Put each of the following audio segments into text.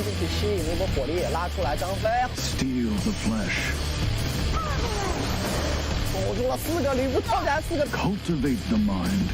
进去吸引那波火力，拉出来张飞。Steal the flesh. 锁住了4个，吕布跳起来4个。Cultivate the mind.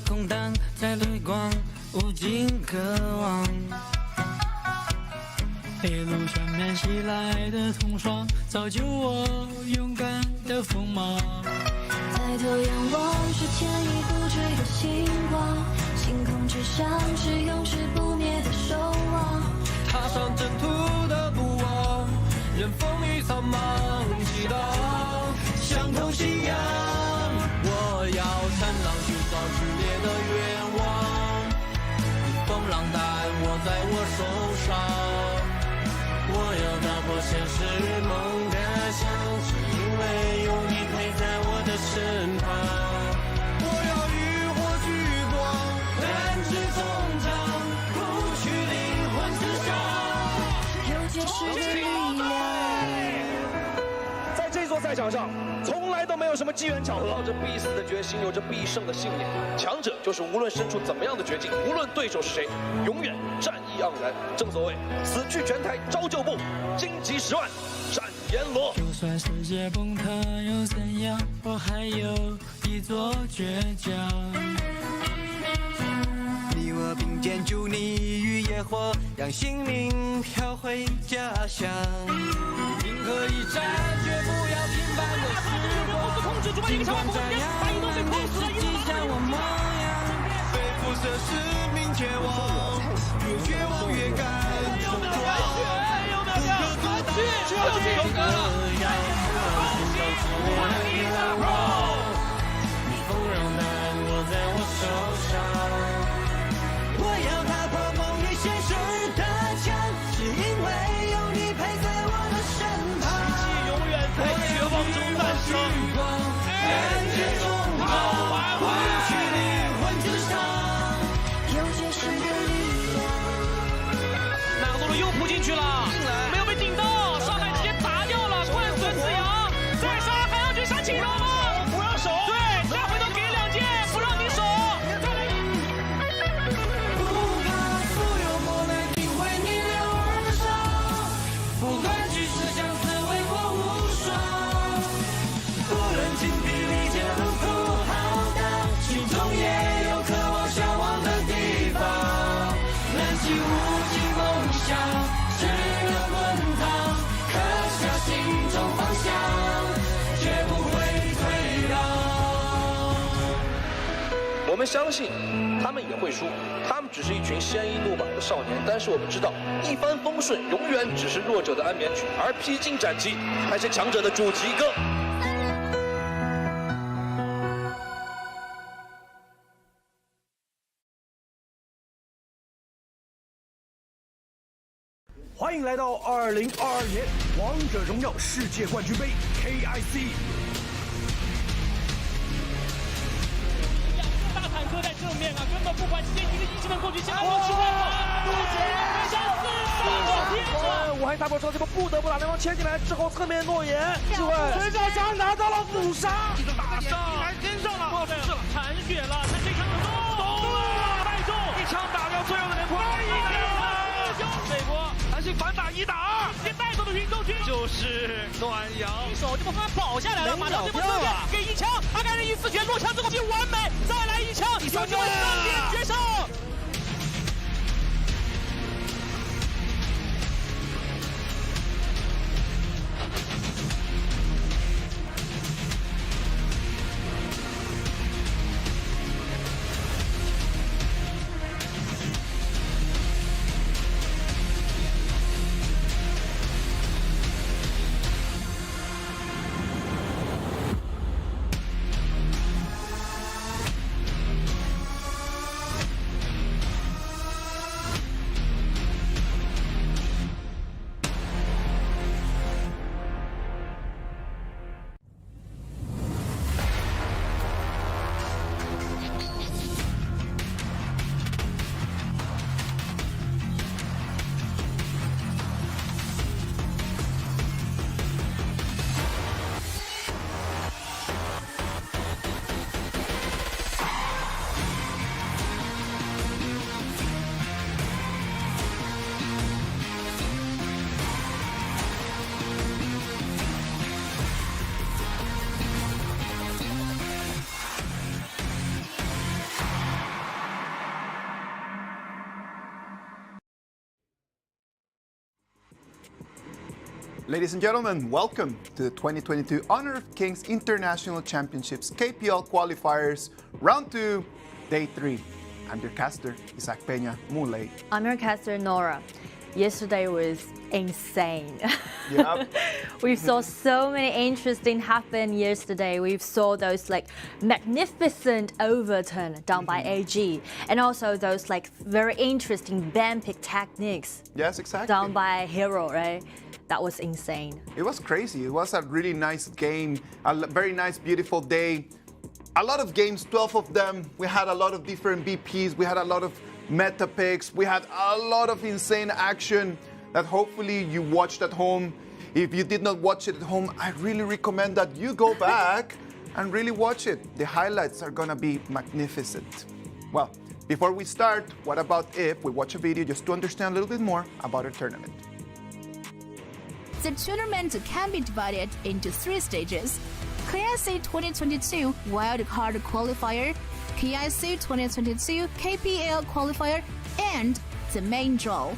空荡在对光，无尽渴望。一路上面袭来的风霜，造就我勇敢的锋芒。抬头仰望，是牵一不坠的星光，星空之上是永世不灭的守望。踏上征途的不忘，任风雨苍茫，祈祷相同信仰。我要乘浪寻找炽烈的愿望，风浪带我在我手上，我要打破现实梦的墙，是因为有你陪在我的身旁。我要浴火炬光，弹指纵长，不去灵魂之上，有解释的力量。在这座赛场上，从来都没有什么机缘巧合，抱着必死的决心，有着必胜的信念。强者就是无论身处怎么样的绝境，无论对手是谁，永远战意盎然。正所谓，死去拳台招旧部，荆棘10万战阎罗。就算世界崩塌又怎样，我还有一座倔强。你我并肩助你于野火，让性命飘回家乡。银河一战，绝不要平凡的时光。尽管这样，你是记下我模样。背负着使命前往，越绝望越敢冲撞。不可阻挡，就这样，寻找炽烈的愿望。逆风让弹落在我手上。我要打破梦里现实的墙，是因为有你陪在我的身旁。奇迹永远在绝望中诞生。人之中高，不去灵魂之上，有解释的力量。那个路又扑进去了，没有被顶到，上海直接打掉了，冠孙子阳，再杀还要去杀秦荣吗？不让守，对，下回头给2剑，不让你守。不怕所有磨难定会逆流而上，不管局势相似为我无双，不论精疲力竭路途浩荡，心中也有渴望向往的地方。燃起无尽梦想，炽热滚烫，刻下心中方向，绝不会退让。我们相信，他们也会输，他们只是一群鲜衣怒马的少年。但是我们知道，一帆风顺永远只是弱者的安眠曲，而披荆斩棘才是强者的主题歌。欢迎来到2022年王者荣耀世界冠军杯 KIC。大坦克在正面啊，根本不管直接一个1技能过去，现在又出来了，陆杰像4个天使。武汉大波超这波不得不把对方牵进来之后，侧面诺言，机会，陈小强拿到了5杀，打上，还跟上了，是了，残血了，他这场懂了，带中一枪打掉最后的人破，这波还是反打1打2，直接带走了云州军，就是暖阳，一手这波方案保下来了，马上这波侧面给1枪，阿甘人1次血落枪之后就完美，再来1枪，有机会3点决胜。Ladies and gentlemen, welcome to the 2022 Honor of Kings International Championships KPL Qualifiers Round 2, Day 3. I'm your caster, Pena. Muley. I'm your caster, Nora. Yesterday was insane. Yep. We saw so many interesting happen yesterday. We saw those like magnificent overturn done by AG, and also those like very interesting band pick techniques. Yes, exactly. Done by Hero, right? That was insane. It was crazy. It was a really nice game, a very nice, beautiful day. A lot of games, 12 of them. We had a lot of different BPs. We had a lot of meta picks. We had a lot of insane action that hopefully you watched at home. If you did not watch it at home, I really recommend that you go back and really watch it. The highlights are gonna be magnificent. Well, before we start, what about if we watch a video just to understand a little bit more about our tournament? The tournament can be divided into 3 stages: KIC 2022 Wildcard Qualifier, KIC 2022 KPL Qualifier, and the main draw.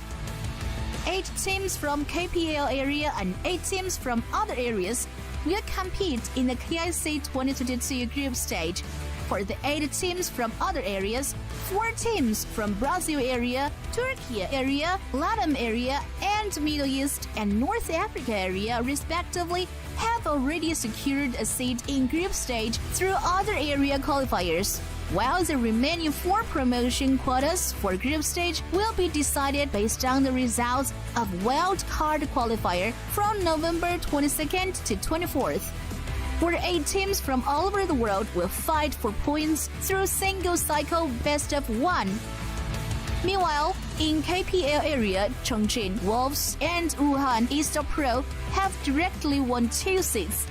8 teams from KPL area and 8 teams from other areas will compete in the KIC 2022 group stage. For the 8 teams from other areas, 4 teams from Brazil area, Turkey area, Latin area, and Middle East and North Africa area respectively have already secured a seat in group stage through other area qualifiers, while the remaining 4 promotion quotas for group stage will be decided based on the results of Wildcard Qualifier from November 22nd to 24th. Where 8 teams from all over the world will fight for points through single-cycle best-of-1. Meanwhile, in KPL area, Chongqing Wolves and Wuhan East Pro have directly won 2 seats.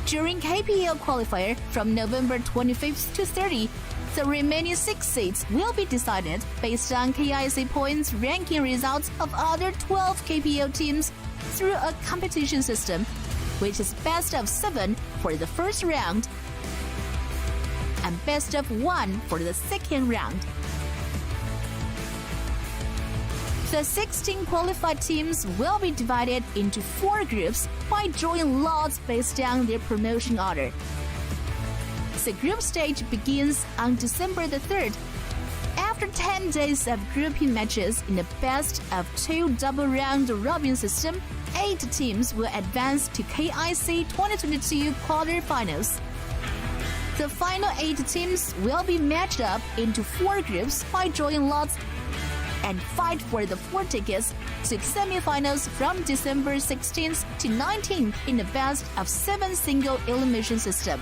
During KPL Qualifier from November 25th to 30th, the remaining 6 seats will be decided based on KIC points ranking results of other 12 KPL teams through a competition system, which is best of 7 for the first round and best of 1 for the second round. The 16 qualified teams will be divided into 4 groups by drawing lots based on their promotion order. The group stage begins on December the 3rd. After 10 days of grouping matches in the best of 2 double round robin system, 8 teams will advance to KIC 2022 quarterfinals. The final 8 teams will be matched up into 4 groups by drawing lots and fight for the 4 tickets to semifinals from December 16th to 19th in the best of 7 single elimination system.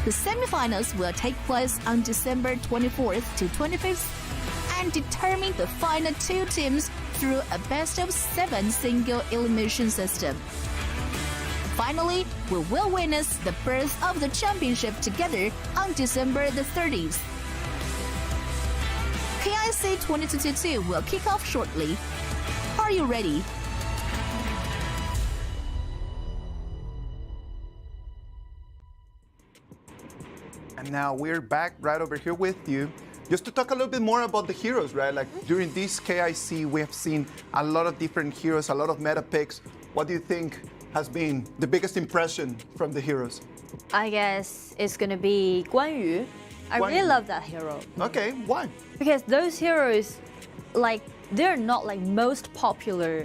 The semifinals will take place on December 24th to 25th and determine the final 2 teams through a best of 7 single elimination system. Finally, we will witness the birth of the championship together on December the 30th. KIC 2022 will kick off shortly. Are you ready? And now we're back right over here with you just to talk a little bit more about the heroes, right? Like during this KIC, we have seen a lot of different heroes, a lot of meta picks. What do you think has been the biggest impression from the heroes? I guess it's gonna be Guang Yu. I really love that hero. Okay, why? Because those heroes, like, they're not like most popular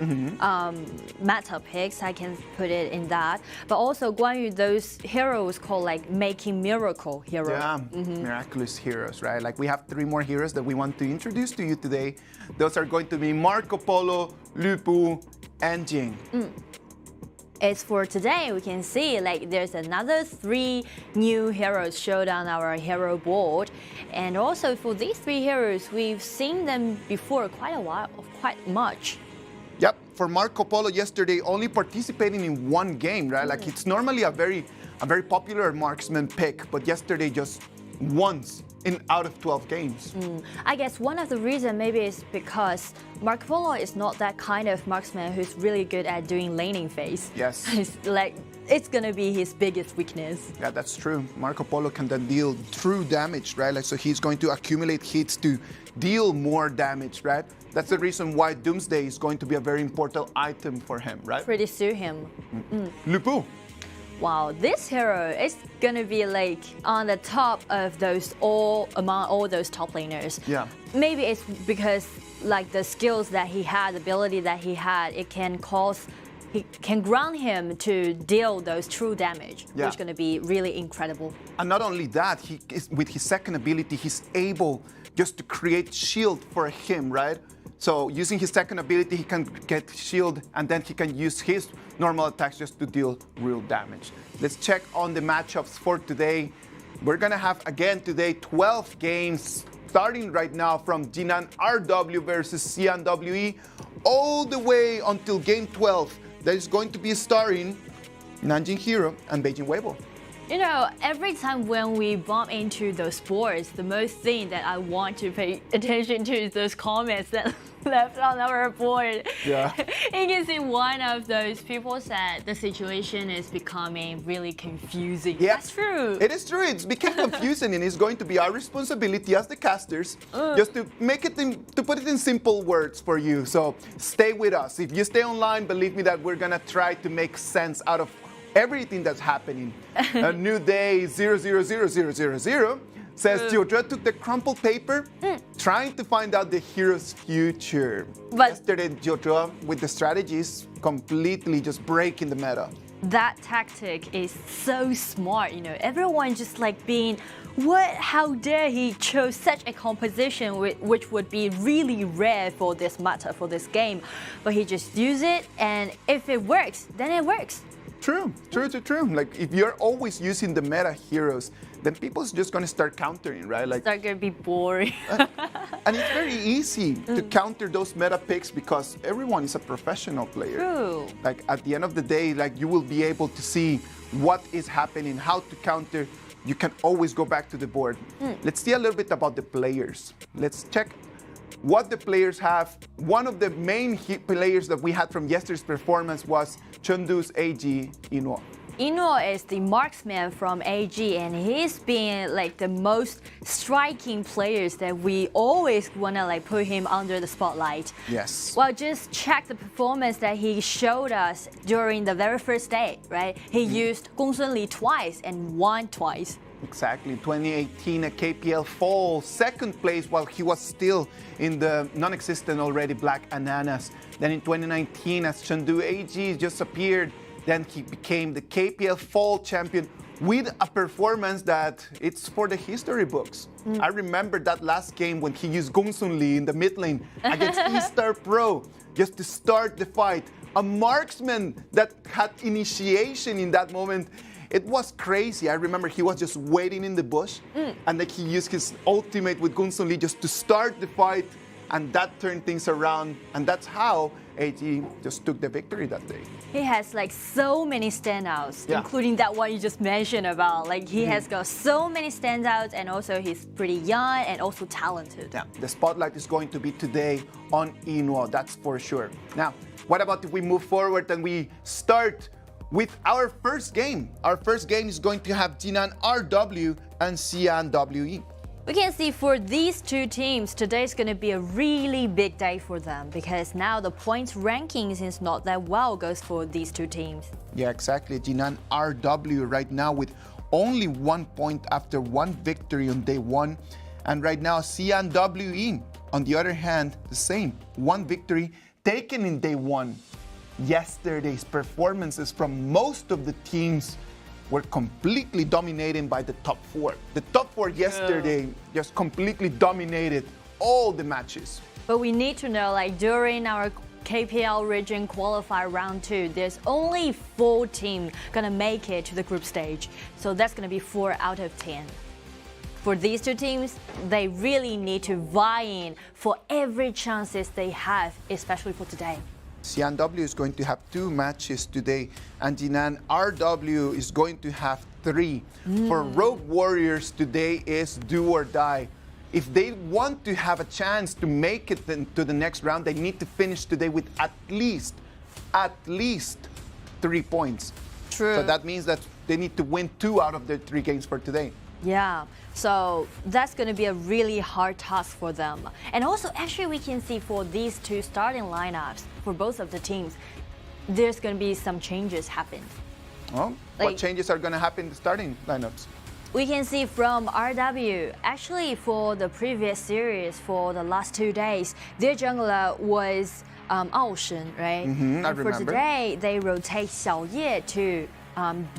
meta picks, I can put it in that. But also Guang Yu, those heroes called like making miracle heroes. Yeah, miraculous heroes, right? Like we have 3 more heroes that we want to introduce to you today. Those are going to be Marco Polo, Lupu, and Jing. As for today, we can see like there's another 3 new heroes showed on our hero board. And also for these 3 heroes, we've seen them before quite much. Yep, for Marco Polo yesterday, only participating in 1 game, right? Like it's normally a very popular marksman pick, but yesterday just once out of 12 games. I guess one of the reasons maybe is because Marco Polo is not that kind of marksman who's really good at doing laning phase. Yes. It's like it's gonna be his biggest weakness. Yeah, that's true. Marco Polo can then deal true damage, right? Like, so he's going to accumulate hits to deal more damage, right? That's the reason why Doomsday is going to be a very important item for him, right? Pretty suit him. Lupu. Wow, this hero is gonna be like on the top of those among all those top laners. Yeah. Maybe it's because like the skills that he had, the ability that he had, it can grant him to deal those true damage, Yeah. which is going to be really incredible. And not only that, with his second ability, he's able just to create shield for him, right? So using his second ability, he can get shield, and then he can use his normal attacks just to deal real damage. Let's check on the matchups for today. We're gonna have again today 12 games, starting right now from Jinan RW versus XiAn WE, all the way until game 12. That is going to be starring Nanjing Hero and Beijing Weibo. You know, every time when we bump into those sports, the most thing that I want to pay attention to is those comments that left on our board. Yeah. You can see one of those people said the situation is becoming really confusing. Yeah. That's true. It is true. It's become confusing, and it's going to be our responsibility as the casters just to make it to put it in simple words for you. So stay with us. If you stay online, believe me that we're gonna try to make sense out of everything that's happening. A new day 000000 says Jojo took the crumpled paper trying to find out the hero's future. But yesterday, Jojo, with the strategies, completely just breaking the meta. that tactic is so smart, you know. Everyone just like being, how dare he chose such a composition which would be really rare for this meta, for this game. But he just used it, and if it works, then it works. True. Like, if you're always using the meta heroes, then people's just gonna start countering, right? Like, It's gonna be boring. and it's very easy to counter those meta picks because everyone is a professional player. True. Like, at the end of the day, like, you will be able to see what is happening, how to counter. You can always go back to the board. Let's see a little bit about the players. Let's check what the players have. One of the main players that we had from yesterday's performance was Chengdu's AG Ino. Ino is the marksman from AG, and he's been like the most striking players that we always wanna like put him under the spotlight. Yes. Well, just check the performance that he showed us during the very first day, right? He used Gongsun Li twice and won twice. Exactly. 2018 at KPL Fall, second place while he was still in the non-existent already Black Ananas. Then in 2019, as Chengdu AG just appeared, then he became the KPL Fall champion with a performance that it's for the history books. I remember that last game when he used Gongsun Li in the mid lane against E-Star Pro just to start the fight. A marksman that had initiation in that moment. It was crazy. I remember he was just waiting in the bush, and then he used his ultimate with Gongsun Li just to start the fight, and that turned things around, and that's how AG just took the victory that day. He has like so many standouts, Yeah. including that one you just mentioned about. Like he has got so many standouts, and also he's pretty young and also talented. Yeah, the spotlight is going to be today on Inuo, that's for sure. Now, what about if we move forward and we start with our first game? Our first game is going to have Jinan RW and XiAn WE. We can see for these two teams, today is going to be a really big day for them because now the points rankings is not that well goes for these two teams. Yeah, exactly. Jinan RW right now with only 1 point after one victory on day one. And right now, XiAn WE, on the other hand, the same. One victory taken in day one. Yesterday's performances from most of the teams were completely dominated by the top four. The top four yesterday just completely dominated all the matches. But we need to know, like during our KPL region qualifier round 2, there's only 4 teams gonna make it to the group stage. So that's gonna be 4 out of 10. For these two teams, they really need to vie in for every chances they have, especially for today. XiAn W is going to have 2 matches today, and Jinan RW is going to have 3. For Rogue Warriors, today is do or die. If they want to have a chance to make it to the next round, they need to finish today with at least 3 points. True. So that means that they need to win 2 out of their 3 games for today. Yeah, so that's going to be a really hard task for them. And also, actually, we can see for these 2 starting lineups for both of the teams, there's going to be some changes happen. Well, what changes are going to happen in the starting lineups? We can see from RW, actually for the previous series, for the last 2 days, their jungler was Shen, right? I and for remember. today, they rotate Xiao to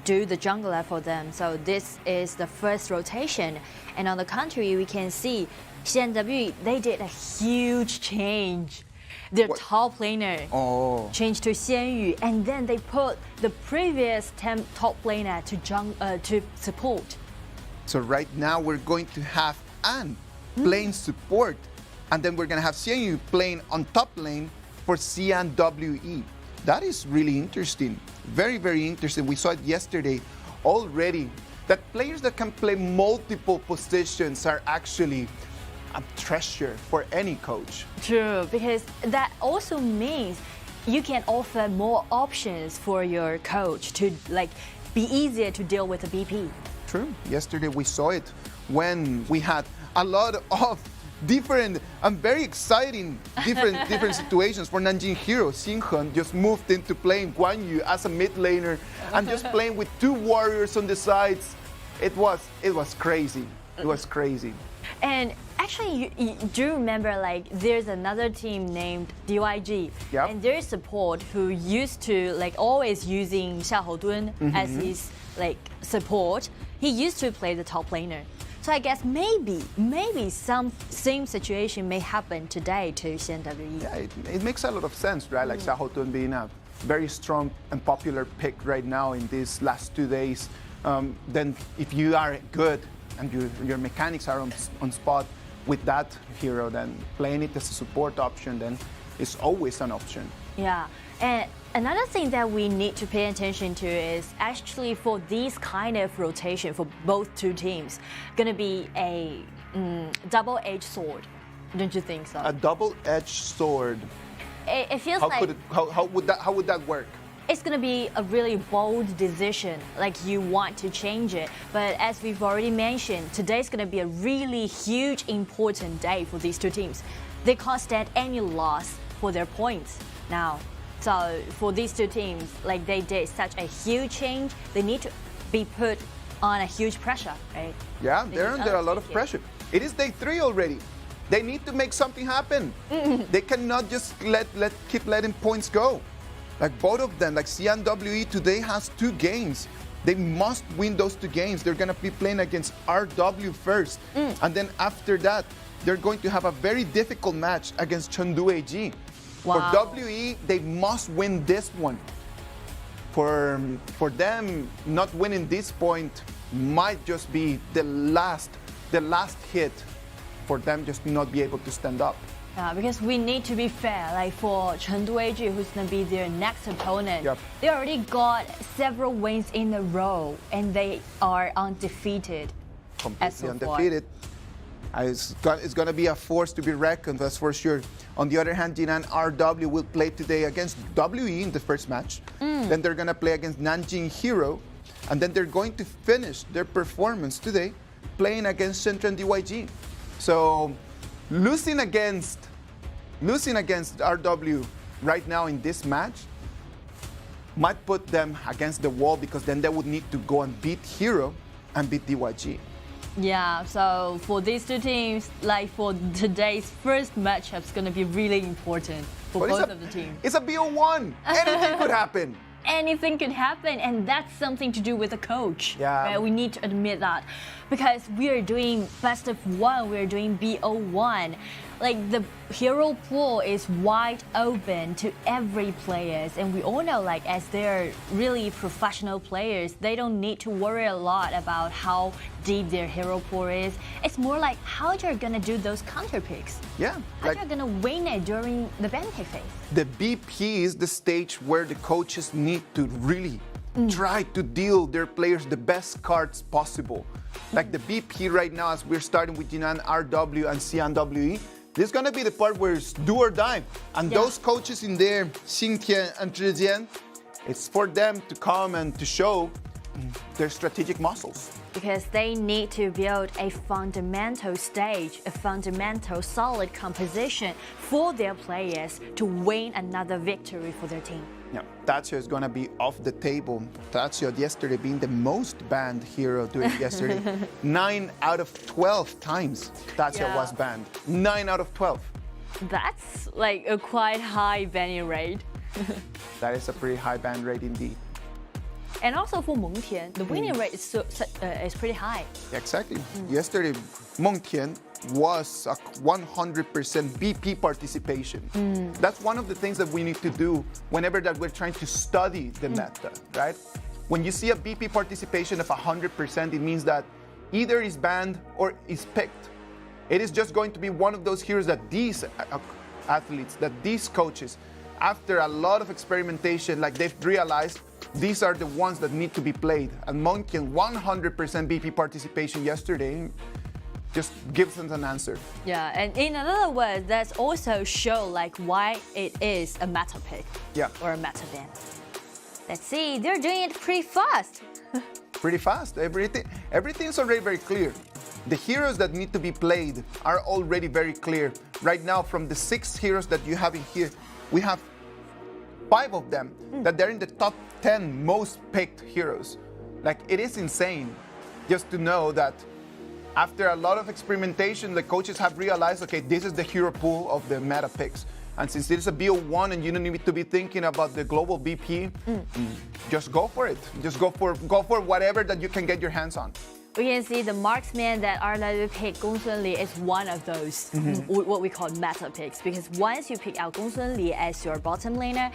do the jungler for them. So this is the first rotation. And on the contrary, we can see XiAn, they did a huge change. Their top laner changed to Xianyu, and then they put the previous top laner to support. So right now we're going to have An playing support, and then we're going to have Xianyu playing on top lane for XiAn WE. That is really interesting. Very, very interesting. We saw it yesterday already, that players that can play multiple positions are actually a treasure for any coach. True, because that also means you can offer more options for your coach to be easier to deal with a BP. True. Yesterday we saw it when we had a lot of different and very exciting different situations for Nanjing hero. Heng just moved into playing Guang Yu as a mid laner and just playing with 2 warriors on the sides. It was crazy. It was crazy. And actually, you do remember there's another team named DYG, and their support who used to always using Xiao as his support. He used to play the top laner. So I guess maybe some same situation may happen today to XiAn. Yeah, it makes a lot of sense, right? Like Xiao being a very strong and popular pick right now in these last 2 days. Then if you are good and your mechanics are on spot with that hero, then playing it as a support option then is always an option. Yeah, and another thing that we need to pay attention to is actually for these kind of rotation for both 2 teams, gonna be a double-edged sword, don't you think so? A double-edged sword. It feels how would that work? It's going to be a really bold decision, you want to change it. But as we've already mentioned, today's going to be a really huge, important day for these 2 teams. They can't stand any loss for their points now. So for these 2 teams, they did such a huge change, they need to be put on a huge pressure, right? Yeah, they're under a lot of pressure. It is day 3 already. They need to make something happen. They cannot just keep letting points go. Both of them, XiAn WE today has 2 games. They must win those 2 games. They're going to be playing against RW first. And then after that, they're going to have a very difficult match against Chengdu AG. Wow. For WE, they must win this one. For them, not winning this point might just be the last hit for them just not be able to stand up. Yeah, because we need to be fair. For Chengdu AG, who's going to be their next opponent, they already got several wins in a row, and they are undefeated. Completely undefeated. It's going to be a force to be reckoned, that's for sure. On the other hand, Jinan RW will play today against WE in the first match. Then they're going to play against Nanjing Hero, and then they're going to finish their performance today playing against Shenzhen DYG. So losing against RW right now in this match might put them against the wall, because then they would need to go and beat Hero and beat DYG. Yeah, so for these 2 teams, for today's first matchup, it's going to be really important for both of the teams. It's a BO1. Anything could happen. Anything could happen, and that's something to do with the coach. Yeah. Right? We need to admit that, because we are doing best of 1, we are doing BO1. The hero pool is wide open to every players, and we all know as they're really professional players, they don't need to worry a lot about how deep their hero pool is. It's more how you're gonna do those counter picks. Yeah. How you're gonna win it during the Bente phase. The BP is the stage where the coaches need to really try to deal their players the best cards possible. The BP right now, as we're starting with Jinan RW and XiAn WE, this is going to be the part where it's do or die. And those coaches in there, Xingtian and Zhijian, It's for them to come and to show their strategic muscles. Because they need to build a fundamental stage, a fundamental solid composition for their players to win another victory for their team. Yeah, TES.A is going to be off the table. TES.A yesterday being the most banned hero during yesterday. 9 out of 12 times TES.A was banned. 9 out of 12. That's like a quite high banning rate. That is a pretty high ban rate indeed. And also for Meng Tian, the winning rate is pretty high. Exactly. Yesterday, Meng Tian was a 100% BP participation. That's one of the things that we need to do whenever that we're trying to study the meta, right? When you see a BP participation of 100%, it means that either is banned or is picked. It is just going to be one of those heroes that these athletes, that these coaches, after a lot of experimentation, like they've realized these are the ones that need to be played. And Meng Tian 100% BP participation yesterday just gives us an answer. Yeah, and in other words, that's also show like why it is a meta pick or a meta ban. Let's see, they're doing it pretty fast. Pretty fast. Everything's already very clear. The heroes that need to be played are already very clear. Right now, from the 6 heroes that you have in here, we have 5 of them that they're in the top 10 most picked heroes. Like, it is insane just to know that after a lot of experimentation, the coaches have realized, okay, this is the hero pool of the meta picks. And since it is a BO1 and you don't need to be thinking about the global BP, just go for it. Just go for whatever that you can get your hands on. We can see the marksman that RW picked Gong Sun Li is one of those, what we call meta picks. Because once you pick out Gong Sun Li as your bottom laner,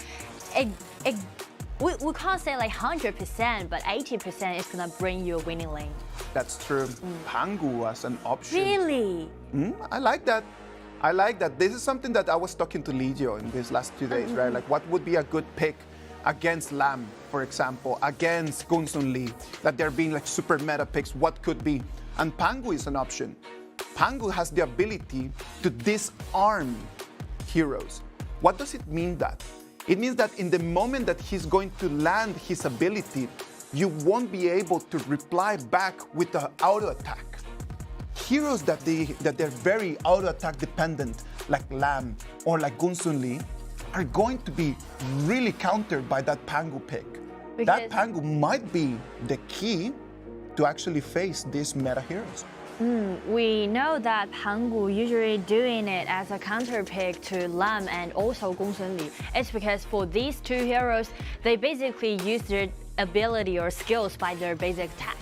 we can't say like 100%, but 80% is gonna bring you a winning lane. That's true. Pangu as an option. Really? I like that. I like that. This is something that I was talking to Legio in these last 2 days, right? Like, what would be a good pick against Lam, for example, against Gong Sun Li, that they're being like super meta picks, what could be? And Pangu is an option. Pangu has the ability to disarm heroes. What does it mean that? It means that in the moment that he's going to land his ability, you won't be able to reply back with the auto attack. Heroes that they're very auto attack dependent, like Lam or like Gong Sun Li, are going to be really countered by that Pangu pick. That Pangu might be the key to actually face these meta heroes. We know that Pangu usually doing it as a counter pick to Lam and also Gong Sun Li. It's because for these 2 heroes, they basically use their ability or skills by their basic attack,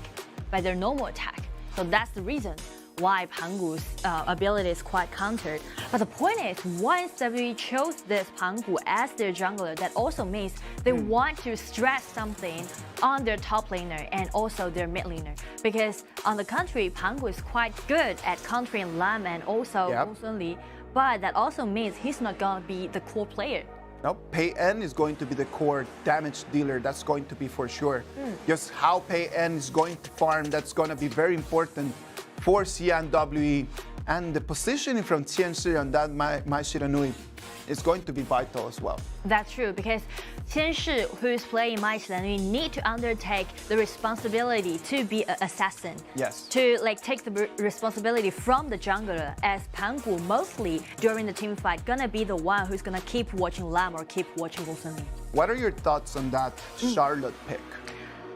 by their normal attack. So that's the reason why Pangu's ability is quite countered. But the point is, once WWE chose this Pangu as their jungler, that also means they want to stress something on their top laner and also their mid laner. Because on the contrary, Pangu is quite good at countering Lam and also Gong Sun Li, but that also means he's not gonna be the core player. No, Pena is going to be the core damage dealer. That's going to be for sure. Just how Pena is going to farm, that's going to be very important for XiAn WE. And the positioning from Qian on that Mai Shiranui is going to be vital as well. That's true, because Qian, who is playing Mai Shiranui, need to undertake the responsibility to be an assassin. Yes. To like take the responsibility from the jungler, as Pangu mostly during the team fight gonna be the one who's gonna keep watching Lam or keep watching Gong Sun Li. What are your thoughts on that Charlotte pick?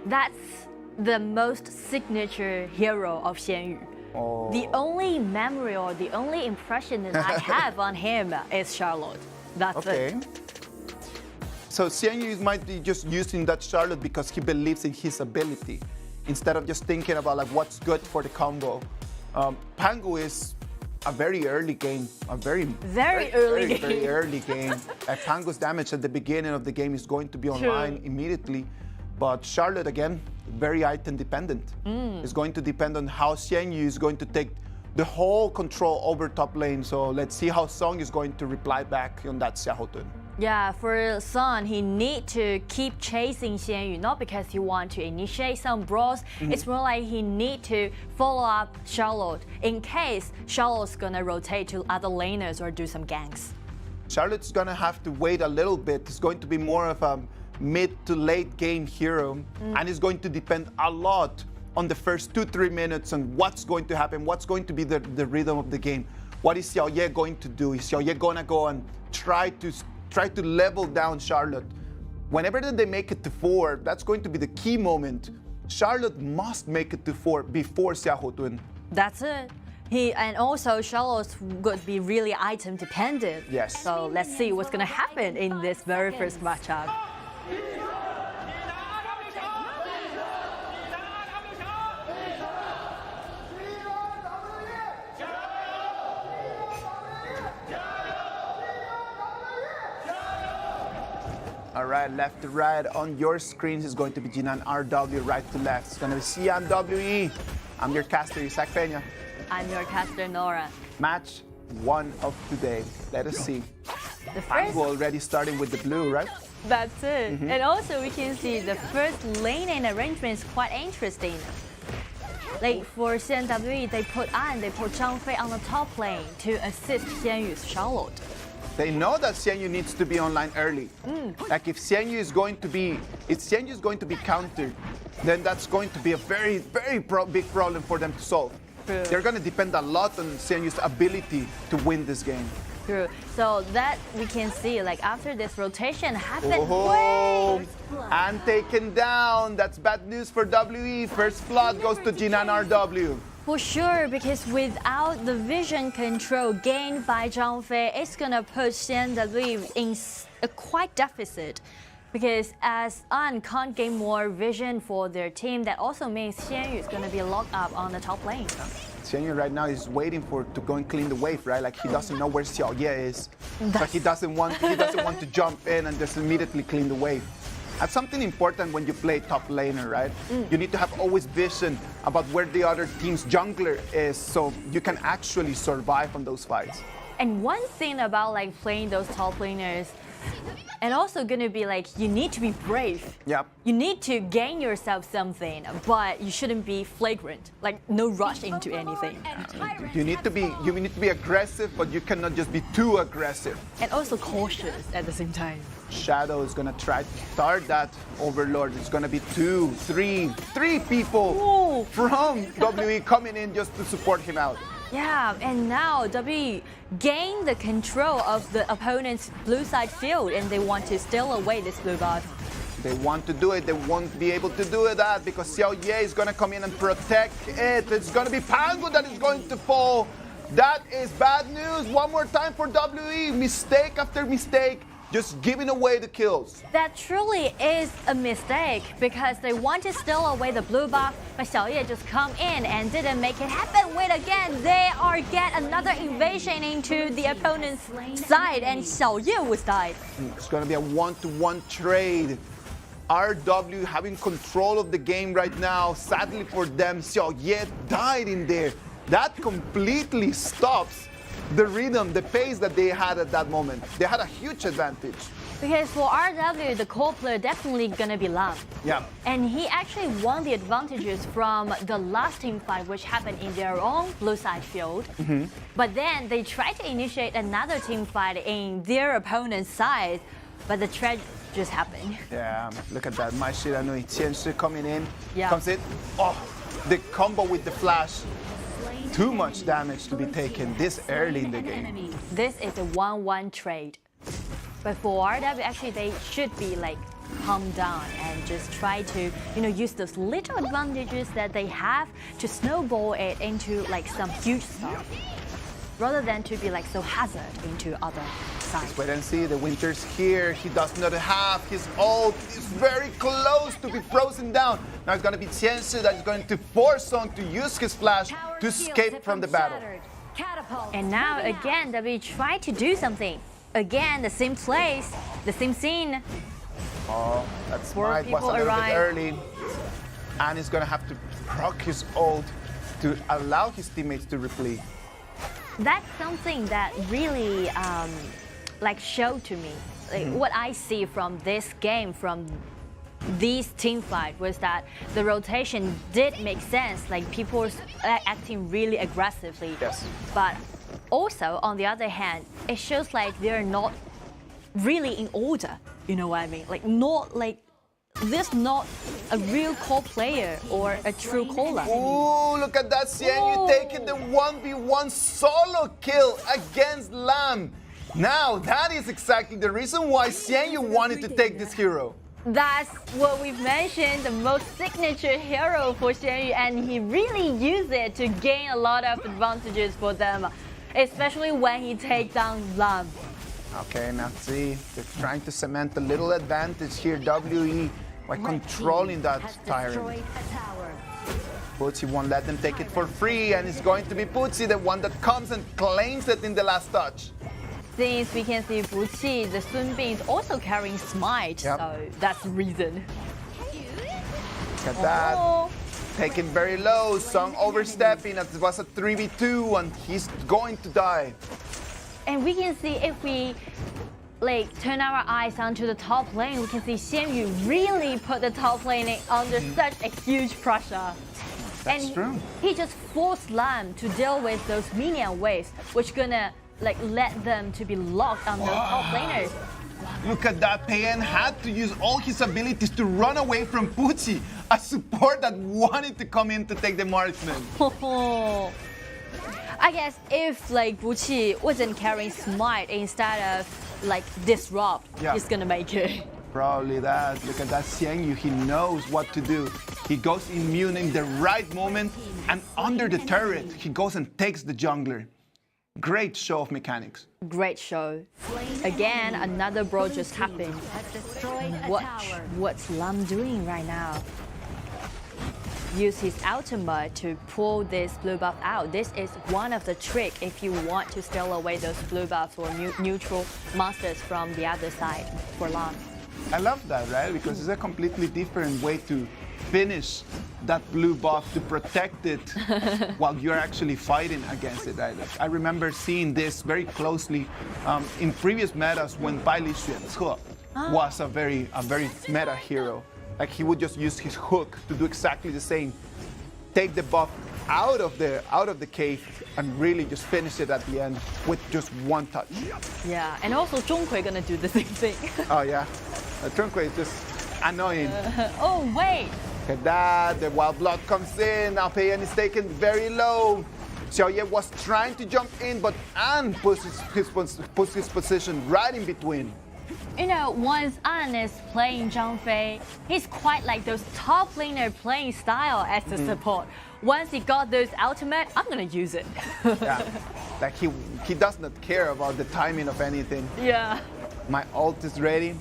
That's the most signature hero of Xian. The only memory or the only impression that I have on him is Charlotte. That's it. So Xian might be just using that Charlotte because he believes in his ability, instead of just thinking about like what's good for the combo. Pangu is a very early game, a very early game. Pangu's damage at the beginning of the game is going to be online immediately. But Charlotte, again, very item dependent. It's going to depend on how Xian is going to take the whole control over top lane. So let's see how Song is going to reply back on that Xiao turn. Yeah, for Son, he need to keep chasing Xian, not because he want to initiate some brawls. It's more like he need to follow up Charlotte in case Charlotte's gonna rotate to other laners or do some ganks. Charlotte's gonna have to wait a little bit. It's going to be more of a mid to late game hero, and it's going to depend a lot on the first 2-3 minutes on what's going to happen, what's going to be the rhythm of the game. What is Xiao going to do? Is Xiao gonna go and try to level down Charlotte? Whenever they make it to 4, that's going to be the key moment. Charlotte must make it to 4 before Xiao to win. That's it. And also Charlotte's going to be really item dependent. Yes. So let's see what's going to happen in this very first matchup. All right, left to right on your screens is going to be Jinan RW, right to left. It's going to be XiAn WE. I'm your caster, Pena. I'm your caster, Nora. Match 1 of today. Let us see. The first... And we're already starting with the blue, right? That's it. And also we can see the first lane and arrangement is quite interesting. Like for XiAn WE, they put Zhang Fei on the top lane to assist XiAnyu's Charlotte. They know that XiAnYun needs to be online early. Like if XiAnYun is going to be countered, then that's going to be a very, very big problem for them to solve. True. They're going to depend a lot on XiAnYun's ability to win this game. True. So that we can see, like after this rotation happened, and taken down. That's bad news for WE. First blood goes to Jinan RW. For sure, because without the vision control gained by Zhang Fei, it's gonna put XiAn WE in a quite deficit. Because as An can't gain more vision for their team, that also means XiAnYun is gonna be locked up on the top lane. XiAnYun right now is waiting to go and clean the wave, right? Like he doesn't know where Xiao is, but he doesn't want to jump in and just immediately clean the wave. That's something important when you play top laner, right? You need to have always vision about where the other team's jungler is, so you can actually survive on those fights. And one thing about like playing those top laners, and also gonna be like you need to be brave. Yep. You need to gain yourself something, but you shouldn't be flagrant. Like no rush into anything. You need to be aggressive, but you cannot just be too aggressive. And also cautious at the same time. Shadow is gonna try to start that Overlord. It's gonna be 2, 3 people from WE coming in just to support him out. Yeah, and now WE gain the control of the opponent's blue side field, and they want to steal away this blue buff. They want to do it. They won't be able to do that because Xiao Ye is gonna come in and protect it. It's gonna be Pango that is going to fall. That is bad news. One more time for WE. Mistake after mistake. Just giving away the kills. That truly is a mistake because they want to steal away the blue buff, but Xiaoye just come in and didn't make it happen. Wait again, they are get another invasion into the opponent's side and Xiaoye was died. It's gonna be a 1-to-1 trade. RW having control of the game right now. Sadly for them, Xiaoye died in there. That completely stops the rhythm, the pace that they had at that moment. They had a huge advantage. Because for RW, the core player definitely gonna be Lam. Yeah. And he actually won the advantages from the last team fight, which happened in their own blue side field. But then they tried to initiate another team fight in their opponent's side, but the tragedy just happened. Yeah, look at that. My Shiranui Qian coming in. Yeah. Comes in. Oh, the combo with the flash. Too much damage to be taken this early in the game. This is a 1-1 trade. But for RW, actually, they should be like calm down and just try to, use those little advantages that they have to snowball it into like some huge stuff, rather than to be like so hazard into other sides. Wait and see. The Winter's here. He does not have his ult. He's very close to be frozen down. Now it's going to be TianYun that is going to force on to use his flash to escape from the battle. And now again, we try to do something. Again, the same place, the same scene. Oh, that's smart. Was a little bit early. And he's going to have to proc his ult to allow his teammates to replay. That's something that really showed to me. Like, what I see from this game, from these team fight, was that the rotation did make sense. Like people acting really aggressively. Yes. But also, on the other hand, it shows like they're not really in order. You know what I mean? Like not like this, not a real core player or a true caller. Oh, look at that, XiAn! You taking the 1v1 solo kill against Lam. Now that is exactly the reason why XiAn wanted to take this hero. That's what we've mentioned, the most signature hero for XiAn, and he really used it to gain a lot of advantages for them, especially when he takes down Lam. Okay, now see, they're trying to cement a little advantage here, WE, by controlling that tyrant. Pucci won't let them take it for free, and it's going to be Pucci, the one that comes and claims it in the last touch. Since we can see Pucci, the Sun Bin is also carrying Smite, so that's the reason. Look at that. Taken very low, Song overstepping. It was a 3v2 and he's going to die. And we can see if we turn our eyes onto the top lane, we can see XiAn really put the top lane under such a huge pressure. That's true. He just forced Lam to deal with those minion waves, which gonna let them to be locked on the top laners. Look at that, Pena had to use all his abilities to run away from Pucci, a support that wanted to come in to take the marksman. I guess if Pucci wasn't carrying Smite instead of Disrupt, he's gonna make it. Probably that. Look at that, XiAn, he knows what to do. He goes immune in the right moment, and under the turret, he goes and takes the jungler. Great show of mechanics. Great show. Again, another brawl just happened. What's Lam doing right now? Use his ultimate to pull this blue buff out. This is one of the tricks if you want to steal away those blue buffs or neutral monsters from the other side for Lam. I love that, right? Because it's a completely different way to finish that blue buff, to protect it while you're actually fighting against it. Right? I remember seeing this very closely in previous metas when Bai Li Xue was a very meta hero. Like he would just use his hook to do exactly the same, take the buff out of the cave and really just finish it at the end with just one touch. Yeah, and also Zhonghui gonna do the same thing. Oh yeah, Zhonghui is just annoying. Oh wait. Look at that, the Wild Blood comes in, now Pena is taken very low. Xiao was trying to jump in, but An puts his position right in between. You know, once An is playing Zhang Fei, he's quite like those top laner playing style as the support. Once he got those ultimate, I'm gonna use it. Yeah, like he does not care about the timing of anything. Yeah. My ult is ready.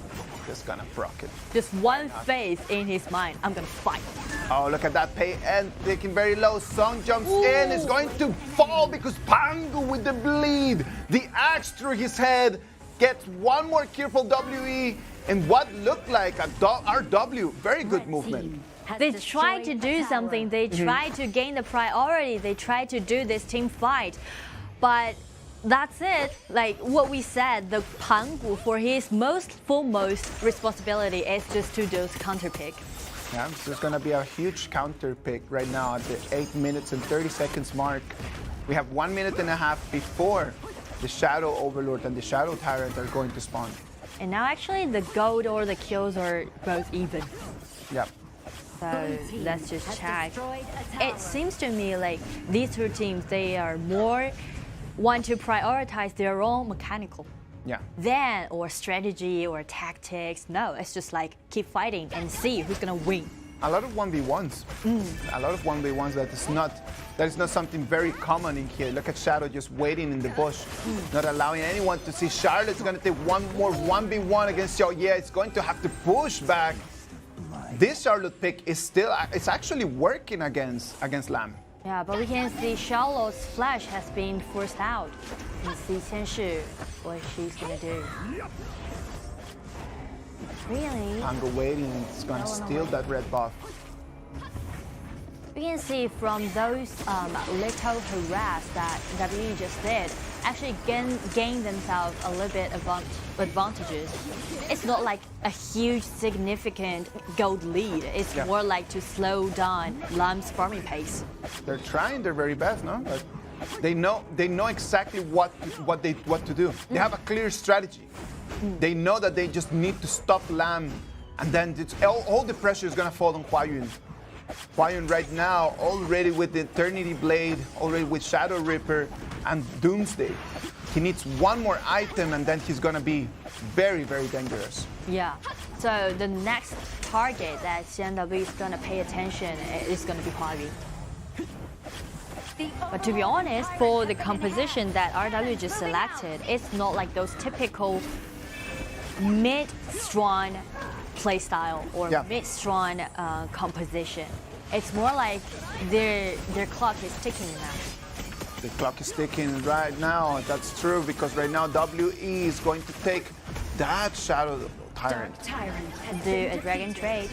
Just gonna proc it. Just one phase in his mind. I'm gonna fight. Oh, look at that pay and taking very low. Song jumps in. Is going to fall because Pangu with the bleed. The axe through his head gets one more careful WE and what looked like a RW. Very good movement. They try to do something. They try to gain the priority. They try to do this team fight, but that's it. Like what we said, the Pangu for his foremost responsibility is just to do counter pick. Yeah, there's going to be a huge counter pick right now at the 8 minutes and 30 seconds mark. We have 1.5 minutes before the Shadow Overlord and the Shadow Tyrant are going to spawn. And now actually the gold or the kills are both even. Yep. So let's just check. It seems to me like these two teams, they are more want to prioritize their own mechanical. Yeah. Then or strategy or tactics. No, it's just like keep fighting and see who's gonna win. A lot of 1v1s. A lot of 1v1s that is not something very common in here. Look at Shadow just waiting in the bush, not allowing anyone to see. Charlotte's gonna take one more 1v1 against Xiao. Yeah, it's going to have to push back. This Charlotte pick is still, it's actually working against Lam. Yeah, but we can see Charlotte's flash has been forced out. And see Qianshi, what she's gonna do. Really? Pango waiting, it's gonna steal that red buff. We can see from those little harass that WE just did, actually gain themselves a little bit advantages. It's not like a huge significant gold lead. It's more like to slow down Lam's farming pace. They're trying their very best, no? But they know exactly what to do. They have a clear strategy. They know that they just need to stop Lam, and then all the pressure is going to fall on HuaYun. HuaYun right now already with the Eternity Blade, already with Shadow Ripper and Doomsday. He needs one more item and then he's going to be very, very dangerous. Yeah. So the next target that CNW is going to pay attention is going to be HuaYun. But to be honest, for the composition that RW just selected, it's not like those typical mid-strong playstyle or mid-strong composition. It's more like their clock is ticking now. The clock is ticking right now. That's true, because right now WE is going to take that Shadow Tyrant. Do a dragon trade.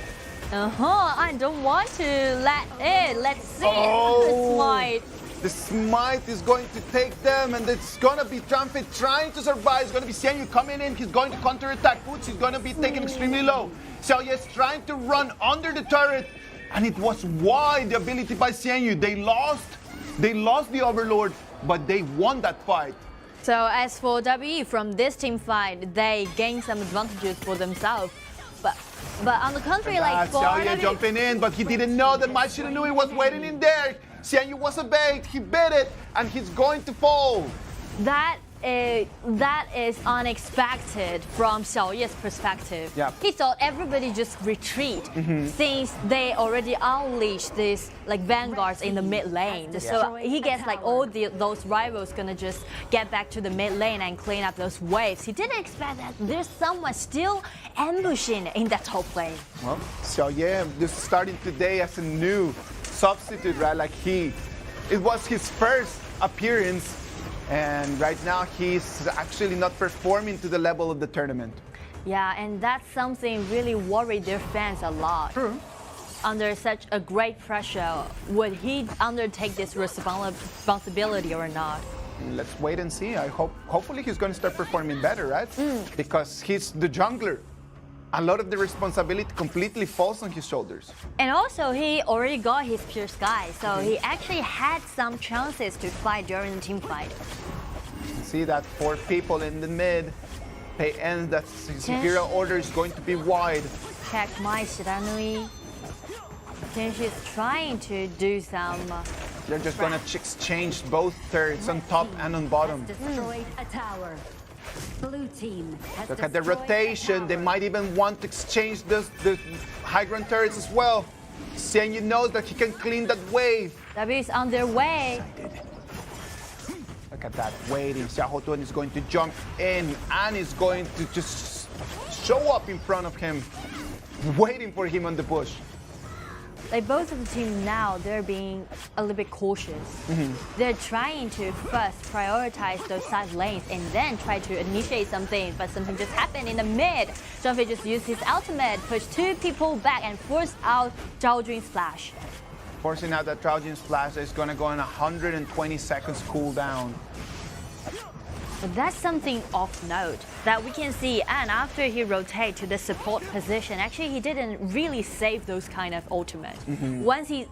I don't want to let it. Let's see. Oh, Smite. the Smite is going to take them, and it's going to be Trumpet trying to survive. It's going to be XiAn coming in. He's going to counterattack Boots. He's going to be taken extremely low. Xiao is trying to run under the turret, and it was wide the ability by XiAn. They lost the Overlord, but they won that fight. So as for WE, from this team fight, they gained some advantages for themselves. But on the contrary, like for Xiao jumping in, but he didn't know that Mai Shiranui was waiting in there. XiAn was a bait, he bit it, and he's going to fall. That is unexpected from Xiaoye's perspective. Yeah. He thought everybody just retreat since they already unleashed these like vanguards in the mid lane. So he gets like all those rivals gonna just get back to the mid lane and clean up those waves. He didn't expect that there's someone still ambushing in that top lane. Well, Xiao just starting today as a new substitute, right? Like it was his first appearance. And right now, he's actually not performing to the level of the tournament. Yeah, and that's something really worried their fans a lot. True. Under such a great pressure, would he undertake this responsibility or not? Let's wait and see. Hopefully he's going to start performing better, right? Because he's the jungler. A lot of the responsibility completely falls on his shoulders. And also, he already got his Pure Sky, so he actually had some chances to fight during the team fight. See that 4 people in the mid. They end that Imperial Order is going to be wide. Check Mai Shiranui. Since she's trying to do some... They're just going to exchange both turrets on top and on bottom. Destroyed a tower. Blue team has Look at the rotation. They might even want to exchange the high ground turrets as well. XiAn knows that he can clean that wave. W is on their way. Look at that, waiting. Xiao is going to jump in and is going to just show up in front of him, waiting for him on the bush. Like both of the team now, they're being a little bit cautious. They're trying to first prioritize those side lanes and then try to initiate something, but something just happened in the mid. Zhongfei just used his ultimate, pushed 2 people back and forced out Zhao Jun's flash. Forcing out that Zhao Jun's flash is going to go on 120 seconds cooldown. But that's something of note that we can see, and after he rotated to the support position, actually he didn't really save those kind of ultimate. Once he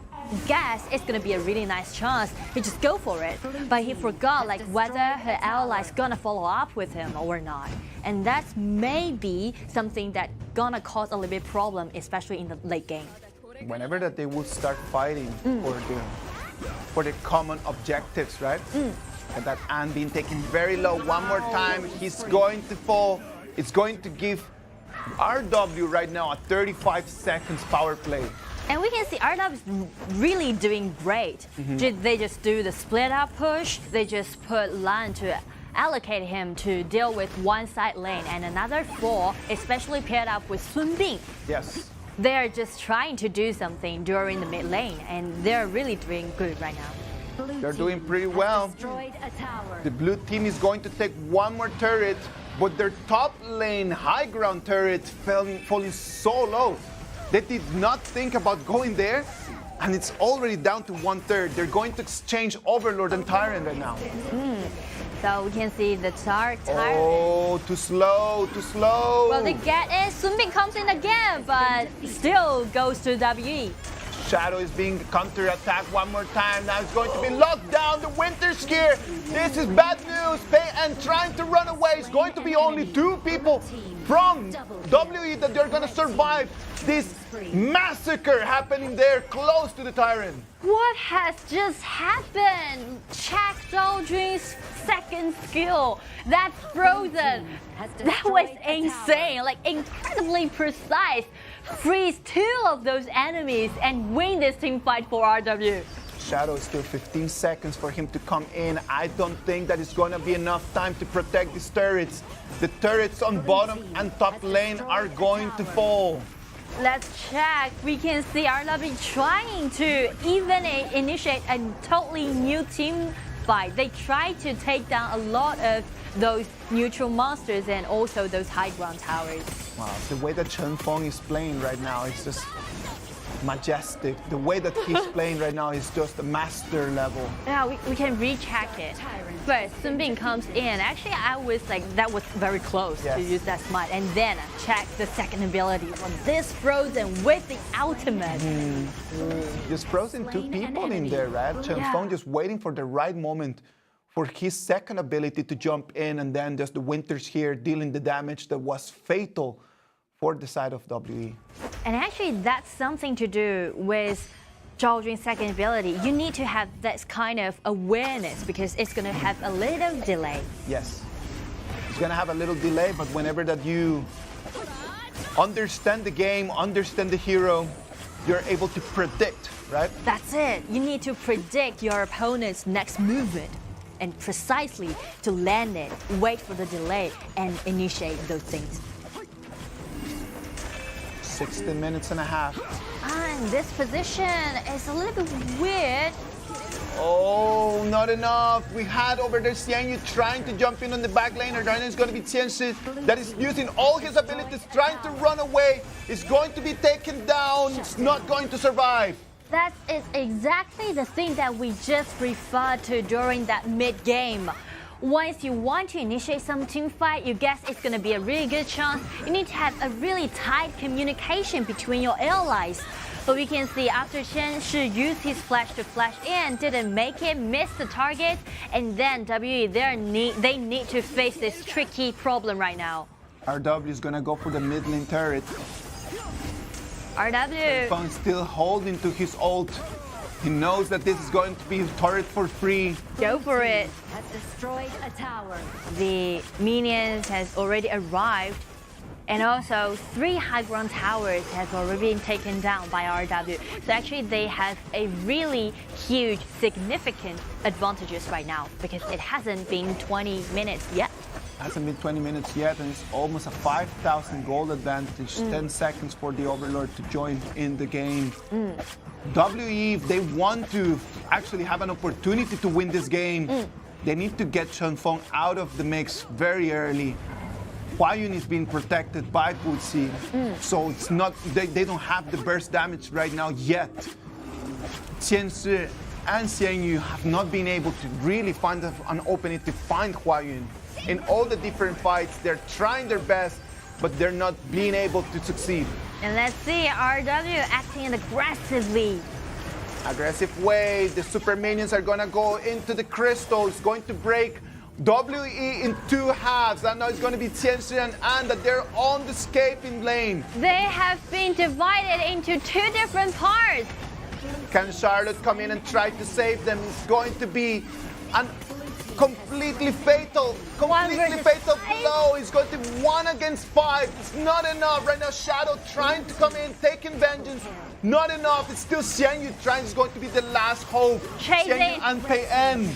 guessed it's gonna be a really nice chance, he just go for it. But he forgot like whether her allies gonna follow up with him or not. And that's maybe something that gonna cause a little bit problem, especially in the late game. Whenever that they would start fighting for the common objectives, right? And that An being taken very low one more time, he's going to fall. It's going to give RW right now a 35 seconds power play. And we can see RW is really doing great. They just do the split up push. They just put Lan to allocate him to deal with one side lane and another 4, especially paired up with Sun Bing. Yes. They're just trying to do something during the mid lane, and they're really doing good right now. They're doing pretty well. The blue team is going to take one more turret, but their top lane high ground turret falling so low. They did not think about going there, and it's already down to 1/3. They're going to exchange Overlord and Tyrant right now. So we can see the Tyrant. Oh, too slow, too slow. Well, they get it. Sun Bing comes in again, but still goes to WE. Shadow is being counter-attacked one more time. Now it's going to be locked down. The Winter's here. This is bad news. And trying to run away. It's going to be only 2 people from WE that they're going to survive this massacre happening there close to the Tyrant. What has just happened? Check Zhaojun's second skill. That's frozen. That was insane, like incredibly precise. Freeze 2 of those enemies and win this team fight for RW. Shadow is still 15 seconds for him to come in. I don't think that it's going to be enough time to protect these turrets. The turrets on bottom and top lane are going to fall. Let's check. We can see RW trying to even initiate a totally new team fight. They try to take down a lot of those neutral monsters and also those high ground towers. Wow, the way that Chengdu is playing right now is just majestic. The way that he's playing right now is just a master level. Yeah, we can recheck it. First, Sun Bin comes in. Actually, I was like, that was very close to use that smite. And then check the second ability on this Frozen with the ultimate. Just frozen 2 people in there, right? Chengdu just waiting for the right moment for his second ability to jump in, and then just the Winters here dealing the damage that was fatal for the side of WE. And actually, that's something to do with Zhaojun's second ability. You need to have that kind of awareness because it's going to have a little delay. Yes, it's going to have a little delay, but whenever that you understand the game, understand the hero, you're able to predict, right? That's it. You need to predict your opponent's next movement and precisely to land it, wait for the delay, and initiate those things. 16 minutes and a half. And this position is a little bit weird. Oh, not enough. We had over there XiAn trying to jump in on the back lane. Or then it's going to be TianYun that is using all his abilities, trying to run away. It's going to be taken down. It's not going to survive. That is exactly the thing that we just referred to during that mid-game. Once you want to initiate some team fight, you guess it's going to be a really good chance. You need to have a really tight communication between your allies. But we can see after Chen Shi used his flash to flash in, didn't make it, missed the target, and then WE, they need to face this tricky problem right now. RW is going to go for the mid lane turret. RW. Feng still holding to his ult. He knows that this is going to be a turret for free. Go for it. Has destroyed a tower. The minions has already arrived. And also, 3 high ground towers has already been taken down by RW. So actually, they have a really huge, significant advantages right now because it hasn't been 20 minutes yet. Hasn't been 20 minutes yet, and it's almost a 5,000 gold advantage. 10 seconds for the Overlord to join in the game. WE, if they want to actually have an opportunity to win this game, they need to get Chengdu out of the mix very early. HuaYun is being protected by Puzi, so it's not they don't have the burst damage right now yet. TianYun and XiAn have not been able to really find an opening to find HuaYun. In all the different fights, they're trying their best, but they're not being able to succeed. And let's see, RW acting aggressively. Aggressive way, the super minions are gonna go into the crystal. It's going to break WE in 2 halves. And now it's going to be TianYun and that they're on the escaping lane. They have been divided into 2 different parts. Can Charlotte come in and try to save them? It's going to be a completely fatal blow. It's going to be 1 against 5. It's not enough. Right now, Shadow trying to come in, taking vengeance. Not enough. It's still XiAn trying. It's going to be the last hope. XiAn and Pena.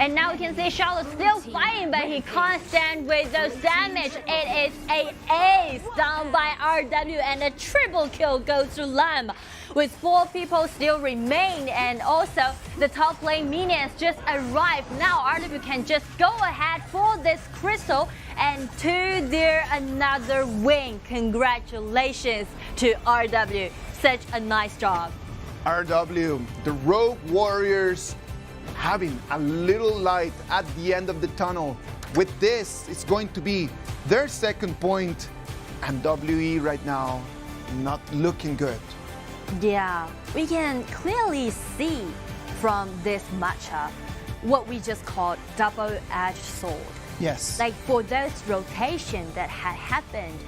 And now we can see Xiao still fighting, but he can't stand with those damage. It is an ace down by RW, and a triple kill goes to Lam. With 4 people still remain, and also the top lane minions just arrived. Now RW can just go ahead for this crystal, and to their another win. Congratulations to RW. Such a nice job. RW, the Rogue Warriors, having a little light at the end of the tunnel. With this, it's going to be their second point, and WE right now not looking good. Yeah, we can clearly see from this matchup what we just called double-edged sword. Yes. Like for those rotations that had happened,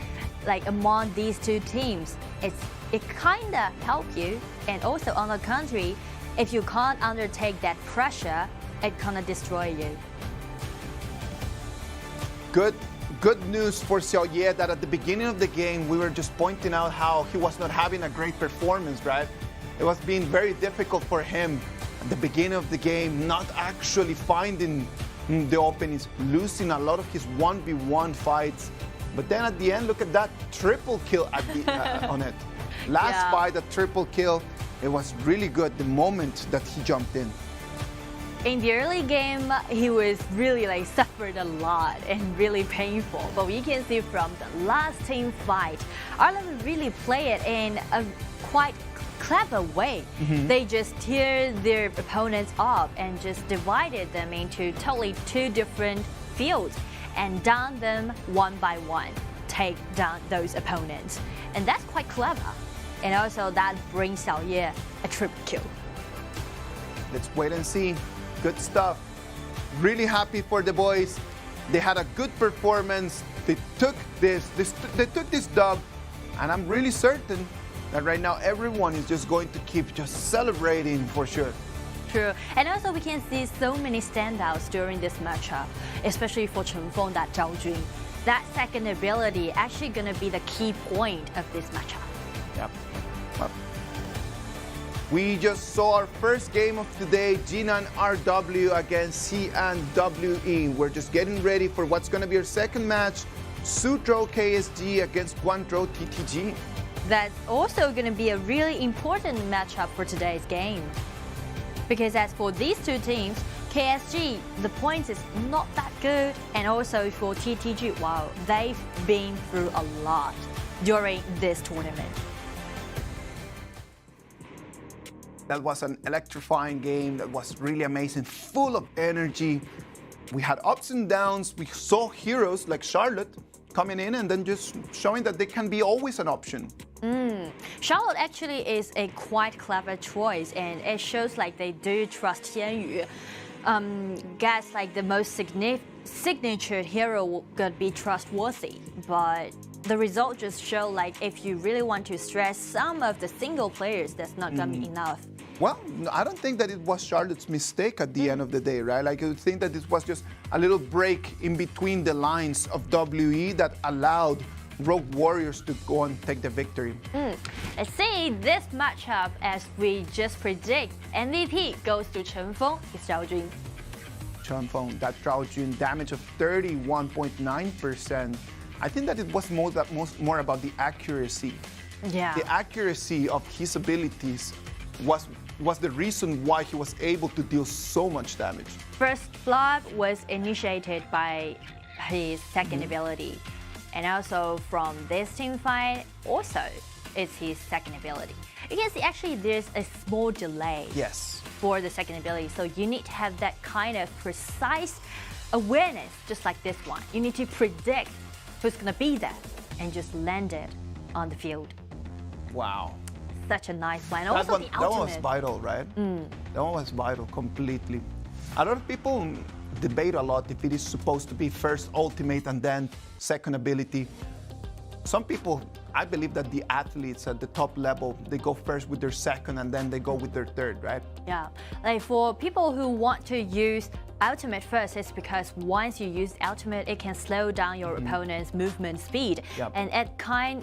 like among these two teams, it kind of helps you, and also on the contrary, if you can't undertake that pressure, it kind of destroy you. Good news for Xiao that at the beginning of the game, we were just pointing out how he was not having a great performance, right? It was being very difficult for him at the beginning of the game, not actually finding the openings, losing a lot of his 1v1 fights. But then at the end, look at that triple kill at the, on it. Last fight, a triple kill. It was really good the moment that he jumped in. In the early game, he was really like suffered a lot and really painful. But we can see from the last team fight, Ireland really play it in a quite clever way. They just tear their opponents up and just divided them into totally two different fields and down them one by one, take down those opponents. And that's quite clever. And also that brings Xiao a triple kill. Let's wait and see. Good stuff. Really happy for the boys. They had a good performance. They took this dub, and I'm really certain that right now everyone is just going to keep just celebrating for sure. True. And also we can see so many standouts during this matchup, especially for Chengfeng, that Zhao Jun. That second ability actually going to be the key point of this matchup. Yep. We just saw our first game of today, Jinan RW against XiAn WE. We're just getting ready for what's going to be our second match, Suzhou KSG against Guangzhou TTG. That's also going to be a really important matchup for today's game. Because as for these two teams, KSG, the points is not that good. And also for TTG, wow, they've been through a lot during this tournament. That was an electrifying game. That was really amazing, full of energy. We had ups and downs. We saw heroes like Charlotte coming in and then just showing that they can be always an option. Charlotte actually is a quite clever choice, and it shows like they do trust TianYun. Guess like the most signature hero could be trustworthy, but the result just show like if you really want to stress some of the single players, that's not gonna be enough. Well, I don't think that it was Charlotte's mistake at the end of the day, right? Like, I think that this was just a little break in between the lines of WE that allowed Rogue Warriors to go and take the victory. Let's see this matchup as we just predict. MVP goes to Chengfeng, it's Zhao Jun. Chengfeng, that Zhao Jun damage of 31.9%. I think that it was more about the accuracy. Yeah. The accuracy of his abilities was the reason why he was able to deal so much damage. First blood was initiated by his second ability. And also from this team fight, also it's his second ability. You can see actually there's a small delay for the second ability. So you need to have that kind of precise awareness, just like this one. You need to predict who's gonna be there and just land it on the field. Wow. Such a nice one. That Also one, the that one was ultimate. vital, right? That one was vital completely. A lot of people debate a lot if it is supposed to be first ultimate and then second ability. Some people, I believe that the athletes at the top level, they go first with their second and then they go with their third, right? Yeah, like for people who want to use ultimate first, it's because once you use ultimate, it can slow down your opponent's movement speed, and it can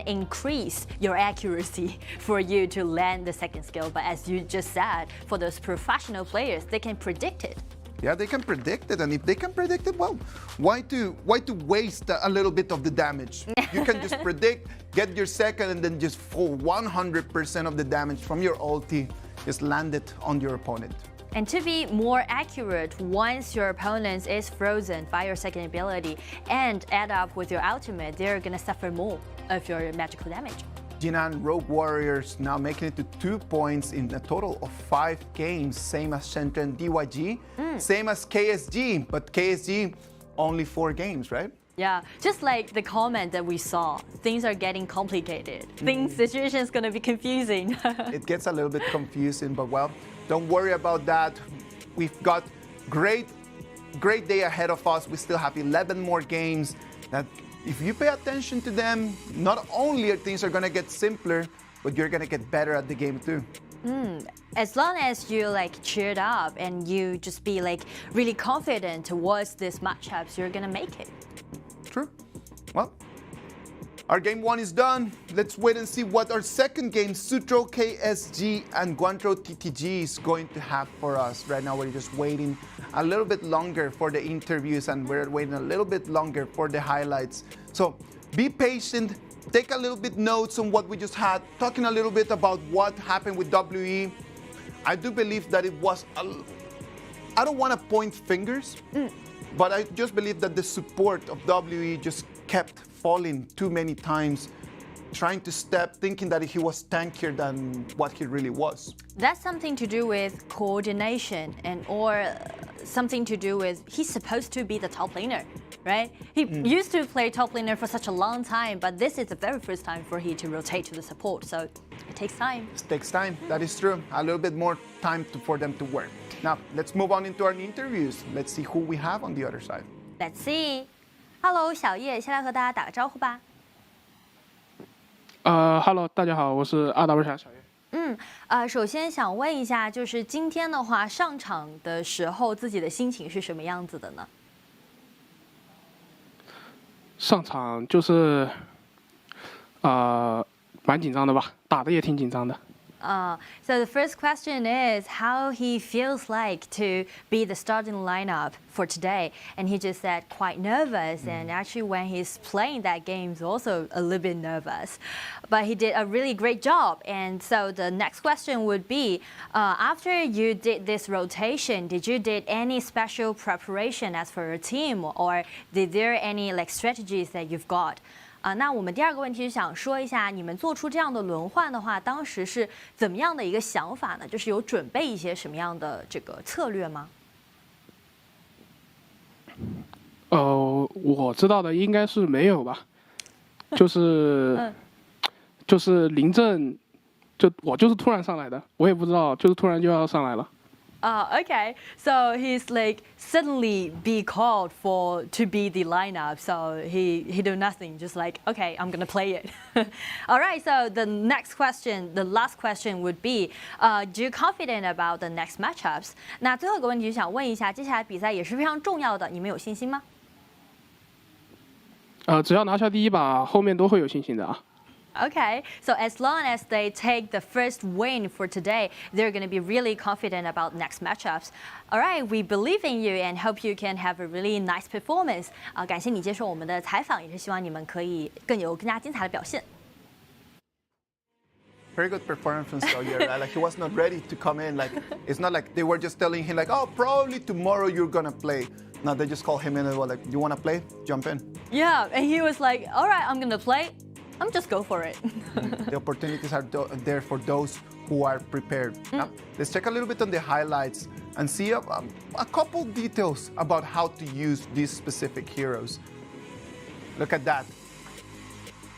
increase your accuracy for you to land the second skill. But as you just said, for those professional players, they can predict it. Yeah, they can predict it, and if they can predict it, well, why to waste a little bit of the damage? You can just predict, get your second, and then just for 100% of the damage from your ulti, just land it on your opponent. And to be more accurate, once your opponent is frozen by your second ability and add up with your ultimate, they're gonna suffer more of your magical damage. Jinan Rogue Warriors now making it to 2 points in a total of 5 games, same as Shenzhen DYG, same as KSG, but KSG only 4 games, right? Yeah, just like the comment that we saw, things are getting complicated. Situation is going to be confusing. It gets a little bit confusing, but well, don't worry about that. We've got great day ahead of us. We still have 11 more games that if you pay attention to them, not only are things going to get simpler, but you're going to get better at the game too. As long as you like cheered up and you just be like really confident towards these matchups, you're going to make it. True. Well, our game 1 is done. Let's wait and see what our second game, Suzhou KSG and Guangzhou TTG, is going to have for us. Right now, we're just waiting a little bit longer for the interviews and we're waiting a little bit longer for the highlights. So be patient. Take a little bit notes on what we just had, talking a little bit about what happened with WE. I do believe that it was, I don't want to point fingers, but I just believe that the support of WE just kept falling too many times, trying to step, thinking that he was tankier than what he really was. That's something to do with coordination or something to do with he's supposed to be the top laner, right? He used to play top laner for such a long time, but this is the very first time for he to rotate to the support, so it takes time. It takes time, that is true. A little bit more time for them to work. Now, let's move on into our interviews. Let's see who we have on the other side. Let's see. Hello, 小叶，先来和大家打个招呼吧。Hello， 大家好，我是2W侠小叶。首先想问一下，就是今天的话，上场的时候自己的心情是什么样子的呢？上场就是蛮紧张的吧，打的也挺紧张的。So the first question is how he feels like to be the starting lineup for today, and he just said quite nervous. And actually, when he's playing that game, he's also a little bit nervous, but he did a really great job. And so the next question would be, after you did this rotation, did you did any special preparation as for your team, or did there any like strategies that you've got? 那我们第二个问题是想说一下，你们做出这样的轮换的话，当时是怎么样的一个想法呢？就是有准备一些什么样的这个策略吗？我知道的应该是没有吧，就是临阵，我就是突然上来的，我也不知道，就是突然就要上来了。Okay. So he's like suddenly be called to be the lineup. So he do nothing, just like, okay, I'm gonna play it. All right. So the next question, the last question would be, do you confident about the next matchups? 那最后一个问题想问一下，接下来比赛也是非常重要的，你们有信心吗？只要拿下第一把，后面都会有信心的啊。Okay, so as long as they take the first win for today, they're going to be really confident about next matchups. All right, we believe in you and hope you can have a really nice performance. 感谢你接受我们的采访，也是希望你们可以更加精彩的表现。Very good performance from Xiao, right? Like he was not ready to come in. Like it's not like they were just telling him like, oh, probably tomorrow you're gonna play. No, they just called him in and were like, you wanna play? Jump in. Yeah, and he was like, all right, I'm gonna play. I'm just go for it. The opportunities are there for those who are prepared. Now, let's check a little bit on the highlights and see a couple details about how to use these specific heroes. Look at that.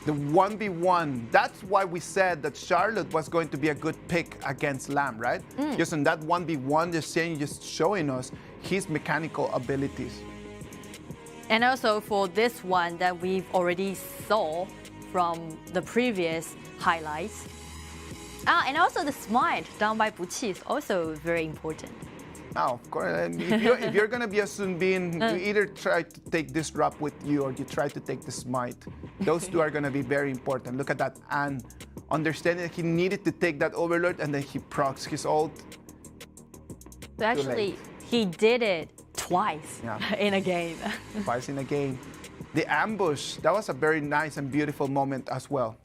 The 1v1, that's why we said that Charlotte was going to be a good pick against Lamb, right? Just on that 1v1, just showing us his mechanical abilities. And also for this one that we've already saw from the previous highlights. And also the smite done by Buqi is also very important. Now, of course, if you're going to be a Sun Bin, you either try to take this drop with you or you try to take the smite. Those two are going to be very important. Look at that. And understanding that he needed to take that overlord and then he procs his ult. So actually, he did it twice in a game. Twice in a game. The ambush, that was a very nice and beautiful moment as well.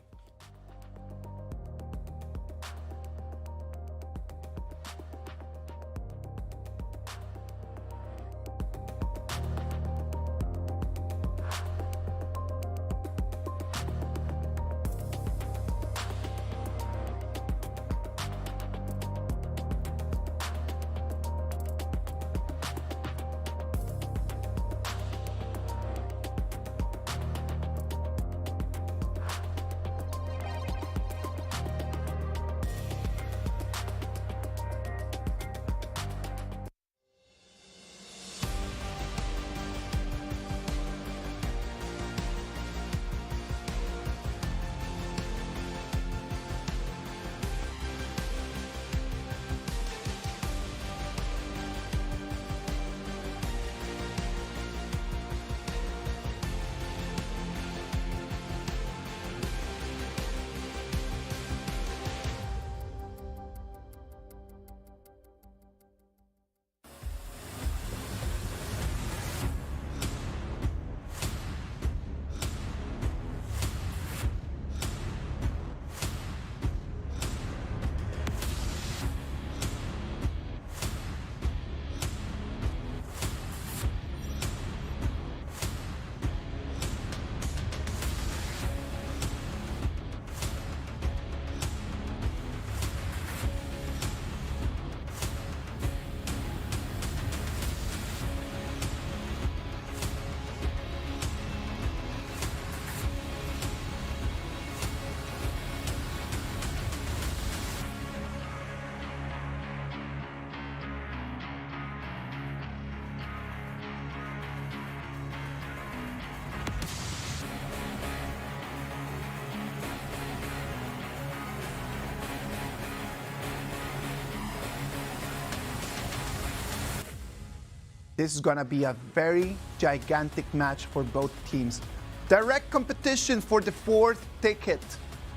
This is gonna be a very gigantic match for both teams. Direct competition for the 4th ticket.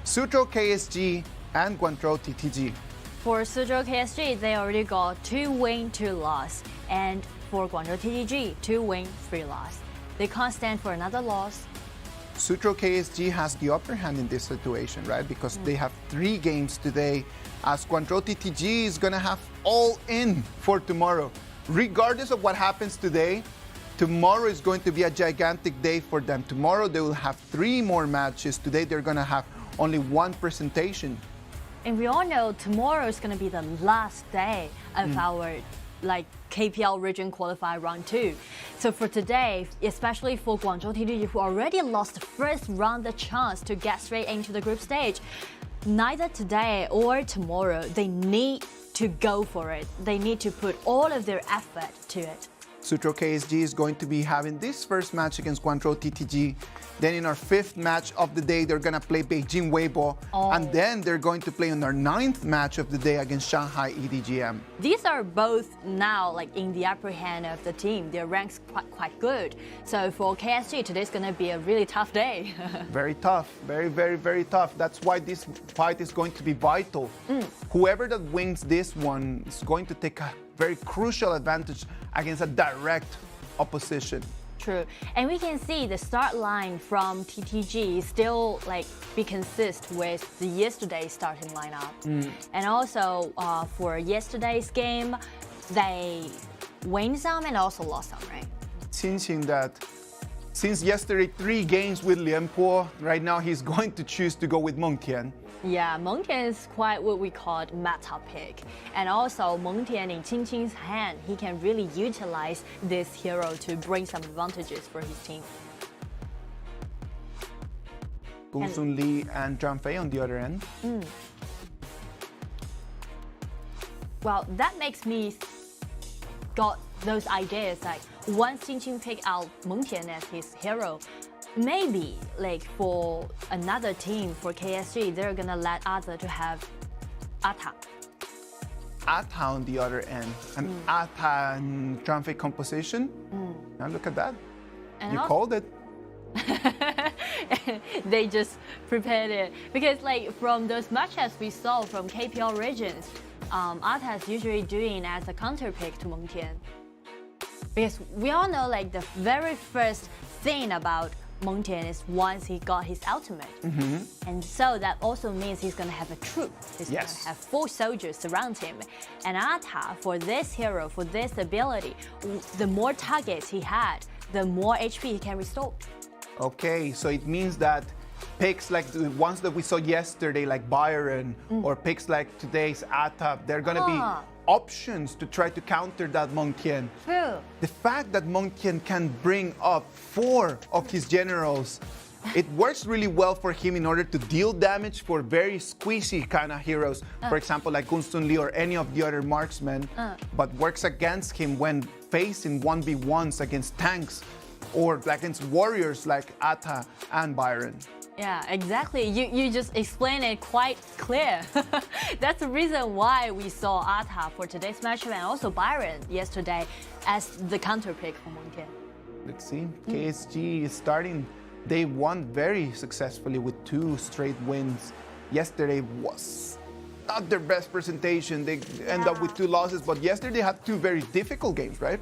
Suzhou KSG and Guangzhou TTG. For Suzhou KSG, they already got 2 win, 2 loss. And for Guangzhou TTG, 2 win, 3 loss. They can't stand for another loss. Suzhou KSG has the upper hand in this situation, right? Because they have 3 games today, as Guangzhou TTG is gonna have all in for tomorrow. Regardless of what happens today, tomorrow is going to be a gigantic day for them. Tomorrow they will have 3 more matches. Today they're gonna have only 1 presentation. And we all know tomorrow is going to be the last day of our KPL region qualifier round 2. So for today, especially for Guangzhou TTG, who already lost the first round the chance to get straight into the group stage, neither today or tomorrow, they need to go for it. They need to put all of their effort to it. Suzhou KSG is going to be having this first match against Guangzhou TTG. Then in our 5th match of the day, they're going to play Beijing Weibo. And then they're going to play in our 9th match of the day against Shanghai EDG.M. These are both now in the upper hand of the team. Their ranks quite good. So for KSG, today's going to be a really tough day. Very tough. Very, very, very tough. That's why this fight is going to be vital. Whoever that wins this one is going to take a very crucial advantage against a direct opposition. True. And we can see the start line from TTG still be consist with the yesterday's starting lineup. And also for yesterday's game, they win some and also lost some, right? Since that since yesterday 3 games with Lianpo, right now he's going to choose to go with Meng Tian. Yeah, Meng Tian is quite what we call meta pick. And also Meng Tian in Qing Qing's hand, he can really utilize this hero to bring some advantages for his team. Gongsun Li and Zhang Fei on the other end. Well, that makes me got those ideas once Qing Qing pick out Meng Tian as his hero, maybe for another team, for KSG, they're gonna let Ata to have Ata. Ata on the other end. An Ata and Zhang Fei composition. Now look at that. And you called it. They just prepared it. Because from those matches we saw from KPL regions, Ata is usually doing as a counter pick to Meng Tian. Because we all know the very first thing about Meng Tian is once he got his ultimate. And so that also means he's going to have a troop. He's going to have 4 soldiers surround him. And Ata, for this hero, for this ability, the more targets he had, the more HP he can restore. Okay, so it means that picks like the ones that we saw yesterday, like Byron, or picks like today's Ata, they're going to be options to try to counter that Meng Tian. True. The fact that Meng Tian can bring up 4 of his generals, it works really well for him in order to deal damage for very squeezy kind of heroes. For example, like Gongsun Li or any of the other marksmen, but works against him when facing 1v1s against tanks or against warriors like Ata and Byron. Yeah, exactly. You just explained it quite clear. That's the reason why we saw Ata for today's matchup and also Byron yesterday as the counter pick for Meng Tian. Let's see. KSG is starting day 1 very successfully with 2 straight wins. Yesterday was not their best presentation. They end up with 2 losses, but yesterday they had 2 very difficult games, right?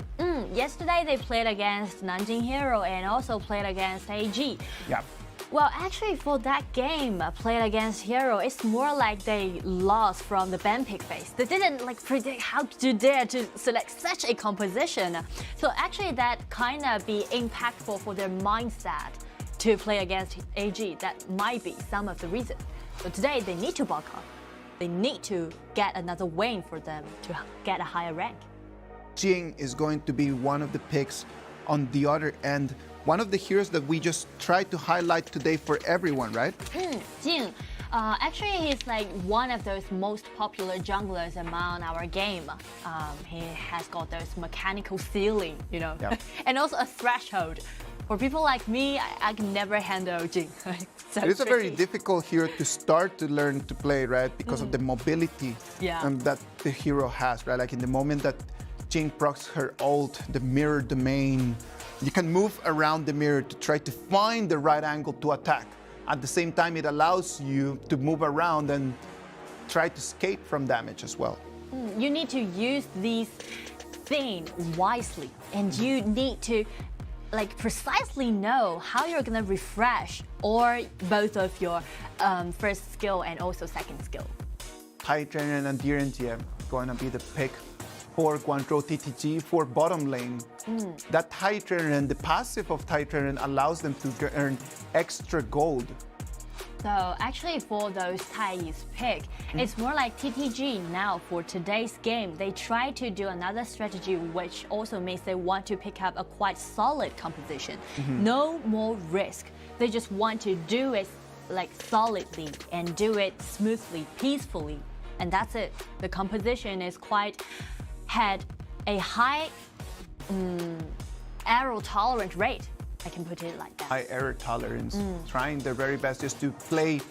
Yesterday they played against Nanjing Hero and also played against AG. Yeah. Well, actually, for that game played against Hero, it's more like they lost from the ban pick phase. They didn't predict how to dare to select such a composition. So actually, that kind of be impactful for their mindset to play against AG. That might be some of the reason. So today, they need to bulk up. They need to get another win for them to get a higher rank. Jing is going to be one of the picks on the other end. One of the heroes that we just tried to highlight today for everyone, right? Jing. Actually, he's one of those most popular junglers among our game. He has got those mechanical ceiling, and also a threshold. For people like me, I can never handle Jing. So it is a very difficult hero to start to learn to play, right? Because of the mobility that the hero has, right? In the moment that Jing procs her ult, the mirror domain. You can move around the mirror to try to find the right angle to attack. At the same time, it allows you to move around and try to escape from damage as well. You need to use these things wisely, and you need to precisely know how you're gonna refresh or both of your first skill and also second skill. TianYun and EDG.M going to be the pick for Guangzhou TTG for bottom lane. That TianYun, the passive of TianYun allows them to earn extra gold. So actually for those Tai's pick, it's more like TTG now for today's game. They try to do another strategy which also means they want to pick up a quite solid composition. No more risk. They just want to do it solidly and do it smoothly, peacefully. And that's it. The composition is had a high error tolerant rate. I can put it like that. High error tolerance, trying their very best just to play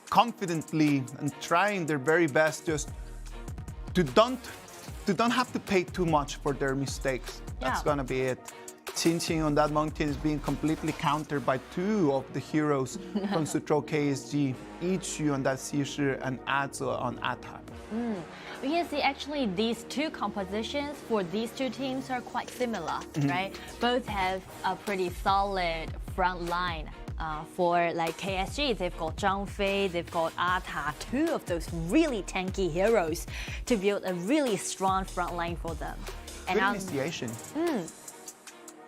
confidently and trying their very best just to don't have to pay too much for their mistakes. That's gonna be it. Qin on that mountain is being completely countered by two of the heroes from Suzhou KSG, Yichu on that Xi and Aze on attack. We can see actually these two compositions for these two teams are quite similar, right? Both have a pretty solid front line. For KSG, they've got Zhang Fei, they've got Ata, two of those really tanky heroes to build a really strong front line for them. Good initiation.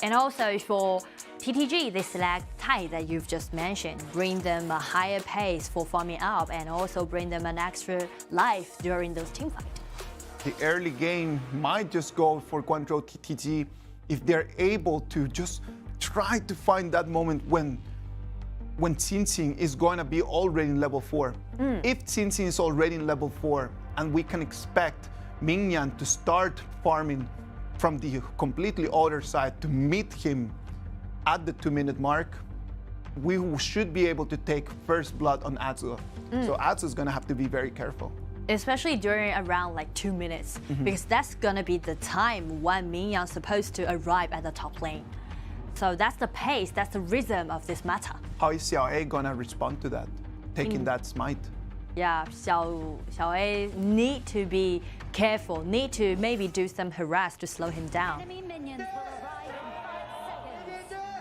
And also for TTG, they select Tai that you've just mentioned, bring them a higher pace for farming up and also bring them an extra life during those team fights. The early game might just go for Guangzhou TTG if they're able to just try to find that moment when Qin is going to be already in level 4. If Qin is already in level 4 and we can expect Nian to start farming from the completely other side to meet him at the 2-minute mark, we should be able to take first blood on Aze. So Aze is going to have to be very careful. Especially during around 2 minutes, because that's going to be the time when Nian's supposed to arrive at the top lane. So that's the pace, that's the rhythm of this meta. How is XiAn going to respond to that, taking that smite? Yeah, XiAn need to be careful, need to maybe do some harass to slow him down. Enemy minions will arrive in 5 seconds.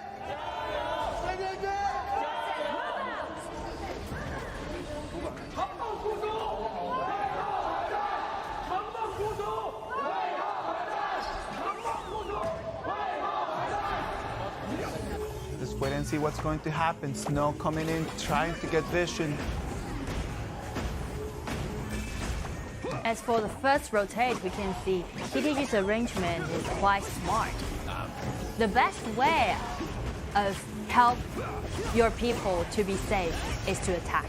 Just wait and see what's going to happen. Snow coming in, trying to get vision. As for the first rotate, we can see TTG's arrangement is quite smart. The best way of help your people to be safe is to attack.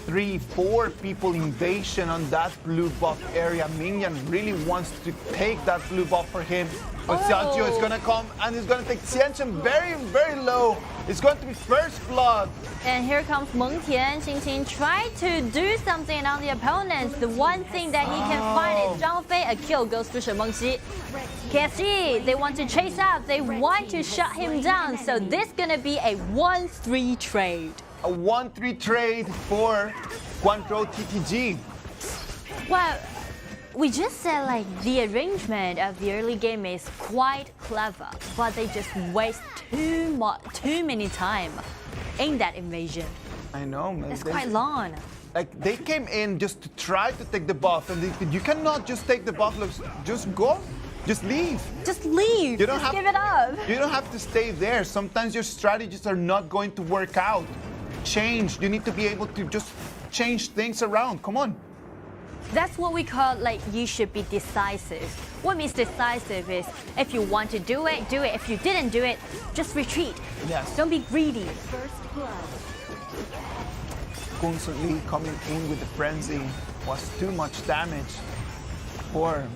3-4 people invasion on that blue buff area. Nian really wants to take that blue buff for him. But Xiao is going to come and he's going to take Qian very, very low. It's going to be first blood. And here comes Meng Tian. Qin try to do something on the opponents. The one thing that he can find is Zhang Fei. A kill goes to Shen Mengxi. KSG, they want to chase out. They want to shut him down. So this is going to be a 1-3 trade. A 1-3 trade for Guangzhou TTG. Well, we just said the arrangement of the early game is quite clever, but they just waste too many time in that invasion. I know, man. It's quite long. They came in just to try to take the buff, and you cannot just take the buff. Just go, just leave. Just leave. You don't just give it up. You don't have to stay there. Sometimes your strategies are not going to work out. Change. You need to be able to just change things around. Come on. That's what we call you should be decisive. What means decisive is if you want to do it, do it. If you didn't do it, just retreat. Yes. Don't be greedy. First blood. Constantly coming in with the frenzy was too much damage for.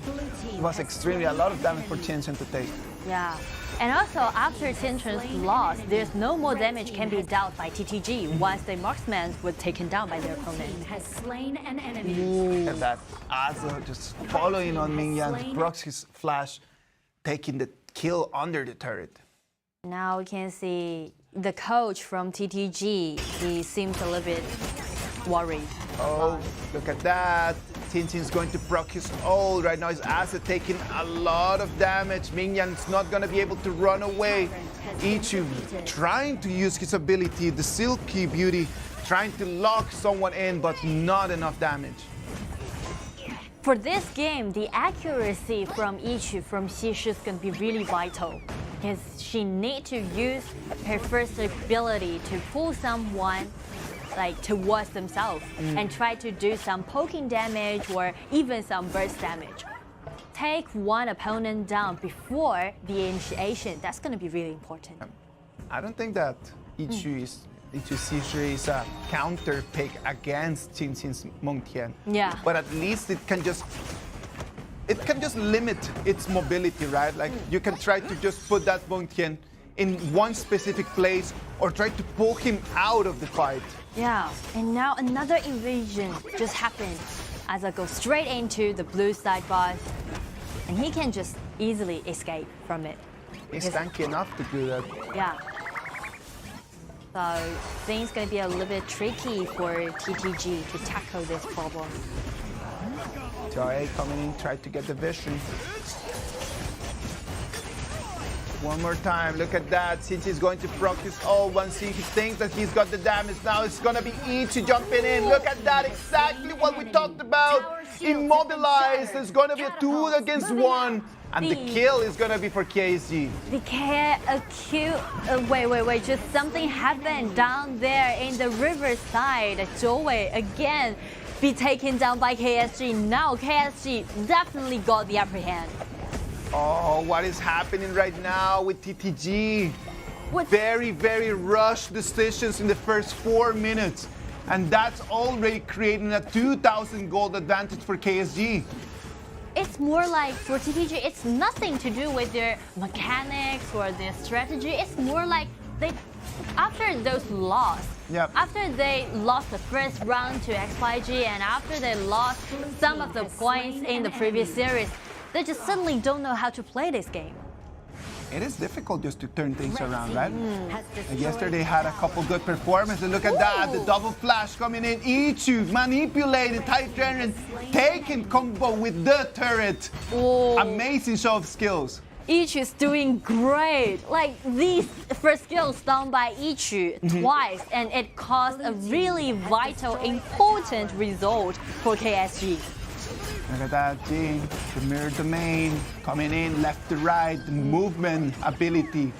It was extremely a lot of damage for Qian to take. Yeah. And also, after Tianchun's loss, there's no more damage can be dealt by TTG once the marksmen were taken down by their opponent. Has slain an enemy. Look at that. Asa just following on Mingyan, procs his flash, taking the kill under the turret. Now we can see the coach from TTG. He seems a little bit worried. Oh, look at that. Tintin's going to proc his ult. Right now his Asa taking a lot of damage. Mingyan's not going to be able to run away. Ichu trying to use his ability, the Silky Beauty, trying to lock someone in, but not enough damage. For this game, the accuracy from Ichu, from Xishu is going to be really vital. Because she needs to use her first ability to pull someone like towards themselves and try to do some poking damage or even some burst damage. Take one opponent down before the initiation. That's going to be really important. I don't think that Ichu Xishu is a counter pick against Tintin's Mengtian. Yeah. But at least it can just limit its mobility, right? Like you can try to just put that Mengtian in one specific place or try to pull him out of the fight. Yeah, and now another invasion just happened as I go straight into the blue side boss, and he can just easily escape from it. He's tanky enough to do that. Yeah. So things gonna be a little bit tricky for TTG to tackle this problem. TianYun coming in, try to get the vision. One more time, look at that. Since he's going to proc his ult, once he thinks that he's got the damage, now it's gonna be Ichi jumping in. Look at that, exactly what we talked about. Immobilized, there's gonna be a 2 against 1. And the kill is gonna be for KSG. The wait, just something happened down there in the riverside. Zhouwei again be taken down by KSG. Now KSG definitely got the upper hand. Oh, what is happening right now with TTG? Very, very rushed decisions in the first 4 minutes. And that's already creating a 2,000 gold advantage for KSG. It's more like for TTG, it's nothing to do with their mechanics or their strategy. It's more like after those loss, after they lost the first round to XYG and after they lost some of the points in the previous series, they just suddenly don't know how to play this game. It is difficult just to turn things around, right? Yesterday had a couple good performances. Look at that, the double flash coming in. Ichu manipulated Titan, taking combo with the turret. Amazing show of skills. Ichu is doing great. Like these first skills done by Ichu twice, and it caused a really vital, important result for KSG. Look at that, Jin, the mirror domain, coming in left to right, the movement ability.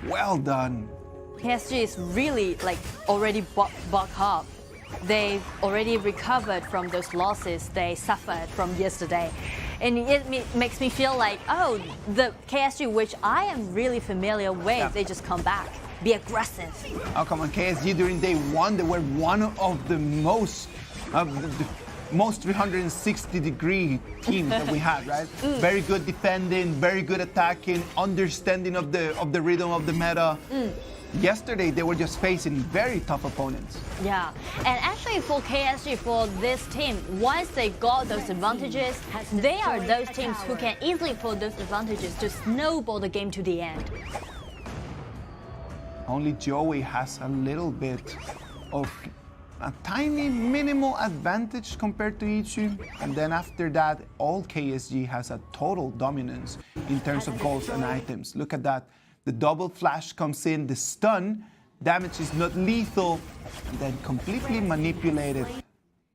Well done. KSG is really like already bucked up. They've already recovered from those losses they suffered from yesterday. And it makes me feel like, oh, the KSG, which I am really familiar with, they just come back, be aggressive. Oh, come on, KSG during day 1, they were one of the most 360-degree teams that we had, right? Very good defending, very good attacking, understanding of the rhythm of the meta. Yesterday, they were just facing very tough opponents. Yeah, and actually for KSG, for this team, once they got those advantages, they are those teams who can easily put those advantages to snowball the game to the end. Only Joey has a little bit of a tiny minimal advantage compared to Ichu, and then after that all KSG has a total dominance in terms of goals and items. Look at that, the double flash comes in, the stun damage is not lethal, and then completely manipulated.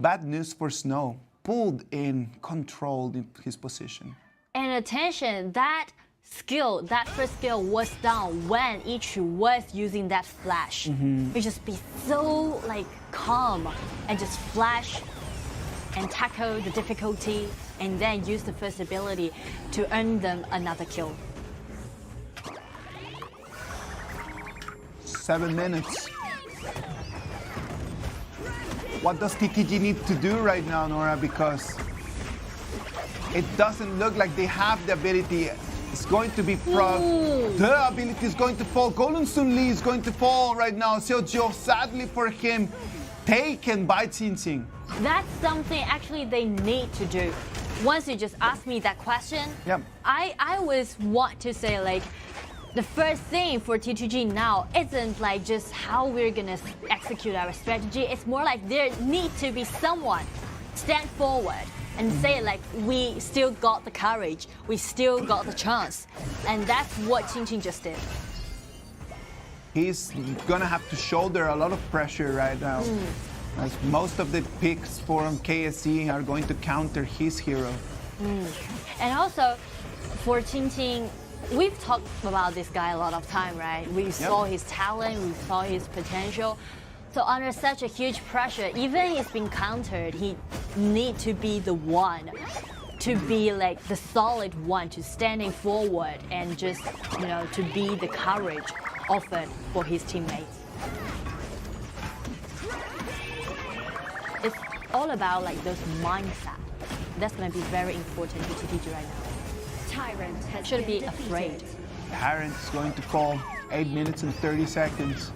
Bad news for Snow, pulled in, controlled in his position. And attention, that skill, that first skill was down when Ichu was using that flash. We just be so like calm and just flash and tackle the difficulty and then use the first ability to earn them another kill. 7 minutes. What does TTG need to do right now, Nora? Because it doesn't look like they have the ability It's going to be proc. The ability is going to fall. Golden Sun Li is going to fall right now. Xiao, sadly for him, taken by Qin. That's something actually they need to do. Once you just asked me that question, I always want to say like, the first thing for TTG now isn't like just how we're gonna execute our strategy. It's more like there needs to be someone stand forward and say like, we still got the courage, we still got the chance. And that's what Qin just did. He's gonna have to shoulder a lot of pressure right now. As most of the picks from KSC are going to counter his hero. And also, for Qin, we've talked about this guy a lot of time, right? We saw his talent, we saw his potential. So under such a huge pressure, even he's been countered, he need to be the one, to be like the solid one, to standing forward and just, you know, to be the courage offered for his teammates. It's all about like those mindset. That's going to be very important to TTG right now. Tyrant has Should be been afraid. defeated. Tyrant is going to fall 8 minutes and 30 seconds.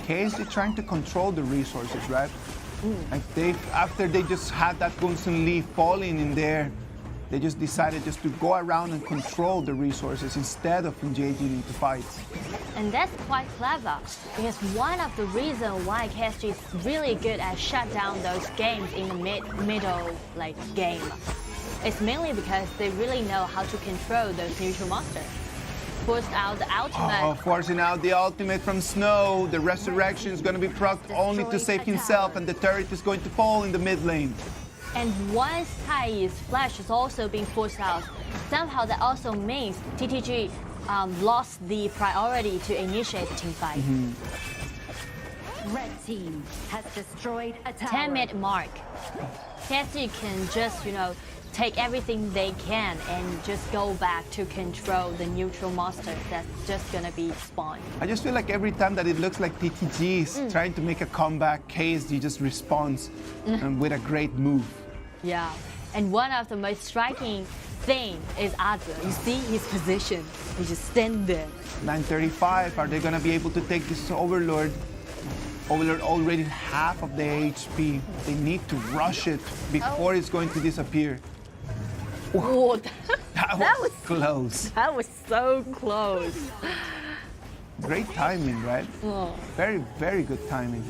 KSG trying to control the resources, right? Like after they just had that Gunsun Lee falling in there, they just decided just to go around and control the resources instead of engaging into fights. And that's quite clever, because one of the reasons why KSG is really good at shut down those games in the middle like game is mainly because they really know how to control those neutral monsters. Forced out the ultimate. Forcing out the ultimate from Snow. The resurrection is going to be procced only to save himself, and the turret is going to fall in the mid lane. And once Tai's flash is also being forced out, somehow that also means TTG lost the priority to initiate the team fight. Red team has destroyed a tower. 10-minute mark. KSG can just, you know, take everything they can and just go back to control the neutral monster that's just gonna be spawned. I just feel like every time that it looks like TTG is trying to make a comeback, KSG just responds with a great move. Yeah, and one of the most striking thing is Aza. You see his position. He just stand there. 9:35. Are they gonna be able to take this Overlord? Overlord already half of the HP. They need to rush it before it's going to disappear. Whoa, that was close. That was so close. Great timing, right? Very, very good timing.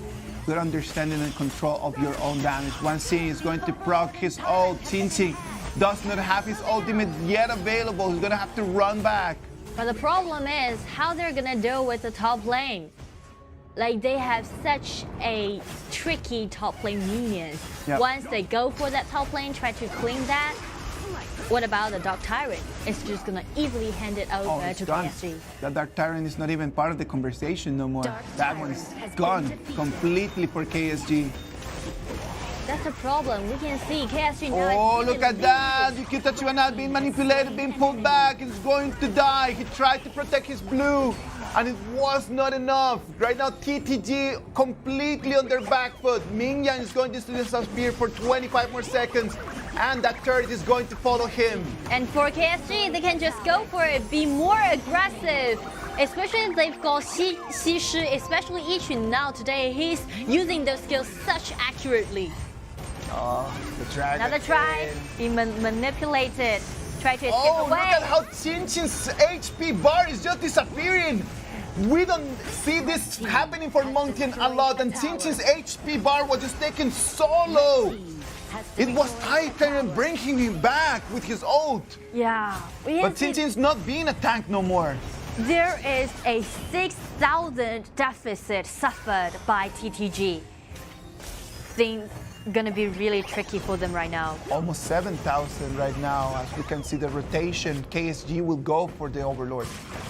Good understanding and control of your own damage. One Xing is going to proc his ult. Qin does not have his ultimate yet available. He's gonna have to run back. But the problem is how they're gonna deal with the top lane. Like they have such a tricky top lane minions. Once they go for that top lane, try to clean that. What about the Dark Tyrant? It's just gonna easily hand it over to KSG. The Dark Tyrant is not even part of the conversation no more. That one's gone completely for KSG. That's the problem. We can see KSG now. Oh, look at that! Yukita not being manipulated, being pulled back. He's going to die. He tried to protect his blue, and it was not enough. Right now, TTG completely on their back foot. Mingyan is going to disappear for 25 more seconds, and that turret is going to follow him. And for KSG, they can just go for it, be more aggressive. Especially if they've got Xi, especially Yichun now today. He's using those skills such accurately. Oh, the dragon. Another try, be manipulated. Try to escape away. Look at how Qin's HP bar is just disappearing. We don't see this happening for Mountain a lot, and Qin's HP bar was just taken so low. It was Titan bringing him back with his ult. Yeah. But Qin's not being a tank no more. There is a 6,000 deficit suffered by TTG. Things gonna be really tricky for them right now. Almost 7,000 right now. As we can see the rotation, KSG will go for the Overlord.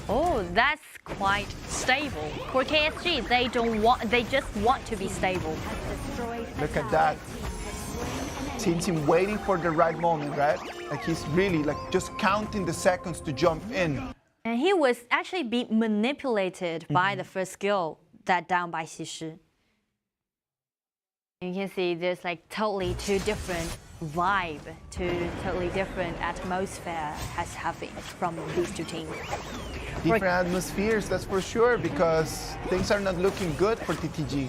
Oh, that's quite stable. For KSG, they just want to be stable. Look at that. Qin waiting for the right moment, right? Like he's really like just counting the seconds to jump in. And he was actually being manipulated by the first skill that down by Xi. You can see there's like totally two different vibe, two totally different atmosphere has happened from these two teams. Different atmospheres, that's for sure, because things are not looking good for TTG.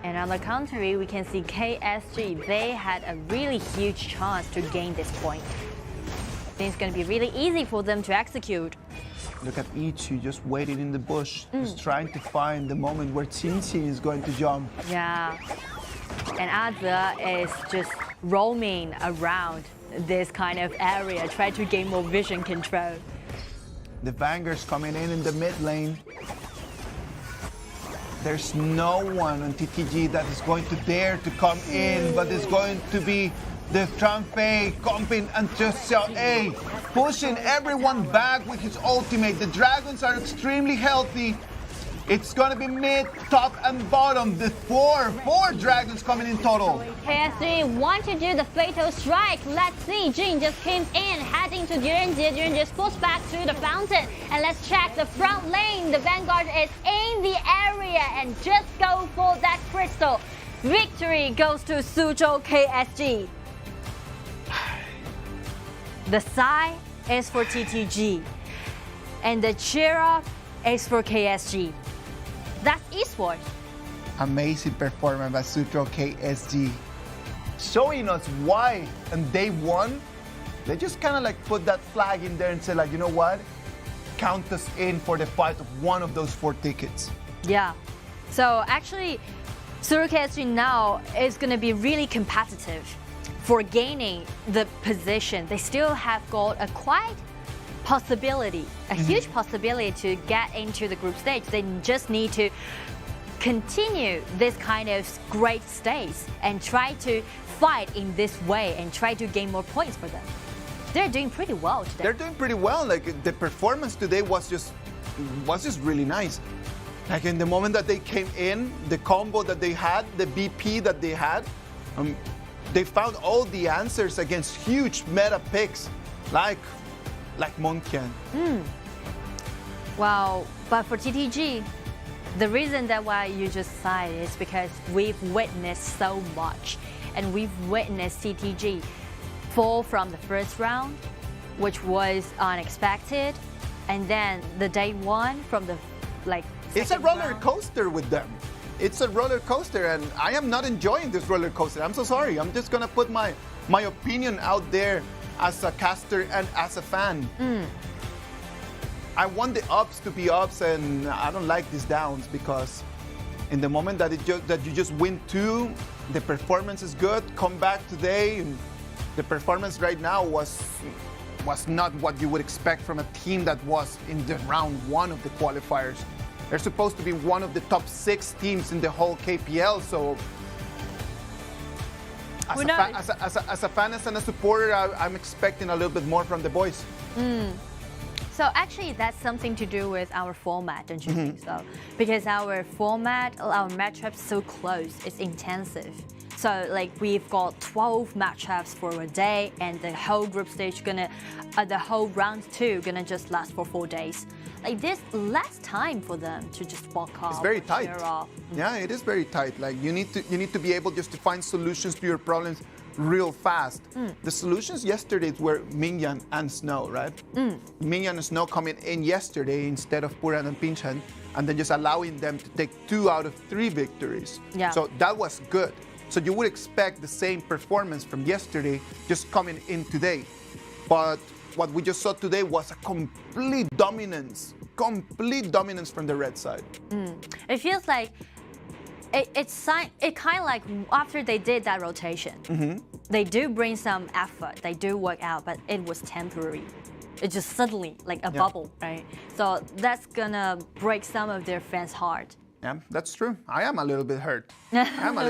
And on the contrary, we can see KSG, they had a really huge chance to gain this point. I think it's going to be really easy for them to execute. Look at Ichi just waiting in the bush, just trying to find the moment where Qin is going to jump. Yeah. And Aze is just roaming around this kind of area, trying to gain more vision control. The Vanguard's coming in the mid lane. There's no one on TTG that is going to dare to come in, but it's going to be the Tranfei comping and just XiAn pushing everyone back with his ultimate. The dragons are extremely healthy. It's gonna be mid, top, and bottom. The four dragons coming in total. KSG want to do the fatal strike. Let's see. Jin just came in, heading to Jinan. Jinan just pulls back to the fountain. And let's check the front lane. The Vanguard is in the area and just go for that crystal. Victory goes to Suzhou KSG. The sigh is for TTG, and the cheer up is for KSG. That's esports. Amazing performance by Suzhou KSG. Showing us why on day one, they just kind of like put that flag in there and say like, you know what? Count us in for the fight of one of those 4 tickets. Yeah. So actually, Suzhou KSG now is going to be really competitive for gaining the position. They still have got a quite possibility, a huge possibility to get into the group stage. They just need to continue this kind of great stage and try to fight in this way and try to gain more points for them. They're doing pretty well today. They're doing pretty well. Like the performance today was just really nice. Like in the moment that they came in, the combo that they had, the BP that they had, they found all the answers against huge meta picks like Monkian. Well, but for TTG, the reason that why you just sighed is because we've witnessed so much, and we've witnessed TTG fall from the first round, which was unexpected, and then the day one from the It's a roller coaster with them. It's a roller coaster, and I am not enjoying this roller coaster. I'm so sorry. I'm just gonna put my opinion out there as a caster and as a fan. I want the ups to be ups, and I don't like these downs, because in the moment that you just win 2, the performance is good. Come back today, and the performance right now was not what you would expect from a team that was in the round 1 of the qualifiers. They're supposed to be one of the top 6 teams in the whole KPL, so as a fan and a supporter, I'm expecting a little bit more from the boys. So actually, that's something to do with our format, don't you think so? Because our format, our matchups so close, it's intensive. So like we've got 12 matchups for a day, and the whole group stage the whole round 2 gonna just last for 4 days. Like there's less time for them to just walk off. It's very tight. Yeah, it is very tight. Like you need to be able just to find solutions to your problems real fast. The solutions yesterday were Mingyan and Snow, right? Mingyan and Snow coming in yesterday instead of Puran and Pinchan, and then just allowing them to take 2 out of 3 victories. Yeah. So that was good. So you would expect the same performance from yesterday just coming in today. But what we just saw today was a complete dominance from the red side. It feels like it kind of like after they did that rotation, they do bring some effort, they do work out, but it was temporary. It just suddenly like a bubble, right? So that's gonna break some of their fans' heart. Yeah, that's true. I am a little bit hurt. I want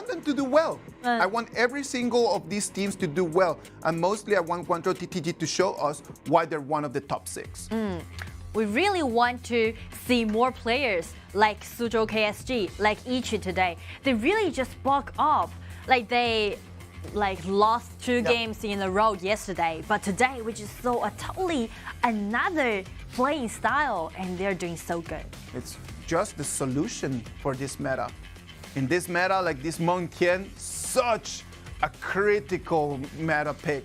them to do well. I want every single of these teams to do well. And mostly I want Guangzhou TTG to show us why they're one of the top 6. We really want to see more players like Suzhou KSG, like Ichi today. They really just buck up. Like they lost 2 games in a row yesterday, but today we just saw a totally another playing style, and they're doing so good. It's just the solution for this meta. In this meta, like this Qian, such a critical meta pick.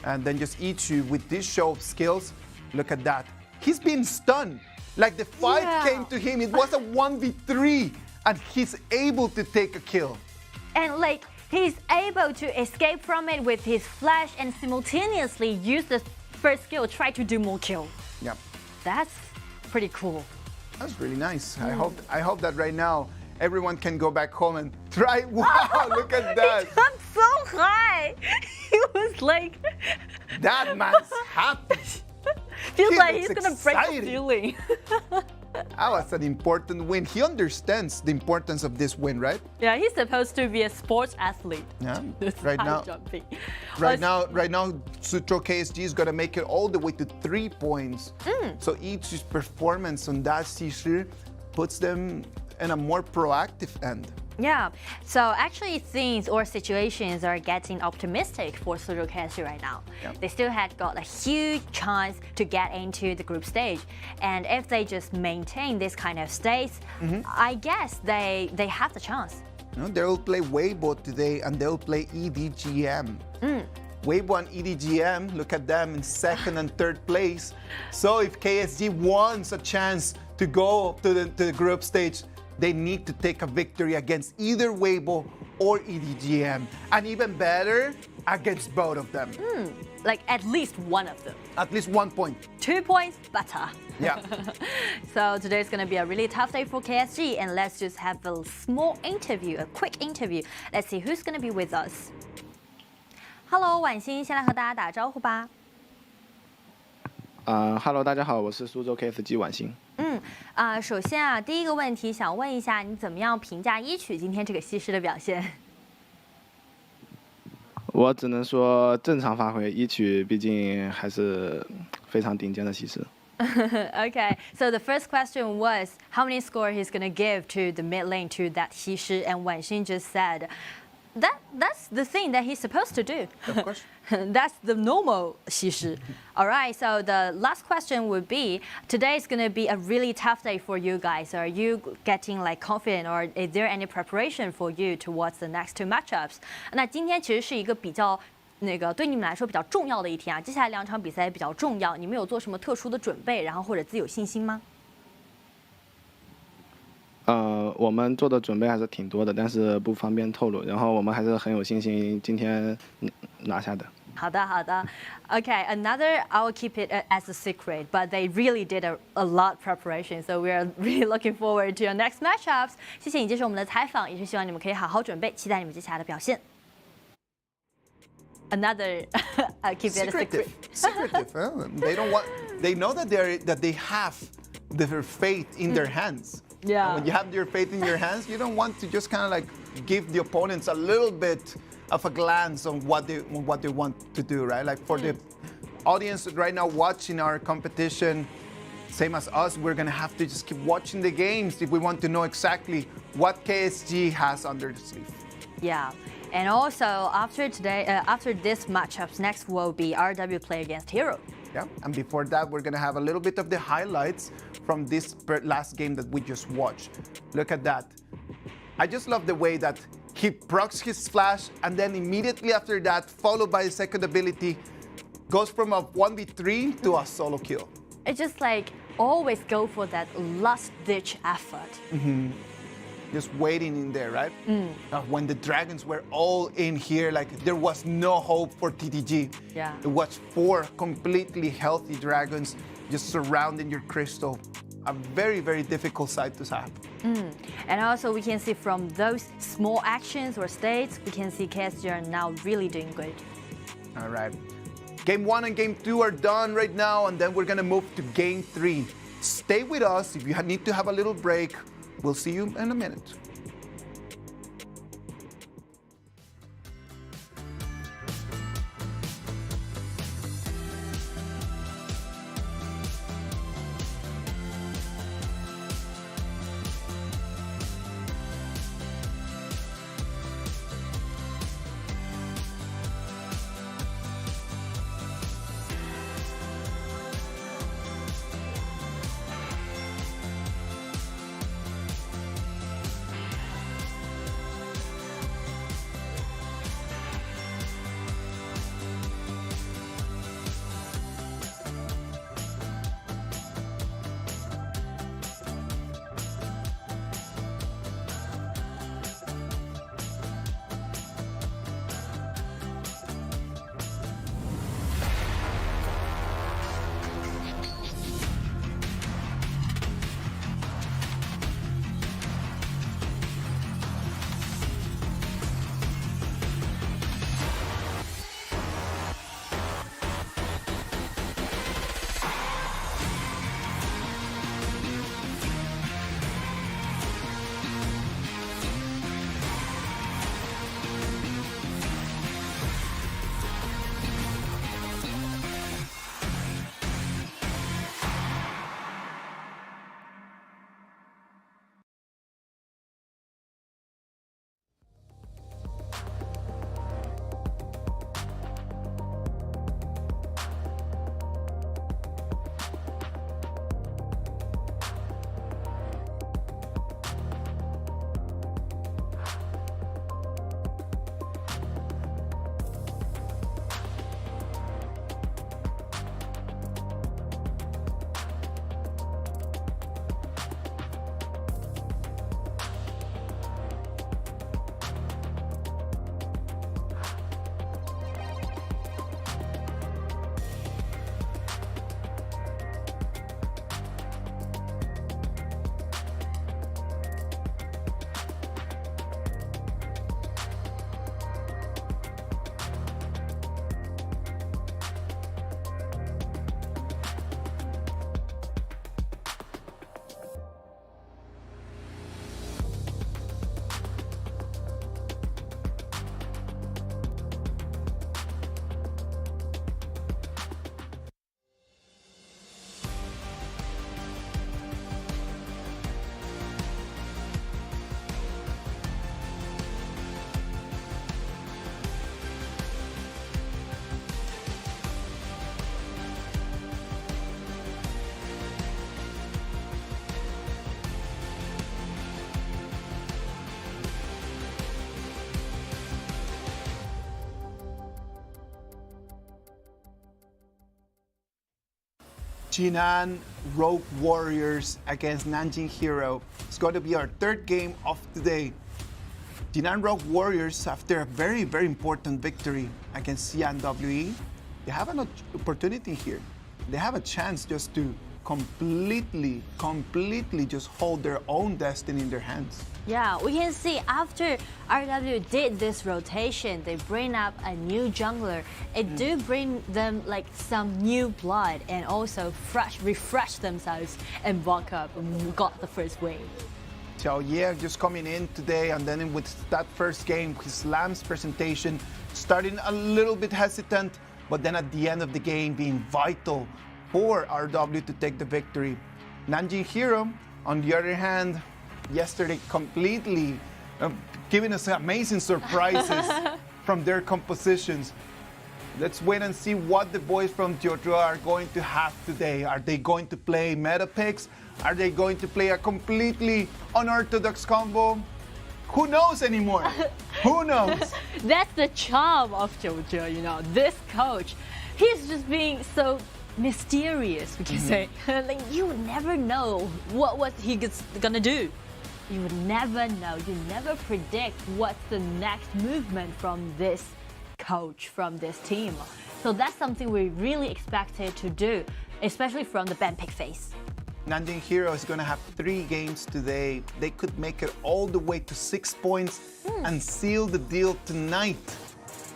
And then just Ichu with this show of skills. Look at that. He's been stunned. Like the fight came to him. It was a 1v3 and he's able to take a kill. And like he's able to escape from it with his flash and simultaneously use the first skill, try to do more kill. Yeah. That's pretty cool. That's really nice. I hope that right now everyone can go back home and try. Wow, look at that. He jumped so high. He was like... That man's happy. Feels like he's going to break the ceiling. That was an important win. He understands the importance of this win, right? Yeah, he's supposed to be a sports athlete. Yeah, right now, Suzhou KSG is going to make it all the way to 3 points. So each performance on that Xi puts them in a more proactive end. Yeah, so actually things or situations are getting optimistic for Suzhou KSG right now. Yeah. They still had got a huge chance to get into the group stage. And if they just maintain this kind of state, I guess they have the chance. No, they'll play Weibo today and they'll play EDG.M. Weibo and EDG.M, look at them in 2nd and 3rd place. So if KSG wants a chance to go to the group stage, they need to take a victory against either Weibo or EDG.M. And even better, against both of them. Like at least one of them. At least 1 point. 2 points, better. Yeah. So today's going to be a really tough day for KSG. And let's just have a small interview, a quick interview. Let's see who's going to be with us. Hello, 婉欣，先来和大家打招呼吧。Hello， 大家好，我是苏州 KSG 婉欣。首先啊，第一个问题想问一下，你怎么样评价一曲今天这个西施的表现？我只能说正常发挥，一曲毕竟还是非常顶尖的西施。Okay, so the first question was how many score he's gonna give to the mid lane to that Xi and Wan Xin just said. That's the thing that he's supposed to do. Of course. That's the normal Xi. All right, so the last question would be, today is going to be a really tough day for you guys. Are you getting like confident or is there any preparation for you towards the next 2 matchups? 那今天其实是一个比较对你们来说比较重要的一天啊，接下来2场比赛比较重要，你们有做什么特殊的准备，然后或者自己有信心吗？我们做的准备还是挺多的，但是不方便透露。然后我们还是很有信心今天拿下的。好的，好的。Okay, another I will keep it as a secret, but they really did a lot preparation, so we are really looking forward to your next matchups. 谢谢你接受我们的采访，也是希望你们可以好好准备，期待你们接下来的表现。Another, I'll keep it a secret. Secretive. They don't want. They know that they have their fate in their hands. Yeah. And when you have your faith in your hands, you don't want to just kind of like give the opponents a little bit of a glance on what they want to do, right? Like for the audience right now watching our competition, same as us, we're gonna have to just keep watching the games if we want to know exactly what KSG has under the sleeve. Yeah. And also after this matchups, next will be RW play against Hero. Yeah, and before that, we're gonna have a little bit of the highlights from this last game that we just watched. Look at that. I just love the way that he procs his flash, and then immediately after that, followed by his second ability, goes from a 1v3 to a solo kill. It's just like always go for that last-ditch effort. Just waiting in there, right? When the dragons were all in here, like there was no hope for TTG. Yeah. It was 4 completely healthy dragons just surrounding your crystal. A very, very difficult sight to have. And also we can see from those small actions or states, we can see KSG are now really doing good. All right. Game 1 and Game 2 are done right now, and then we're gonna move to Game 3. Stay with us if you need to have a little break. We'll see you in a minute. Jinan Rogue Warriors against Nanjing Hero. It's going to be our third game of the day. Jinan Rogue Warriors, after a very, very important victory against Xian WE, they have an opportunity here. They have a chance just to completely just hold their own destiny in their hands. Yeah, we can see after RW did this rotation, they bring up a new jungler. It do bring them like some new blood and also refresh themselves and walk up and got the first win. Chao just coming in today, and then with that first game, his Lamb's presentation starting a little bit hesitant, but then at the end of the game being vital for RW to take the victory. Nanjing Hero, on the other hand, yesterday completely giving us amazing surprises from their compositions. Let's wait and see what the boys from Teodoro are going to have today. Are they going to play meta picks? Are they going to play a completely unorthodox combo? Who knows anymore? Who knows? That's the charm of Jojo, you know, this coach. He's just being so mysterious, we can say. Like, you would never know what he gonna do. You would never know. You never predict what's the next movement from this coach, from this team. So that's something we really expected to do, especially from the ban pick phase. Nanjing Hero is going to have 3 games today. They could make it all the way to 6 points and seal the deal tonight.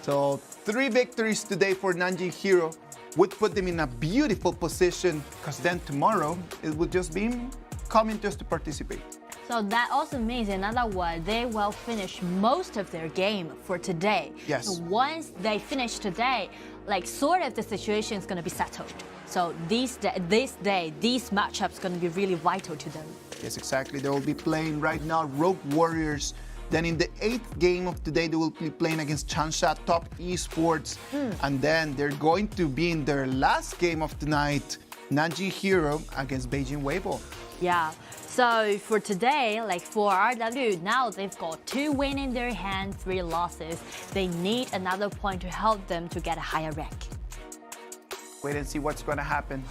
So 3 victories today for Nanjing Hero would put them in a beautiful position, because then tomorrow it would just be coming just to participate. So that also means, in other words, they will finish most of their game for today. Yes. So once they finish today, like sort of the situation is going to be settled. So this day, these matchups going to be really vital to them. Yes, exactly. They will be playing right now Rogue Warriors. Then in the 8th game of today, they will be playing against Changsha Top Esports. And then they're going to be in their last game of the night, Nanjing Hero against Beijing Weibo. Yeah. So for today, like for RW, now they've got 2 wins in their hand, 3 losses. They need another point to help them to get a higher rank. Wait and see what's going to happen.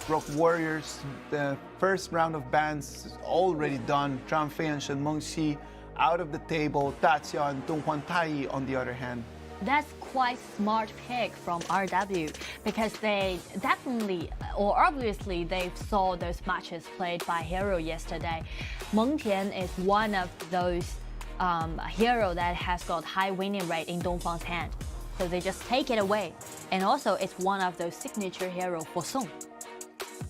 Rogue Warriors, the first round of bans is already done. Zhang Fei and Shen Mengxi out of the table. TES.A and Donghuan Tai on the other hand. That's quite smart pick from RW, because they definitely, or obviously, they saw those matches played by Hero yesterday. Meng Tian is one of those hero that has got high winning rate in Dongfang's hand. So they just take it away. And also, it's one of those signature hero for Song.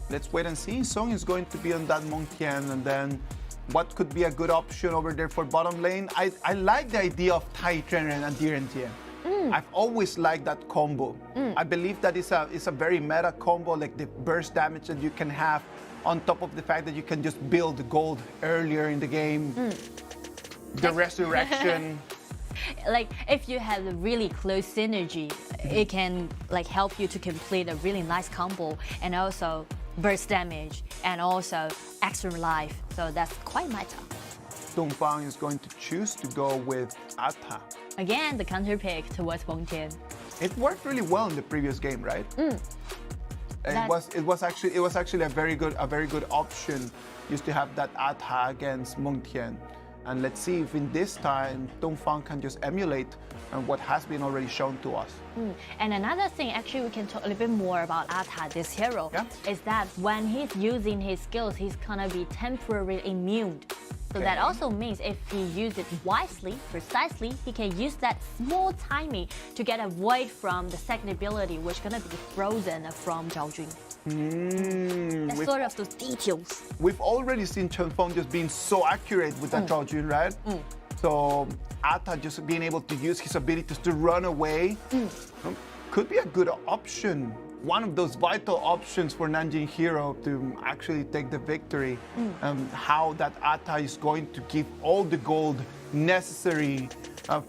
Let's wait and see. Song is going to be on that Meng Tian, and then what could be a good option over there for bottom lane? I like the idea of Tai Zhenren and DRNTM. I've always liked that combo. I believe that it's a very meta combo, like the burst damage that you can have, on top of the fact that you can just build gold earlier in the game. The resurrection. Like, if you have a really close synergy, it can like help you to complete a really nice combo, and also burst damage, and also extra life. So that's quite meta. Dongfang is going to choose to go with Ata. Again, the counter pick towards Meng Tian. It worked really well in the previous game, right? It was actually a very good option, used to have that Ata against Meng Tian. And let's see if in this time Dongfang can just emulate what has been already shown to us. And another thing, actually, we can talk a little bit more about Ata, this hero, is that when he's using his skills, he's gonna be temporarily immune. So that also means if he uses it wisely, precisely, he can use that small timing to get away from the second ability, which is gonna be frozen from Zhao Jun. That's sort of those details. We've already seen Chen Feng just being so accurate with that Zhao Jun, right? So Ata just being able to use his abilities to run away could be a good option. One of those vital options for Nanjing Hero to actually take the victory. How that Ata is going to give all the gold necessary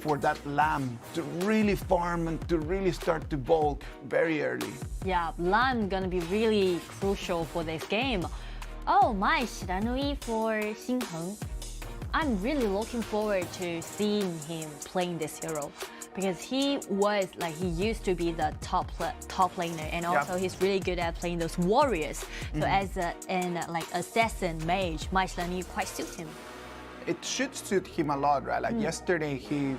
for that Lamb to really farm and to really start to bulk very early. Yeah, Lamb gonna be really crucial for this game. Oh my, Shiranui for Heng. I'm really looking forward to seeing him playing this hero. because he used to be the top laner, and also he's really good at playing those warriors. So as an assassin mage, Maishani quite suits him. It should suit him a lot, right? Like yesterday, he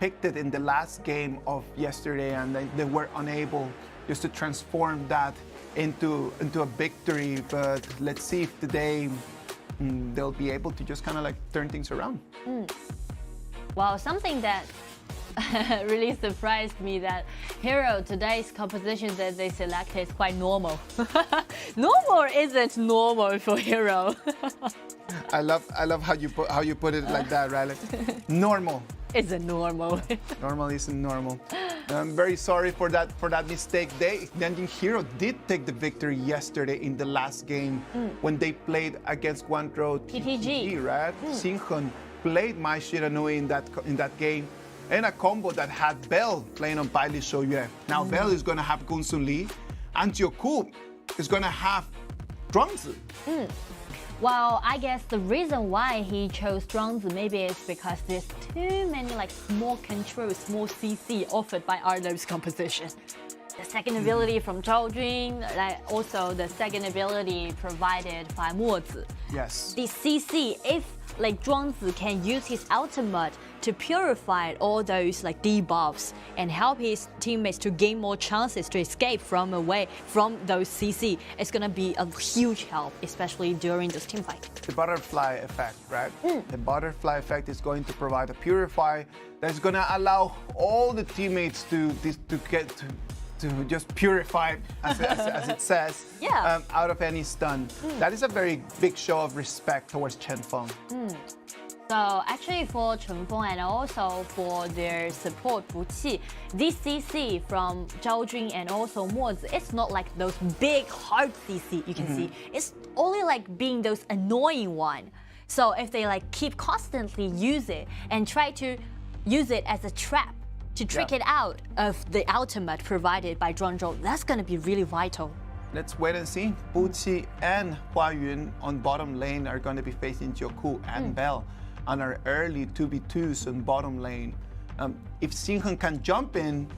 picked it in the last game of yesterday, and they were unable just to transform that into a victory. But let's see if today they'll be able to just kind of like turn things around. Well, something that really surprised me, that hero today's composition that they selected is quite normal. Normal isn't normal for hero. I love how you put it like that, right? Like, normal. Isn't normal. Normal isn't normal. I'm very sorry for that mistake. Nanjing Hero did take the victory yesterday in the last game when they played against Guangzhou TTG, right? Xinhen played my Shiranui in that game, and a combo that had Bell playing on Bailey Shouyue. Now Bell is going to have Gunsun Li, and Jacko is going to have Zhuangzi. Well, I guess the reason why he chose Zhuangzi maybe is because there's too many small control, small CC offered by others compositions. The second ability from Chao, also the second ability provided by Mozi. Yes. The CC, if Zhuangzi can use his ultimate to purify all those debuffs and help his teammates to gain more chances to escape from those CC, it's gonna be a huge help, especially during this team fight. The butterfly effect, right? The butterfly effect is going to provide a purify that's gonna allow all the teammates to just purify, as it says, out of any stun. That is a very big show of respect towards Chen Feng. So actually for Chen Feng and also for their support Fu Qi, this CC from Zhao Jun and also Mozi, it's not like those big hard CC you can see. It's only being those annoying one. So if they keep constantly use it and try to use it as a trap to trick it out of the ultimate provided by Guangzhou, that's gonna be really vital. Let's wait and see. Fu Qi and HuaYun on bottom lane are going to be facing Jacko and Bell on our early 2v2s on bottom lane. If Xinhen can jump in,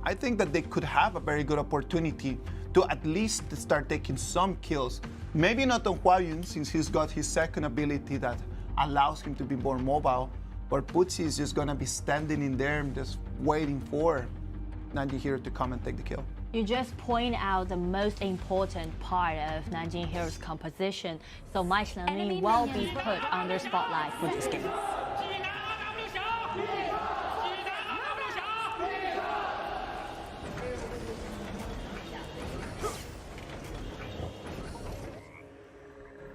I think that they could have a very good opportunity to at least start taking some kills. Maybe not on HuaYun, since he's got his second ability that allows him to be more mobile, but Fu Qi is just going to be standing in there and just waiting for Nanjing Hero to come and take the kill. You just point out the most important part of Nanjing Hero's composition, so my Ling will be put under spotlight for this game.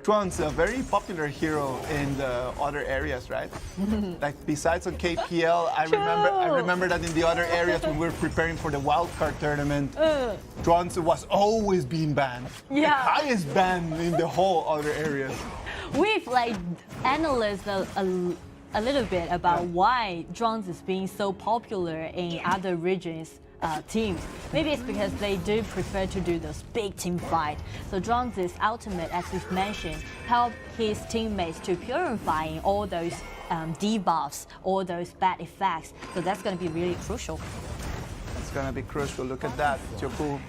Zhuang's a very popular hero in the other areas, right? Besides on KPL, I remember that in the other areas when we were preparing for the wildcard tournament, Zhuang was always being banned. The highest ban in the whole other areas. We've analyzed a little bit about why Zhuang is being so popular in other regions. Teams. Maybe it's because they do prefer to do those big team fight. So Zhuangzi's ultimate, as we've mentioned, help his teammates to purifying all those debuffs, all those bad effects. So that's going to be really crucial. That's going to be crucial. Look at that, Jacko.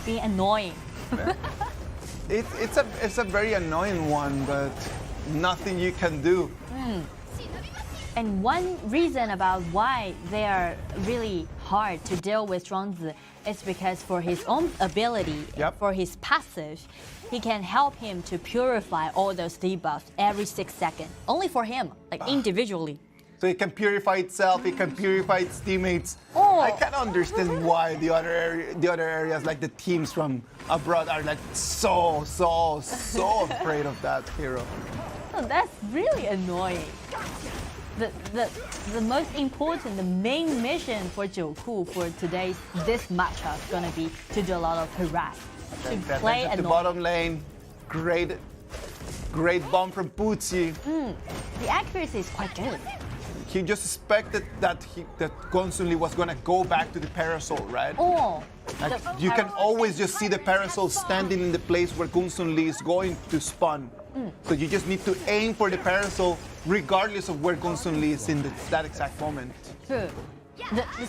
Being annoying. It's a very annoying one, but nothing you can do. And one reason about why they are really hard to deal with Zhuangzi is because for his own ability, for his passive, he can help him to purify all those debuffs every 6 seconds. Only for him, individually. So it can purify itself, it can purify its teammates. I can't understand why the other areas, like the teams from abroad, are so afraid of that hero. Oh, that's really annoying. The most important, the main mission for Jacko for this matchup is gonna be to do a lot of harass, to play the bottom lane. Great bomb from Fu Qi. The accuracy is quite good. He just expected that Gunsun Li was gonna go back to the parasol, right? You can always just see the parasol standing in the place where Gunsun Li is going to spawn. So you just need to aim for the parasol regardless of where Gunsun Li is in that exact moment. True.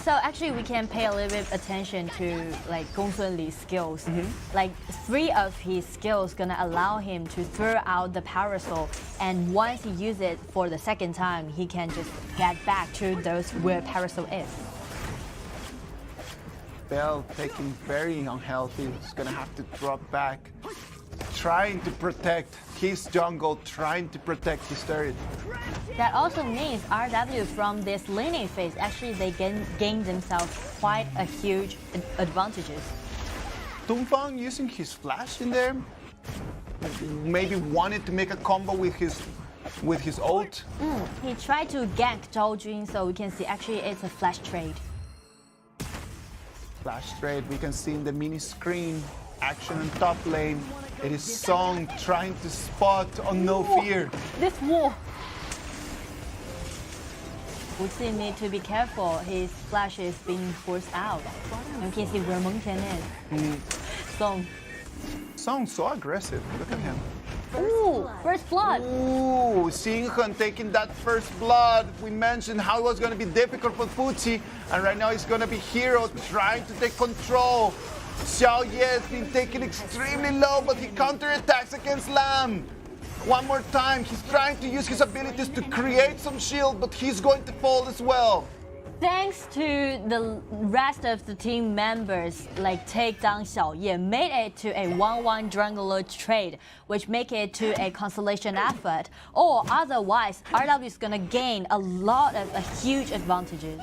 So actually, we can pay a little bit attention to like Gong Sun Li's skills. Like 3 of his skills gonna allow him to throw out the parasol, and once he uses it for the second time, he can just get back to those where parasol is. Bell taking very unhealthy. He's gonna have to drop back, trying to protect his jungle, trying to protect his turret. That also means RW from this laning phase, actually they gain themselves quite a huge advantages. Dongfang using his flash in there, maybe wanted to make a combo with his ult. He tried to gank Zhao Jun, so we can see actually it's a flash trade. Flash trade, we can see in the mini screen, action on top lane. It is Song trying to spot on No Fear. This wall. Wuxi need to be careful. His flash is being forced out. You can see where Meng Tian is. Song so aggressive. Look at him. Ooh, first blood. Ooh, Xinhen taking that first blood. We mentioned how it was going to be difficult for Fuzi, and right now it's going to be Hero trying to take control. Xiao has been taken extremely low, but he counterattacks against Lam. One more time, he's trying to use his abilities to create some shield, but he's going to fall as well. Thanks to the rest of the team members, like take down Xiao, made it to a 1-1 jungler trade, which make it to a consolation effort. Or otherwise, RW is gonna gain a lot of huge advantages.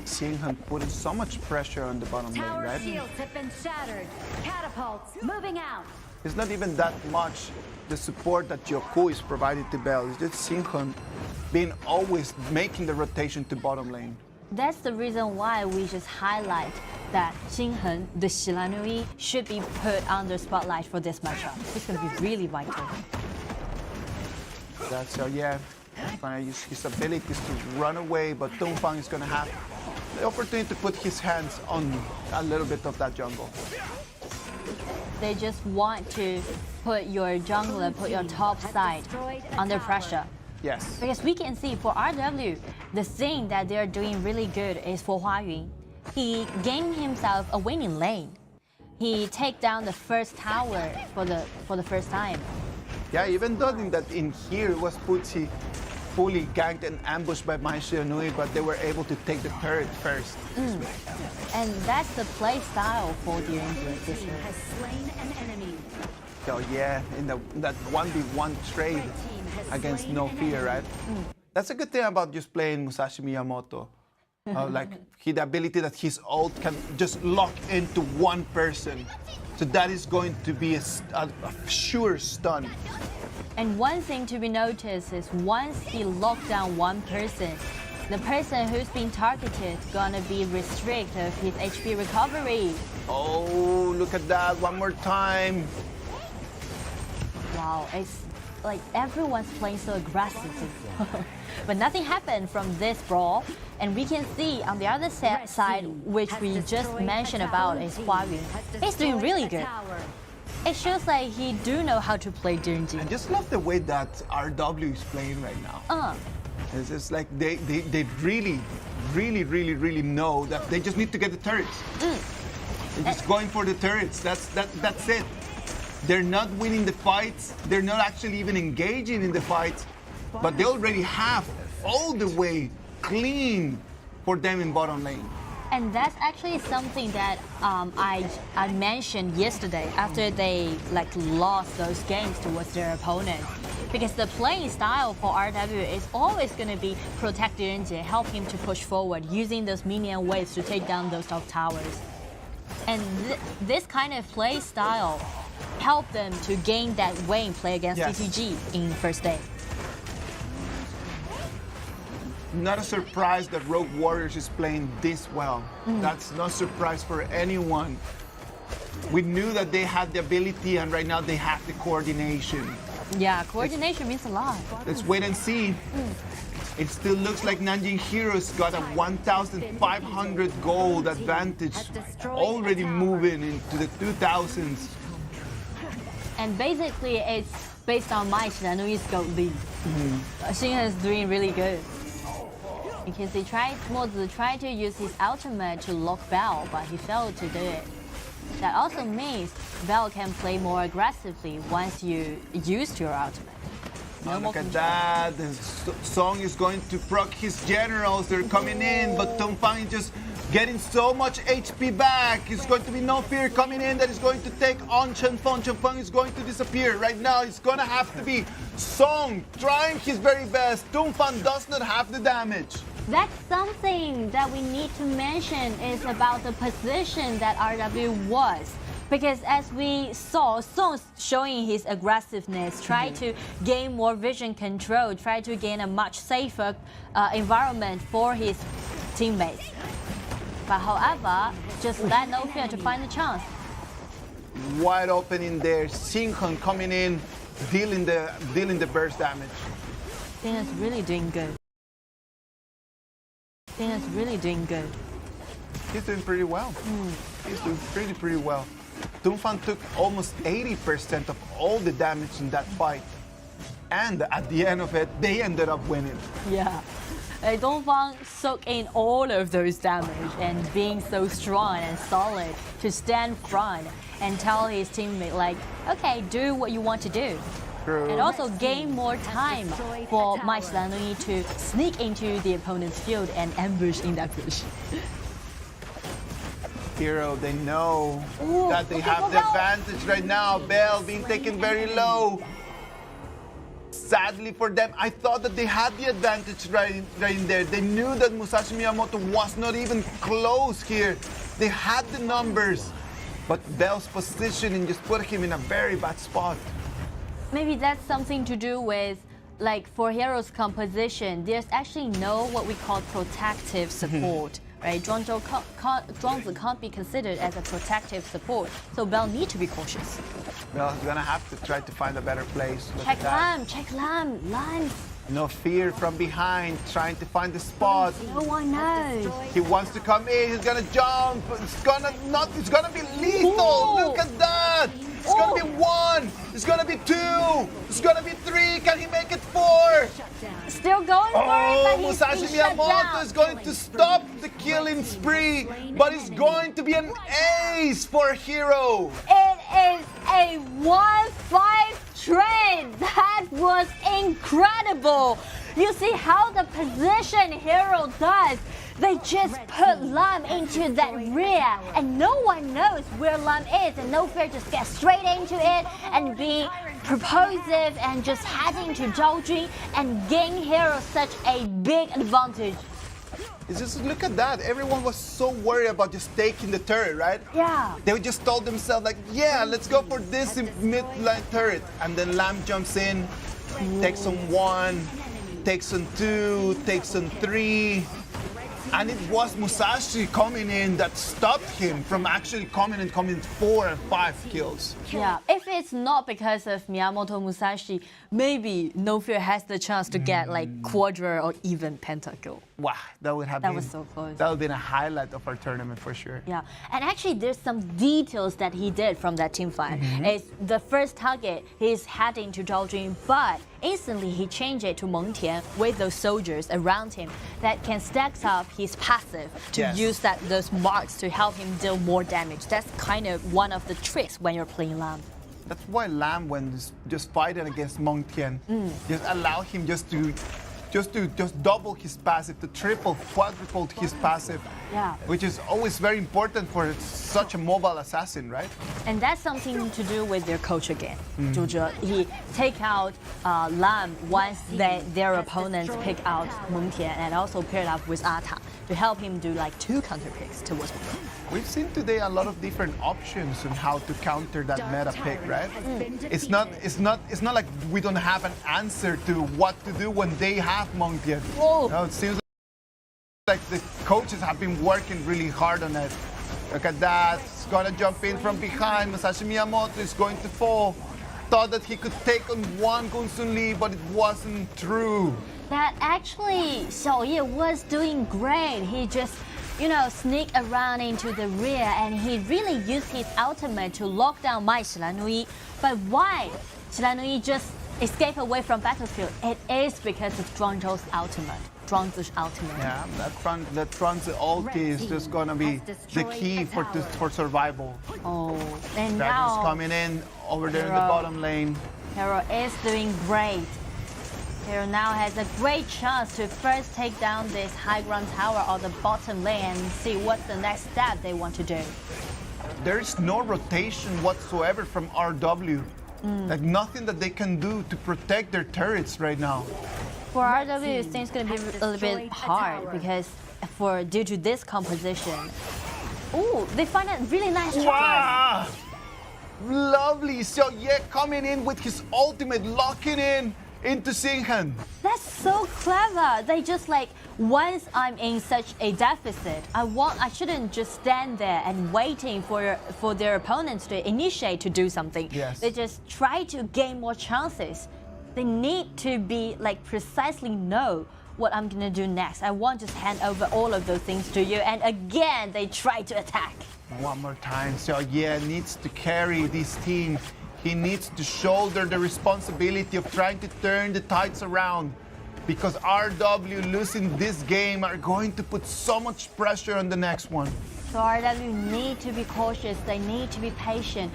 Xinhen putting so much pressure on the bottom lane, right? Shields have been shattered. Catapults moving out. It's not even that much the support that Jacko is providing to Bell. It's just Xinhen being always making the rotation to bottom lane. That's the reason why we just highlight that Xinhen, the Shilanui, should be put under spotlight for this matchup. It's going to be really vital. That's going to use his abilities to run away, but Dongfang is going to have the opportunity to put his hands on a little bit of that jungle. They just want to put your jungler, put your top side under pressure. Yes. Because we can see for RW, the thing that they're doing really good is for Huayun. He gained himself a winning lane. He take down the first tower for the first time. Yeah, even though in here it was Fuzi fully ganked and ambushed by my Shiranui, but they were able to take the turret first. And that's the play style for the this year. Has slain an enemy. So in that 1v1 trade against No Fear, right? That's a good thing about just playing Musashi Miyamoto. Like the ability that his ult can just lock into one person. So that is going to be a sure stun. And one thing to be noticed is once he locked down one person, the person who's been targeted gonna be restricted of his HP recovery. Oh, look at that, one more time. Wow, it's like everyone's playing so aggressively. But nothing happened from this brawl. And we can see on the other side, which we just mentioned about, is Huayun. He's doing really good. It shows like he do know how to play Jinan. I just love the way that RW is playing right now. It's just like they really know that they just need to get the turrets. They're just going for the turrets. That's it. They're not winning the fights. They're not actually even engaging in the fights. But they already have all the way clean for them in bottom lane. And that's actually something that I mentioned yesterday after they lost those games towards their opponent. Because the playing style for RW is always going to be protect Jinan, help him to push forward, using those minion waves to take down those top towers. And this kind of play style helped them to gain that Wang play against EDG in first day. Not a surprise that Rogue Warriors is playing this well. That's no surprise for anyone. We knew that they had the ability, and right now they have the coordination. Yeah, coordination means a lot. Let's wait and see. It still looks like Nanjing Heroes got a 1,500 gold advantage, already moving into the 2,000s. And basically, it's based on my Shiranui gold lead. Xian is doing really good. You can see Mozi tried to use his ultimate to lock Bell, but he failed to do it. That also means Bell can play more aggressively once you use your ultimate. Look at that. The Song is going to proc his generals. They're coming in, but Dongfang is just getting so much HP back. It's going to be no fear coming in that is going to take on Chenfeng. Chenfeng is going to disappear. Right now, it's going to have to be Song trying his very best. Dongfang does not have the damage. That's something that we need to mention is about the position that RW was. Because as we saw, Song showing his aggressiveness, try to gain more vision control, try to gain a much safer environment for his teammates. But however, just let no fear to find the chance. Wide open in there. Xinheng coming in, dealing the burst damage. Pena's really doing good. Pena's really doing good. He's doing pretty well. He's doing pretty well. Dongfang took almost 80% of all the damage in that fight. And at the end of it, they ended up winning. Yeah. Dongfang soaked in all of those damage and being so strong and solid to stand front and tell his teammate like, okay, do what you want to do. True. And also gain more time for Mai Xilanui to sneak into the opponent's field and ambush in that bush. Hero, they know that they have the advantage right now. Bell being taken very low. Sadly for them, I thought that they had the advantage right in there. They knew that Musashi Miyamoto was not even close here. They had the numbers, but Bell's positioning just put him in a very bad spot. Maybe that's something to do with, like, for Hero's composition, there's actually no what we call protective support. Right, Zhuangzi can't be considered as a protective support, so Bell need to be cautious. Bell's gonna have to try to find a better place. Check Lam. No fear from behind, trying to find the spot. No one knows. He wants to come in. He's gonna jump. It's gonna be lethal. Look at that. It's gonna be 1. It's gonna be 2. It's gonna be 3. Can he make it 4? Still going for it, but Musashi Miyamoto is going to stop the killing spree, but it's going to be an ace for Hero. It is a 1-5 trade. That was incredible. You see how the position Hero does. They just put Lam into that rear, and no one knows where Lam is, and no fear just get straight into it and be propulsive and just heading to Zhao Jun and gain Hero such a big advantage. It's just look at that. Everyone was so worried about just taking the turret, right? Yeah. They just told themselves like, yeah, let's go for this mid-line turret. And then Lam jumps in, takes on 1, takes on 2, takes on 3. And it was Musashi coming in that stopped him from actually coming 4 and 5 kills. Yeah, if it's not because of Miyamoto Musashi, maybe No Fear has the chance to get like quadra or even pentakill. Wow, that would have been. That was so close. That would have been a highlight of our tournament for sure. Yeah, and actually there's some details that he did from that team fight. It's the first target, he's heading to Zhao Jun, but instantly he changed it to Meng Tian with those soldiers around him that can stack up his passive to use those marks to help him deal more damage. That's kind of one of the tricks when you're playing Lam. That's why Lam, when just fighting against Meng Tian, just allow him just double his passive, to quadruple his passive, which is always very important for such a mobile assassin, right? And that's something to do with their coach again. Zhu Zhe, he take out Lam once their opponents pick out Meng Tian, and also paired up with Ata to help him do like 2 counter picks towards Meng Tian. We've seen today a lot of different options on how to counter that meta pick, right? It's not like we don't have an answer to what to do when they have Meng Tian. No, it seems like the coaches have been working really hard on it. Look at that. He's gonna jump in from behind. Musashi Miyamoto is going to fall. Thought that he could take on 1 Gunsun Lee, but it wasn't true. That actually Xiao was doing great. He just, sneak around into the rear, and he really used his ultimate to lock down Mai Xilanui. But why? Xilanui just escape away from battlefield, it is because of Zhuangzhou's ultimate. Zhuangzi's ultimate. Yeah, that Zhuangzi ulti is just gonna be the key for survival. Oh, and Dragon's now coming in over there in the bottom lane. Hero is doing great. Hero now has a great chance to first take down this high ground tower on the bottom lane and see what's the next step they want to do. There's no rotation whatsoever from RW. Like nothing that they can do to protect their turrets right now. For RW, it seems going to be a little bit hard because due to this composition. Oh, they find a really nice choice. Wow! Lovely XiAn coming in with his ultimate, locking in into XiAn. That's so clever. They just like, once I'm in such a deficit, I shouldn't just stand there and waiting for their opponents to initiate to do something. Yes. They just try to gain more chances. They need to be like precisely know what I'm gonna do next. I won't just hand over all of those things to you. And again, they try to attack. One more time, XiAn needs to carry this team. He needs to shoulder the responsibility of trying to turn the tides around, because RW losing this game are going to put so much pressure on the next one. So RW need to be cautious. They need to be patient.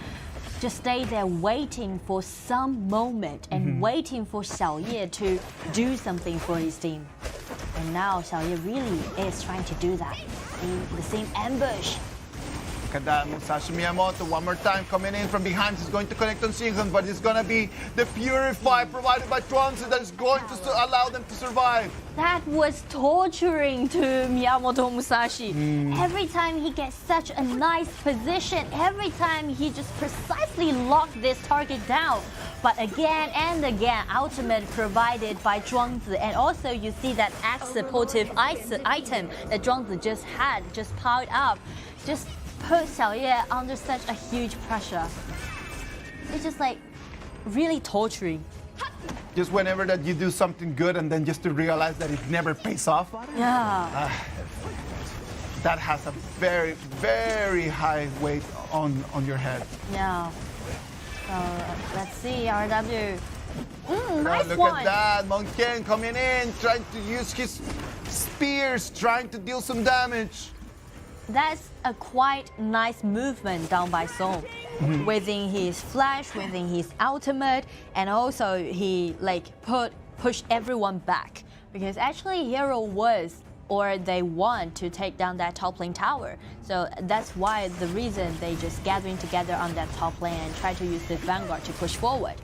Just stay there waiting for some moment and waiting for XiAn to do something for his team. And now XiAn really is trying to do that in the same ambush. Look at that, Musashi Miyamoto one more time coming in from behind. He's going to connect on XiAn, but it's going to be the Purify provided by Zhuangzi that is going to allow them to survive. That was torturing to Miyamoto Musashi. Every time he gets such a nice position, every time he just precisely locked this target down. But again and again, ultimate provided by Zhuangzi. And also you see that X supportive item that Zhuangzi just had, just piled up. Just put XiAn under such a huge pressure. It's just like really torturing. Just whenever that you do something good and then just to realize that it never pays off. Yeah. That has a very, very high weight on your head. Yeah. So let's see, RW. Nice look one. at that, Monkey coming in, trying to use his spears, trying to deal some damage. That's a quite nice movement done by Song. Within his flash, within his ultimate, and also he like push everyone back. Because actually Hero they want to take down that top lane tower. So that's why the reason they just gathering together on that top lane and try to use the Vanguard to push forward.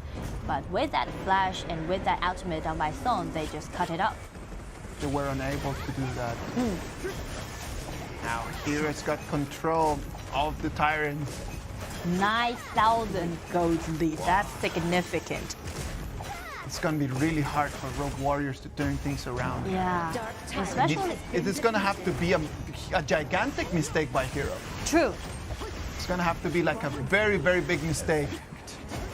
But with that flash and with that ultimate done by Song, they just cut it up. They were unable to do that. Now Hero's got control of the Tyrant. 9,000 gold lead. That's significant. It's going to be really hard for Rogue Warriors to turn things around. Yeah, especially... It is going to have to be a gigantic mistake by Hero. True. It's going to have to be like a very, very big mistake.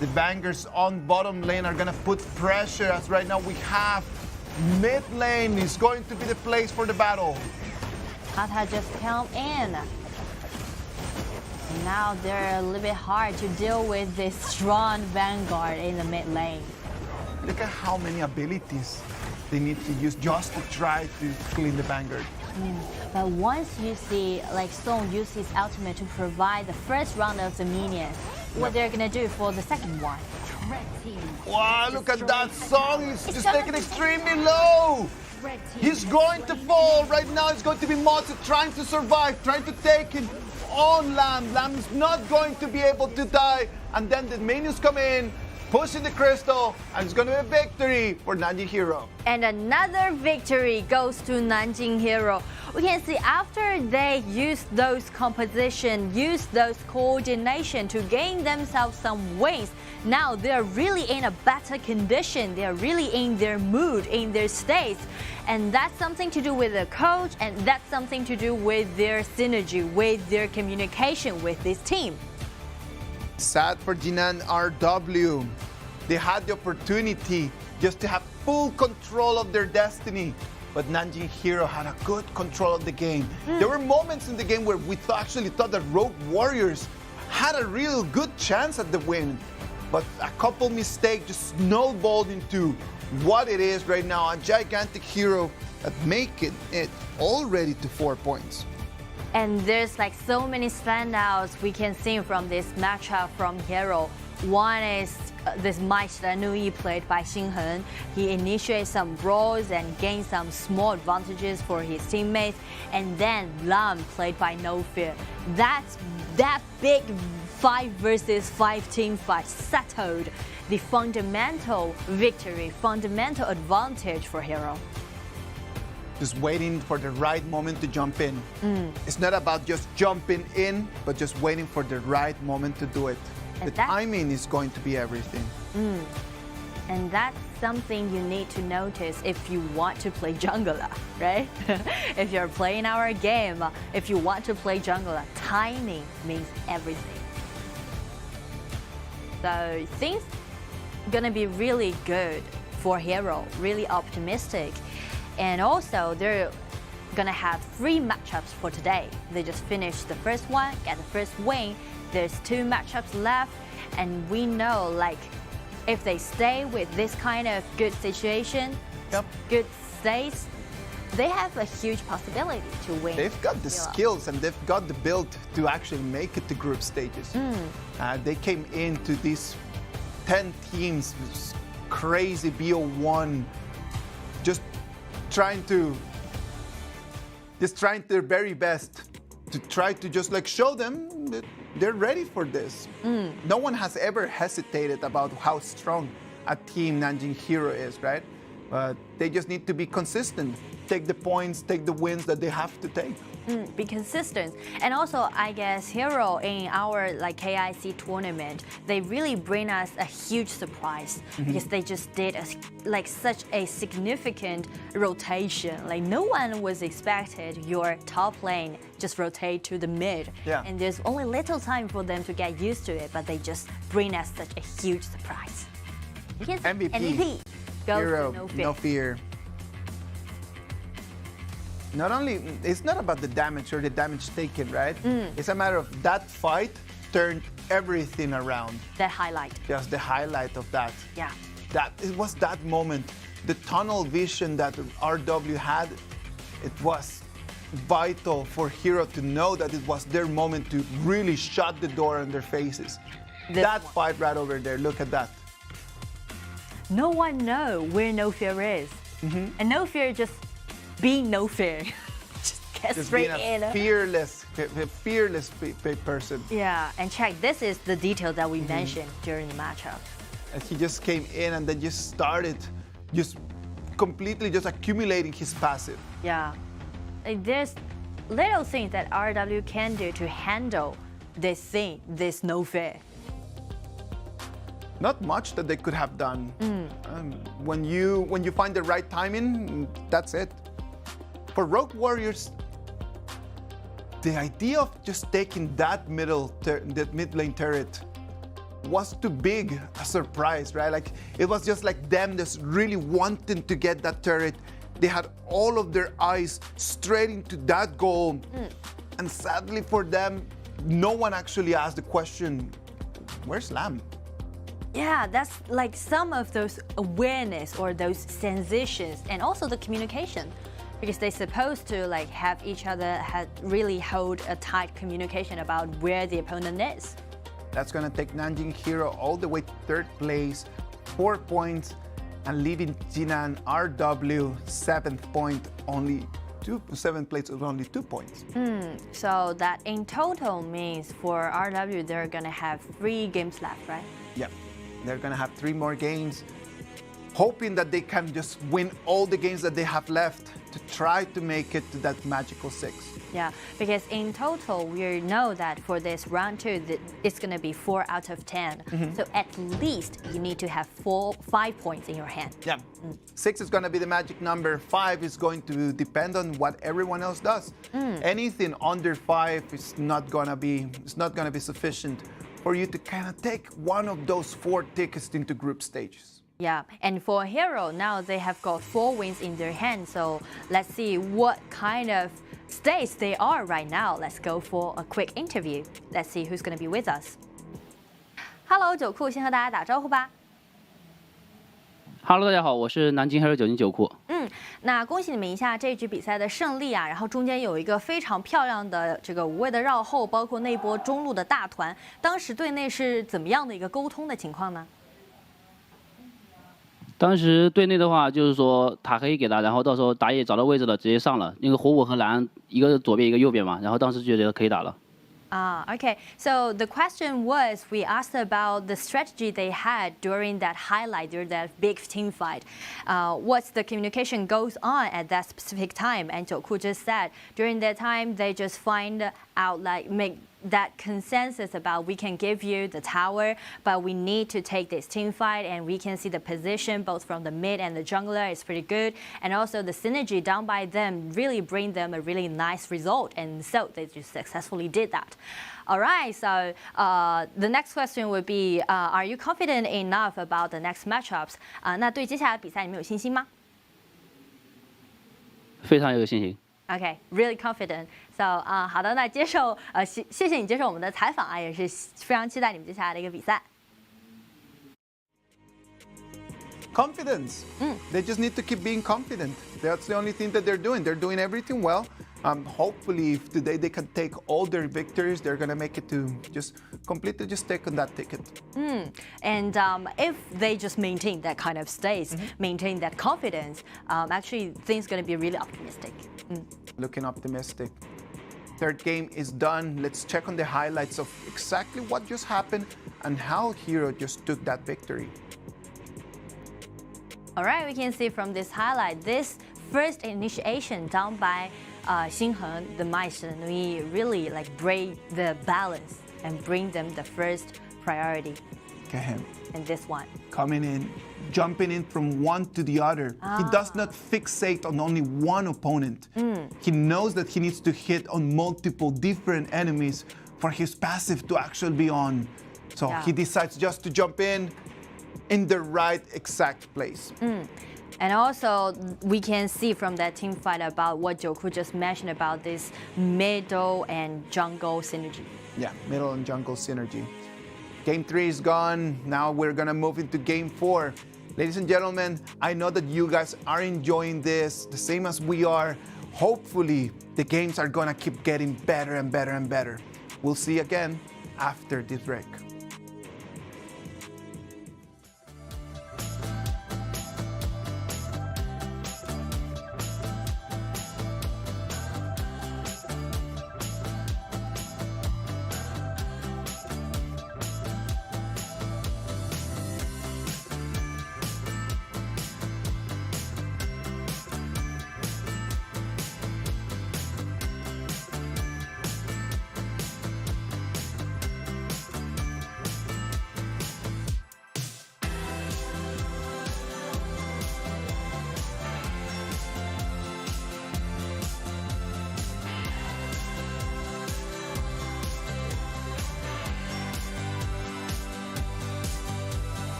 The bangers on bottom lane are going to put pressure, as right now we have mid lane is going to be the place for the battle. Kata just come in. Now they're a little bit hard to deal with this strong Vanguard in the mid lane. Look at how many abilities they need to use just to try to clean the Vanguard. But once you see like Song use his ultimate to provide the first round of the minions, what they're gonna do for the second one? Wow, look at that Song. He's just taking extremely low. He's going to fall. Right now it's going to be Motsu trying to survive, trying to take it on Lamb. Lamb is not going to be able to die. And then the minions come in, pushing the crystal, and it's going to be a victory for Nanjing Hero. And another victory goes to Nanjing Hero. We can see after they use those composition, use those coordination to gain themselves some wins, now they're really in a better condition. They're really in their mood, in their states. And that's something to do with the coach, and that's something to do with their synergy, with their communication with this team. Sad for Jinan RW. They had the opportunity just to have full control of their destiny, but Nanjing Hero had a good control of the game. There were moments in the game where we actually thought that Rogue Warriors had a real good chance at the win. but a couple mistakes just snowballed into what it is right now, a gigantic hero that making it already to 4 points. And there's like so many standouts we can see from this matchup from Hero. One is this Meister Nui played by Heng. He initiates some brawls and gains some small advantages for his teammates. And then Lam played by No Fear. That big 5 versus 5 team fight settled the fundamental victory, fundamental advantage for Hero. Just waiting for the right moment to jump in. It's not about just jumping in, but just waiting for the right moment to do it. The timing is going to be everything. And that's something you need to notice if you want to play jungler, right? If you're playing our game, if you want to play jungler, timing means everything. So things gonna be really good for Hero, really optimistic. And also, they're gonna have 3 matchups for today. They just finished the first one, get the first win. There's 2 matchups left, and we know, like, if they stay with this kind of good situation, good states, they have a huge possibility to win. They've got the skills and they've got the build to actually make it to group stages. They came into these 10 teams, crazy BO1, just trying their very best to try to just like show them that they're ready for this. No one has ever hesitated about how strong a team Nanjing Hero is, right? But they just need to be consistent, take the points, take the wins that they have to take. Be consistent. And also, I guess Hero in our like KIC tournament, they really bring us a huge surprise because they just did such a significant rotation. Like no one was expected your top lane just rotate to the mid. And there's only little time for them to get used to it, but they just bring us such a huge surprise. MVP. Hero, No Fear. Not only, it's not about the damage or the damage taken, right? It's a matter of that fight turned everything around. The highlight. Just the highlight of that. Yeah. It was that moment. The tunnel vision that RW had, it was vital for Hero to know that it was their moment to really shut the door on their faces. That fight right over there, look at that. No one knows where No Fear is. And No Fear just being No Fear. Just get straight in. Fearless person. Yeah, and check, this is the detail that we mentioned during the matchup. And he just came in and then just started just completely just accumulating his passive. Yeah. There's little things that RW can do to handle this thing, this No Fear. Not much that they could have done. When you find the right timing, that's it. For Rogue Warriors, the idea of just taking that mid lane turret was too big a surprise, right? Like it was just like them just really wanting to get that turret. They had all of their eyes straight into that goal. And sadly for them, no one actually asked the question, where's Lam? Yeah, that's like some of those awareness or those sensations and also the communication, because they're supposed to like have each other really hold a tight communication about where the opponent is. That's gonna take Nanjing Hero all the way to 3rd place, 4 points, and leaving Jinan RW 7th point, only 7th place with only 2 points. So that in total means for RW they're gonna have 3 games left, right? Yeah. They're going to have 3 more games, hoping that they can just win all the games that they have left to try to make it to that magical 6. Yeah, because in total, we know that for this round 2, it's going to be 4 out of 10. So at least you need to have 5 points in your hand. Yeah. 6 is going to be the magic number. 5 is going to depend on what everyone else does. Anything under 5 is not going to be sufficient for you to kind of take one of those 4 tickets into group stages. Yeah, and for Hero, now they have got 4 wins in their hand. So let's see what kind of stage they are right now. Let's go for a quick interview. Let's see who's going to be with us. Hello， 九库，先和大家打招呼吧。Hello， 大家好，我是南京 Hero 9九库。那恭喜你们一下这局比赛的胜利啊！然后中间有一个非常漂亮的这个无畏的绕后，包括那波中路的大团，当时队内是怎么样的一个沟通的情况呢？当时队内的话就是说塔黑给他，然后到时候打野找到位置了，直接上了。那个火舞和蓝一个左边一个右边嘛，然后当时就觉得可以打了。Okay. So the question was, we asked about the strategy they had during that highlight, during that big team fight. What's the communication goes on at that specific time? And Jiaku just said during that time they just find out, like, make that consensus about we can give you the tower, but we need to take this team fight, and we can see the position both from the mid and the jungler is pretty good, and also the synergy done by them really bring them a really nice result, and so they just successfully did that. All right, so the next question would be, are you confident enough about the next matchups? 那对接下来的比赛你们有信心吗？非常有信心。Okay, really confident. So 好的，那谢谢你接受我们的采访啊，也是非常期待你们接下来的一个比赛。Confidence. They just need to keep being confident. That's the only thing that they're doing. They're doing everything well. Hopefully, if today they can take all their victories, they're gonna make it to just completely just take on that ticket. And if they just maintain that kind of state, maintain that confidence, actually things gonna be really optimistic. Looking optimistic. Third game is done. Let's check on the highlights of exactly what just happened and how Hero just took that victory. All right, we can see from this highlight, this first initiation done by Heng, the Meister, we really like break the balance and bring them the first priority. Get him. And this one. Coming in, jumping in from one to the other. He does not fixate on only one opponent. He knows that he needs to hit on multiple different enemies for his passive to actually be on. So he decides just to jump in the right exact place. And also, we can see from that team fight about what Jiaku just mentioned about this middle and jungle synergy. Yeah, middle and jungle synergy. Game 3 is gone. Now we're gonna move into game 4. Ladies and gentlemen, I know that you guys are enjoying this the same as we are. Hopefully, the games are gonna keep getting better and better and better. We'll see you again after this break.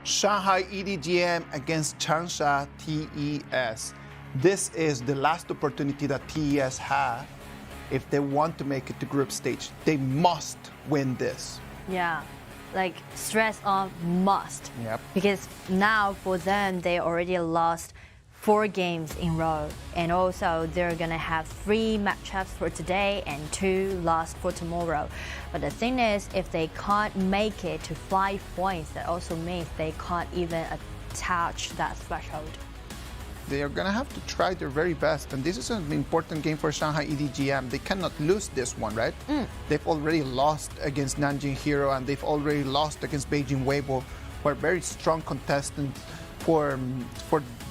Shanghai EDG.M against Changsha TES. This is the last opportunity that TES have if they want to make it to group stage. They must win this. Yeah, like stress on must. Yep. Because now for them, they already lost 4 games in a row. And also they're gonna have 3 matchups for today and 2 lost for tomorrow. But the thing is, if they can't make it to 5 points, that also means they can't even touch that threshold. They are going to have to try their very best. And this is an important game for Shanghai EDG.M. They cannot lose this one, right? They've already lost against Nanjing Hero and they've already lost against Beijing Weibo, who are very strong contestants for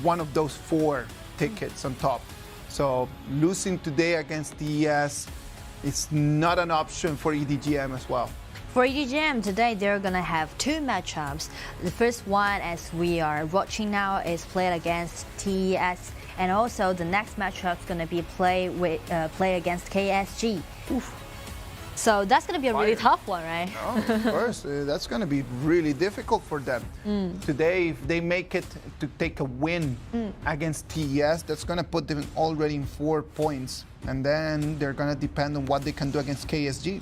one of those 4 tickets on top. So losing today against TES is not an option for EDG.M as well. For EDG.M today, they're gonna have 2 matchups. The first one, as we are watching now, is played against TES, and also the next matchup is gonna be play against KSG. Oof. So that's gonna be a really tough one, right? Oh, of course, that's gonna be really difficult for them. Today, if they make it to take a win against TES, that's gonna put them already in 4 points. And then they're gonna depend on what they can do against KSG.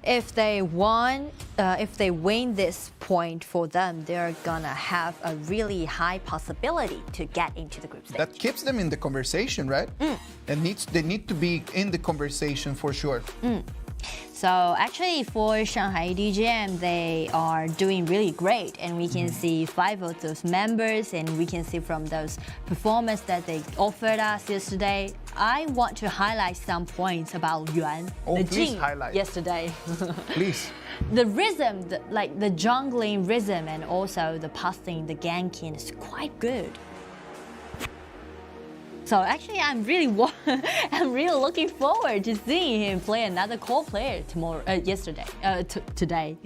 If they win this point for them, they're gonna have a really high possibility to get into the group stage. That keeps them in the conversation, right? They need to be in the conversation for sure. So actually for Shanghai EDG.M, they are doing really great, and we can see 5 of those members, and we can see from those performance that they offered us yesterday. I want to highlight some points about Yuan, the Jing yesterday. Please. The rhythm, the jungling rhythm, and also the passing, the ganking is quite good. So actually, I'm really looking forward to seeing him play another core player today.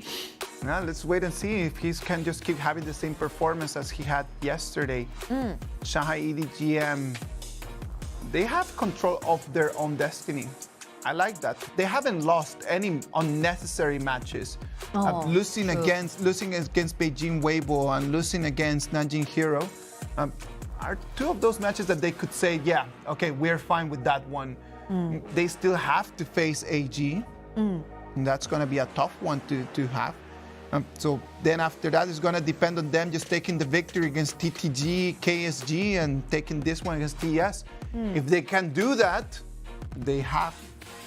Now let's wait and see if he can just keep having the same performance as he had yesterday. Shanghai EDG.M, they have control of their own destiny. I like that. They haven't lost any unnecessary matches. Losing against Beijing Weibo and losing against Nanjing Hero are 2 of those matches that they could say, yeah, okay, we're fine with that one. They still have to face AG. And that's going to be a tough one to have. So then after that, it's going to depend on them just taking the victory against TTG, KSG, and taking this one against TES. If they can do that, they have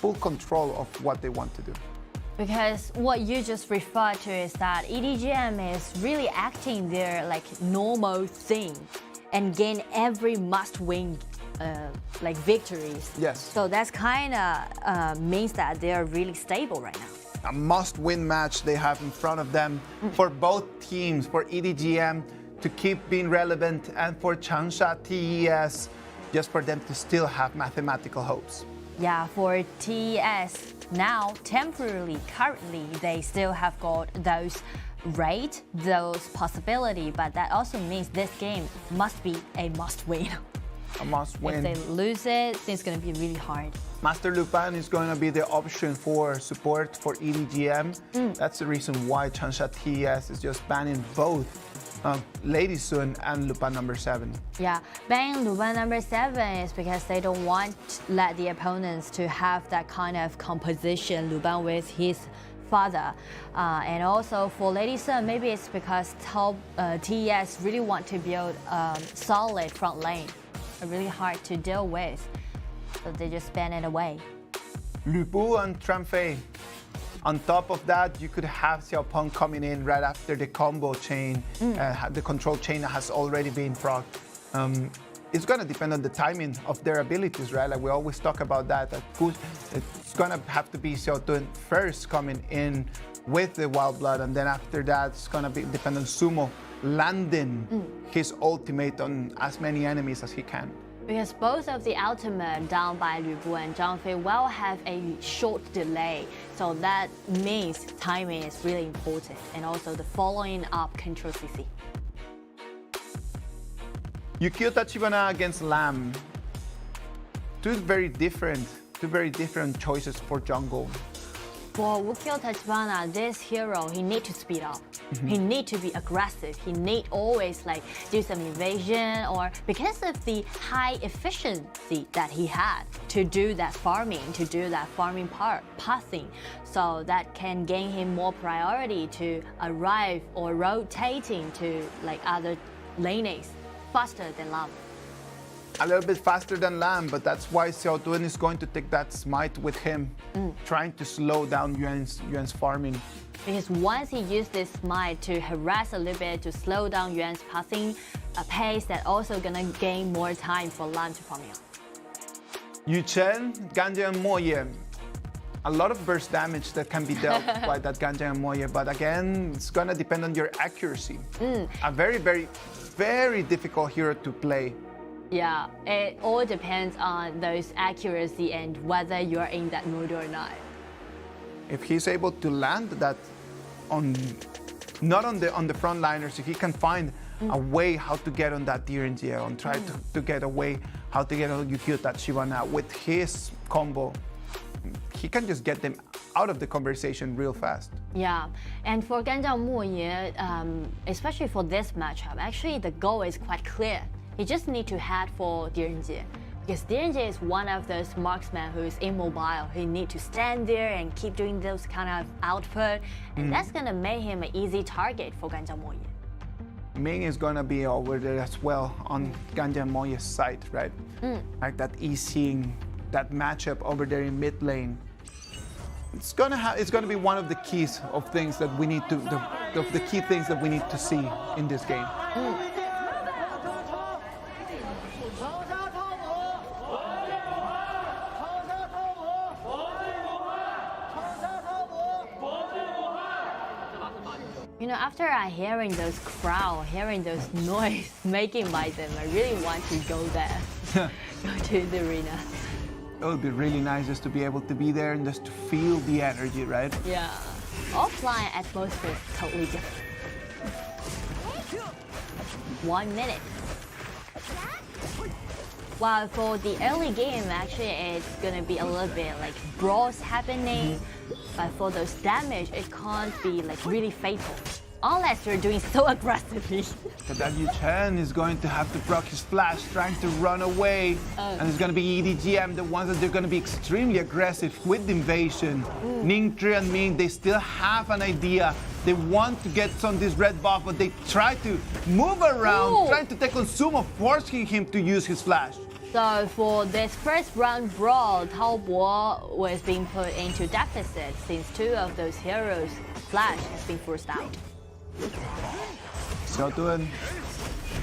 full control of what they want to do. Because what you just referred to is that EDG.M is really acting their normal thing and gain every must-win victories. Yes. So that's kind of means that they are really stable right now. A must-win match they have in front of them for both teams, for EDG.M to keep being relevant and for Changsha TES, just for them to still have mathematical hopes. Yeah, for TES now, currently, they still have got those those possibility, but that also means this game must be a must-win. A must-win. If they lose it, it's going to be really hard. Master Lupin is going to be the option for support for EDG.M. That's the reason why Changsha TES is just banning both Lady Sun and Lupin number 7. Yeah, banning Lupin number 7 is because they don't want to let the opponents to have that kind of composition, Lupin with his father. And also for Lady Sun, maybe it's because TES really want to build a solid front lane, really hard to deal with, so they just ban it away. Lupu and Tramfei. On top of that, you could have Xiao coming in right after the combo chain, the control chain has already been procced. It's going to depend on the timing of their abilities, right? Like we always talk about that. It's going to have to be Xiao first coming in with the Wild Blood, and then after that, it's going to be depend on Sumo landing his ultimate on as many enemies as he can. Because both of the ultimate down by Lu Bu and Zhang Fei will have a short delay, so that means timing is really important, and also the following up control CC. Yukio Tachibana against Lam. Two very different choices for jungle. For Wukyo Tachibana, this hero, he need to speed up. He need to be aggressive. He need always like do some evasion, or because of the high efficiency that he had to do that farming, part, passing. So that can gain him more priority to arrive or rotating to like other lanes faster than Lam. A little bit faster than Lam, but that's why Xiao is going to take that smite with him, trying to slow down Yuan's farming. Because once he used this smite to harass a little bit, to slow down Yuan's passing pace, that also gonna gain more time for Lam to farm out. Yuchen, Ganjian Moye. A lot of burst damage that can be dealt by that Ganjian Moye, but again, it's gonna depend on your accuracy. A very, very, very difficult hero to play. Yeah, it all depends on those accuracy and whether you're in that mood or not. If he's able to land that not on the frontliners, if he can find a way how to get on that TNG and try to get a way how to get on Yukio Tachibana with his combo, he can just get them out of the conversation real fast. Yeah, and for Ganjian Moye, especially for this matchup, actually the goal is quite clear. You just need to head for TNG, because TNG is one of those marksmen who is immobile. He needs to stand there and keep doing those kind of output, and that's gonna make him an easy target for Ganjian Moye. Ming is gonna be over there as well on Ganjian Moye's side, right? Like that ECing, that matchup over there in mid lane. It's gonna be one of the keys of things that we need to the key things that we need to see in this game. You know, after hearing those crowd, hearing those noise making by them, I really want to go there, go to the arena. It would be really nice just to be able to be there and just to feel the energy, right? Yeah, offline atmosphere is totally different. 1 minute. While for the early game, actually, it's gonna be a little bit like brawls happening, but for those damage, it can't be like really fatal, unless you're doing so aggressively. But that Yuchen is going to have to proc his flash, trying to run away, and it's gonna be EDG.M, the ones that they're gonna be extremely aggressive with the invasion. Ning, Tri, and Ming, they still have an idea. They want to get some of this red buff, but they try to move around, trying to take on Sumo, forcing him to use his flash. So for this first round brawl, Tao Bo was being put into deficit since two of those heroes' flash has been forced out. Xiao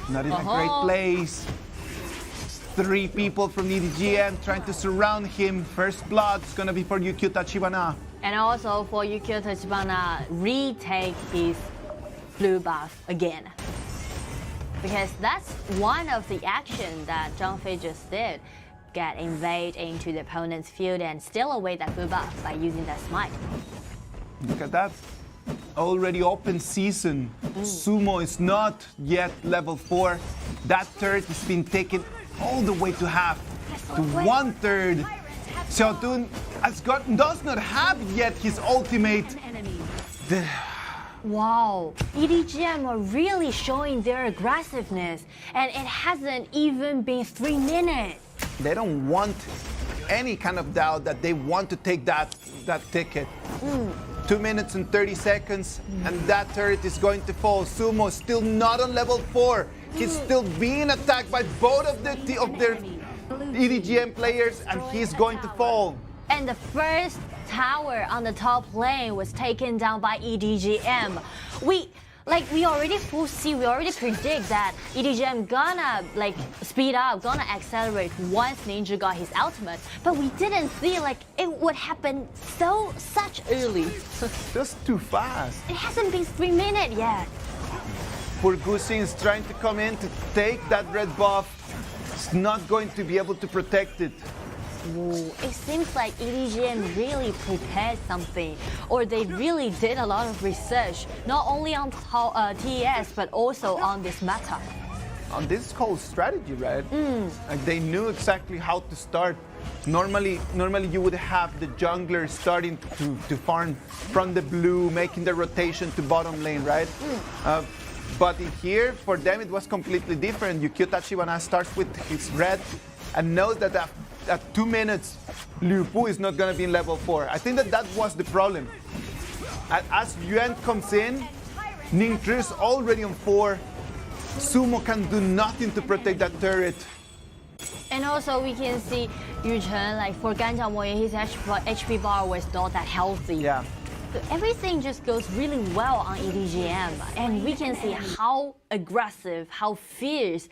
not in a great place. 3 people from EDG.M trying to surround him. First blood is gonna be for Yukio Tachibana. And also for Yukio Tachibana, retake his blue buff again. Because that's one of the actions that Zhang Fei just did. Get invade into the opponent's field and steal away that blue buff by using that smite. Look at that. Already open season. Sumo is not yet level 4. That turret has been taken all the way to half, to 1/3. Xiao does not have yet his ultimate. Wow, EDG.M are really showing their aggressiveness, and it hasn't even been 3 minutes. They don't want any kind of doubt that they want to take that ticket. 2 minutes and 30 seconds, and that turret is going to fall. Sumo is still not on level 4. He's still being attacked by both of their EDG.M players, and he's going to fall. And the first tower on the top lane was taken down by EDG.M. We already foresee, we already predict that EDG.M gonna speed up, gonna accelerate once Ninja got his ultimate, but we didn't see it would happen such early. Just too fast. It hasn't been 3 minutes yet. Poor Guxing is trying to come in to take that red buff. It's not going to be able to protect it. Ooh, it seems like EDG.M really prepared something, or they really did a lot of research, not only on TES, but also on this meta. On this whole strategy, right? Like they knew exactly how to start Normally you would have the jungler starting to farm from the blue, making the rotation to bottom lane, right? But in here, for them, it was completely different. Yukio Tachibana starts with his red and knows that at 2 minutes, Liu Bu is not going to be in level 4. I think that was the problem. As Yuan comes in, Ningzhi is already on 4. Sumo can do nothing to protect that turret. And also we can see Yu Chen, like for Gan Zhaomo, his HP bar was not that healthy. Yeah. So everything just goes really well on EDG.M, and we can see how aggressive, how fierce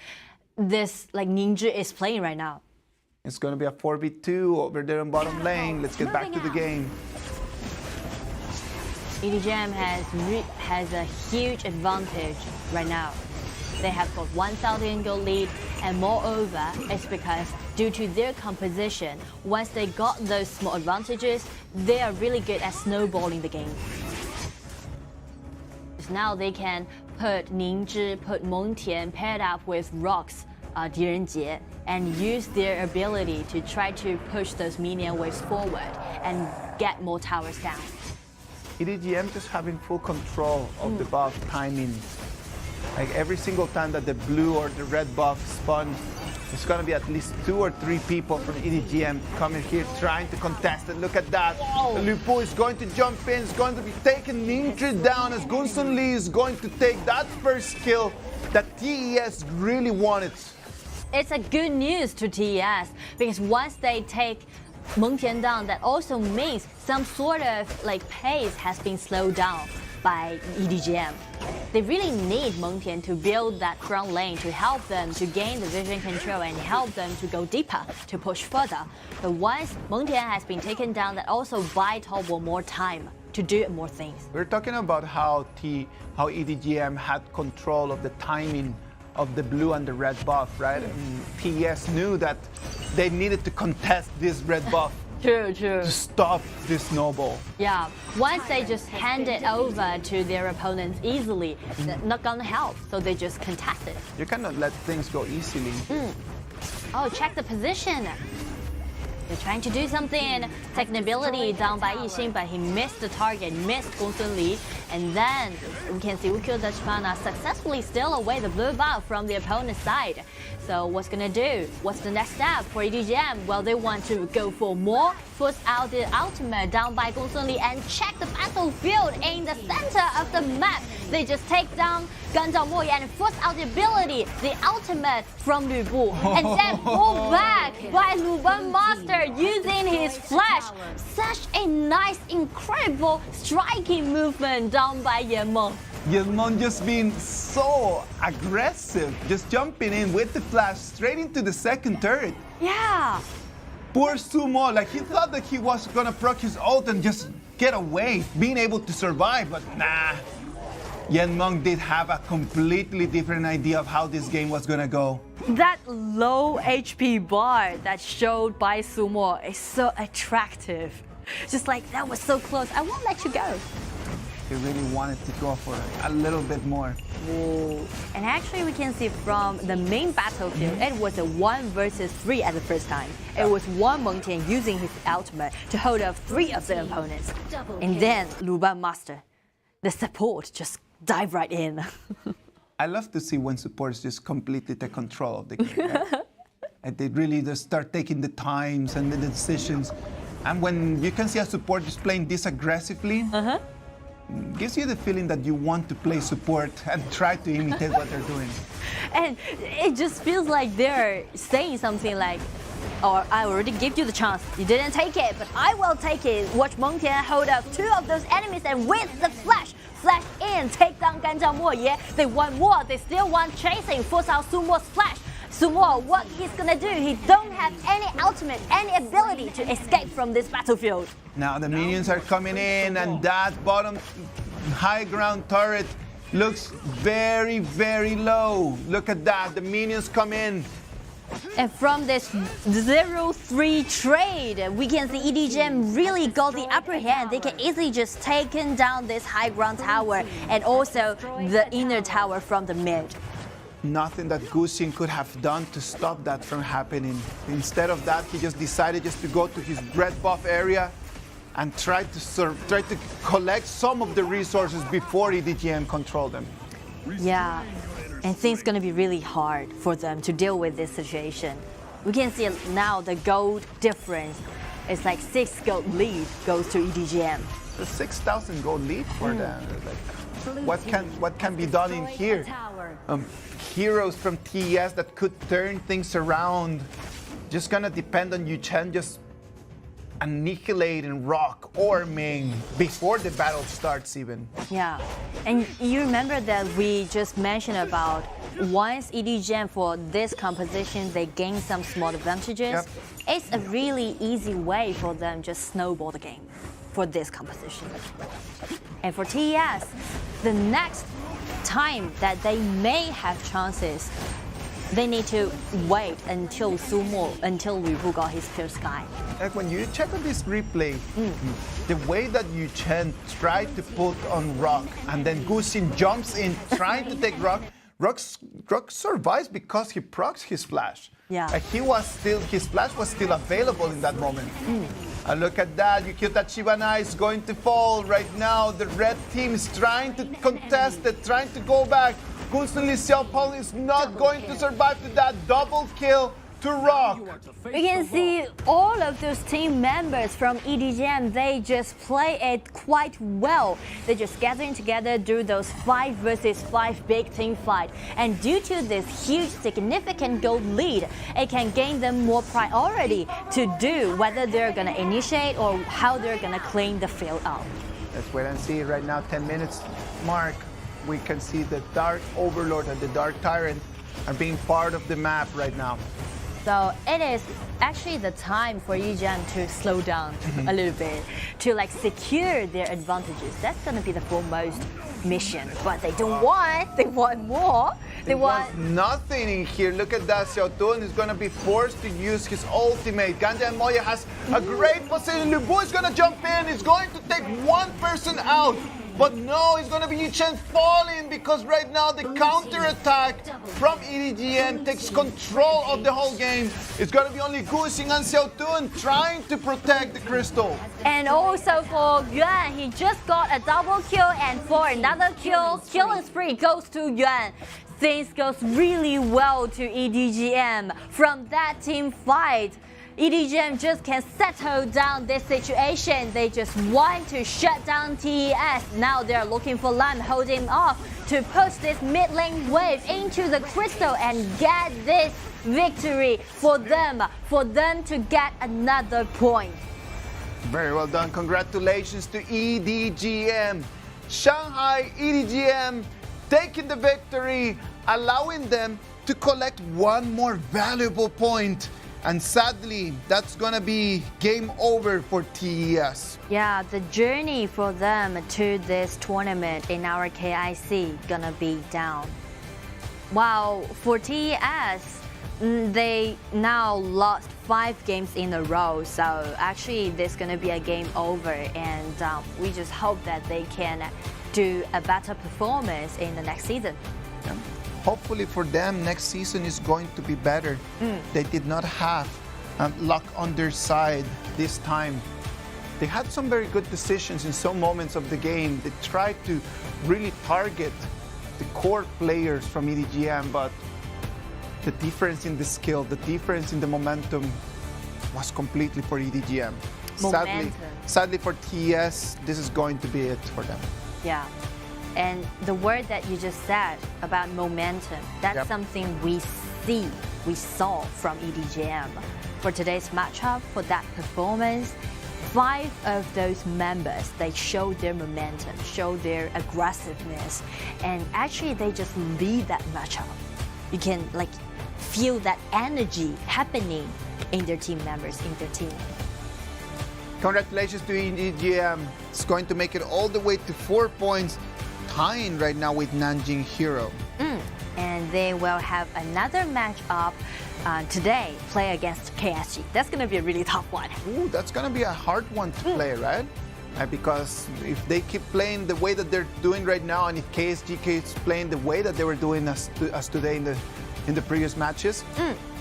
this like Ningzhi is playing right now. It's going to be a 4v2 over there in bottom lane. Let's get back to the game. EDG.M has a huge advantage right now. They have got 1,000 gold lead, and moreover, it's because due to their composition, once they got those small advantages, they are really good at snowballing the game. Now they can put Ningzhi, put Mengtian paired up with Rock's Direnjie, and use their ability to try to push those minion waves forward and get more towers down. EDG.M just having full control of the buff timing. Like every single time that the blue or the red buff spawn, it's going to be at least 2 or 3 people from EDG.M coming here trying to contest it. Look at that. Liu Bu is going to jump in, is going to be taking Ningzhi down as Gunsun Lee is going to take that first kill that TES really wanted. It's a good news to TES because once they take Mengtian down, that also means some sort of like pace has been slowed down by EDG.M. They really need Mengtian to build that front lane to help them to gain the vision control and help them to go deeper, to push further. But once Mengtian has been taken down, that also buy Tobo more time to do more things. We're talking about how EDG.M had control of the timing of the blue and the red buff, right? And TES knew that they needed to contest this red buff. True. To stop this snowball. Yeah, once they just hand it over to their opponents easily, not gonna help, so they just contest it. You cannot let things go easily. Oh, check the position. They're trying to do something. Second ability down by Yixin, but he missed the target, missed Gongsun Li. And then we can see Ukyo Dachipana successfully steal away the blue buff from the opponent's side. So what's gonna do? What's the next step for EDG.M? Well, they want to go for more, push out the ultimate down by Gongsun Li and check the battlefield in the center of the map. They just take down Gan Zhaomo and force out the ability, the ultimate from Liu Bu, and then pull back by Luban Master using his flash. Such a nice, incredible striking movement down by Yanmeng. Yanmeng just being so aggressive, just jumping in with the flash straight into the second turret. Yeah. Poor Sumo, like he thought that he was gonna proc his ult and just get away, being able to survive, but nah. Yanmeng did have a completely different idea of how this game was gonna go. That low HP bar that showed by Sumo is so attractive. Just like, that was so close, I won't let you go. He really wanted to go for a little bit more. Whoa. And actually we can see from the main battlefield, it was a 1 versus 3 at the first time. It was one Mengtian using his ultimate to hold off 3 of the opponents. And then Luban Master, the support, just dive right in. I love to see when supports just completely take control of the game. Right? And they really just start taking the times and the decisions. And when you can see a support just playing this aggressively, gives you the feeling that you want to play support and try to imitate what they're doing. And it just feels like they're saying something like, or I already gave you the chance, you didn't take it, but I will take it. Watch Mengtian hold up 2 of those enemies and with the flash in, take down Gan Zhaomo. Yeah, they want more, they still want chasing, force out Sumo's flash. Sumo, what he's gonna do, he don't have any ultimate, any ability to escape from this battlefield. Now the minions are coming in and that bottom high ground turret looks very, very low. Look at that, the minions come in. And from this 0-3 trade, we can see EDG.M really got the upper hand. They can easily just take down this high ground tower and also the inner tower from the mid. nothing that XiAn could have done to stop that from happening. Instead of that, he just decided just to go to his red buff area and try to collect some of the resources before EDG.M controlled them. Yeah, and things gonna be really hard for them to deal with this situation. We can see now the gold difference is like 6 gold lead goes to EDG.M. The 6,000 gold lead for them. Like, what can be done in here? Heroes from TES that could turn things around. Just gonna depend on Jinan just annihilating Rock or Ming before the battle starts even. Yeah, and you remember that we just mentioned about once EDG.M for this composition, they gain some small advantages. Yep. It's a really easy way for them just snowball the game for this composition. And for TES, the next time that they may have chances, they need to wait until Lubu got his Pure Sky. Like when you check on this replay, the way that Jinan tried to put on Rock and then XiAn jumps in trying to take Rock, Rock survives because he procs his flash. Yeah. Like his flash was still available in that moment. And look at that, you kill that Shibana is going to fall right now. The red team is trying to contest it, trying to go back. Constantly Xiao is not going to survive to that double kill to Rock. You can see all of those team members from EDG.M, they just play it quite well. They're just gathering together, do those 5 versus 5 big team fight. And due to this huge significant gold lead, it can gain them more priority to do whether they're gonna initiate or how they're gonna clean the field up. Let's wait and see. Right now, 10 minutes mark. We can see the Dark Overlord and the Dark Tyrant are being part of the map right now. So it is actually the time for EDG.M to slow down a little bit, to like secure their advantages. That's gonna be the foremost mission. But they don't want, they want more. They want nothing in here. Look at that. Xiao is gonna be forced to use his ultimate. Ganja and Moya has a great position. Lubu is gonna jump in. He's going to take one person out. But no, it's going to be Jinan falling because right now the counter-attack from EDG.M takes control of the whole game. It's going to be only XiAn and Xiao trying to protect the crystal. And also for Yuan, he just got a double kill, and for another kill, killing spree goes to Yuan. Things goes really well to EDG.M. From that team fight, EDG.M just can settle down this situation. They just want to shut down TES. Now they're looking for Lam holding off to push this mid lane wave into the crystal and get this victory for them to get another point. Very well done. Congratulations to EDG.M. Shanghai EDG.M taking the victory, allowing them to collect one more valuable point. And sadly, that's gonna be game over for TES. Yeah, the journey for them to this tournament in our KIC gonna be down. While for TES, they now lost 5 games in a row. So actually, this is gonna be a game over, and we just hope that they can do a better performance in the next season. Yeah. Hopefully for them, next season is going to be better. They did not have luck on their side this time. They had some very good decisions in some moments of the game. They tried to really target the core players from EDG.M, but the difference in the skill, the difference in the momentum was completely for EDG.M. Sadly for TES, this is going to be it for them. Yeah. And the word that you just said about momentum, that's something we saw from EDG.M. For today's matchup, for that performance, 5 of those members, they showed their momentum, showed their aggressiveness, and actually they just lead that matchup. You can like feel that energy happening in their team members, in their team. Congratulations to EDG.M. It's going to make it all the way to 4 points. Tying right now with Nanjing Hero. And they will have another match up today, play against KIC. That's going to be a really tough one. Ooh, that's going to be a hard one to play, right? Because if they keep playing the way that they're doing right now, and if KSG keeps playing the way that they were doing as today in the previous matches,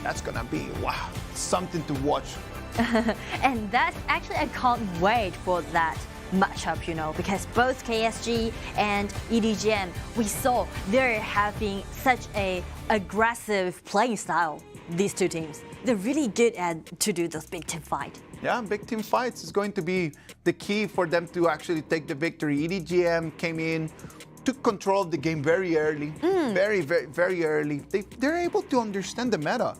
that's gonna be wow, something to watch. And that's actually, I can't wait for that matchup, you know, because both KSG and EDG.M, we saw they're having such a aggressive playing style, these two teams. They're really good at to do those big team fight. Yeah, big team fights is going to be the key for them to actually take the victory. EDG.M came in, took control of the game very early, very early. They're able to understand the meta.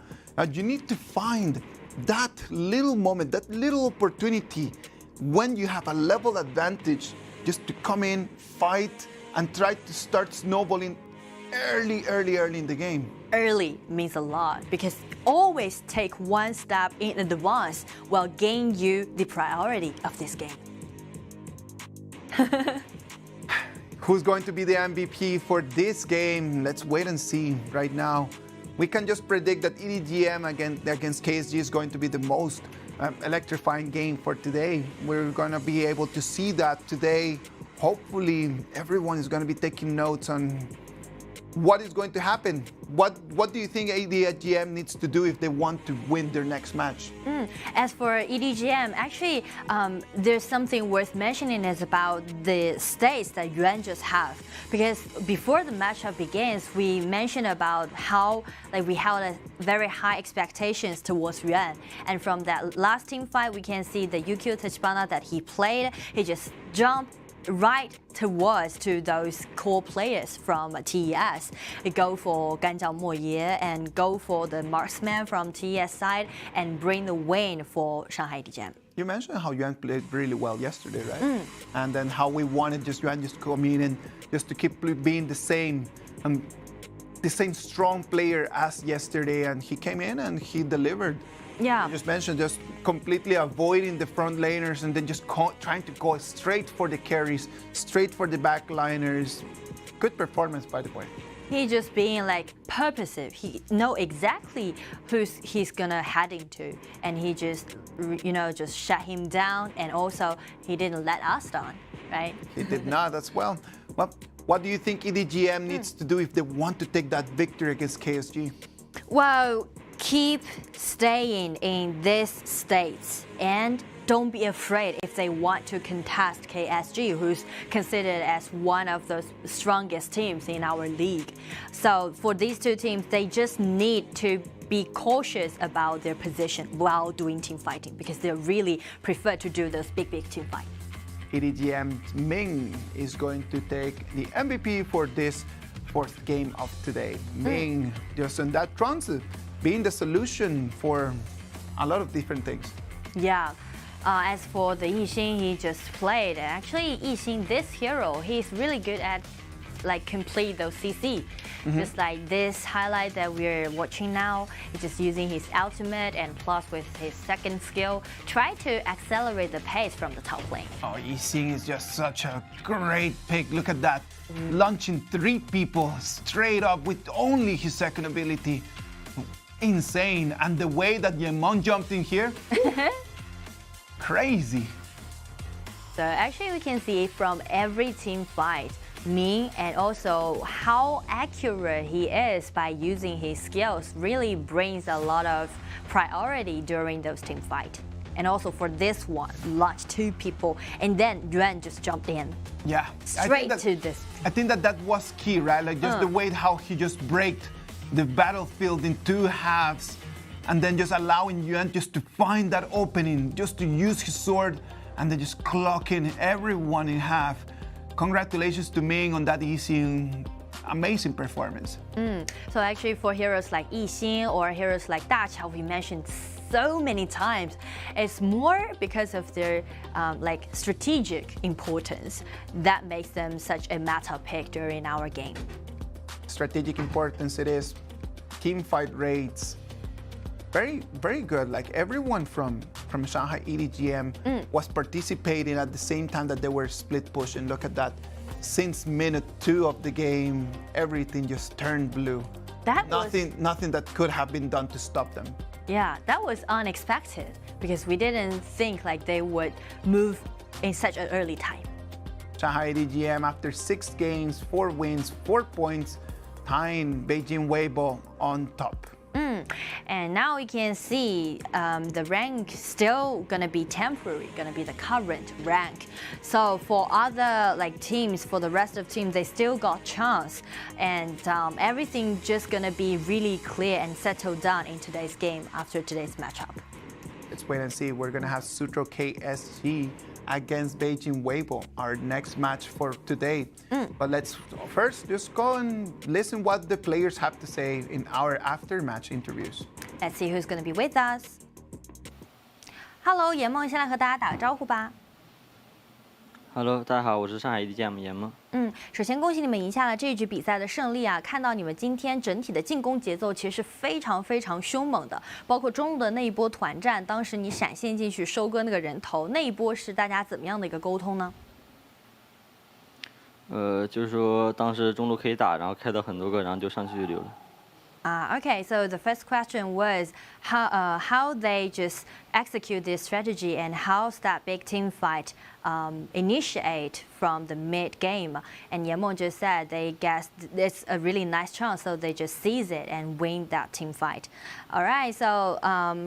You need to find that little moment, that little opportunity when you have a level advantage, just to come in, fight, and try to start snowballing early in the game. Early means a lot because always take one step in advance will gain you the priority of this game. Who's going to be the MVP for this game? Let's wait and see right now. We can just predict that EDG.M against KSG is going to be the most electrifying game for today. We're going to be able to see that today. Hopefully, everyone is going to be taking notes on what is going to happen. What do you think EDG.M needs to do if they want to win their next match? As for EDG.M, actually, there's something worth mentioning is about the stakes that Yuan just have. Because before the matchup begins, we mentioned about how we held a very high expectations towards Yuan. And from that last team fight, we can see the UQ Tachibana that he played, he just jumped right towards to those core players from TES. Go for Ganjiao Moye and go for the marksman from TES side and bring the win for Shanghai EDG.M. You mentioned how Yuan played really well yesterday, right? And then how we wanted Yuan just to come in and just to keep being the same strong player as yesterday, and he came in and he delivered. Yeah. You just mentioned just completely avoiding the front laners and then just trying to go straight for the carries, straight for the backliners. Good performance, by the way. He just being like purposive. He know exactly who he's gonna head into, and he just just shut him down, and also he didn't let us down, right? He did not as well. What do you think EDG.M needs to do if they want to take that victory against KSG? Well, keep staying in these states and don't be afraid if they want to contest KSG, who's considered as one of the strongest teams in our league. So for these two teams, they just need to be cautious about their position while doing team fighting because they really prefer to do those big team fights. EDG.M's Ming is going to take the MVP for this fourth game of today. Ming, just in that transit, being the solution for a lot of different things. Yeah. As for the YiXin, he just played. Actually, YiXin, this hero, he's really good at complete those CC. Just like this highlight that we're watching now, he's just using his ultimate and plus with his second skill, try to accelerate the pace from the top lane. Oh, YiXin is just such a great pick. Look at that. Launching 3 people straight up with only his second ability. Insane. And the way that Yemon jumped in here, crazy. So actually we can see from every team fight, Ming and also how accurate he is by using his skills really brings a lot of priority during those team fight. And also for this one, launch 2 people and then Yuan just jumped in. Yeah. Straight to this. I think that was key, right? Like just the way how he just braked the battlefield in 2 halves and then just allowing Yuan just to find that opening, just to use his sword and then just clock in everyone in half. Congratulations to Ming on that easy, amazing performance. So actually for heroes like YiXin or heroes like Da Chao, we mentioned so many times, it's more because of their strategic importance that makes them such a meta pick during our game. Strategic importance it is, team fight rates, very good. Like everyone from Shanghai EDG.M was participating at the same time that they were split push, and look at that. Since minute 2 of the game, everything just turned blue. Nothing that could have been done to stop them. Yeah, that was unexpected because we didn't think they would move in such an early time. Shanghai EDG.M after 6 games, 4 wins, 4 points, tying Beijing Weibo on top. And now we can see the rank still gonna be temporary, gonna be the current rank. So for other teams, for the rest of teams, they still got chance, and everything just gonna be really clear and settled down in today's game after today's matchup. Let's wait and see. We're gonna have Suzhou KSG against Beijing Weibo, our next match for today. But let's first just go and listen what the players have to say in our after-match interviews. Let's see who's going to be with us. Hello， 严梦，先来和大家打个招呼吧。Hello， 大家好，我是上海 EDG.M 严梦。首先恭喜你们赢下了这一局比赛的胜利啊！看到你们今天整体的进攻节奏其实是非常非常凶猛的，包括中路的那一波团战，当时你闪现进去收割那个人头，那一波是大家怎么样的一个沟通呢？就是说当时中路可以打，然后开到很多个，然后就上去就溜了。Okay, so the first question was how they just execute this strategy and how's that big team fight initiate from the mid game. And Yamon just said they guess it's a really nice chance, so they just seize it and win that team fight. Alright, so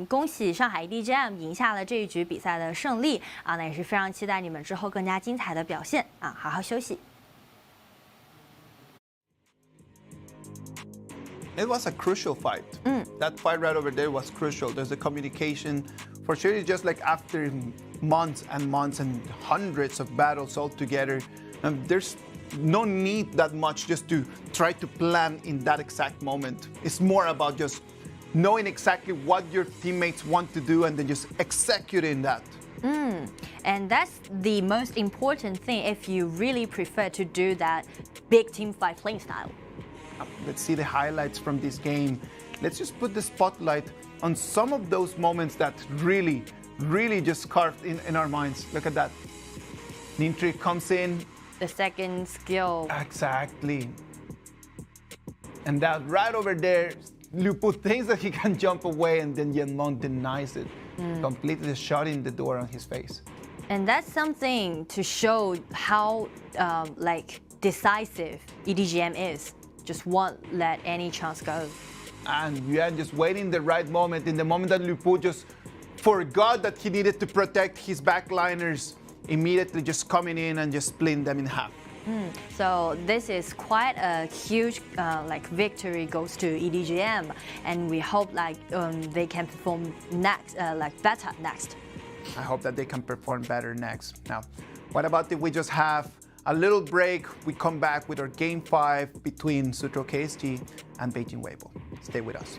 恭喜上海 EDG.M 赢下了这一局比赛的胜利啊，那也是非常期待你们之后更加精彩的表现啊，好好休息。It was a crucial fight. That fight right over there was crucial. There's a communication. For sure, it's just like after months and months and hundreds of battles all together, there's no need that much just to try to plan in that exact moment. It's more about just knowing exactly what your teammates want to do and then just executing that. And that's the most important thing if you really prefer to do that big team fight playing style. Let's see the highlights from this game. Let's just put the spotlight on some of those moments that really just carved in our minds. Look at that. Nintri comes in. The second skill. Exactly. And that right over there, Lupu thinks that he can jump away and then Yanmon denies it. Completely shutting the door on his face. And that's something to show how decisive EDG.M is. Just won't let any chance go. And Yuan just waiting the right moment, in the moment that Lupu just forgot that he needed to protect his backliners, immediately just coming in and just splitting them in half. So this is quite a huge victory goes to EDG.M, and we hope they can perform next better next. I hope that they can perform better next. Now, what about if we just have a little break? We come back with our Game 5 between Suzhou KSG and Beijing Weibo. Stay with us.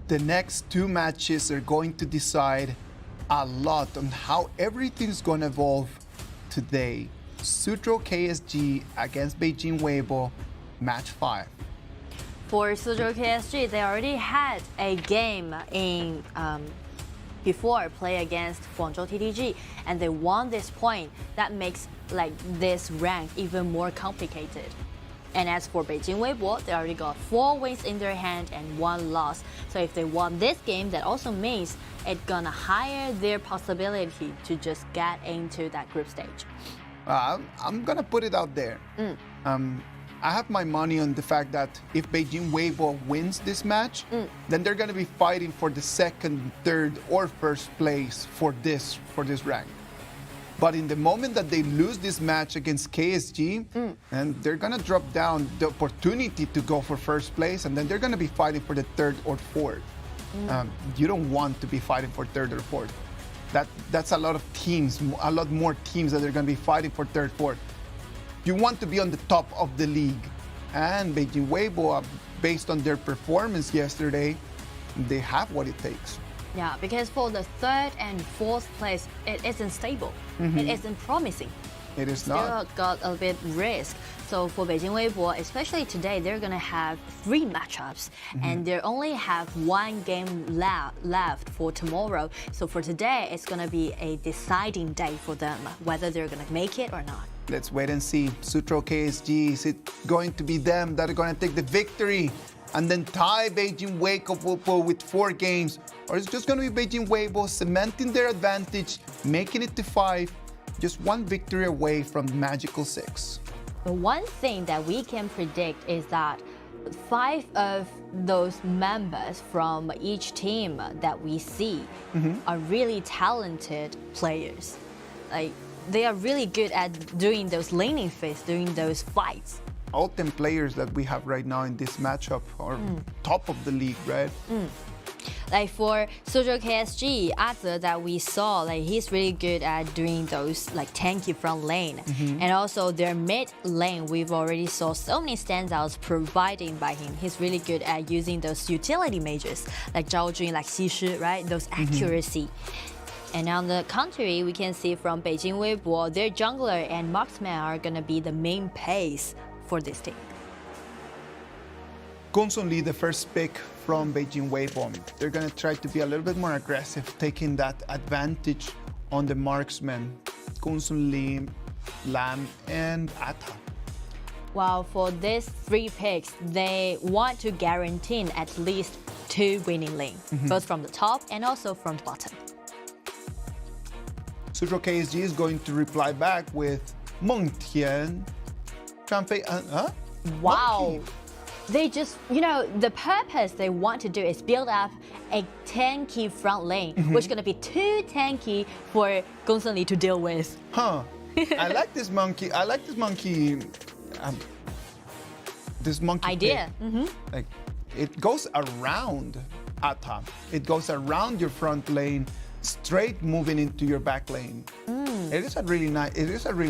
the next two matches are going to decide a lot on how everything's going to evolve today. Suzhou KSG against Beijing Weibo, match 5. For Suzhou KSG, they already had a game in before play against Guangzhou TTG, and they won this point. That makes like this rank even more complicated. And as for Beijing Weibo, they already got 4 wins in their hand and 1 loss. So if they won this game, that also means it's gonna higher their possibility to just get into that group stage. I'm gonna put it out there. I have my money on the fact that if Beijing Weibo wins this match, then they're gonna be fighting for the 2nd, 3rd, or 1st place for this rank. But in the moment that they lose this match against KSG, and they're gonna drop down the opportunity to go for 1st place, and then they're gonna be fighting for the 3rd or 4th. You don't want to be fighting for 3rd or 4th. That's a lot of teams, a lot more teams that are gonna be fighting for 3rd, 4th. You want to be on the top of the league. And Beijing Weibo, based on their performance yesterday, they have what it takes. Yeah, because for the 3rd and 4th place, it isn't stable. It isn't promising. It is Still not. got a bit risk. So for Beijing Weibo, especially today, they're gonna have 3 matchups, and they only have 1 game left for tomorrow. So for today, it's gonna be a deciding day for them whether they're gonna make it or not. Let's wait and see. Suzhou KSG, is it going to be them that are going to take the victory and then tie Beijing Weibo with 4 games? Or is it just going to be Beijing Weibo cementing their advantage, making it to 5, just 1 victory away from the magical 6? The one thing that we can predict is that 5 of those members from each team that we see are really talented players. Like, they are really good at doing those laning phase, doing those fights. All 10 players that we have right now in this matchup are top of the league, right? Like for Suzhou KSG, Aze that we saw, like he's really good at doing those like tanky front lane. And also their mid lane, we've already saw so many standouts provided by him. He's really good at using those utility mages, like Zhao Jun, like Xi Shi, right? Those accuracy. And on the contrary, we can see from Beijing Weibo, their jungler and marksman are gonna be the main pace for this team. Gongsun Li, the first pick from Beijing Weibo. They're gonna try to be a little bit more aggressive, taking that advantage on the marksman. Gongsun Li, Lam, and Ata. Well, for these 3 picks, they want to guarantee at least 2 winning lanes, both from the top and also from the bottom. Suzhou KSG is going to reply back with Meng Tian, Zhanfei, Wow. Monkey. They just, the purpose they want to do is build up a tanky front lane, which is going to be too tanky for Gongsun Li to deal with. I like this monkey. I like this monkey. This monkey idea. Like, it goes around Ata. It goes around your front lane, straight moving into your back lane. It is a really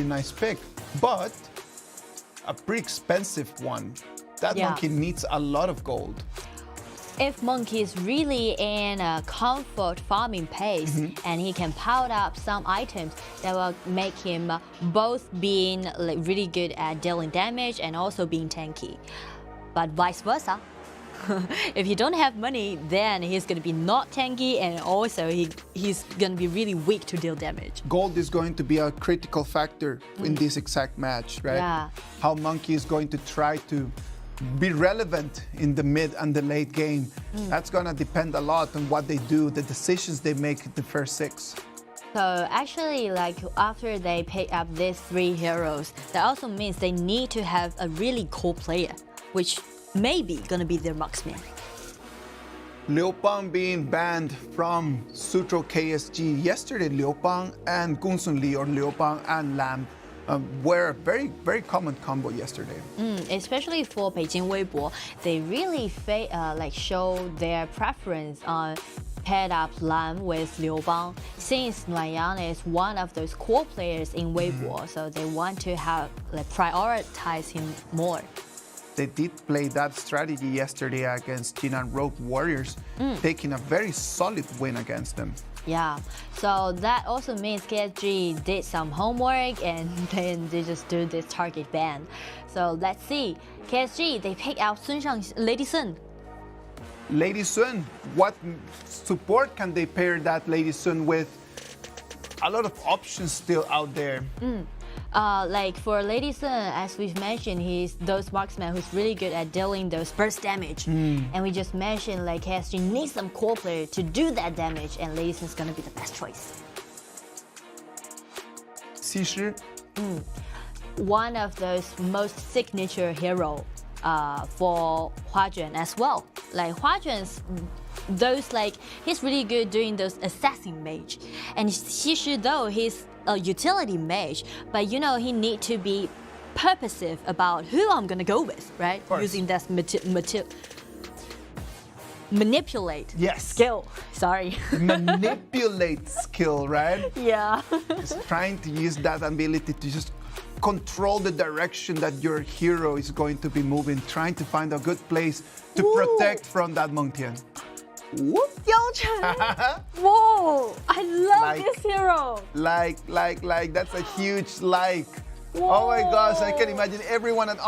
nice pick, but a pretty expensive one. That monkey needs a lot of gold. If Monkey is really in a comfort farming pace and he can power up some items that will make him both being like really good at dealing damage and also being tanky. But vice versa. If you don't have money, then he's going to be not tanky, and also he's going to be really weak to deal damage. Gold is going to be a critical factor in this exact match, right? Yeah. How Monkey is going to try to be relevant in the mid and the late game. That's going to depend a lot on what they do, the decisions they make in the first 6. So actually, like after they pick up these 3 heroes, that also means they need to have a really cool player, which maybe gonna be their marksman. Liu Bang being banned from Suzhou KSG. Yesterday, Liu Bang and Gongsun Li, or Liu Bang and Lam, were a very, very common combo yesterday. Especially for Beijing Weibo, they really show their preference on paired up Lam with Liu Bang, since Nian is one of those core players in Weibo, so they want to have prioritize him more. They did play that strategy yesterday against Jinan Rogue Warriors, taking a very solid win against them. Yeah, so that also means KSG did some homework and then they just do this target ban. So let's see. KSG, they pick out Lady Sun. Lady Sun, what support can they pair that Lady Sun with? A lot of options still out there. Like for Lady Sun, as we've mentioned, he's those marksman who's really good at dealing those burst damage. And we just mentioned like KSG needs some core player to do that damage, and Lady Sun's gonna be the best choice. Xi one of those most signature hero for Huang as well. Like Huang's those like he's really good doing those assassin mage, and Xi though he's a utility mage, but you know he need to be purposive about who I'm gonna go with, right? Using that manipulate skill. Sorry. Manipulate skill, right? Yeah. Just trying to use that ability to just control the direction that your hero is going to be moving, trying to find a good place to protect from that Mengtian. Whoop! Whoa! I love this hero. Like, that's a huge like. Whoa. Oh my gosh, I can imagine everyone at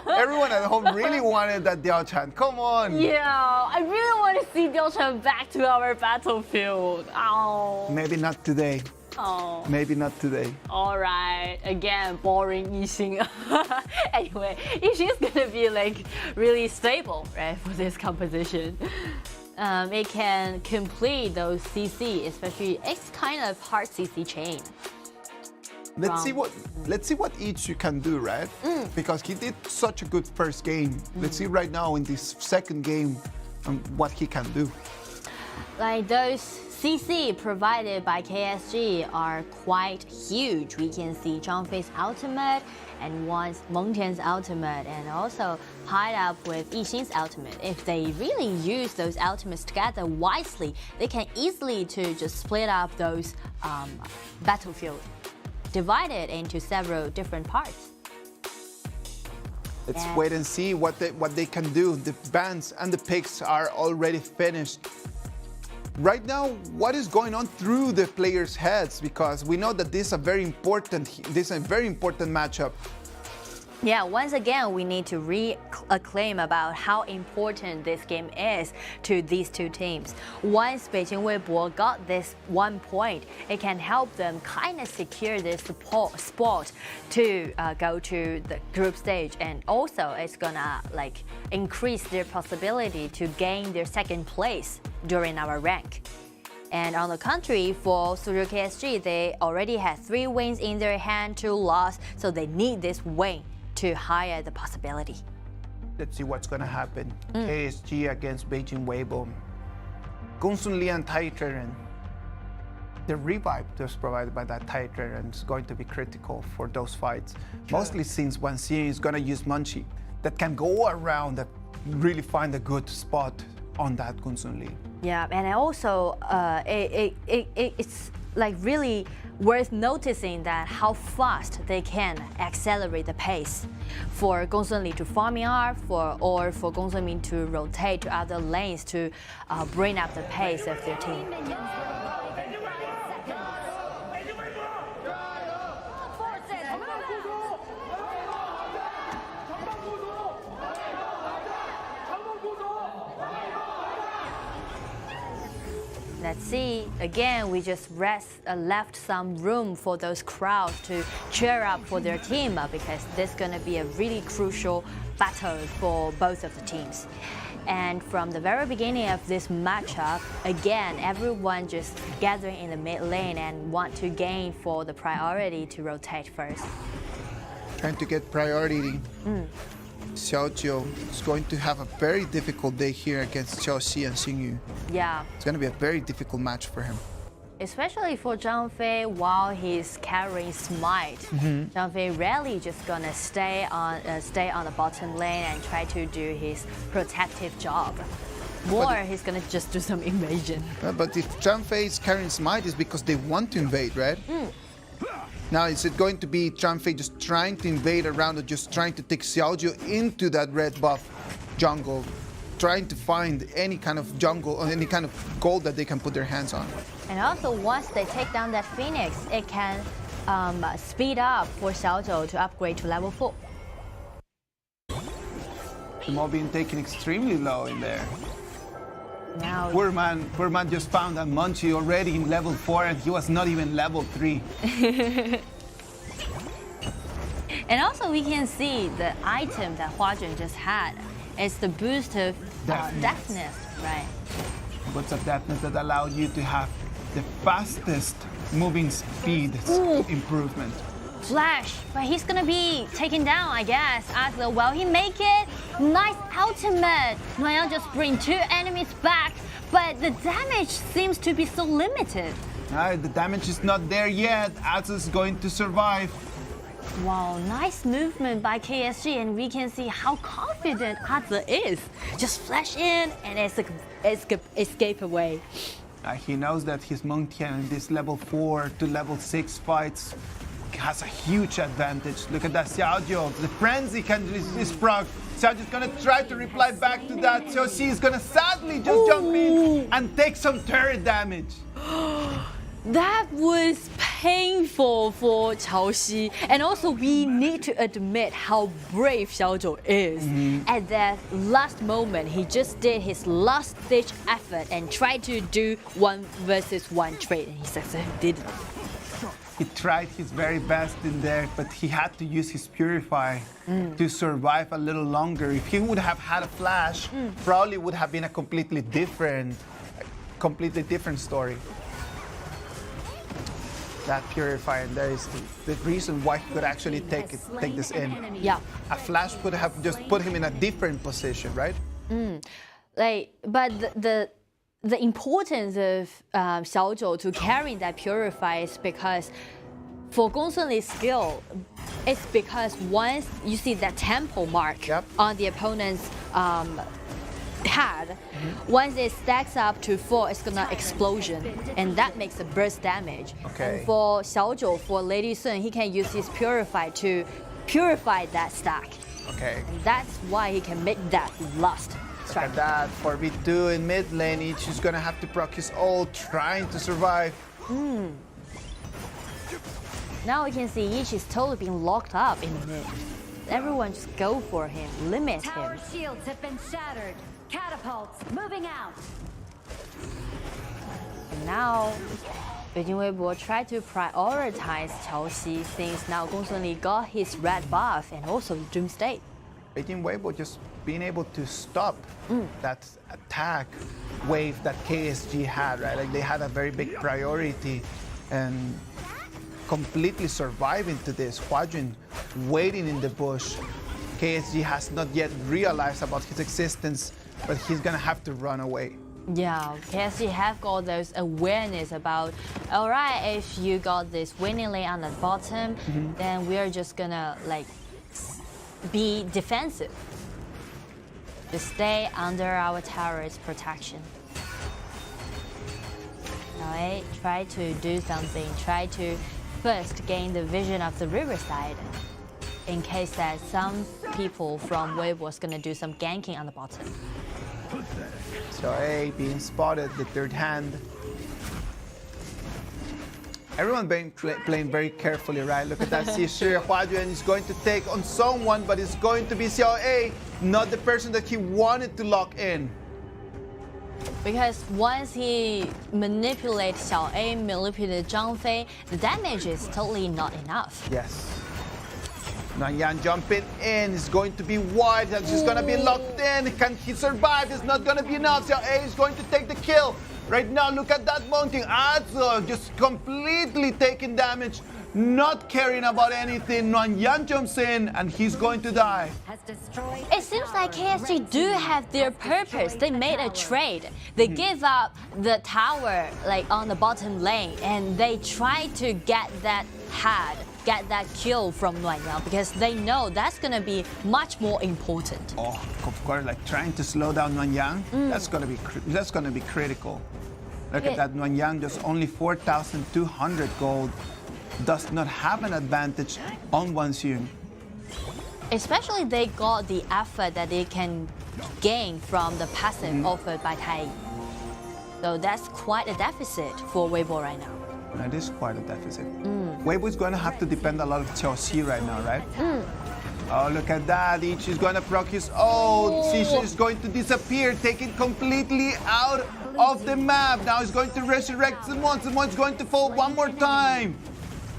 everyone at home really wanted that Diao-chan. Come on. Yeah, I really want to see Diao-chan back to our battlefield. Oh. Maybe not today. Oh. Maybe not today. All right. Again, boring Yixing. Anyway, Yixing's gonna be like really stable, right, for this composition. It can complete those CC, especially it's kind of hard CC chain. Let's see what each you can do, right? Because he did such a good first game. Let's see right now in this second game what he can do. Like those CC provided by KSG are quite huge. We can see Zhang Fei's ultimate and Wang's Mengtian's ultimate, and also tied up with Yixing's ultimate. If they really use those ultimates together wisely, they can easily to just split up those battlefield, divide it into several different parts. Let's wait and see what they can do. The bans and the picks are already finished. Right now, what is going on through the players' heads? Because we know that this is a very important matchup. Yeah, once again, we need to re-acclaim about how important this game is to these two teams. Once Beijing Weibo got this 1 point, it can help them kind of secure this spot to go to the group stage, and also it's gonna like increase their possibility to gain their second place during our rank. And on the contrary, for Suzhou KSG, they already had 3 wins in their hand, 2 losses, so they need this win to higher the possibility. Let's see what's going to happen. KSG against Beijing Weibo. Gongsun Li and TianYun. The revive just provided by that TianYun is going to be critical for those fights. Mostly since Wang Xi is going to use Munchi that can go around and really find a good spot on that Gongsun Li. Yeah, and also it's like really worth noticing that how fast they can accelerate the pace for Gongsun Li to farm R or for Gongsun Li to rotate to other lanes to bring up the pace of their team. Let's see, again, we just left some room for those crowds to cheer up for their team because this is going to be a really crucial battle for both of the teams. And from the very beginning of this matchup, again, everyone just gathering in the mid lane and want to gain for the priority to rotate first. Trying to get priority. Xiao is going to have a very difficult day here against Xiao Xi and Xingyu. Yeah. It's going to be a very difficult match for him. Especially for Zhang Fei while he's carrying Smite. Zhang Fei rarely just gonna stay on the bottom lane and try to do his protective job. Or he's gonna just do some invasion. But if Zhang Fei is carrying Smite, it's because they want to invade, right? Now, is it going to be Zhang just trying to invade around or just trying to take Xiao into that red buff jungle, trying to find any kind of jungle or any kind of gold that they can put their hands on? And also, once they take down that Phoenix, it can speed up for Xiao to upgrade to level 4. The mob being taken extremely low in there. Now, poor man just found that Munchie already in level 4 and he was not even level 3. And also we can see the item that Huajun just had. It's the boost of deafness, right? What's a deafness that allowed you to have the fastest moving speed improvement? Flash, but he's gonna be taken down, I guess. As well, he make it. Nice ultimate. Nian just bring 2 enemies back, but the damage seems to be so limited. The damage is not there yet. Az is going to survive. Wow, nice movement by KSG, and we can see how confident Az is. Just flash in and escape away. He knows that his Meng Tian in this level 4 to level 6 fights has a huge advantage. Look at that Xiao. The frenzy can just proc. Xiao's gonna try to reply back to that. So she's gonna sadly just jump in and take some turret damage. That was painful for Chaoxi. And also we need to admit how brave Xiao is. At that last moment, he just did his last ditch effort and tried to do 1 versus 1 trade, and he successfully did it. He tried his very best in there, but he had to use his Purify to survive a little longer. If he would have had a flash, probably would have been a completely different story. That Purify, and there is the reason why he could actually take this in. Yeah. A flash would have just put him in a different position, right? But the importance of Xiao to carry that Purify is because for Gong Sunli's skill, it's because once you see that tempo mark on the opponent's head, once it stacks up to 4, it's gonna explosion, and that makes a burst damage. Okay. And for Xiao, for Lady Sun, he can use his Purify to purify that stack. Okay. And that's why he can make that last. Look at that, 4v2 in mid lane. Each is gonna have to proc his ult, trying to survive. Now we can see Each is totally being locked up in mid. Everyone just go for him, limit Tower him. shields have been shattered. Catapults moving out. And now, Beijing Weibo try to prioritize Chaoxi since now Gong Sunli got his red buff and also Doomsday. Beijing Weibo just being able to stop that attack wave that KSG had, right? Like they had a very big priority and completely surviving to this. Huajun waiting in the bush. KSG has not yet realized about his existence, but he's gonna have to run away. Yeah, KSG have got those awareness about, all right, if you got this winning lane on the bottom, then we're just gonna like be defensive. To stay under our tower's protection. Alright, try to do something. Try to first gain the vision of the riverside, in case that some people from Weibo is gonna do some ganking on the bottom. So A being spotted, the third hand. Everyone being playing very carefully, right? Look at that. Xi Huajun is going to take on someone, but it's going to be Xiao A, not the person that he wanted to lock in. Because once he manipulates Xiao A, manipulates Zhang Fei, the damage is totally not enough. Yes. Nanjing jumping in is going to be wide. That's just going to be locked in. Can he survive? It's not going to be enough. Xiao A is going to take the kill. Right now, look at that mounting. Adzo just completely taking damage, not caring about anything. Nanjing jumps in, and he's going to die. It seems like KSG do have their purpose. They made a trade. They give up the tower like on the bottom lane, and they try to get that get that kill from Nanjing because they know that's gonna be much more important. Oh, of course, like trying to slow down Nanjing, that's gonna be critical. Look at that, Nanjing just only 4,200 gold. does not have an advantage on Wang Yu. Especially they got the effort that they can gain from the passive offered by Tai. So that's quite a deficit for Weibo right now. That is quite a deficit. Weibo is going to have to depend a lot of Qiao right now, right? Oh, look at that. Each is going to proc his ult. Shishu is going to disappear, take it completely out of the map. Now he's going to resurrect someone. Someone's going to fall one more time.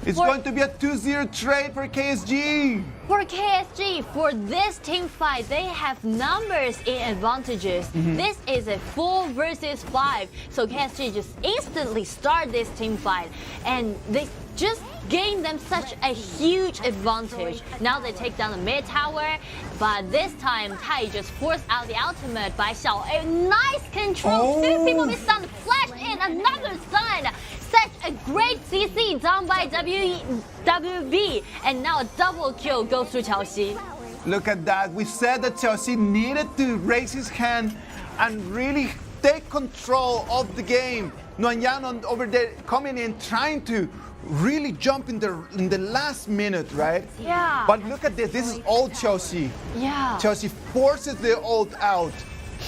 It's going to be a 2-0 trade for KSG. For KSG, for this team fight, they have numbers in advantages. This is a 4 versus 5. So KSG just instantly start this team fight. And they just gain them such a huge advantage. Now they take down the mid tower. But this time, Tai just forced out the ultimate by Xiao. A nice control. 2 people be stunned. Flash in, another stun. Such a great CC done by WB, and now a double kill goes to Qiao. Look at that. We said that Qiao needed to raise his hand and really take control of the game. Nanjing over there coming in, trying to really jump in the last minute, right? Yeah. But look at this. This is all Qiao. Yeah. Qiao forces the ult out.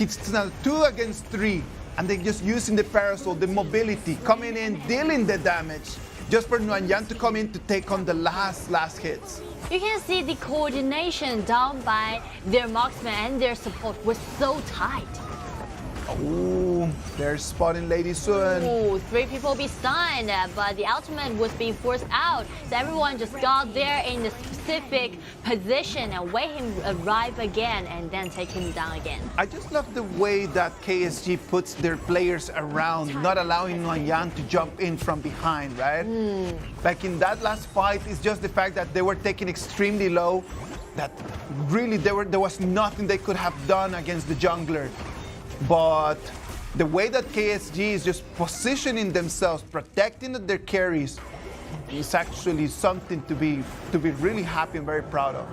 It's now 2 against 3. And they're just using the parasol, the mobility, coming in, dealing the damage, just for Nanjing to come in to take on the last hits. You can see the coordination done by their marksman and their support was so tight. Oh, they're spotting Lady Sun. Ooh, 3 people be stunned, but the ultimate was being forced out. So everyone just got there in the specific position and wait him arrive again and then take him down again. I just love the way that KSG puts their players around, not allowing Nanjing to jump in from behind, right? Like in that last fight, it's just the fact that they were taken extremely low, that really there was nothing they could have done against the jungler. But the way that KSG is just positioning themselves, protecting their carries, is actually something to be really happy and very proud of.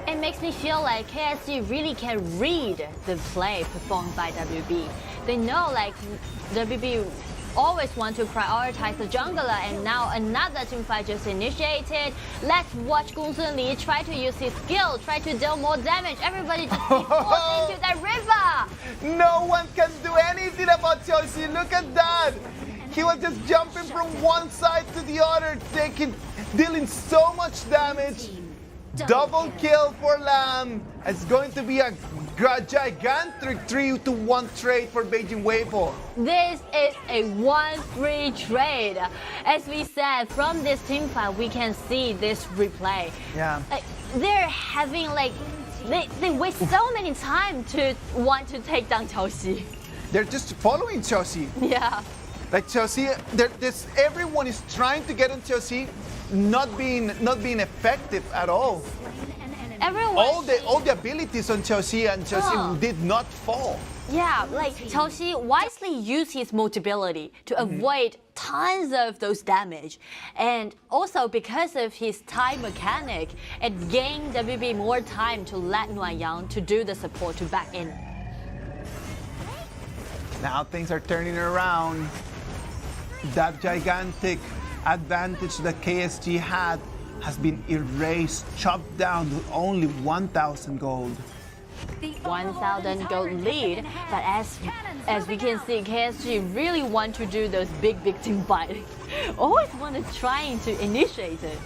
It makes me feel like KSG really can read the play performed by WB. They know like WB always want to prioritize the jungler, and now another teamfight just initiated. Let's watch Gong Li try to use his skill, try to deal more damage. Everybody just falls into that river. No one can do anything about Qiao. Look at that. He was just jumping from one side to the other, dealing so much damage. Double kill for Lam. It's going to be a gigantic 3-1 trade for Beijing Weibo. This is a 1-3 trade. As we said, from this team fight, we can see this replay. Yeah. They're having like, they waste so many time to want to take down Qiao. They're just following Qiao. Yeah. Like Qiao, everyone is trying to get on Qiao, not being effective at all. Everyone. All the abilities on Qiao, and Qiao did not fall. Yeah, like Qiao wisely used his mobility to avoid tons of those damage. And also because of his time mechanic, it gained WB more time to let Nanjing to do the support to back in. Now things are turning around. That gigantic advantage that KSG had has been erased, chopped down to only 1,000 gold. 1,000 gold lead, but as we can see, KSG really want to do those big team fights. Always want to trying to initiate it.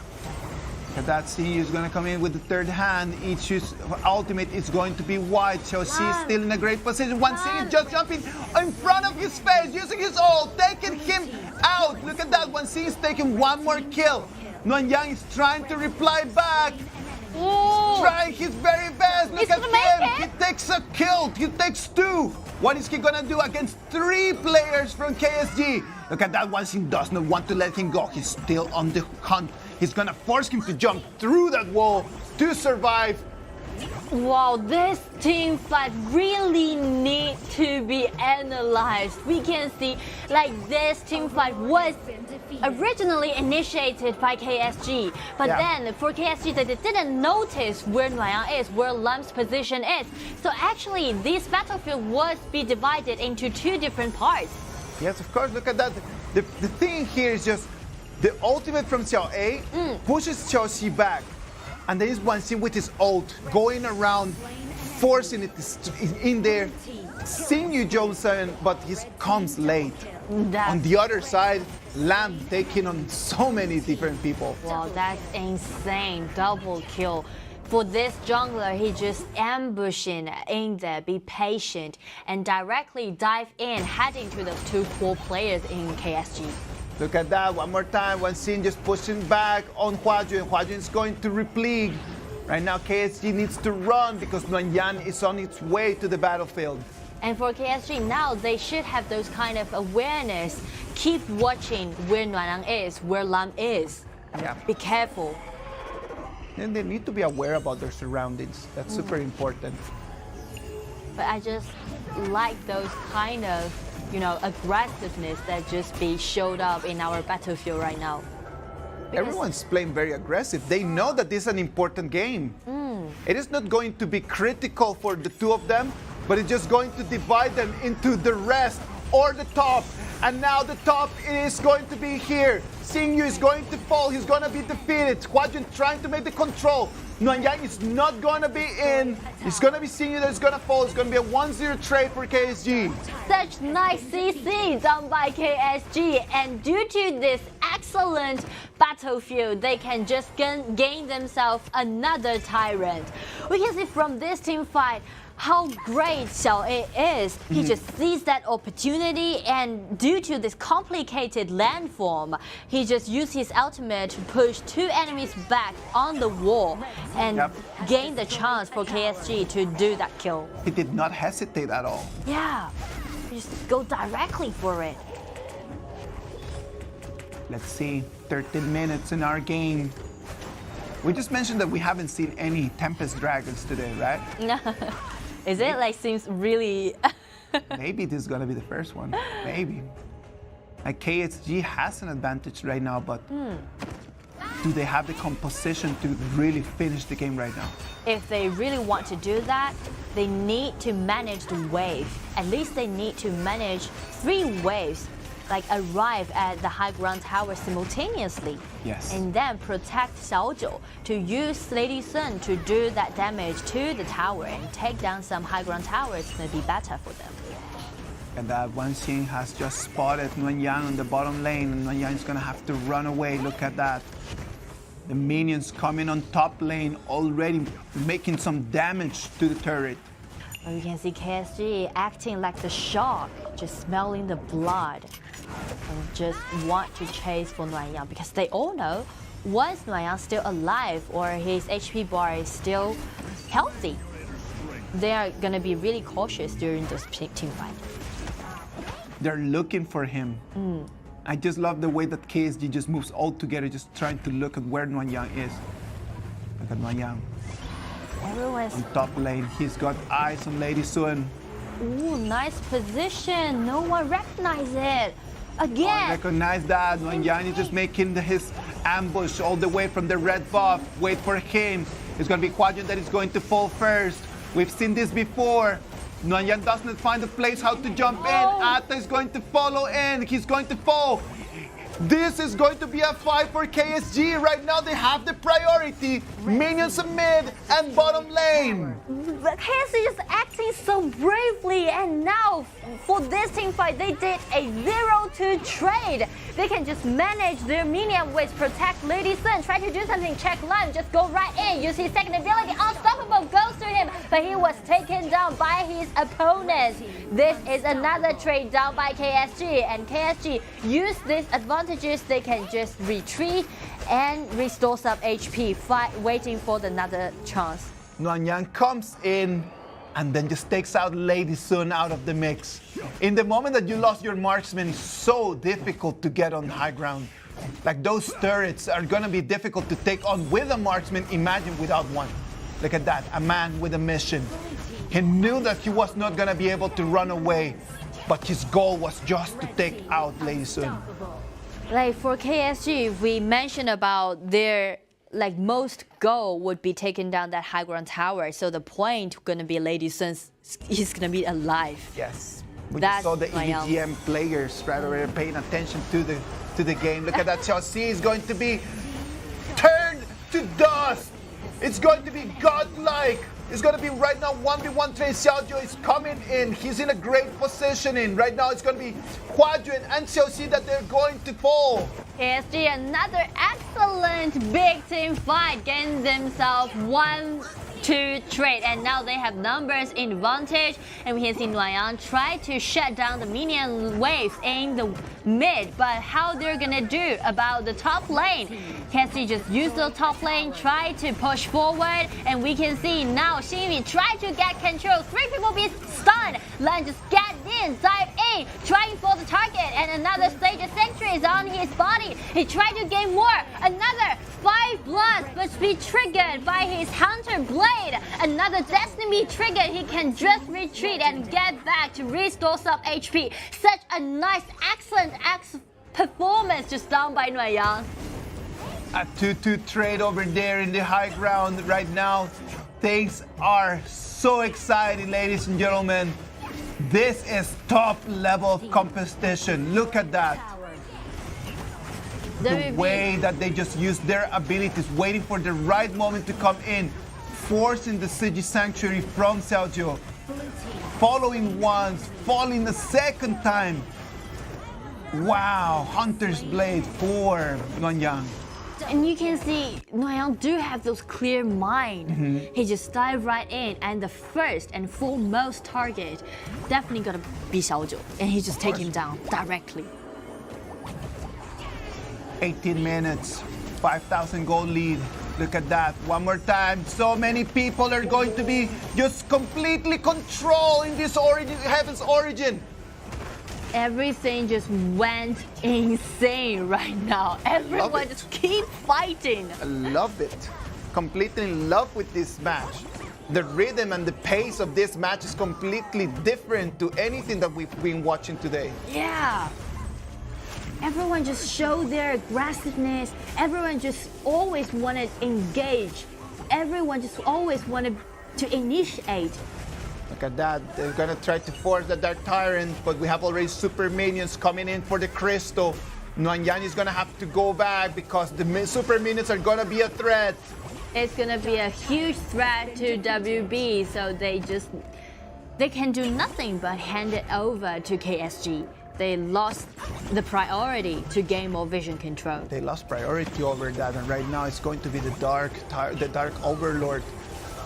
That C is going to come in with the third hand. Each ultimate is going to be wide. Qiao is still in a great position. One C is just jumping in front of his face, using his ult, taking him out. Look at that. One C is taking one more kill. Nanjing is trying to reply back. Trying his very best. Look at him. He takes a kill. He takes 2. What is he going to do against 3 players from KSG? Look at that. One C does not want to let him go. He's still on the hunt. He's going to force him to jump through that wall to survive. Wow, this team fight really needs to be analyzed. We can see like this team fight was originally initiated by KSG, but then for KSG they didn't notice where Nanjing is, where Lam's position is. So actually this battlefield was be divided into 2 different parts. Yes, of course, look at that. The thing here is just The ultimate from XiAn pushes Xiao back. And there is one scene with his ult going around, forcing it in there. Xingyu jumps in, but he comes late. On the other side, Lamb taking on so many different people. Wow, that's insane. Double kill. For this jungler, he just ambushing in there, be patient, and directly dive in, heading to those two core players in KSG. Look at that, one more time, one scene just pushing back on HuaJun. HuaJun is going to repleat. Right now, KSG needs to run because Nanjing is on its way to the battlefield. And for KSG now, they should have those kind of awareness. Keep watching where Nanjing is, where Lam is. Yeah. Be careful. And they need to be aware about their surroundings. That's super important. But I just like those kind of, aggressiveness that just be showed up in our battlefield right now. Because everyone's playing very aggressive. They know that this is an important game. It is not going to be critical for the two of them, but it's just going to divide them into the rest or the top. And now the top is going to be here. Xingyu is going to fall. He's going to be defeated. HuaJun trying to make the control. Nanjing is not going to be in. It's going to be Xingyu that's going to fall. It's going to be a 1-0 trade for KSG. Such nice CC done by KSG. And due to this excellent battlefield, they can just gain themselves another tyrant. We can see from this team fight how great XiAn is. He just sees that opportunity, and due to this complicated landform, he just used his ultimate to push two enemies back on the wall and gain the chance for KSG to do that kill. He did not hesitate at all. Yeah, just go directly for it. Let's see, 13 minutes in our game. We just mentioned that we haven't seen any Tempest Dragons today, right? No. Is it seems really... Maybe this is going to be the first one. Maybe. KSG has an advantage right now, but do they have the composition to really finish the game right now? If they really want to do that, they need to manage the wave. At least they need to manage 3 waves, arrive at the high ground tower simultaneously. Yes. And then protect Xiao to use Lady Sun to do that damage to the tower and take down some high ground towers. It's going to be better for them. And that Wang Xing has just spotted Nanjing on the bottom lane, and Nanjing is going to have to run away. Look at that. The minions coming on top lane already making some damage to the turret. You can see KSG acting like the shark, just smelling the blood and just want to chase for Nanjing because they all know once Nanjing still alive or his HP bar is still healthy, they are going to be really cautious during this team fight. They're looking for him. I just love the way that KSG just moves all together, just trying to look at where Nanjing is. Look at Nanjing. Everyone's on top lane. He's got eyes on Lady Sun. Ooh, nice position. No one recognizes it. Again. Recognize that. Nanjing is just making his ambush all the way from the red buff. Wait for him. It's going to be HuaJun that is going to fall first. We've seen this before. Nanjing does not find a place how to jump in. Ata is going to follow in. He's going to fall. This is going to be a fight for KSG. Right now they have the priority. Minions in mid and bottom lane. KSG is acting so bravely, and now for this team fight they did a 0-2 trade. They can just manage their minion with protect Lady Sun, try to do something, check line, just go right in, use his second ability, unstoppable goes to him, but he was taken down by his opponents. This is another trade down by KSG, and KSG use this advantages. They can just retreat and restore some HP, waiting for another chance. Nanjing comes in and then just takes out Lady Sun out of the mix. In the moment that you lost your marksman, it's so difficult to get on high ground. Like those turrets are gonna be difficult to take on with a marksman. Imagine without one. Look at that, a man with a mission. He knew that he was not gonna be able to run away, but his goal was just to take out Lady Sun. Like for KSG, we mentioned about their most goal would be taking down that high ground tower. So the point gonna be Lady Sun is gonna be alive. Yes. We just saw the EDG.M players right away paying attention to the to the game. Look at that. TES.A is going to be turned to dust. It's going to be godlike. It's going to be right now 1v1 trade. Xiao is coming in. He's in a great positioning. Right now it's going to be HuaJun and TES.A that they're going to fall. KSG, another excellent big team fight, getting themselves 1-2 trade, and now they have numbers in advantage, and we can see Nian try to shut down the minion waves in the mid, but how they're gonna do about the top lane? KSG just use the top lane, try to push forward, and we can see now Xinyu try to get control, 3 people be stunned, Lan just get in, dive in, trying for the target, and another stage of sentry is on his body. He tried to gain more, another 5 blasts but be triggered by his Hunter Blade. Another Destiny triggered, he can just retreat and get back to restore some HP. Such a nice, excellent performance just done by Nian. A 2-2 trade over there in the high ground right now. Things are so exciting, ladies and gentlemen. This is top level competition. Look at that. The way that they just use their abilities, waiting for the right moment to come in, forcing the Siji Sanctuary from Xiao, following once, falling the second time. Wow, Hunter's Blade for Guang. And you can see Nian do have those clear mind. He just dive right in, and the first and foremost target definitely gonna be Xiao, and he just take him down directly. 18 minutes, 5,000 gold lead. Look at that. One more time. So many people are going to be just completely controlling this Heaven's Origin. Everything just went insane right now. Everyone just keep fighting. I love it. Completely in love with this match. The rhythm and the pace of this match is completely different to anything that we've been watching today. Yeah. Everyone just show their aggressiveness. Everyone just always wanted to engage. Everyone just always wanted to initiate. Look at that. They're gonna try to force the Dark Tyrant, but we have already super minions coming in for the crystal. Nanjing is gonna have to go back because the super minions are gonna be a threat. It's gonna be a huge threat to WB, so they can do nothing but hand it over to KSG. They lost the priority to gain more vision control. They lost priority over that, and right now it's going to be the Dark Overlord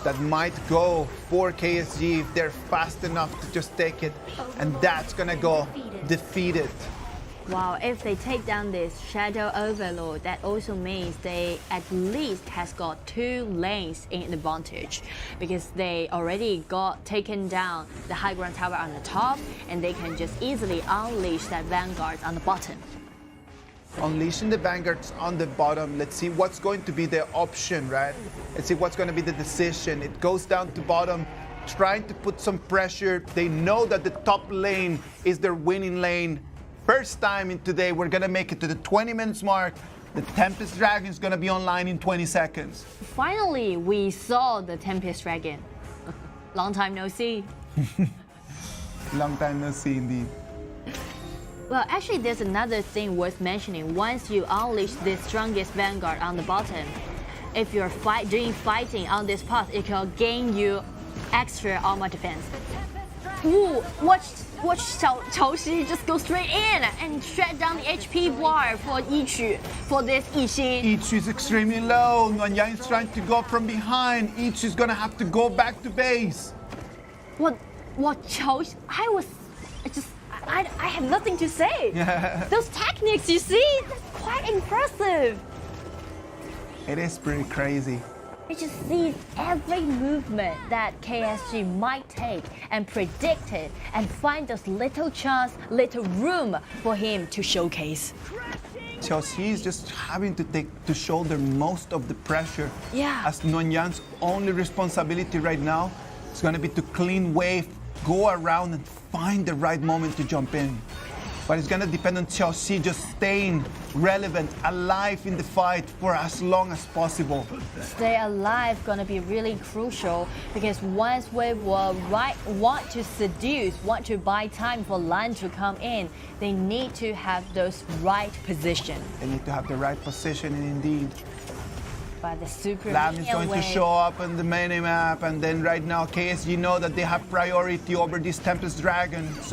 that might go for KSG if they're fast enough to just take it, and that's gonna go defeated. Wow, if they take down this Shadow Overlord, that also means they at least has got 2 lanes in advantage, because they already got taken down the high ground tower on the top, and they can just easily unleash that Vanguard on the bottom. Unleashing the Vanguards on the bottom. Let's see what's going to be the option, right? Let's see what's going to be the decision. It goes down to bottom, trying to put some pressure. They know that the top lane is their winning lane. First time in today, we're gonna make it to the 20 minutes mark. The Tempest Dragon is gonna be online in 20 seconds. Finally, we saw the Tempest Dragon. Long time no see. Long time no see, indeed. Well, actually, there's another thing worth mentioning. Once you unleash the strongest Vanguard on the bottom, if you're doing fighting on this path, it can gain you extra armor defense. Ooh, watch Xiao just go straight in and shut down the HP bar for Yiqu for this Yixin. Yiqu is extremely low. Nanjing is trying to go from behind. Yiqu is gonna have to go back to base. What Chao? I have nothing to say. Those techniques, you see, that's quite impressive. It is pretty crazy. It just sees every movement that KSG might take and predict it and find those little chance, little room for him to showcase. TES.A is just having to shoulder most of the pressure. Yeah. As Nanjing's only responsibility right now is going to be to clean wave, go around and find the right moment to jump in. But it's going to depend on Chao just staying relevant, alive in the fight for as long as possible. Stay alive gonna be really crucial because once we will want to seduce, want to buy time for Lan to come in, they need to have those right position. They need to have the right position, indeed. But the super Lam is going to show up on the mini-map, and then right now KSG know that they have priority over this Tempest Dragon. It's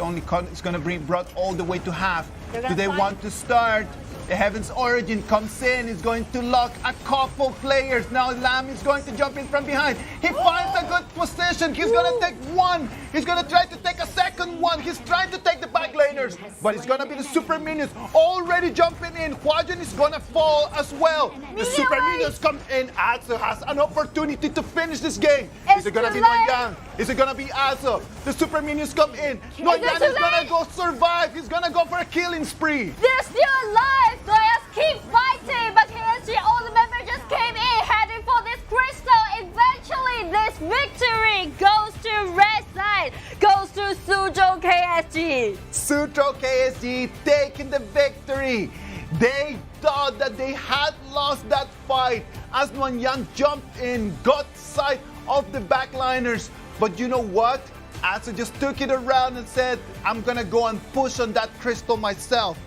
going to be brought all the way to half. Do they want to start? The Heaven's Origin comes in, is going to lock a couple players. Now Lam is going to jump in from behind. He finds a good position. He's going to take one. He's going to try to take a second one. He's trying to take the back laners, but it's going to be the super minions already jumping in. Huajin is going to fall as well. The super minions come in. Azo has an opportunity to finish this game. Is it going to be Nanjing? Is it going to be Azo? The super minions come in. Nanjing is going to go survive. He's going to go for a killing spree. They're still alive. Players keep fighting, but KSG, all the members just came in, heading for this crystal. Eventually, this victory goes to red side, goes to Suzhou KSG. Suzhou KSG taking the victory. They thought that they had lost that fight as Nanjing jumped in, got sight of the backliners. But you know what? Azo just took it around and said, I'm gonna go and push on that crystal myself.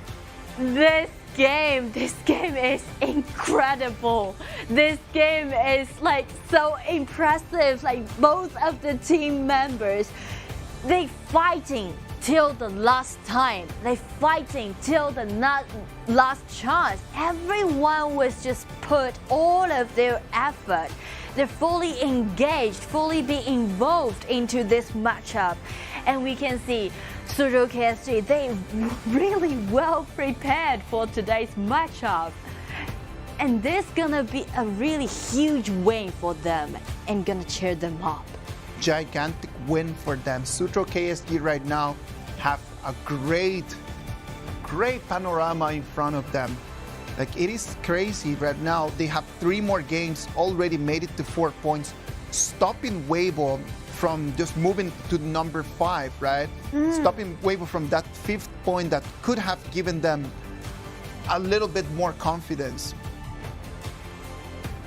This game is incredible. This game is like so impressive. Like both of the team members, they fighting till the last time. They fighting till the last chance. Everyone was just put all of their effort. They're fully engaged, fully be involved into this matchup. And we can see Suzhou KSG, they really well prepared for today's matchup. And this gonna be a really huge win for them and gonna cheer them up. Gigantic win for them. Suzhou KSG right now have a great panorama in front of them. Like, it is crazy right now. They have 3 more games, already made it to 4 points, stopping Weibo from just moving to number 5, right? Stopping Weibo from that 5th point that could have given them a little bit more confidence.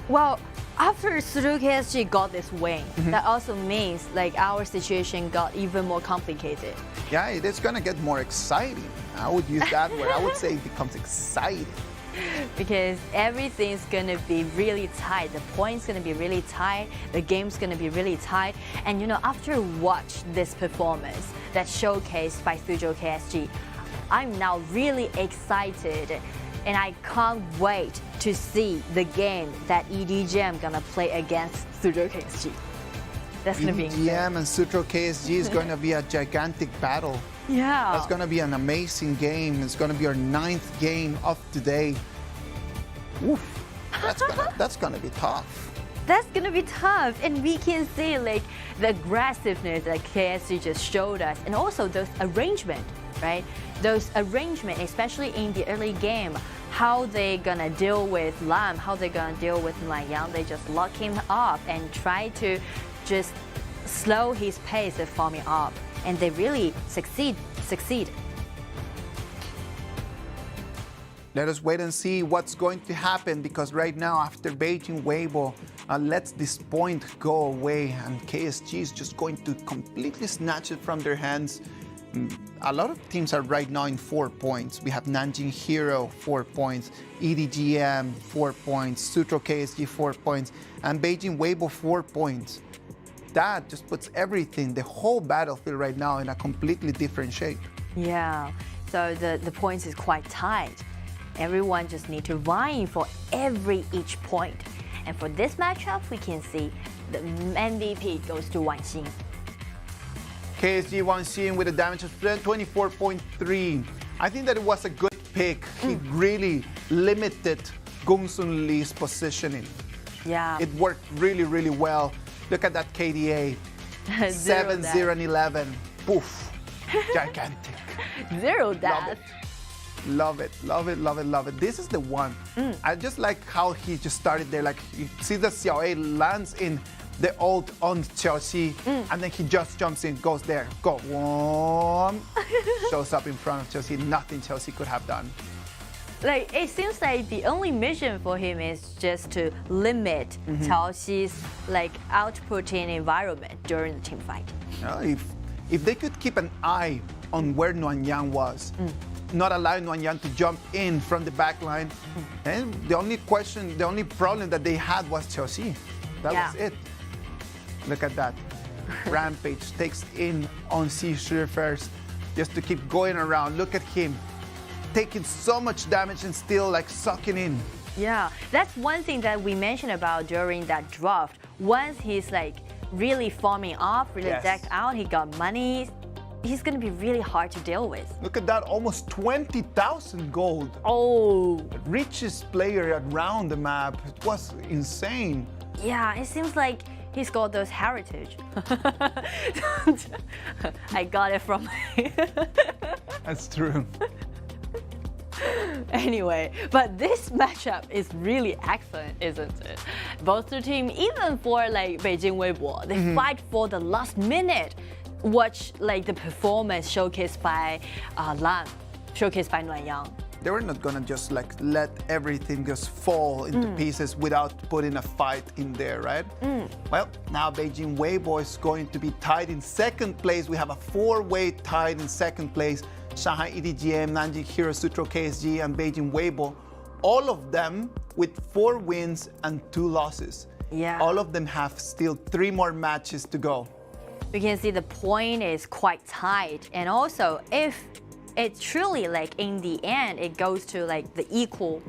Well, after Suzhou KSG got this win, that also means like our situation got even more complicated. Yeah, it is gonna get more exciting. I would use that word. I would say it becomes exciting. Because everything's gonna be really tight. The point's gonna be really tight. The game's gonna be really tight. And you know, after watch this performance that showcased by Suzhou KSG, I'm now really excited, and I can't wait to see the game that EDG.M gonna play against Suzhou KSG. That's gonna be insane. EDG.M and Suzhou KSG is going to be a gigantic battle. Yeah. That's going to be an amazing game. It's going to be our 9th game of today. Oof. That's gonna be tough. That's gonna be tough, and we can see like the aggressiveness that KSG just showed us, and also those arrangement, right? Those arrangement, especially in the early game, how they gonna deal with Lam, how they gonna deal with Nanjing. They just lock him up and try to just slow his pace of farming up, and they really succeed. Let us wait and see what's going to happen, because right now, after Beijing Weibo lets this point go away, and KSG is just going to completely snatch it from their hands. A lot of teams are right now in 4 points. We have Nanjing Hero, 4 points, EDG.M, 4 points, Suzhou KSG, 4 points, and Beijing Weibo, 4 points. That just puts everything, the whole battlefield right now, in a completely different shape. Yeah, so the points is quite tight. Everyone just need to vying for each point. And for this matchup, we can see the MVP goes to Wang. KSG Wang with a damage of 24.3. I think that it was a good pick. He really limited Gongsun Li's positioning. Yeah. It worked really, really well. Look at that KDA. 7, 0, and 11. Poof. Gigantic. 0 death. Love it, love it, love it, love it. This is the one. I just like how he just started there. Like, you see the Xiao lands in the ult on Chelsea, and then he just jumps in, goes there, go, shows up in front of Chelsea. Nothing Chelsea could have done. Like, it seems like the only mission for him is just to limit Chelsea's like outputting environment during the team fight. If they could keep an eye on where Nanjing was, not allow Nanjing to jump in from the back line, and the only problem that they had was Chelsea. That was it. Look at that. Rampage takes in on Suzhou first, just to keep going around. Look at him, taking so much damage and still like sucking in. Yeah, that's one thing that we mentioned about during that draft. Once he's like really farming off, really decked out, he got money, he's going to be really hard to deal with. Look at that, almost 20,000 gold. Oh. Richest player around the map. It was insane. Yeah, it seems like he's got those heritage. I got it from That's true. Anyway, but this matchup is really excellent, isn't it? Both the team, even for like Beijing Weibo, they fight for the last minute. Watch like the performance showcased by Lan, showcased by Nanjing. They were not gonna just like let everything just fall into pieces without putting a fight in there, right? Well, now Beijing Weibo is going to be tied in second place. We have a four-way tied in second place. Shanghai EDG.M, Nanjing Hero Sutro KSG, and Beijing Weibo, all of them with 4 wins and 2 losses. Yeah. All of them have still 3 more matches to go. We can see the point is quite tight, and also if it truly like in the end it goes to like the even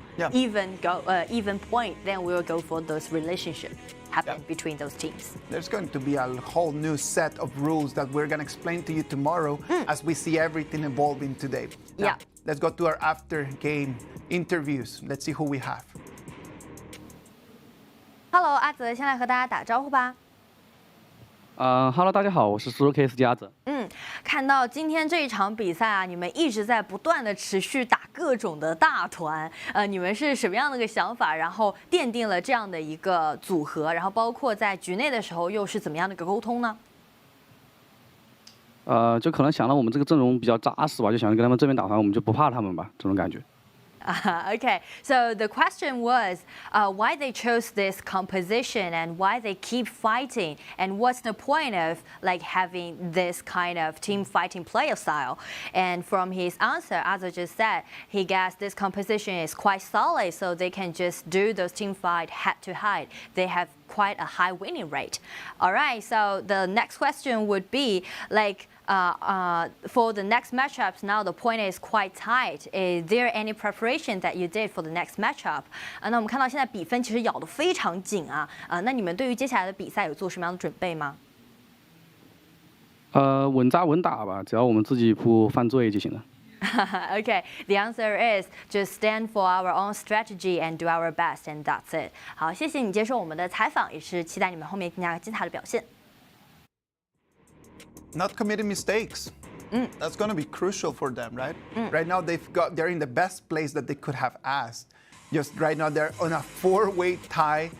point, then we'll go for those relationships happen between those teams. There's going to be a whole new set of rules that we're going to explain to you tomorrow as we see everything evolving today. Now, let's go to our after game interviews. Let's see who we have. Hello， 阿泽，先来和大家打招呼吧。Hello， 大家好，我是 Suzhou KS 的阿泽。看到今天这一场比赛啊，你们一直在不断的持续打各种的大团，你们是什么样的一个想法？然后奠定了这样的一个组合，然后包括在局内的时候又是怎么样的一个沟通呢？就可能想到我们这个阵容比较扎实吧，就想跟他们这边打团，我们就不怕他们吧，这种感觉。Okay, so the question was why they chose this composition and why they keep fighting, and what's the point of like having this kind of team fighting player style? And from his answer, Aza just said he guessed this composition is quite solid, so they can just do those team fight head to head. They have quite a high winning rate. All right, so the next question would be like for the next matchups, now the point is quite tight. Is there any preparation that you did for the next matchup? 那我们看到现在比分其实咬得非常紧啊，那你们对于接下来的比赛有做什么样的准备吗？稳扎稳打吧，只要我们自己不犯罪就行了。Okay, the answer is just stand for our own strategy and do our best, and that's it. 好，谢谢你接受我们的采访，也是期待你们后面更加精彩的表现。Not committing mistakes. That's going to be crucial for them, right? Right now they're in the best place that they could have asked. Just right now they're on a 4-way tie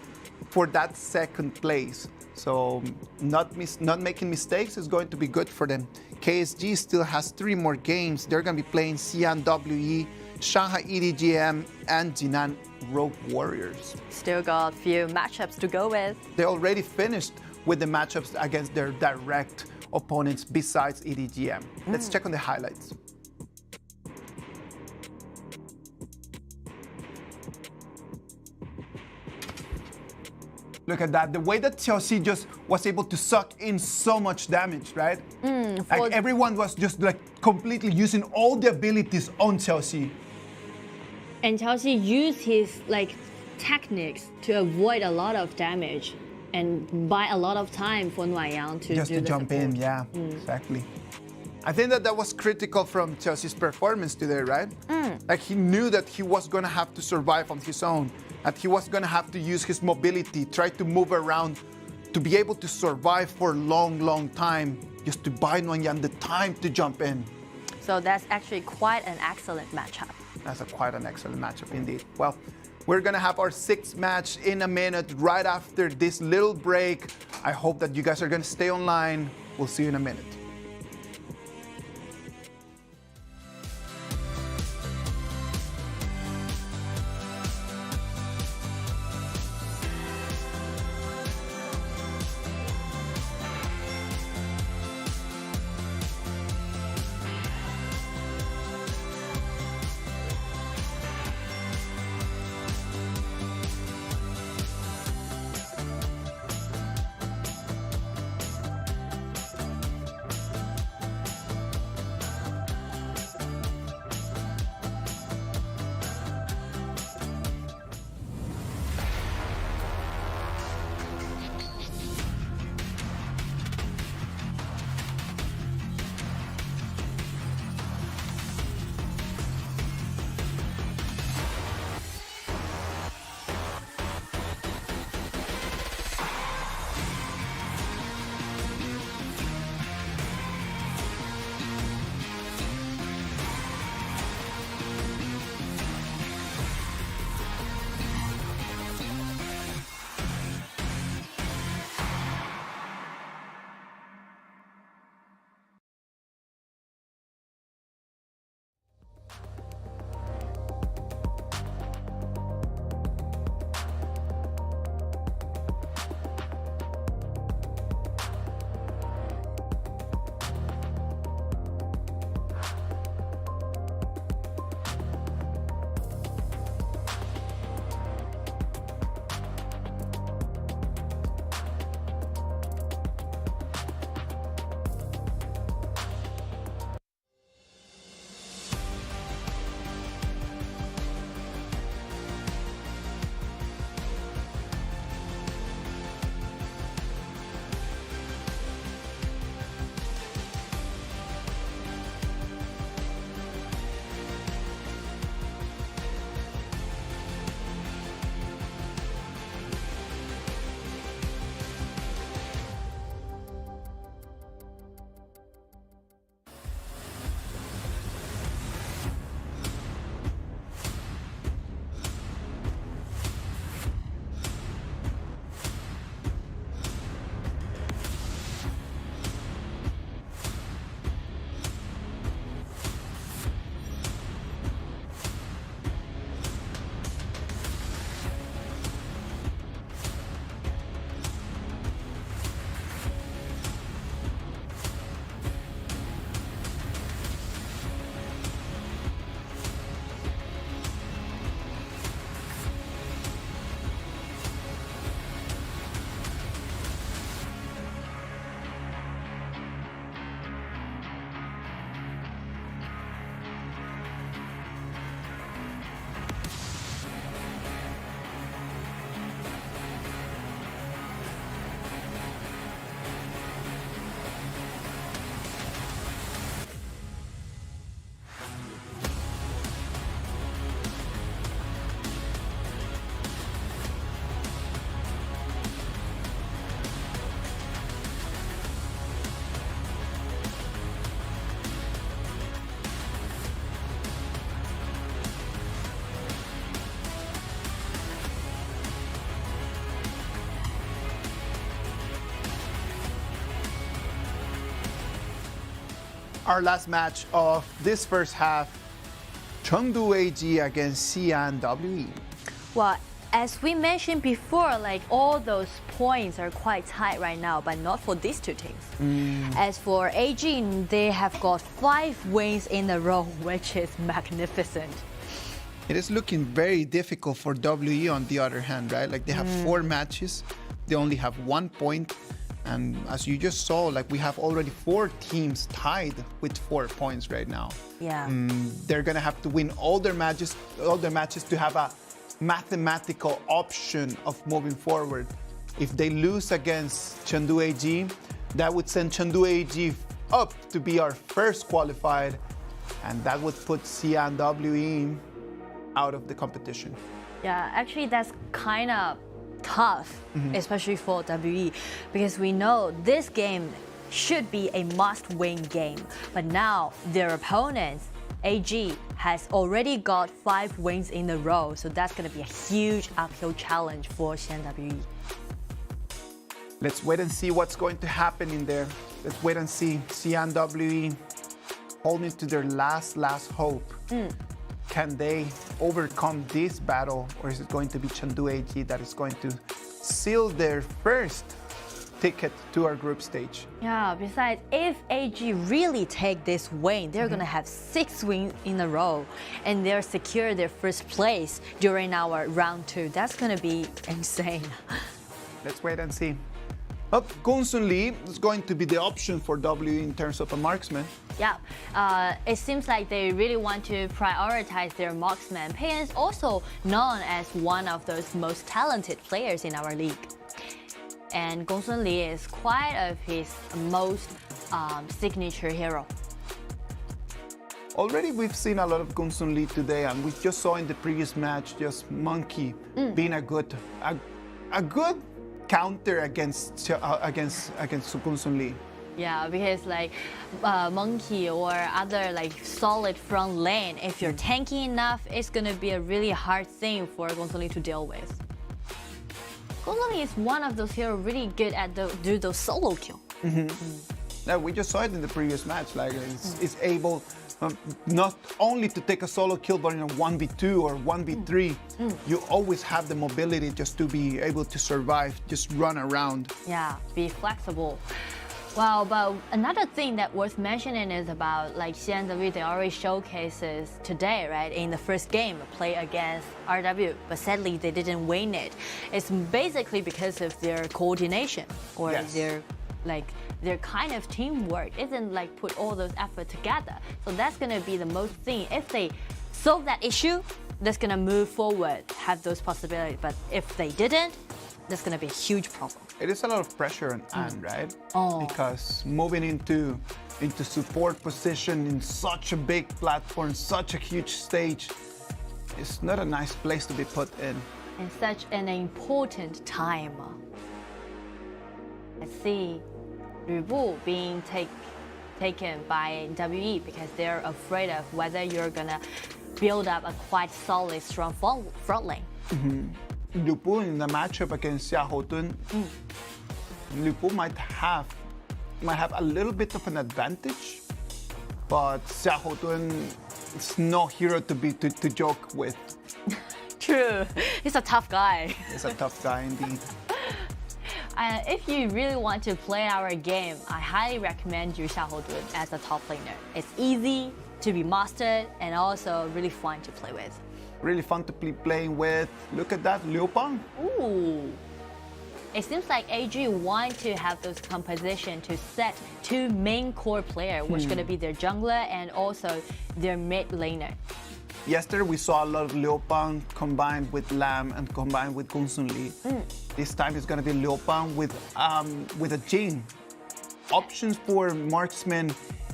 for that second place. So not making mistakes is going to be good for them. KSG still has 3 more games. They're going to be playing XiAn WE, Shanghai EDG.M, and Jinan Rogue Warriors. Still got a few matchups to go with. They already finished with the matchups against their direct opponents besides EDG.M. Let's check on the highlights. Look at that, the way that Chelsea just was able to suck in so much damage, right? Like everyone was just like completely using all the abilities on Chelsea. And Chelsea used his like techniques to avoid a lot of damage and buy a lot of time for Nanjing to just do to the jump support. in, yeah, exactly. I think that was critical from Chelsea's performance today, right? Like he knew that he was going to have to survive on his own, that he was going to have to use his mobility, try to move around to be able to survive for a long time, just to buy Nanjing the time to jump in. So that's actually quite an excellent matchup. That's quite an excellent matchup indeed. Well, We're gonna have our 6th match in a minute right after this little break. I hope that you guys are gonna stay online. We'll see you in a minute. Our last match of this first half, Chengdu AG against XiAn WE. Well, as we mentioned before, like all those points are quite tight right now, but not for these two teams. As for AG, they have got 5 wins in a row, which is magnificent. It is looking very difficult for WE on the other hand, right? Like they have 4 matches, they only have 1 point. And as you just saw, like we have already 4 teams tied with 4 points right now. Yeah. They're gonna have to win all their matches to have a mathematical option of moving forward. If they lose against Chengdu AG, that would send Chengdu AG up to be our first qualified, and that would put XiAn WE out of the competition. Yeah, actually that's kind of tough, especially for WE, because we know this game should be a must-win game. But now their opponents, AG, has already got 5 wins in a row, so that's going to be a huge uphill challenge for Xian WE. Let's wait and see what's going to happen in there. Let's wait and see. Xian WE holding to their last hope. Can they overcome this battle, or is it going to be Chengdu AG that is going to seal their first ticket to our group stage? Yeah, besides, if AG really take this win, they're going to have 6 wins in a row, and they're secure their first place during our round 2. That's going to be insane. Let's wait and see. But Gongsun Li is going to be the option for W in terms of a marksman. Yeah, it seems like they really want to prioritize their marksman. Pena is also known as one of those most talented players in our league. And Gongsun Li is quite of his most signature hero. Already we've seen a lot of Gongsun Li today, and we just saw in the previous match just Monkey being a good counter against Gongsun Li. Yeah, because like Monkey or other like solid front lane, if you're tanky enough, it's gonna be a really hard thing for Gongsun Li to deal with. Gongsun Li is one of those heroes really good at do those solo kills. Yeah, we just saw it in the previous match. Like it's able not only to take a solo kill, but in a 1v2 or 1v3, you always have the mobility just to be able to survive, just run around. Yeah, be flexible. Well, but another thing that worth mentioning is about like Xian WE, they already showcases today, right, in the first game, play against RW, but sadly they didn't win it. It's basically because of their coordination or their kind of teamwork isn't like put all those effort together. So that's gonna be the most thing. If they solve that issue, that's gonna move forward, have those possibilities. But if they didn't, that's gonna be a huge problem. It is a lot of pressure on An, right? Oh. Because moving into support position in such a big platform, such a huge stage, it's not a nice place to be put in. In such an important time. I see Lü Bu being taken by WE because they're afraid of whether you're gonna build up a quite solid, strong front lane. Lü Bu in the matchup against Xiao Tun, Lü Bu might have a little bit of an advantage, but Xiao Tun is no hero to joke with. True, he's a tough guy. He's a tough guy indeed. If you really want to play our game, I highly recommend you Xiao Tun as a top laner. It's easy to be mastered and also really fun to play with. Really fun to be playing with. Look at that, Liu Pang. Ooh. It seems like AG want to have those composition to set 2 main core players, which is going to be their jungler and also their mid laner. Yesterday we saw a lot of Liu Pang combined with Lam and combined with Gongsun Li. This time it's going to be Liu Pang with a Jin. Options for marksmen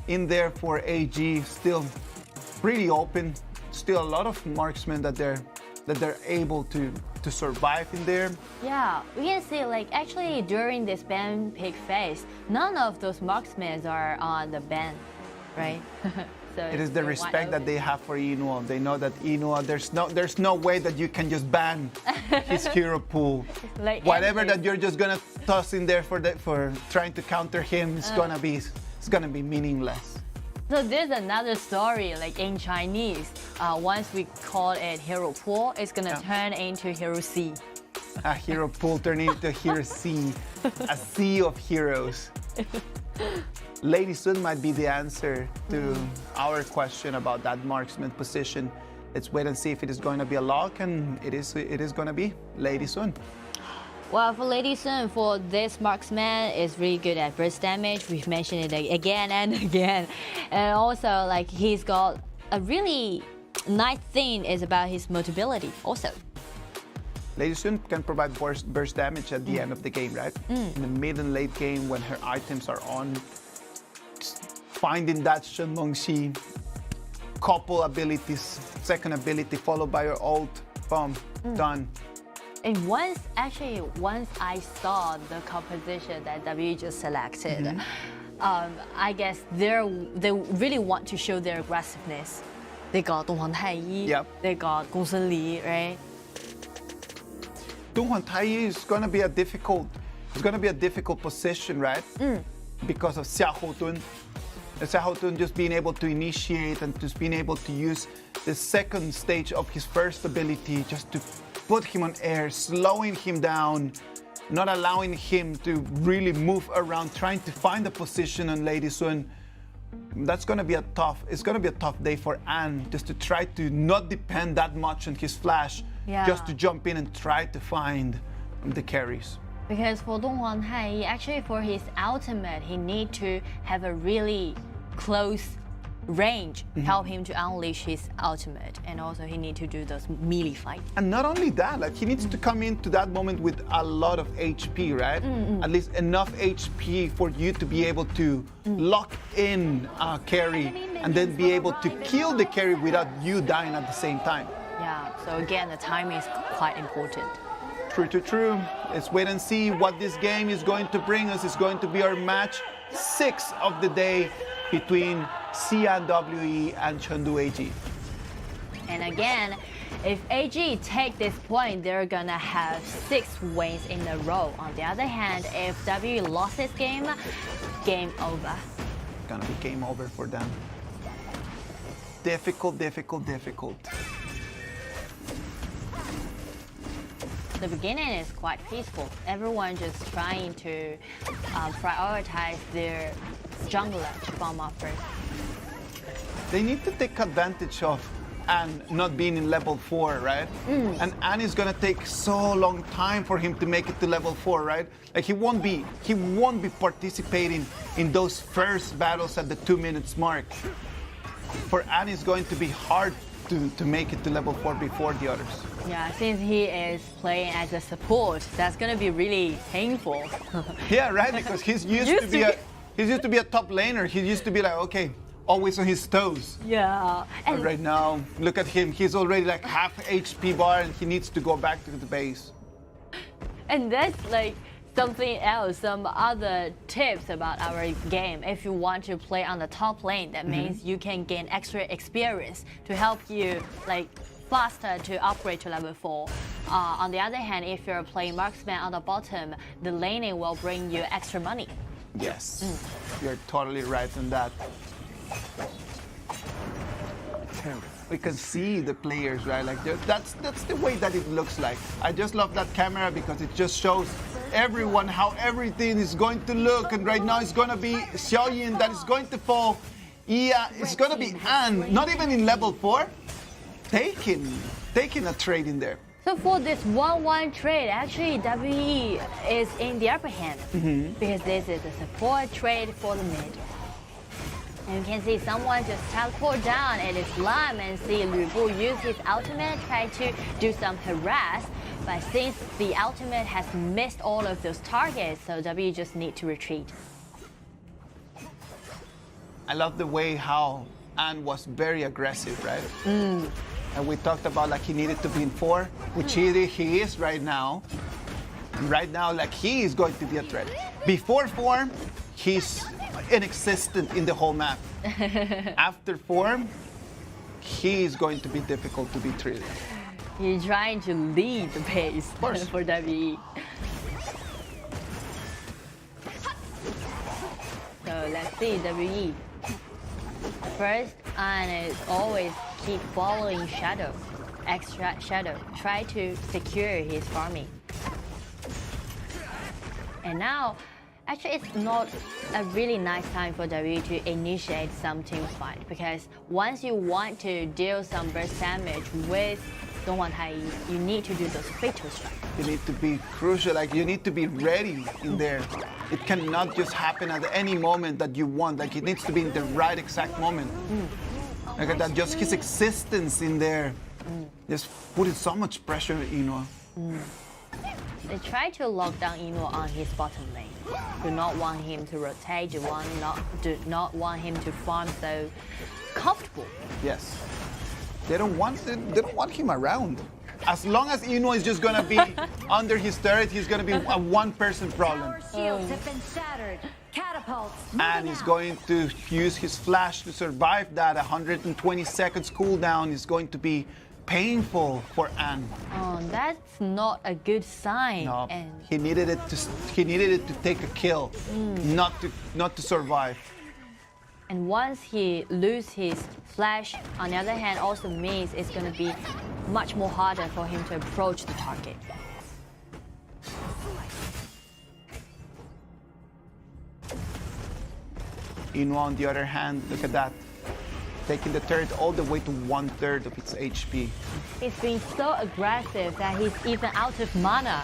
in there for AG still pretty open. Still a lot of marksmen that they're able to survive in there. Yeah, we can see like actually during this ban pick phase, none of those marksmen are on the ban, right? So it is the respect that they have for Inuo. They know that Inuo, there's no way that you can just ban his hero pool. Like whatever that you're just gonna toss in there for trying to counter him, it's gonna be meaningless. So there's another story, like in Chinese, once we call it hero pool, it's gonna turn into hero C. A hero pool turning into hero C, a sea of heroes. Lady Sun might be the answer to our question about that marksman position. Let's wait and see if it is going to be a lock, and it is going to be Lady Sun. Well, for Lady Sun, for this marksman, is really good at burst damage. We've mentioned it again and again. And also, like, he's got a really nice thing is about his mobility also. Lady Sun can provide burst damage at the end of the game, right? In the mid and late game when her items are on. Finding that Shenmengxi, couple abilities, second ability followed by your ult, boom, done. And once I saw the composition that W just selected, I guess they really want to show their aggressiveness. They got Donghuang Taiyi. Yep. They got Gongsun Li, right? Donghuang Taiyi is going to be a difficult position, right? Because of Xiao Dun. Xiao Dun just being able to initiate and just being able to use the second stage of his first ability just to put him on air, slowing him down, not allowing him to really move around, trying to find a position on Lady Sun. It's going to be a tough day for An, just to try to not depend that much on his flash, just to jump in and try to find the carries. Because for Donghuang Taiyi, actually for his ultimate, he need to have a really close range, help him to unleash his ultimate, and also he need to do those melee fight. And not only that, like he needs to come into that moment with a lot of HP, right? At least enough HP for you to be able to lock in a carry and then be able to kill the carry without you dying at the same time. Yeah, so again, the timing is quite important. True. Let's wait and see what this game is going to bring us. It's going to be our match 6 of the day between XiAn WE and Chengdu AG. And again, if AG take this point, they're gonna have 6 wins in a row. On the other hand, if WE lost this game, game over. Gonna be game over for them. Difficult. The beginning is quite peaceful. Everyone just trying to prioritize their jungler to farm up first. They need to take advantage of An not being in level 4, right? And An is gonna take so long time for him to make it to level 4, right? Like he won't be participating in those first battles at the 2 minutes mark. For An, it's going to be hard to make it to level 4 before the others. Yeah, since he is playing as a support, that's gonna be really painful. Yeah, right. Because he's used to be a top laner. He used to be like, okay, always on his toes. Yeah. And right now, look at him. He's already like half HP bar, and he needs to go back to the base. And that's like something else, some other tips about our game. If you want to play on the top lane, that means you can gain extra experience to help you like faster to upgrade to level 4. On the other hand, if you're playing marksman on the bottom, the laning will bring you extra money. Yes, you're totally right on that. We can see the players, right? Like that's the way that it looks like. I just love that camera because it just shows everyone how everything is going to look. And right now it's going to be XiAn that is going to fall. Yeah, it's going to be An, not even in level 4, taking a trade in there. So for this 1-1 trade, actually WE is in the upper hand because this is a support trade for the mid. And you can see someone just teleport down at his line and see Lu Bu use his ultimate, try to do some harass. But since the ultimate has missed all of those targets, so WE just need to retreat. I love the way how An was very aggressive, right? And we talked about like he needed to be in 4, which he is right now. And right now, like he is going to be a threat. Before 4, he's inexistent in the whole map. After 4, he is going to be difficult to be treated. He's trying to lead the pace for WE. So let's see WE. First, An is always keep following Shadow, extra Shadow, try to secure his farming. And now, actually it's not a really nice time for WE to initiate some team fight because once you want to deal some burst damage with Donghuang Taiyi, you need to do those fatal strikes. You need to be crucial, like you need to be ready in there. It cannot just happen at any moment that you want, like it needs to be in the right exact moment. Like that, just his existence in there just putting so much pressure on Ino. They try to lock down Ino on his bottom lane. Do not want him to rotate, do not want him to farm so comfortable. Yes. They don't want him around. As long as Ino is just gonna be under his turret, he's gonna be a one-person problem. Shields have been shattered. And he's going to use his flash to survive that. 120 seconds cooldown is going to be painful for An. Oh, that's not a good sign. No, and he needed it to take a kill, not to survive. And once he loses his flash, on the other hand, also means it's going to be much more harder for him to approach the target. Inu, on the other hand, look at that. Taking the turret all the way to 1/3 of its HP. He's being so aggressive that he's even out of mana.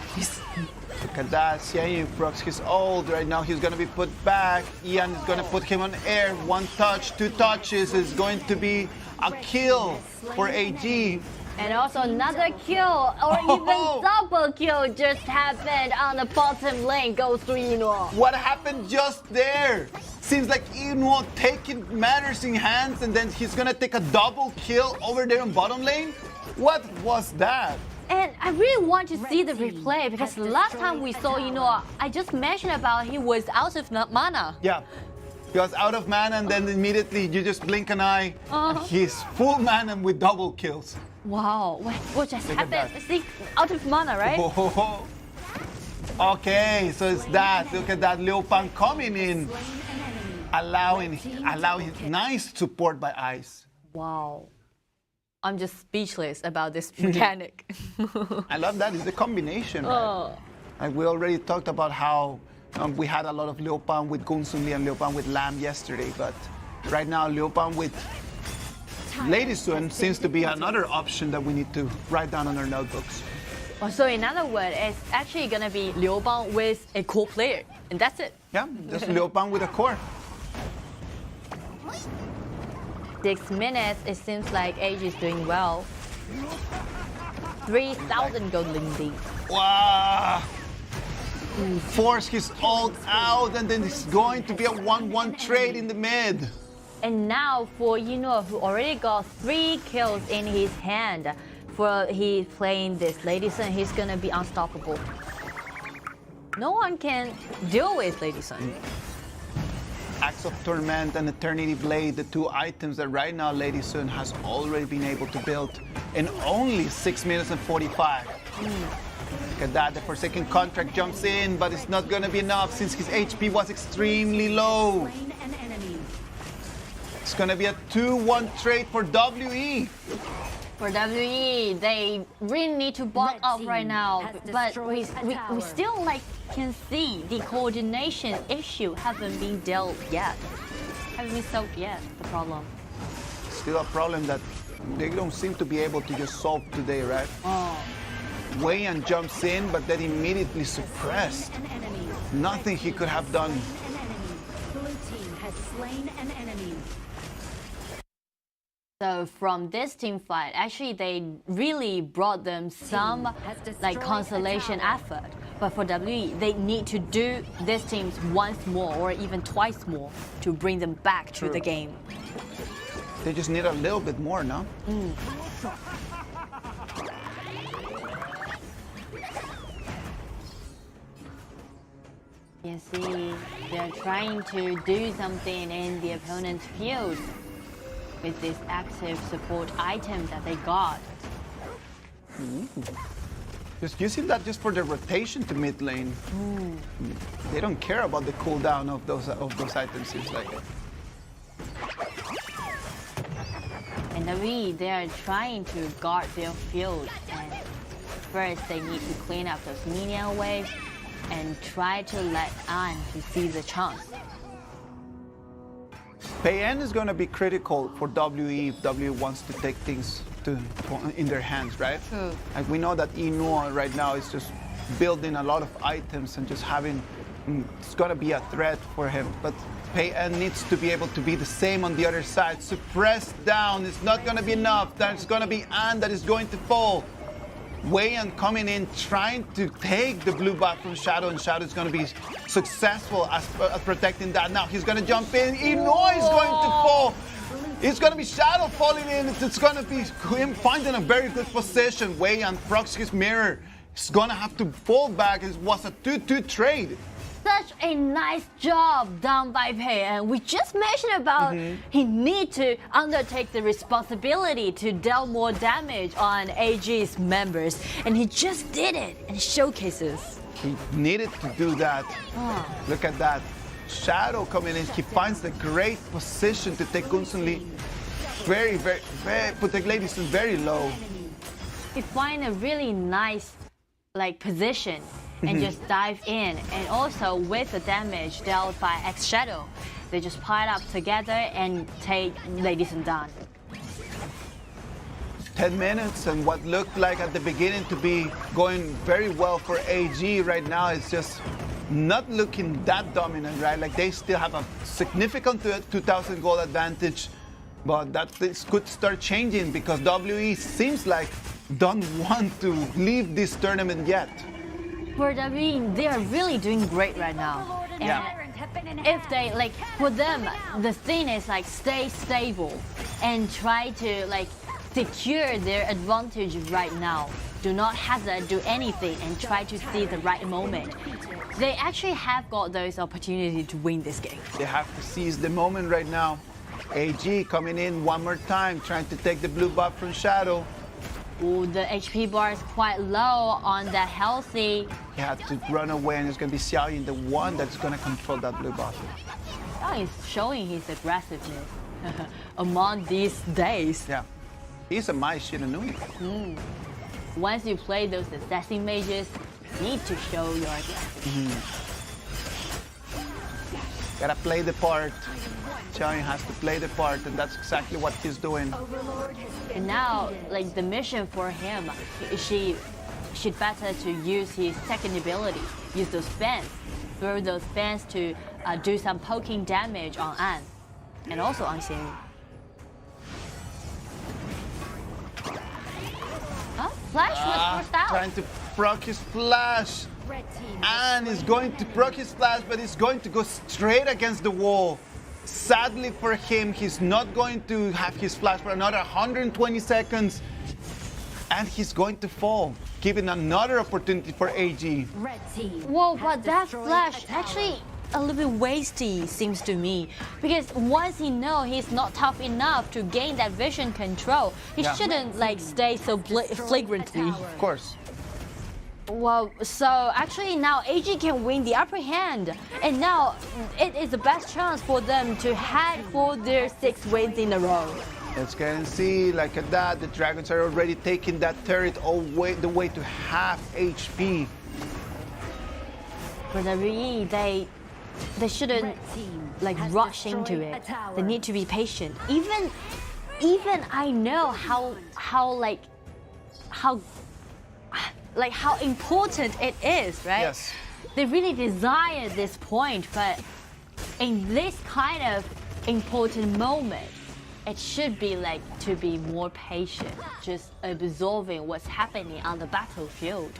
Look at that. XiAn procs his ult. Right now he's going to be put back. Jinan is going to put him on air. 1 touch, 2 touches is going to be a kill for AG. And also another kill, or even double kill just happened on the bottom lane. Goes to Inu. What happened just there? Seems like Inu taking matters in hands, and then he's gonna take a double kill over there on bottom lane? What was that? And I really want to see the replay because the last time we saw, I just mentioned about he was out of mana. Yeah. He was out of mana, and then immediately you just blink an eye, and he's full mana with double kills. Wow, what just happened? See, out of mana, right? Okay, so it's that. Look at that, Liu Pan coming in, allowing nice support by Ice. Wow, I'm just speechless about this mechanic. I love that. It's the combination, right? Like we already talked about how we had a lot of Liu Pan with Gunsung and Liu Pan with Lam yesterday, but right now Liu Pan with Lady Sun seems to be another option that we need to write down on our notebooks. So in other words, it's actually going to be Liu Pan with a core player, and that's it. Yeah, just Liu Pan with a core. 6 minutes, it seems like AG is doing well. 3,000 gold Ling. Wow! Force his ult out, and then it's going to be a 1-1 trade in the mid. And now for Inu, who already got 3 kills in his hand, for he playing this Lady Sun, he's gonna be unstoppable. No one can deal with Lady Sun. Axe of Torment and Eternity Blade, the 2 items that right now Lady Sun has already been able to build in only 6 minutes and 45. Look at that, the Forsaken Contract jumps in, but it's not gonna be enough since his HP was extremely low. It's gonna be a 2-1 trade for WE. For WE, they really need to block up right now, but we still can see the coordination issue haven't been dealt yet. Haven't been solved yet, the problem. Still a problem that they don't seem to be able to just solve today, right? Wang jumps in, but then immediately suppressed. Nothing he could have done. Blue team has slain an enemy. So from this team fight, actually they really brought them some consolation effort. But for WE, they need to do these teams once more or even twice more to bring them back to the game. They just need a little bit more, no? You see, they're trying to do something in the opponent's field with this active support item that they got. Just using that just for the rotation to mid lane. They don't care about the cooldown of those items, seems like. And WE, they are trying to guard their field, and first they need to clean up those minion waves and try to let An to see the chance. Pena is going to be critical for WE if WE wants to take things in their hands, right? True. Like we know that Inu right now is just building a lot of items and just having, it's going to be a threat for him. But Pena needs to be able to be the same on the other side. Suppress down, it's not going to be enough. There's going to be An that is going to fall. Wang coming in, trying to take the blue buff from Shadow, and Shadow is going to be successful at protecting that. Now he's going to jump in. Inu is going to fall. It's going to be Shadow falling in. It's going to be him finding a very good position. Wang procs his mirror. He's going to have to fall back. It was a 2-2 trade. such a nice job done by Pena. We just mentioned about he need to undertake the responsibility to deal more damage on AG's members, and he just did it and showcases. He needed to do that. Look at that. Shadow coming in, he finds the great position to take constantly very, put the ladies very low. He find a really nice position and just dive in, and also with the damage dealt by X Shadow, they just pile up together and take ladies down. 10 minutes, and what looked like at the beginning to be going very well for AG right now is just not looking that dominant, right? Like they still have a significant 2,000 gold advantage, but that this could start changing because WE seems like don't want to leave this tournament yet. For WE, they are really doing great right now. And if they for them, the thing is stay stable and try to secure their advantage right now. Do not hazard, do anything, and try to see the right moment. They actually have got those opportunities to win this game. They have to seize the moment right now. AG coming in one more time, trying to take the blue buff from Shadow. Ooh, the HP bar is quite low on the healthy. He had to run away, and it's going to be XiAn, the one that's going to control that blue buff. Xiao is showing his aggressiveness among these days. Yeah, he's a my Shinanui. Once you play those assassin mages, you need to show your aggressiveness. Gotta play the part. XiAn has to play the part, and that's exactly what he's doing. And now, the mission for him, she better to use his second ability, use those fans, throw those fans to do some poking damage on An, and also on XiAn. Flash was forced out. Trying to proc his flash. And is going to proc his flash, but he's going to go straight against the wall. Sadly for him, he's not going to have his flash for another 120 seconds. And he's going to fall, giving another opportunity for AG. Whoa, but that flash actually a little bit wasty, seems to me. Because once he knows he's not tough enough to gain that vision control, he shouldn't stay so flagrantly. Of course. Well, so actually now AG can win the upper hand, and now it is the best chance for them to head for their 6 wins in a row. Let's go and see, at that, the Dragons are already taking that turret all the way to half HP. For WE, they shouldn't rush into it. They need to be patient. Even I know how important it is, right? Yes. They really desire this point, but in this kind of important moment, it should be to be more patient, just absorbing what's happening on the battlefield.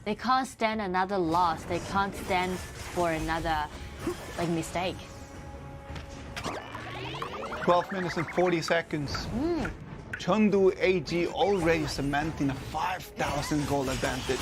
They can't stand another loss. They can't stand for another mistake. 12 minutes and 40 seconds. Chengdu AG already cementing a 5,000 gold advantage.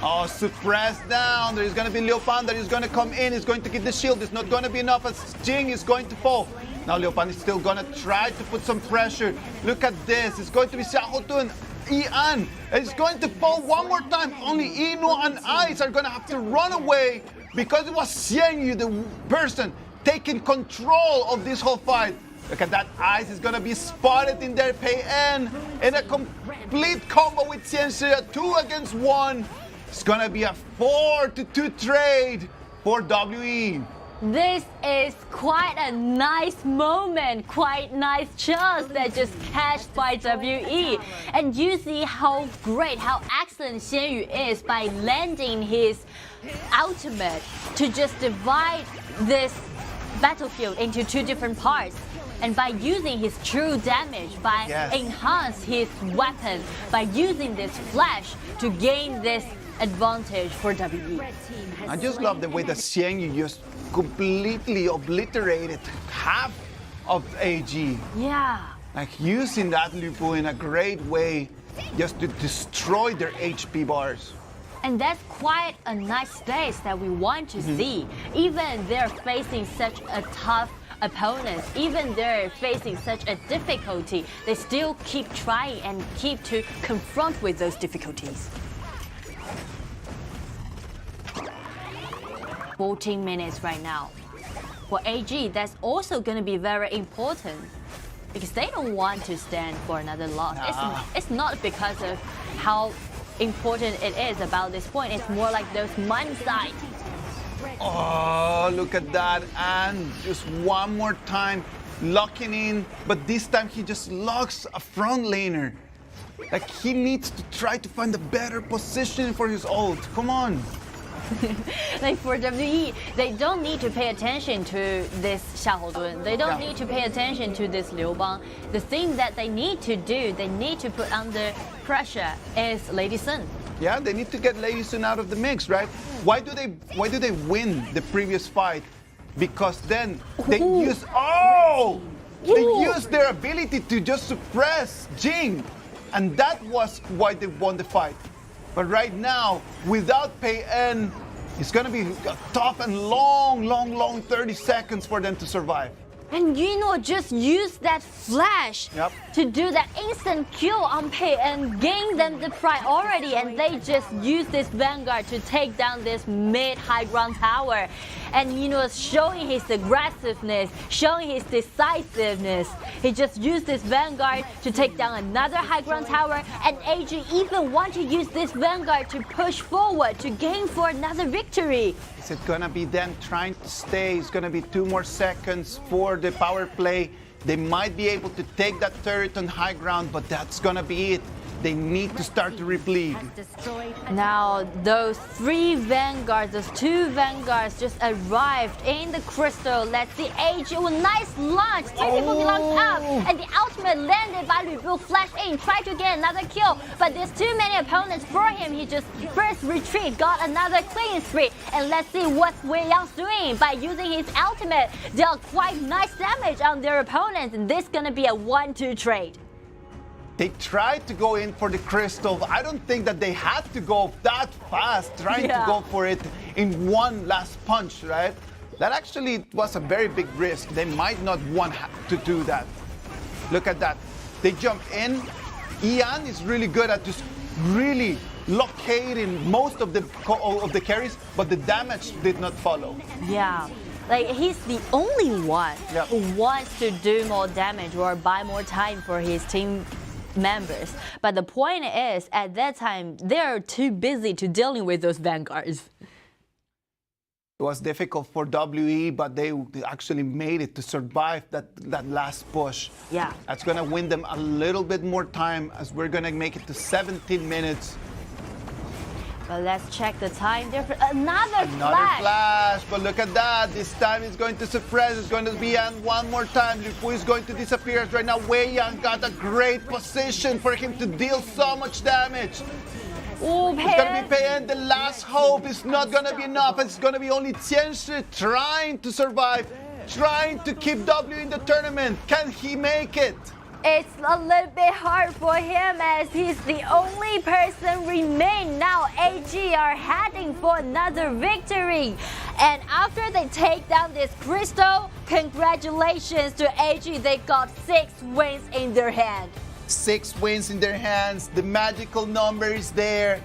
Oh, suppressed down. There is going to be Leopan that is going to come in. He's going to get the shield. It's not going to be enough as Jing is going to fall. Now Leopan is still going to try to put some pressure. Look at this. It's going to be Xiao and EDG.M. It's going to fall one more time. Only Inu and Ice are going to have to run away because it was XiAn, the person taking control of this whole fight. Look at that. Ice is going to be spotted in their Pena in a complete combo with XiAn, 2 against 1. It's going to be a 4-2 trade for WE. This is quite a nice moment, quite nice chance that just cashed by WE. And you see how great, how excellent XiAn is by landing his ultimate to just divide this battlefield into 2 different parts. And by using his true damage, by enhance his weapon, by using this flash to gain this advantage for WE. I just love the way that XiAn just completely obliterated half of AG. Yeah. Using that Lupu in a great way just to destroy their HP bars. And that's quite a nice stage that we want to see. Even they're facing such a tough opponent, even they're facing such a difficulty, they still keep trying and keep to confront with those difficulties. 14 minutes right now. For AG, that's also going to be very important because they don't want to stand for another loss. It's not because of how important it is about this point. It's more like those mindset. Oh, look at that. And just one more time, locking in. But this time he just locks a front laner. Like he needs to try to find a better position for his ult. Come on. Like for WE, they don't need to pay attention to this Xiao. They don't need to pay attention to this Liu Bang. The thing that they need to do, they need to put under pressure is Lady Sun. Yeah, they need to get Lady Sun out of the mix, right? Why do they win the previous fight? Because then they use their ability to just suppress Jing, and that was why they won the fight. But right now, without PN, it's going to be a tough and long 30 seconds for them to survive. And just use that flash to do that instant kill on Pei and gain them the priority, and they just use this Vanguard to take down this mid-high ground tower. And showing his aggressiveness, showing his decisiveness. He just used this Vanguard to take down another high ground tower, and AG even want to use this Vanguard to push forward to gain for another victory. Is it gonna be them trying to stay? It's gonna be 2 more seconds for the power play. They might be able to take that turret on high ground, but that's gonna be it. They need to start to repleague. Now those 3 Vanguards, those 2 Vanguards just arrived in the crystal. Let's see AG with nice launch. 3 people belongs up, and the ultimate landed by Lu Bu, flash in, try to get another kill. But there's too many opponents for him. He just first retreat, got another clean sweep. And let's see what Huang's doing by using his ultimate. Dealt quite nice damage on their opponents, and this is gonna be a 1-2 trade. They tried to go in for the crystal. I don't think that they had to go that fast, trying to go for it in one last punch, right? That actually was a very big risk. They might not want to do that. Look at that. They jump in. XiAn is really good at just really locating most of the carries, but the damage did not follow. Yeah. Like he's the only one who wants to do more damage or buy more time for his team members. But the point is, at that time, they're too busy to dealing with those Vanguards. It was difficult for WE, but they actually made it to survive that last push. Yeah. That's going to win them a little bit more time, as we're going to make it to 17 minutes. But let's check the time difference. Another flash, but look at that. This time it's going to suppress. It's going to be on one more time. Lu Bu is going to disappear right now. Wang got a great position for him to deal so much damage. Oh, it's going to be Pena. The last hope is not going to be enough. It's going to be only TianYun trying to survive, trying to keep W in the tournament. Can he make it? It's a little bit hard for him as he's the only person remain. Now AG are heading for another victory. And after they take down this crystal, congratulations to AG. They got 6 wins in their hand. 6 wins in their hands. The magical number is there.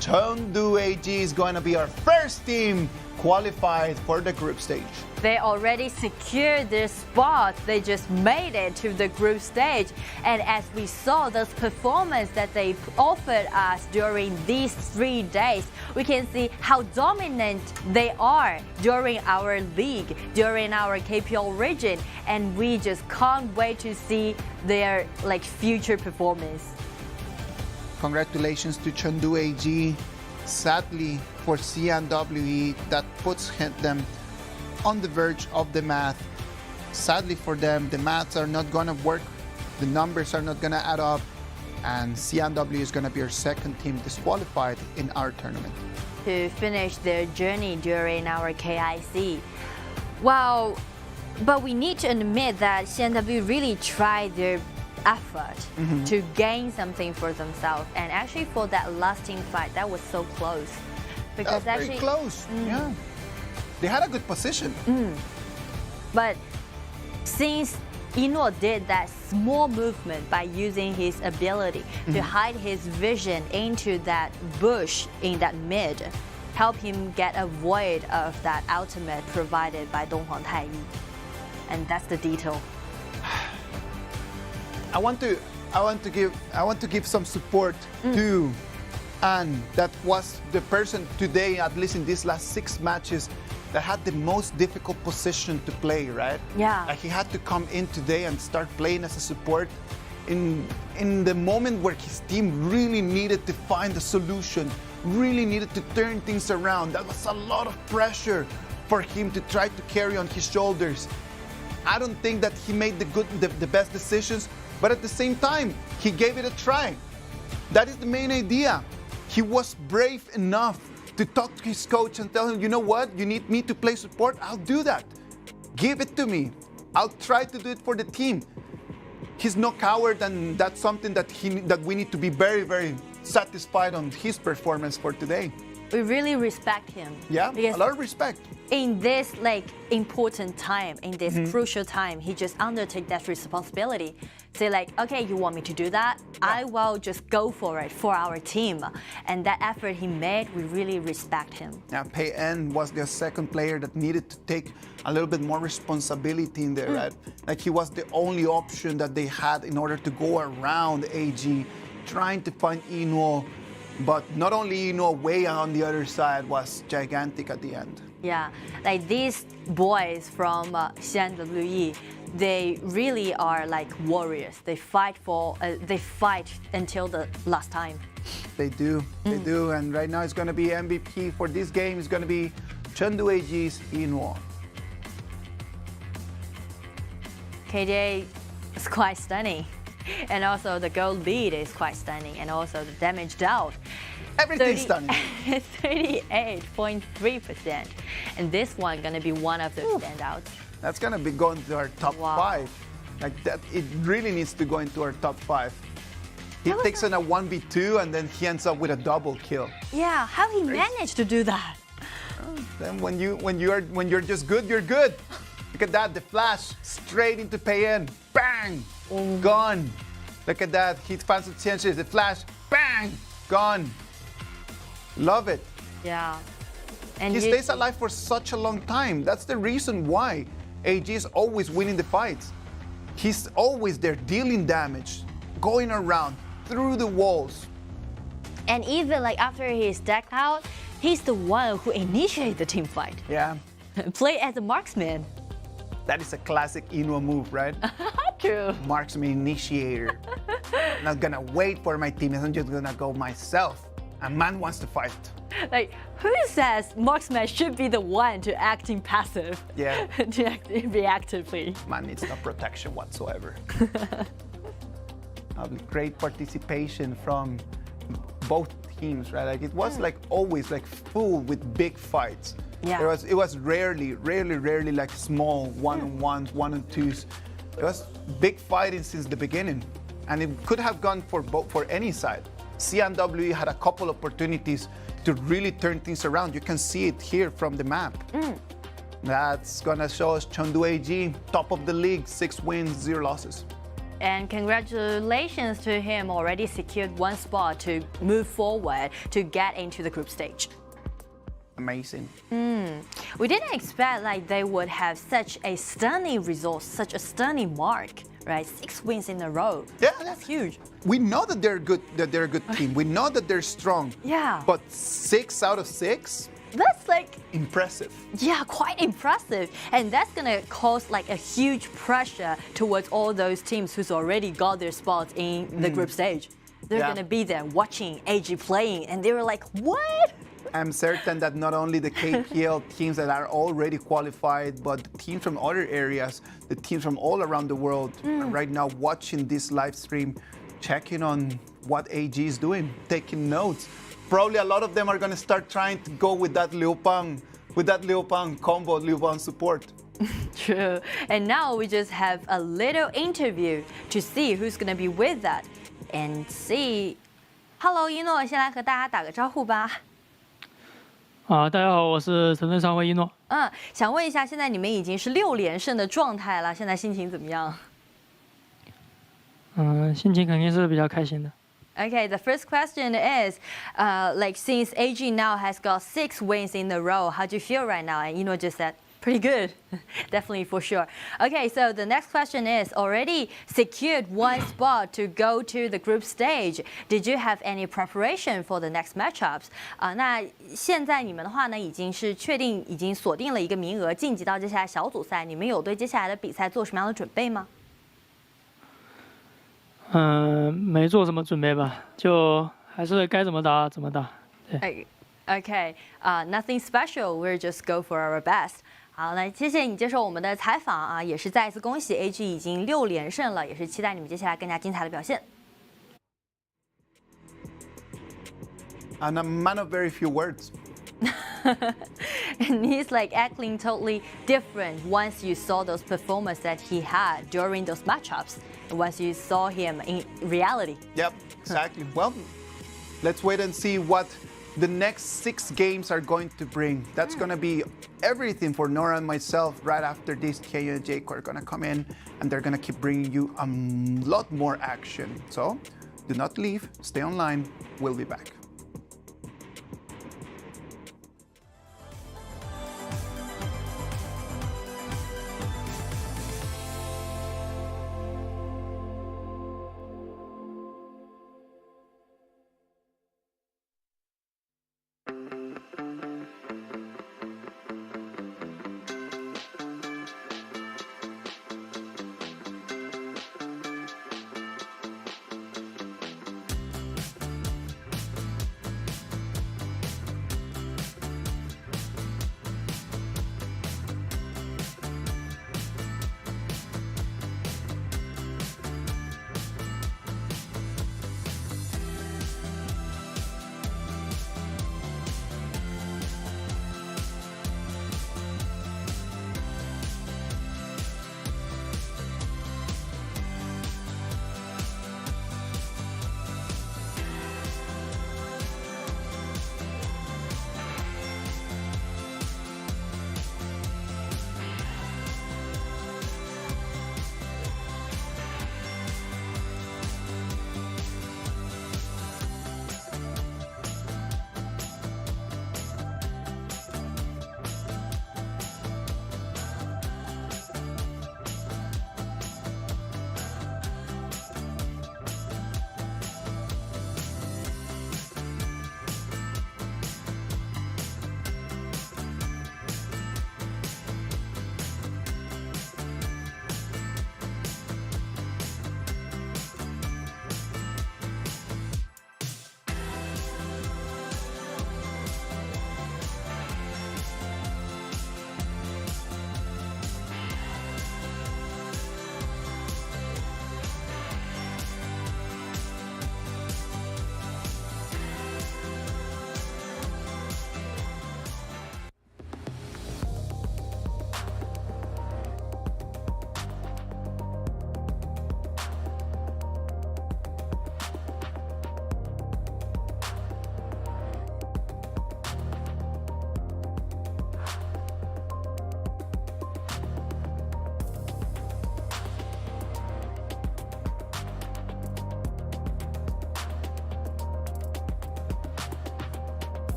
Chengdu AG is going to be our first team qualified for the group stage. They already secured their spot. They just made it to the group stage. And as we saw those performances that they offered us during these 3 days, we can see how dominant they are during our league, during our KPL region. And we just can't wait to see their future performance. Congratulations to Chengdu AG. Sadly for XiAn WE, that puts them on the verge of the math. Sadly for them, the maths are not going to work. The numbers are not going to add up. And XiAn WE is going to be our second team disqualified in our tournament. To finish their journey during our KIC. Wow, but we need to admit that XiAn WE really tried their effort to gain something for themselves. And actually for that last team fight, that was so close. Because very close, yeah. They had a good position. But since Ino did that small movement by using his ability to hide his vision into that bush in that mid, help him get a void of that ultimate provided by Donghuang Taiyi. And that's the detail. I want to give some support to An. That was the person today, at least in these last 6 matches, that had the most difficult position to play, right? Yeah. Like he had to come in today and start playing as a support in the moment where his team really needed to find a solution, really needed to turn things around. That was a lot of pressure for him to try to carry on his shoulders. I don't think that he made the best decisions, but at the same time, he gave it a try. That is the main idea. He was brave enough to talk to his coach and tell him, you know what, you need me to play support? I'll do that. Give it to me. I'll try to do it for the team. He's no coward, and that's something that we need to be very, very satisfied on his performance for today. We really respect him. Yeah, a lot of respect. In this important time, in this crucial time, he just undertake that responsibility. Say okay, you want me to do that? Yeah. I will just go for it for our team. And that effort he made, we really respect him. Yeah, Pena was the second player that needed to take a little bit more responsibility in there, right? Like he was the only option that they had in order to go around AG, trying to find Ino. But not only Ino, way on the other side was gigantic at the end. Yeah, these boys from XiAn WE, they really are like warriors. They fight until the last time. They do, they do. And right now it's going to be MVP for this game. It's going to be Chengdu AG's Ino. KJ is quite stunning. And also the gold lead is quite stunning. And also the damage dealt. Everything's stunning. 38.3%. And this one going to be one of the standouts. That's going to be going to our top 5. Like that, it really needs to go into our top 5. He takes in a 1v2 and then he ends up with a double kill. Yeah, how he managed to do that? Then when you're just good, you're good. Look at that, the flash straight into Pena. Bang! Gone. Look at that. He finds the chances. The flash. Bang! Gone. Love it. Yeah. And he stays alive for such a long time. That's the reason why AG is always winning the fights. He's always there dealing damage, going around, through the walls. And even after he's decked out, he's the one who initiated the team fight. Yeah. Play as a marksman. That is a classic Ino move, right? True. Marksman initiator. I'm not gonna wait for my team. I'm just gonna go myself. A man wants to fight. Who says marksman should be the one to acting passive? Yeah. To act reactively. Man needs no protection whatsoever. Great participation from both teams, right? It was always full with big fights. Yeah. It was rarely small 1-on-1s, 1-on-2s. It was big fighting since the beginning, and it could have gone for any side. XiAn WE had a couple opportunities to really turn things around. You can see it here from the map. That's gonna show us Chengdu AG, top of the league, 6 wins, 0 losses. And congratulations to him, already secured 1 spot to move forward to get into the group stage. Amazing. We didn't expect they would have such a stunning result, such a stunning mark, right? 6 wins in a row. Yeah, that's huge. We know that they're good. That they're a good team. We know that they're strong. Yeah. But 6 out of 6. That's impressive. Yeah, quite impressive. And that's gonna cause a huge pressure towards all those teams who's already got their spots in the group stage. They're gonna be there watching AG playing, and they were like, what? I'm certain that not only the KPL teams that are already qualified, but the teams from other areas, the teams from all around the world are right now watching this live stream, checking on what AG is doing, taking notes. Probably a lot of them are going to start trying to go with that Liu Pang combo, Liu Pang support. True. And now we just have a little interview to see who's gonna be with that and see. Hello， 一诺，先来和大家打个招呼吧。大家好，我是城镇商会一诺。想问一下，现在你们已经是6连胜的状态了，现在心情怎么样？心情肯定是比较开心的。Okay, the first question is, like since AG now has got 6 wins in a row, how do you feel right now? And Ino just said, pretty good, definitely for sure. Okay, so the next question is, already secured 1 spot to go to the group stage. Did you have any preparation for the next matchups? 那现在你们的话呢，已经是确定已经锁定了一个名额，晋级到接下来小组赛。你们有对接下来的比赛做什么样的准备吗？没做什么准备吧，就还是该怎么打怎么打。对。Okay, nothing special. We'll just go for our best. 好，那谢谢你接受我们的采访啊，也是再一次恭喜 AG 已经6连胜了，也是期待你们接下来更加精彩的表现。And a man of very few words. And he's like acting totally different once you saw those performances that he had during those matchups. Once you saw him in reality. Yep, exactly. Well, let's wait and see what the next 6 games are going to bring. That's going to be everything for Nora and myself. Right after this, KIC and Jacko are going to come in and they're going to keep bringing you a lot more action. So do not leave, stay online. We'll be back.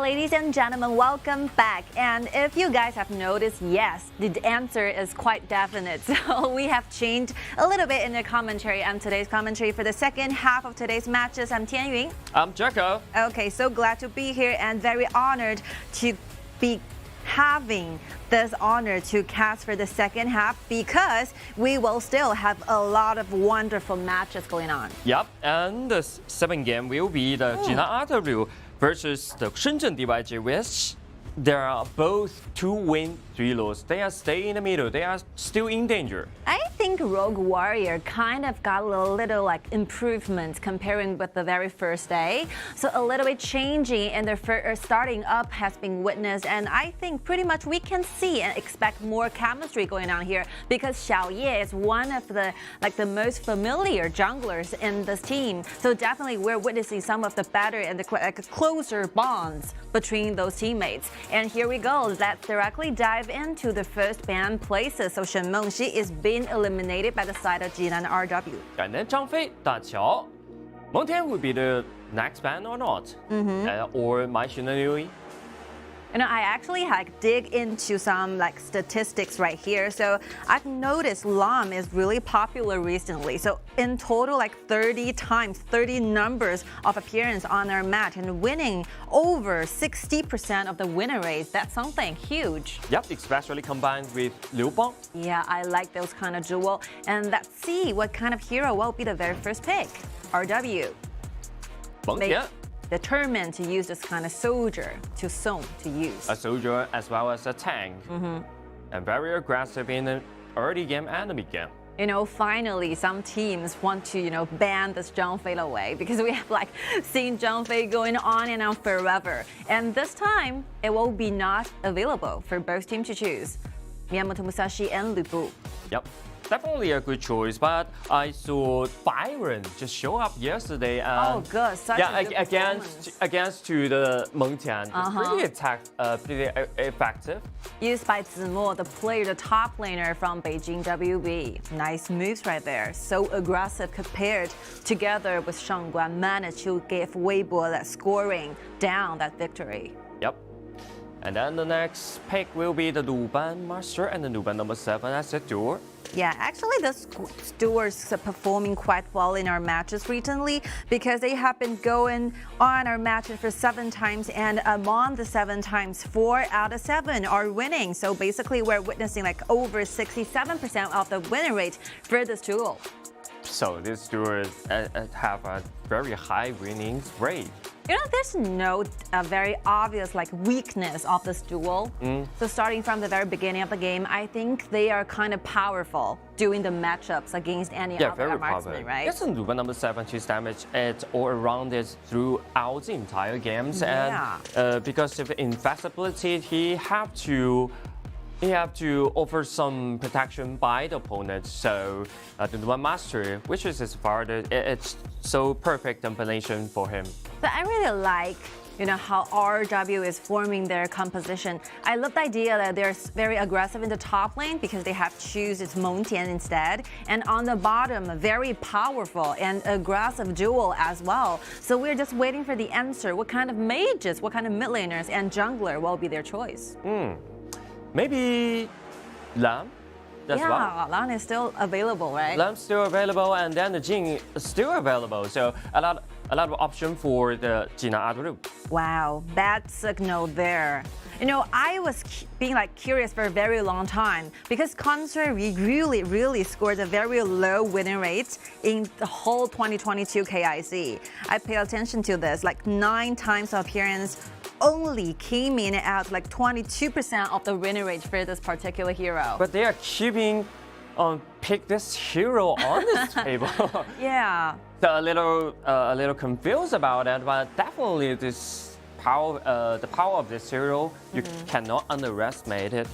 Well, ladies and gentlemen, welcome back. And if you guys have noticed, yes, the answer is quite definite. So we have changed a little bit in the commentary. And today's commentary for the second half of today's matches, I'm TianYun. I'm Jacko. Okay, so glad to be here and very honored to be having this honor to cast for the second half because we will still have a lot of wonderful matches going on. Yep, and the seventh game will be the Jinan RW versus the Shenzhen DYG, which they are both 2 wins, 3 losses. They are staying in the middle. They are still in danger. I think Rogue Warrior kind of got a little like improvement comparing with the very first day. So a little bit changing in their starting up has been witnessed, and I think pretty much we can see and expect more chemistry going on here because Xiao is one of the most familiar junglers in this team. So definitely we're witnessing some of the better and the closer bonds between those teammates. And here we go. Let's directly dive into the first ban places. So Shen Mengxi is being eliminated by the side of Jinan RW. And then Zhang Fei, Da Qiao. Mengtian will be the next ban or not? Or Mai Xunliu? You know, I actually dig into some statistics right here. So I've noticed Lam is really popular recently. So in total, 30 numbers of appearance on our match and winning over 60% of the winner rate. That's something huge. Yep, especially combined with Liu Bang. Yeah, I like those kind of duel. And let's see what kind of hero will be the very first pick. RW. Mengtian. Determined to use this kind of soldier to use. A soldier as well as a tank. And very aggressive in the early game and the mid game. You know, finally some teams want to, ban this Zhang Fei away because we have seen Zhang Fei going on and on forever. And this time it will be not available for both teams to choose. Miyamoto Musashi and Lu Bu. Yep. Definitely a good choice, but I saw Byron just show up yesterday. And good. Such a good against to the Mengtian. Pretty effective. Used by Zimo, the player, the top laner from Beijing WB. Nice moves right there. So aggressive compared together with Shangguan. Managed to give Weibo that scoring down that victory. Yep. And then the next pick will be the Luban Master and the Luban number 7 as a duel. Yeah, actually the stewards are performing quite well in our matches recently because they have been going on our matches for 7 times, and among the 7 times, 4 out of 7 are winning. So basically we're witnessing over 67% of the winning rate for this duel. So these stewards have a very high winning rate. You know, there's no very obvious weakness of this duel. So starting from the very beginning of the game, I think they are kind of powerful doing the matchups against any other marksman, right? Yes, and Luban number 7, his damage is all around it throughout the entire games. Yeah. And because of inflexibility, he have to offer some protection by the opponent. So the Luban Master, which is his father, it's so perfect combination for him. So I really like, how RW is forming their composition. I love the idea that they're very aggressive in the top lane because they have choose its Mengtian instead. And on the bottom, very powerful and aggressive duel as well. So we're just waiting for the answer. What kind of mages, what kind of mid laners and jungler will be their choice? Maybe Lam? Yeah, Lan is still available, right? Lam's still available, and then the Jing is still available. So a lot of option for the Jinan RW. Wow, bad signal there. I was being curious for a very long time because Concert really scored a very low winning rate in the whole 2022 KIC. I pay attention to this, 9 times of appearance only came in at 22% of the winning rate for this particular hero. But they are keeping pick this hero on this table. Yeah. So a little confused about it, but definitely this power, the power of this hero, you cannot underestimate it.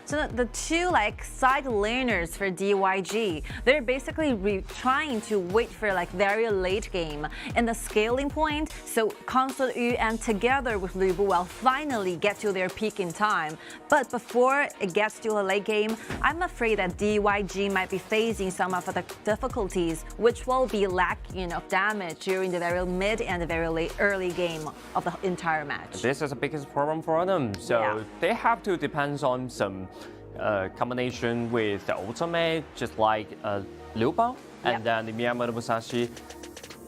So the two like side laners for DYG, they're basically trying to wait for like very late game and the scaling point. So XiAn together with Lu Bu will finally get to their peak in time. But before it gets to a late game, I'm afraid that DYG might be facing some of the difficulties, which will be lacking of damage during the very mid and the very late early game of the entire match. This is the biggest problem for them. So they have to depend on some combination with the ultimate, just like Liu Bao and then the Miyamada Musashi,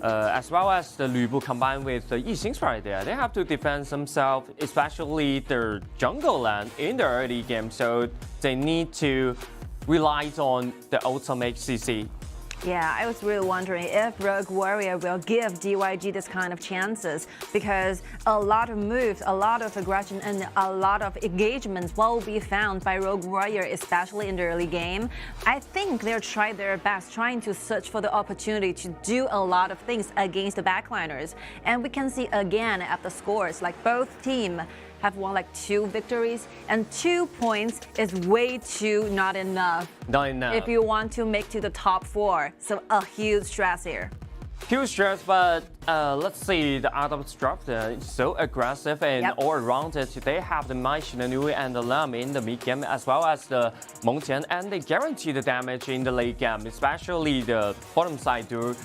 as well as the Lu Bu combined with the Yixing right there. They have to defend themselves, especially their jungle land in the early game. So they need to rely on the ultimate CC. Yeah, I was really wondering if Rogue Warrior will give DYG this kind of chances, because a lot of moves, a lot of aggression, and a lot of engagements will be found by Rogue Warrior, especially in the early game. I think they're trying their best, trying to search for the opportunity to do a lot of things against the backliners. And we can see again at the scores, like both teams have won like 2 victories, and 2 points is way too not enough. Not enough. If you want to make to the top 4, so a huge stress here. Huge stress, but let's see, the Adam structure is so aggressive and all around it. They have the Mai Shinanui and the Lam in the mid game, as well as the Meng Tian, and they guarantee the damage in the late game, especially the bottom side duo.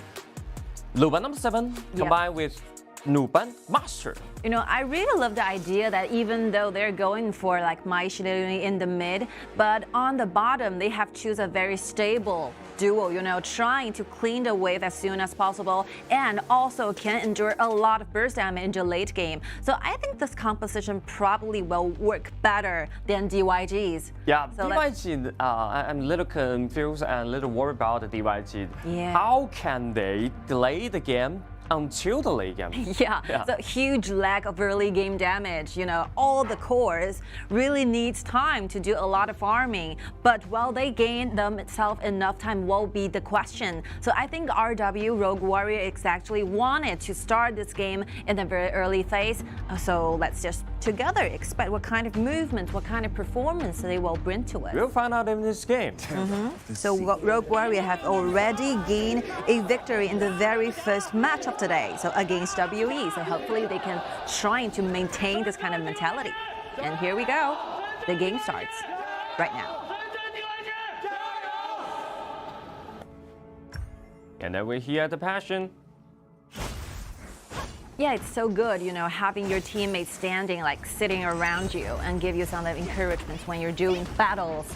Lu Ban number 7 combined with Lu Ban Master. You know, I really love the idea that even though they're going for like Mai Shinanui in the mid, but on the bottom they have choose a very stable duo, you know, trying to clean the wave as soon as possible, and also can endure a lot of burst damage in the late game. So I think this composition probably will work better than DYG's. Yeah, so DYG, I'm a little confused and a little worried about the DYG. Yeah. How can they delay the game until the late game? So huge lack of early game damage. You know, all the cores really needs time to do a lot of farming, but will they gain themselves enough time will be the question. So I think RW Rogue Warrior exactly wanted to start this game in a very early phase. So let's just together expect what kind of movement, what kind of performance they will bring to it. We'll find out in this game. So Rogue Warrior have already gained a victory in the very first match of today, so against WE. So hopefully they can try to maintain this kind of mentality. And here we go. The game starts right now. And then we hear the passion. Yeah, it's so good, you know, having your teammates standing, like sitting around you and give you some of encouragement when you're doing battles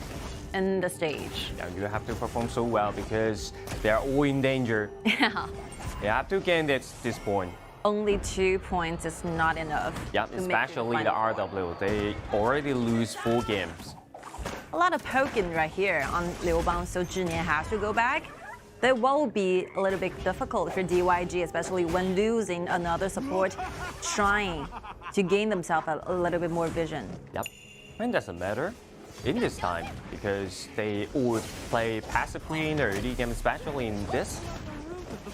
in the stage. Yeah, you have to perform so well because they're all in danger. Yeah. You have to gain this point. Only 2 points is not enough. Yeah, especially the RW. They already lose 4 games. A lot of poking right here on Liu Bang, so Jinan has to go back. That will be a little bit difficult for DYG, especially when losing another support, trying to gain themselves a little bit more vision. Yep, and it doesn't matter in this time because they all play passively in the early game, especially in this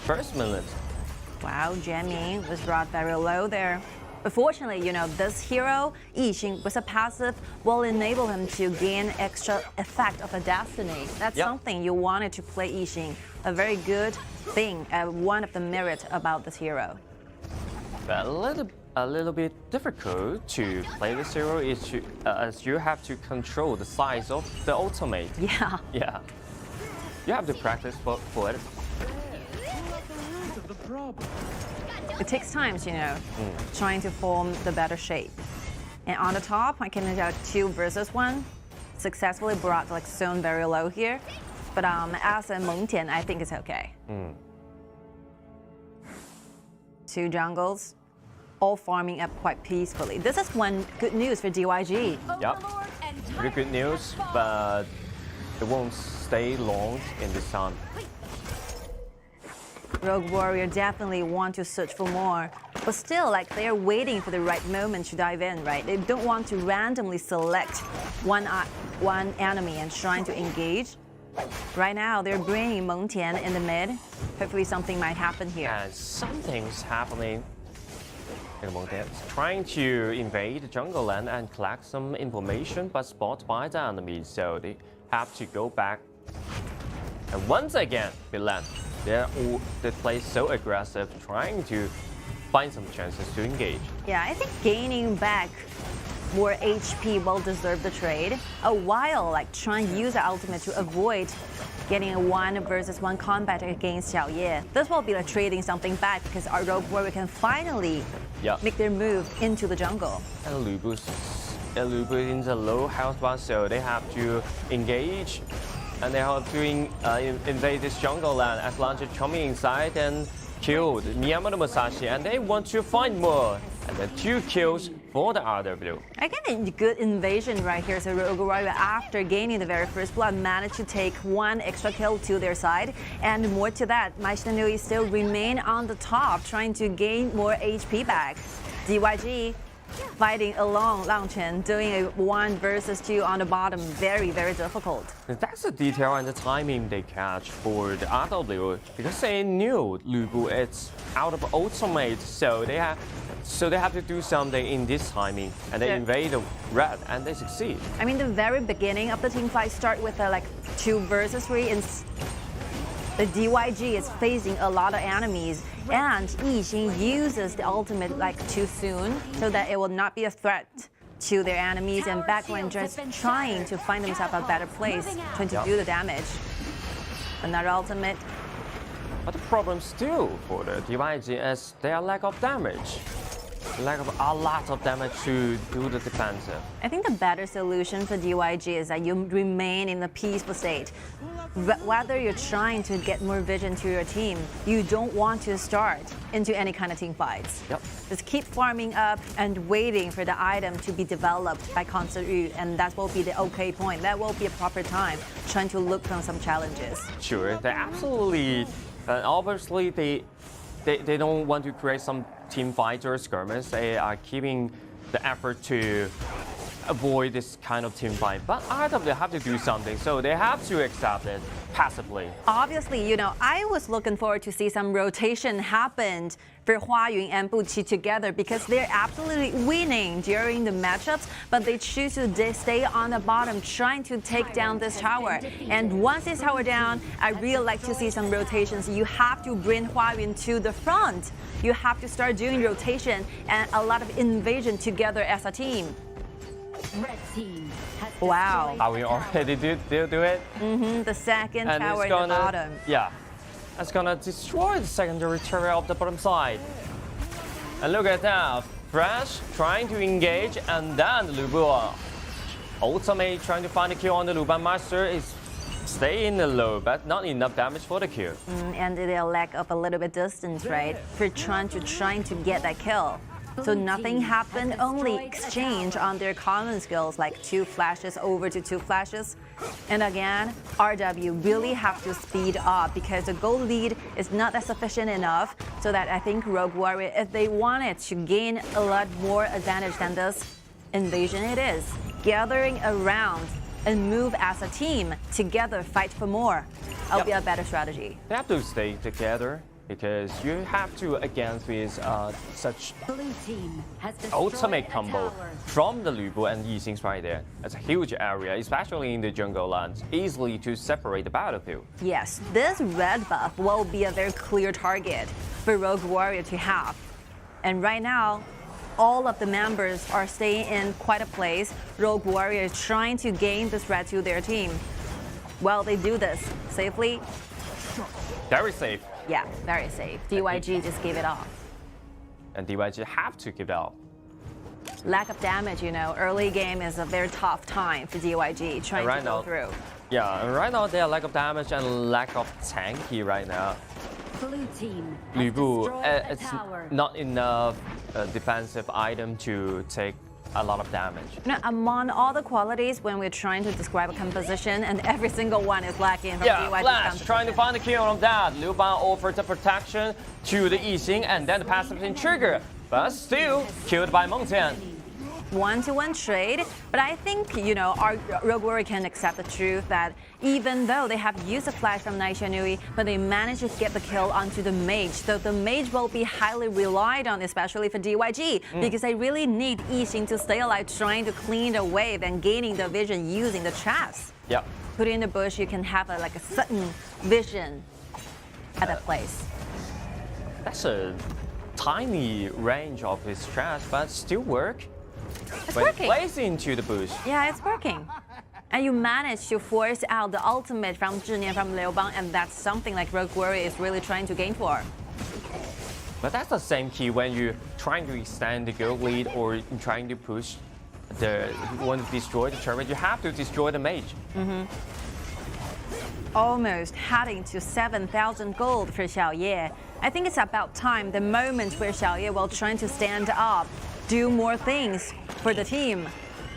first minute. Wow, jamming was brought very low there. But fortunately, you know, this hero, Yixing, with a passive will enable him to gain extra effect of a destiny. That's something you wanted to play Yixing. A very good thing, one of the merits about this hero. But a little bit difficult to play this hero is as you have to control the size of the ultimate. Yeah. Yeah. You have to practice for it. It takes time, you know, trying to form the better shape. And on the top, I can have 2 versus 1. Successfully brought like zone very low here. But as a Meng Tian, I think it's okay. 2 jungles, all farming up quite peacefully. This is one good news for DYG. Yep, really good news, but it won't stay long in this time. Rogue Warrior definitely want to search for more, but still, like, they're waiting for the right moment to dive in, right? They don't want to randomly select one enemy and trying to engage. Right now, they're bringing Meng Tian in the mid. Hopefully something might happen here. And something's happening. Meng Tian is trying to invade the jungle land and collect some information, but spotted by the enemy, so they have to go back. And once again, Milan, they play so aggressive, trying to find some chances to engage. Yeah, I think gaining back more HP will deserve the trade. A while, like trying to use the ultimate to avoid getting a 1-versus-1 combat against Xiao. This will be like trading something back because our Rogue Warrior can finally make their move into the jungle. And Lu Bu in the low health bar, so they have to engage. And they have to invade this jungle land as Launcher coming inside and killed Miyamada Musashi, and they want to find more. And then 2 kills for the RW. Again, a good invasion right here. So Rogue Warrior, after gaining the very first blood, managed to take 1 extra kill to their side. And more to that, Maishnanui still remain on the top, trying to gain more HP back. DYG fighting along Lang Chen, doing a 1-versus-2 on the bottom. Very, very difficult. That's the detail and the timing they catch for the RW, because they knew Lu Bu is out of ultimate, so they have to do something in this timing, and they invade the red, and they succeed. I mean, the very beginning of the team fight start with like 2-versus-3, and the DYG is facing a lot of enemies, and XiAn uses the ultimate like too soon, so that it will not be a threat to their enemies, and backline just trying to find themselves a better place, trying to do the damage. Another ultimate. But the problem still for the DYG is their lack of damage. Lack of a lot of damage to do the defensive. I think the better solution for DYG is that you remain in a peaceful state. Whether you're trying to get more vision to your team, you don't want to start into any kind of team fights. Just keep farming up and waiting for the item to be developed by Concert Yu, and that will be the okay point. That will be a proper time trying to look for some challenges. Sure, they absolutely, obviously they don't want to create some team fight or skirmish. They are keeping the effort to avoid this kind of team fight. But RW have to do something, so they have to accept it passively. Obviously, you know, I was looking forward to see some rotation happen for Huayun and Buqi together, because they're absolutely winning during the matchups, but they choose to stay on the bottom trying to take down this tower. And once this tower down, I really like to see some rotations. You have to bring Huayun to the front. You have to start doing rotation and a lot of invasion together as a team. Red team has wow. Are we already do it? The second tower at the bottom. Yeah. It's gonna destroy the secondary turret of the bottom side. And look at that. Fresh trying to engage, and then Lu Bu ultimate trying to find a kill on the Luban Master is stay in the low, but not enough damage for the kill. And the lack of a little bit distance, right? For trying to get that kill. So nothing happened, only exchange on their common skills, like 2 flashes over to 2 flashes. And again, RW really have to speed up, because the gold lead is not that sufficient enough, so that I think Rogue Warrior, if they wanted to gain a lot more advantage than this invasion it is, gathering around and move as a team, together fight for more, that'll be a better strategy. They have to stay together, because you have to, against with such ultimate combo from the Lu Bu and XiAn right there. It's a huge area, especially in the jungle lands, easily to separate the battlefield. Yes, this red buff will be a very clear target for Rogue Warrior to have. And right now, all of the members are staying in quite a place. Rogue Warrior is trying to gain this red to their team. Well, they do this safely. Very safe. Yeah, very safe. DYG just gave it off. And DYG have to give it up. Lack of damage, you know, early game is a very tough time for DYG trying to go through. Yeah, and right now they have lack of damage and lack of tanky right now. Blue team Lu Bu, it's not enough defensive item to take a lot of damage. You know, among all the qualities, when we're trying to describe a composition, and every single one is lacking from DYG. Flash trying to find the kill on that. Liu Ban offered the protection to the XiAn, and then the passive in trigger, but still killed by Meng Tian. 1-to-1 trade. But I think, our Rogue Warrior can accept the truth that even though they have used a flash from Nui, but they managed to get the kill onto the mage. So the mage will be highly relied on, especially for DYG, because they really need XiAn to stay alive, trying to clean the wave and gaining the vision using the traps. Yep. Put it in the bush, you can have a sudden vision at that place. That's a tiny range of his traps, but still work. It's when working. Plays into the bush. Yeah, it's working. And you manage to force out the ultimate from Jinan, from Liu Bang, and that's something like Rogue Warrior is really trying to gain for. But that's the same key when you're trying to extend the gold lead or trying to push you want to destroy the turret, you have to destroy the mage. Almost heading to 7,000 gold for Xiao. I think it's about time, the moment where Xiao will try to stand up, do more things for the team.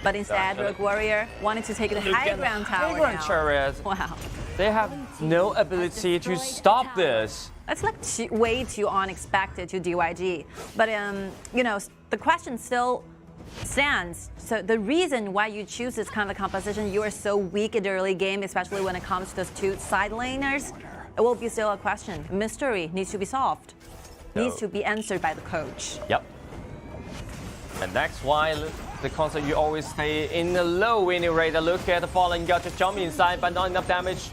But instead, Rogue Warrior wanted to take the high ground tower High ground now. turret. Wow. They have no ability to stop this. That's way too unexpected to DYG. But, the question still stands. So the reason why you choose this kind of composition, you are so weak in the early game, especially when it comes to those two side laners, it will be still a question. Mystery needs to be solved. Needs to be answered by the coach. Yep. And that's why the concept you always stay in the low winning rate. Look at the falling god just jump inside, but not enough damage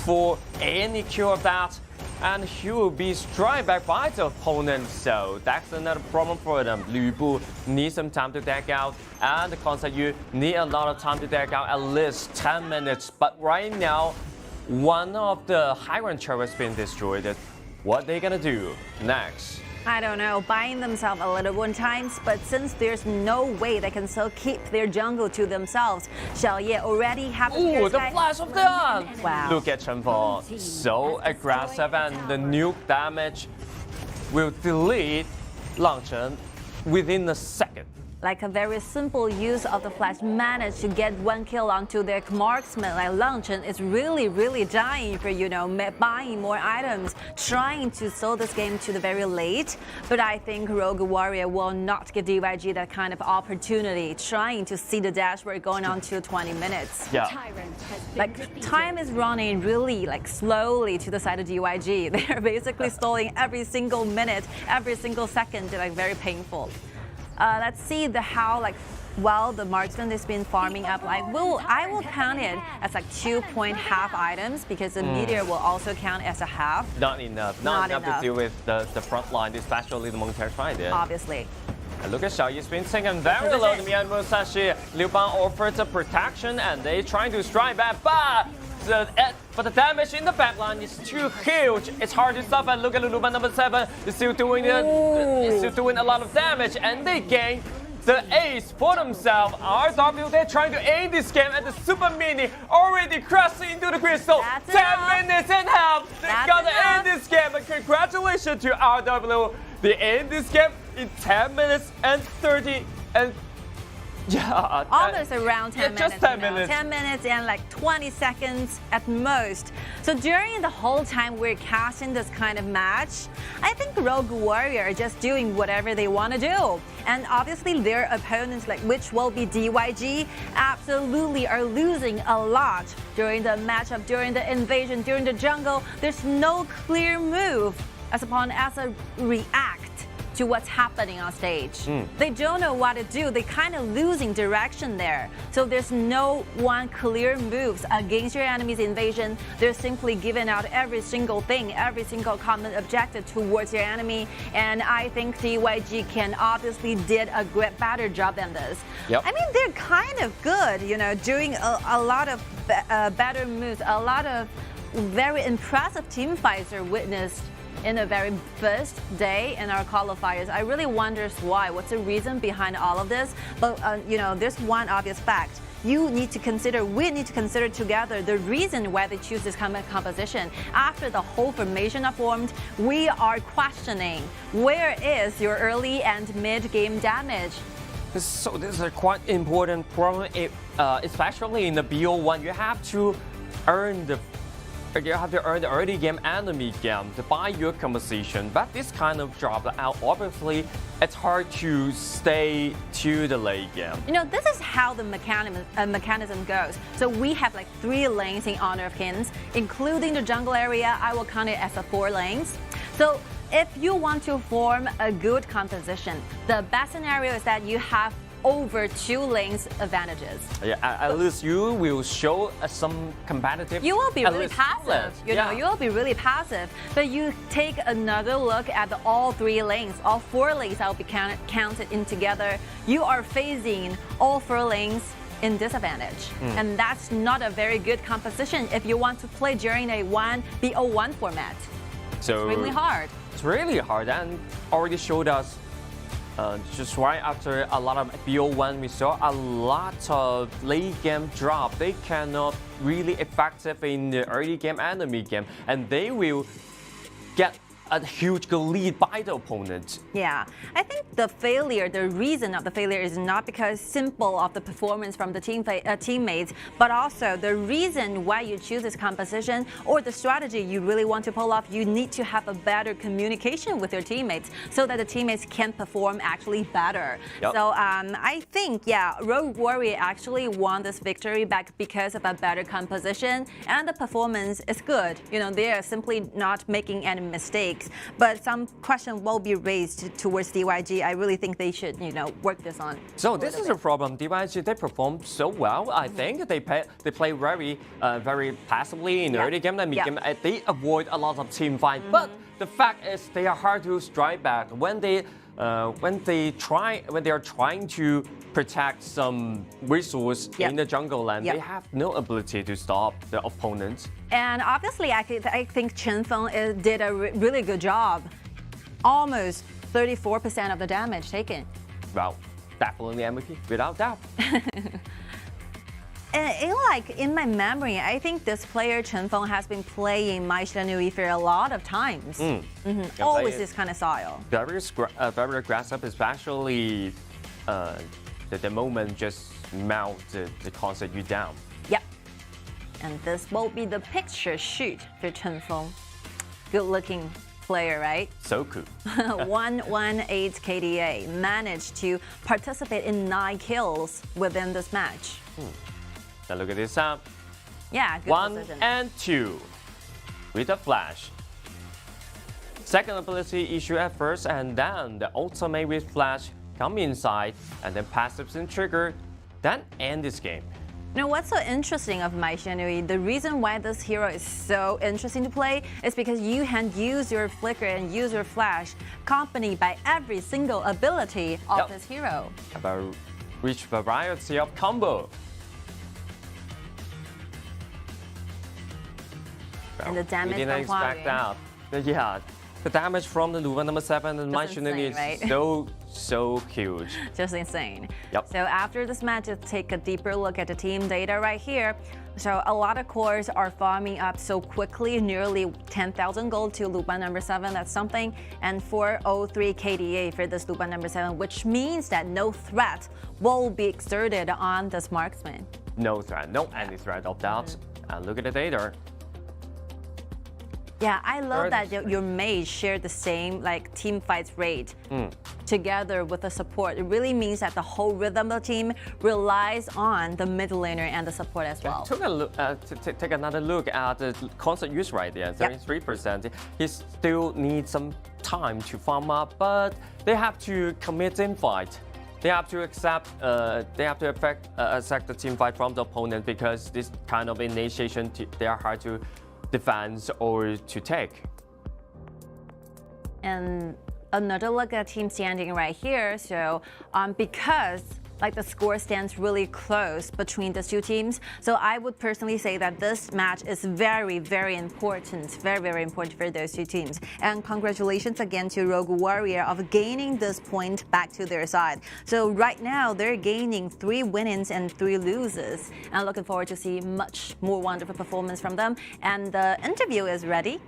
for any cure of that. And he will be struck back by the opponent, so that's another problem for them. Lu Bu needs some time to deck out, and the concept you need a lot of time to deck out, at least 10 minutes. But right now, one of the high rank turrets being destroyed. What they gonna do next? I don't know, buying themselves a little one times, but since there's no way they can still keep their jungle to themselves, Xiao already have the flash of the Wow. Look at Chen Feng, so aggressive, and the nuke damage will delete Lang Chen within a second. Like a very simple use of the flash managed to get one kill onto their marksman. Like Lang Chen is really dying for, buying more items, trying to slow this game to the very late. But I think Rogue Warrior will not give DYG that kind of opportunity, trying to see the dashboard going on to 20 minutes. Yeah. Like time is running really slowly to the side of DYG. They're basically stalling every single minute, every single second, very painful. Let's see how well the marksman has been farming up. I will count it as 2.5 items because the meteor will also count as a half. Not enough. Not enough to deal with the front line, especially the Montaire tried it. Obviously. And look at Xiao Yi's been taken very low. The Nian Musashi, Liu Bang offered the protection, and they trying to strike back, but the damage in the backline is too huge. It's hard to stop. And look at Liu Bang number 7. He's still doing a lot of damage, and they gain the ace for themselves. RW, they're trying to end this game, and the super mini already crashing into the crystal. 10 minutes and a half. They gotta end this game. And congratulations to RW. They end this game in 10 minutes and 30 and almost around 10 minutes. Just 10 minutes. 10 minutes and 20 seconds at most. So during the whole time we're casting this kind of match, I think Rogue Warrior are just doing whatever they want to do. And obviously their opponents, which will be DYG, absolutely are losing a lot during the matchup, during the invasion, during the jungle. There's no clear move as a react to what's happening on stage. They don't know what to do. They're kind of losing direction there. So there's no one clear moves against your enemy's invasion. They're simply giving out every single thing, every single common objective towards your enemy. And I think DYG can obviously did a better job than this. Yep. I mean, they're kind of good, doing a lot of better moves, a lot of very impressive team fights are witnessed in the very first day in our qualifiers. I really wonder why. What's the reason behind all of this? But there's one obvious fact. We need to consider together the reason why they choose this kind of composition. After the whole formation are formed, we are questioning where is your early and mid-game damage. So this is a quite important problem, especially in the BO1. You have to earn the you have to earn the early game and the mid game by your composition. But this kind of job, obviously, it's hard to stay to the late game. You know, this is how the mechanism goes. So we have like 3 lanes in honor of kings, including the jungle area. I will count it as 4 lanes. So if you want to form a good composition, the best scenario is that you have over 2 lanes advantages. Yeah, at least you will show some competitive. You will be really passive. You know, Yeah. you will be really passive. But you take another look at all 3 lanes, all 4 lanes will be counted in together. You are facing all 4 lanes in disadvantage. And that's not a very good composition if you want to play during a BO1 format. So It's really hard. It's really hard and already showed us. Just right after a lot of BO1, we saw a lot of late game drop. They cannot really effective in the early game and the mid game, and they will get a huge lead by the opponent. Yeah, I think the reason of the failure is not because simple of the performance from the teammates, but also the reason why you choose this composition or the strategy you really want to pull off. You need to have a better communication with your teammates so that the teammates can perform actually better. Yep. So I think, yeah, Rogue Warrior actually won this victory back because of a better composition and the performance is good. You know, they are simply not making any mistakes. But some question will be raised towards DYG. I really think they should, you know, work this on. So this is a problem. DYG, they perform so well. I think they play very passively in the early game and mid game. They avoid a lot of team fight. But the fact is, they are hard to strike back when they are trying to protect some resource in the jungle land. They have no ability to stop the opponents. And obviously, I think Chen Feng did a really good job. Almost 34% of the damage taken. Well, definitely MVP, without doubt. In my memory, I think this player Chen Feng has been playing My Xianui for a lot of times. Always this kind of style. Very aggressive, especially the moment just melt the concept you down. Yep. And this will be the picture shoot for Chen Feng. Good looking player, right? So cool. 118 KDA managed to participate in 9 kills within this match. Now look at this up. Yeah, good 1 position. and 2 with a flash. Second ability issue at first, and then the ultimate with flash come inside, and then passives and trigger, then end this game. You know what's so interesting of My Xianui? The reason why this hero is so interesting to play is because you can use your flicker and use your flash, accompanied by every single ability of this hero. About rich variety of combo. And the damage we didn't from expect Huang. that. Yeah, the damage from the Nova number 7 and My Xianui is right? so huge. Just insane. Yep. So after this match, let's take a deeper look at the team data right here. So a lot of cores are farming up so quickly, nearly 10,000 gold to Luban number 7, that's something, and 403 KDA for this Luban number 7, which means that no threat will be exerted on this marksman. No threat, no any threat of that. And look at the data. Yeah, I love that your mage share the same like team fights rate together with the support. It really means that the whole rhythm of the team relies on the mid laner and the support as well. Take another look at the constant use right there, 33%. He still needs some time to farm up, but they have to commit in fight. They have to accept the team fight from the opponent, because this kind of initiation, they are hard to defense or to take. And another look at team standing right here. So because like the score stands really close between the 2 teams, so I would personally say that this match is very important, very important for those 2 teams. And congratulations again to Rogue Warrior of gaining this point back to their side. So right now they're gaining 3 winnings and 3 loses, and looking forward to see much more wonderful performance from them. And the interview is ready.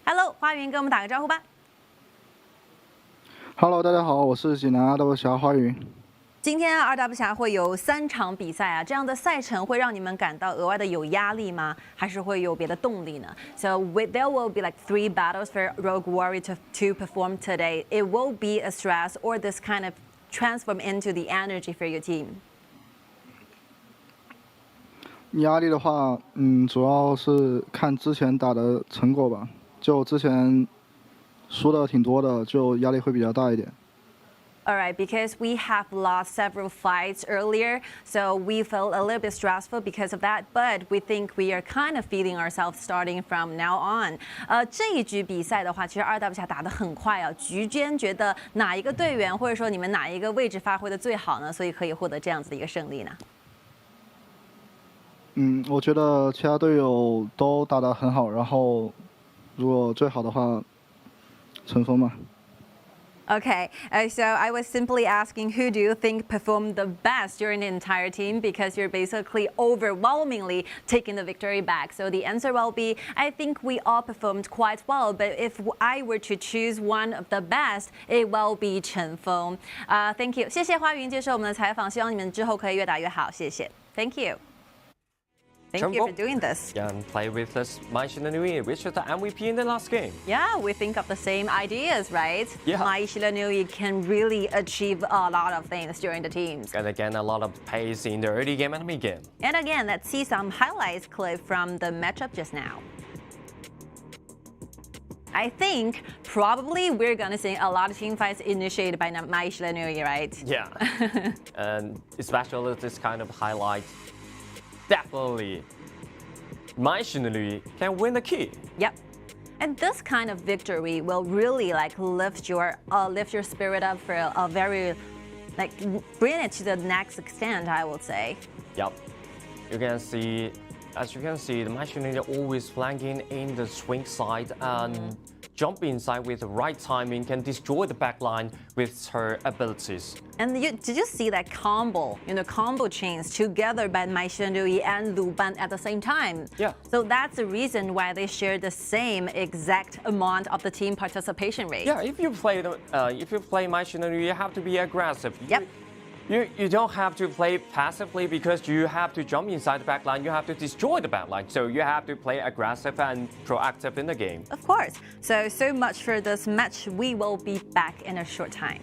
Hello， 花云跟我们打个招呼吧。Hello， 大家好，我是济南阿斗小花云。今天2W 侠会有3场比赛啊，这样的赛程会让你们感到额外的有压力吗？还是会有别的动力呢 ？So there will be like 3 battles for Rogue Warrior to perform today. It will be a stress or this kind of transform into the energy for your team. 压力的话，主要是看之前打的成果吧。就之前输的挺多的，就压力会比较大一点。All right, because we have lost several fights earlier, so we felt a little bit stressful because of that. But we think we are kind of feeling ourselves starting from now on. 这一局比赛的话，其实2W 侠打得很快啊。局间觉得哪一个队员或者说你们哪一个位置发挥的最好呢？所以可以获得这样子的一个胜利呢？我觉得其他队友都打得很好，然后如果最好的话，尘封嘛。Okay, so I was simply asking who do you think performed the best during the entire team because you're basically overwhelmingly taking the victory back. So the answer will be, I think we all performed quite well, but if I were to choose one of the best, it will be Chen Feng. Thank you. 谢谢花云接受我们的采访，希望你们之后可以越打越好。谢谢。Thank you. Thank you for doing this. And play with us, Mai Shilanui, which is the MVP in the last game. Yeah, we think of the same ideas, right? Yeah. Mai Shilanui can really achieve a lot of things during the teams. And again, a lot of pace in the early game and mid game. And again, let's see some highlights clip from the matchup just now. I think probably we're gonna see a lot of team fights initiated by Mai Shilanui, right? Yeah. And especially this kind of highlight. Definitely, Mai Shilanui can win the key. Yep. And this kind of victory will really like lift your spirit up for a very, like bring it to the next extent, I would say. Yep. You can see, as you can see, the Mai Shilanui always flanking in the swing side and jump inside with the right timing, can destroy the backline with her abilities. And did you see that combo, combo chains together by Mai Shilanui and Lu Ban at the same time? Yeah. So that's the reason why they share the same exact amount of the team participation rate. Yeah, if you play Mai Shilanui, you have to be aggressive. Yep. You don't have to play passively because you have to jump inside the backline, you have to destroy the backline. So you have to play aggressive and proactive in the game. Of course. So much for this match. We will be back in a short time.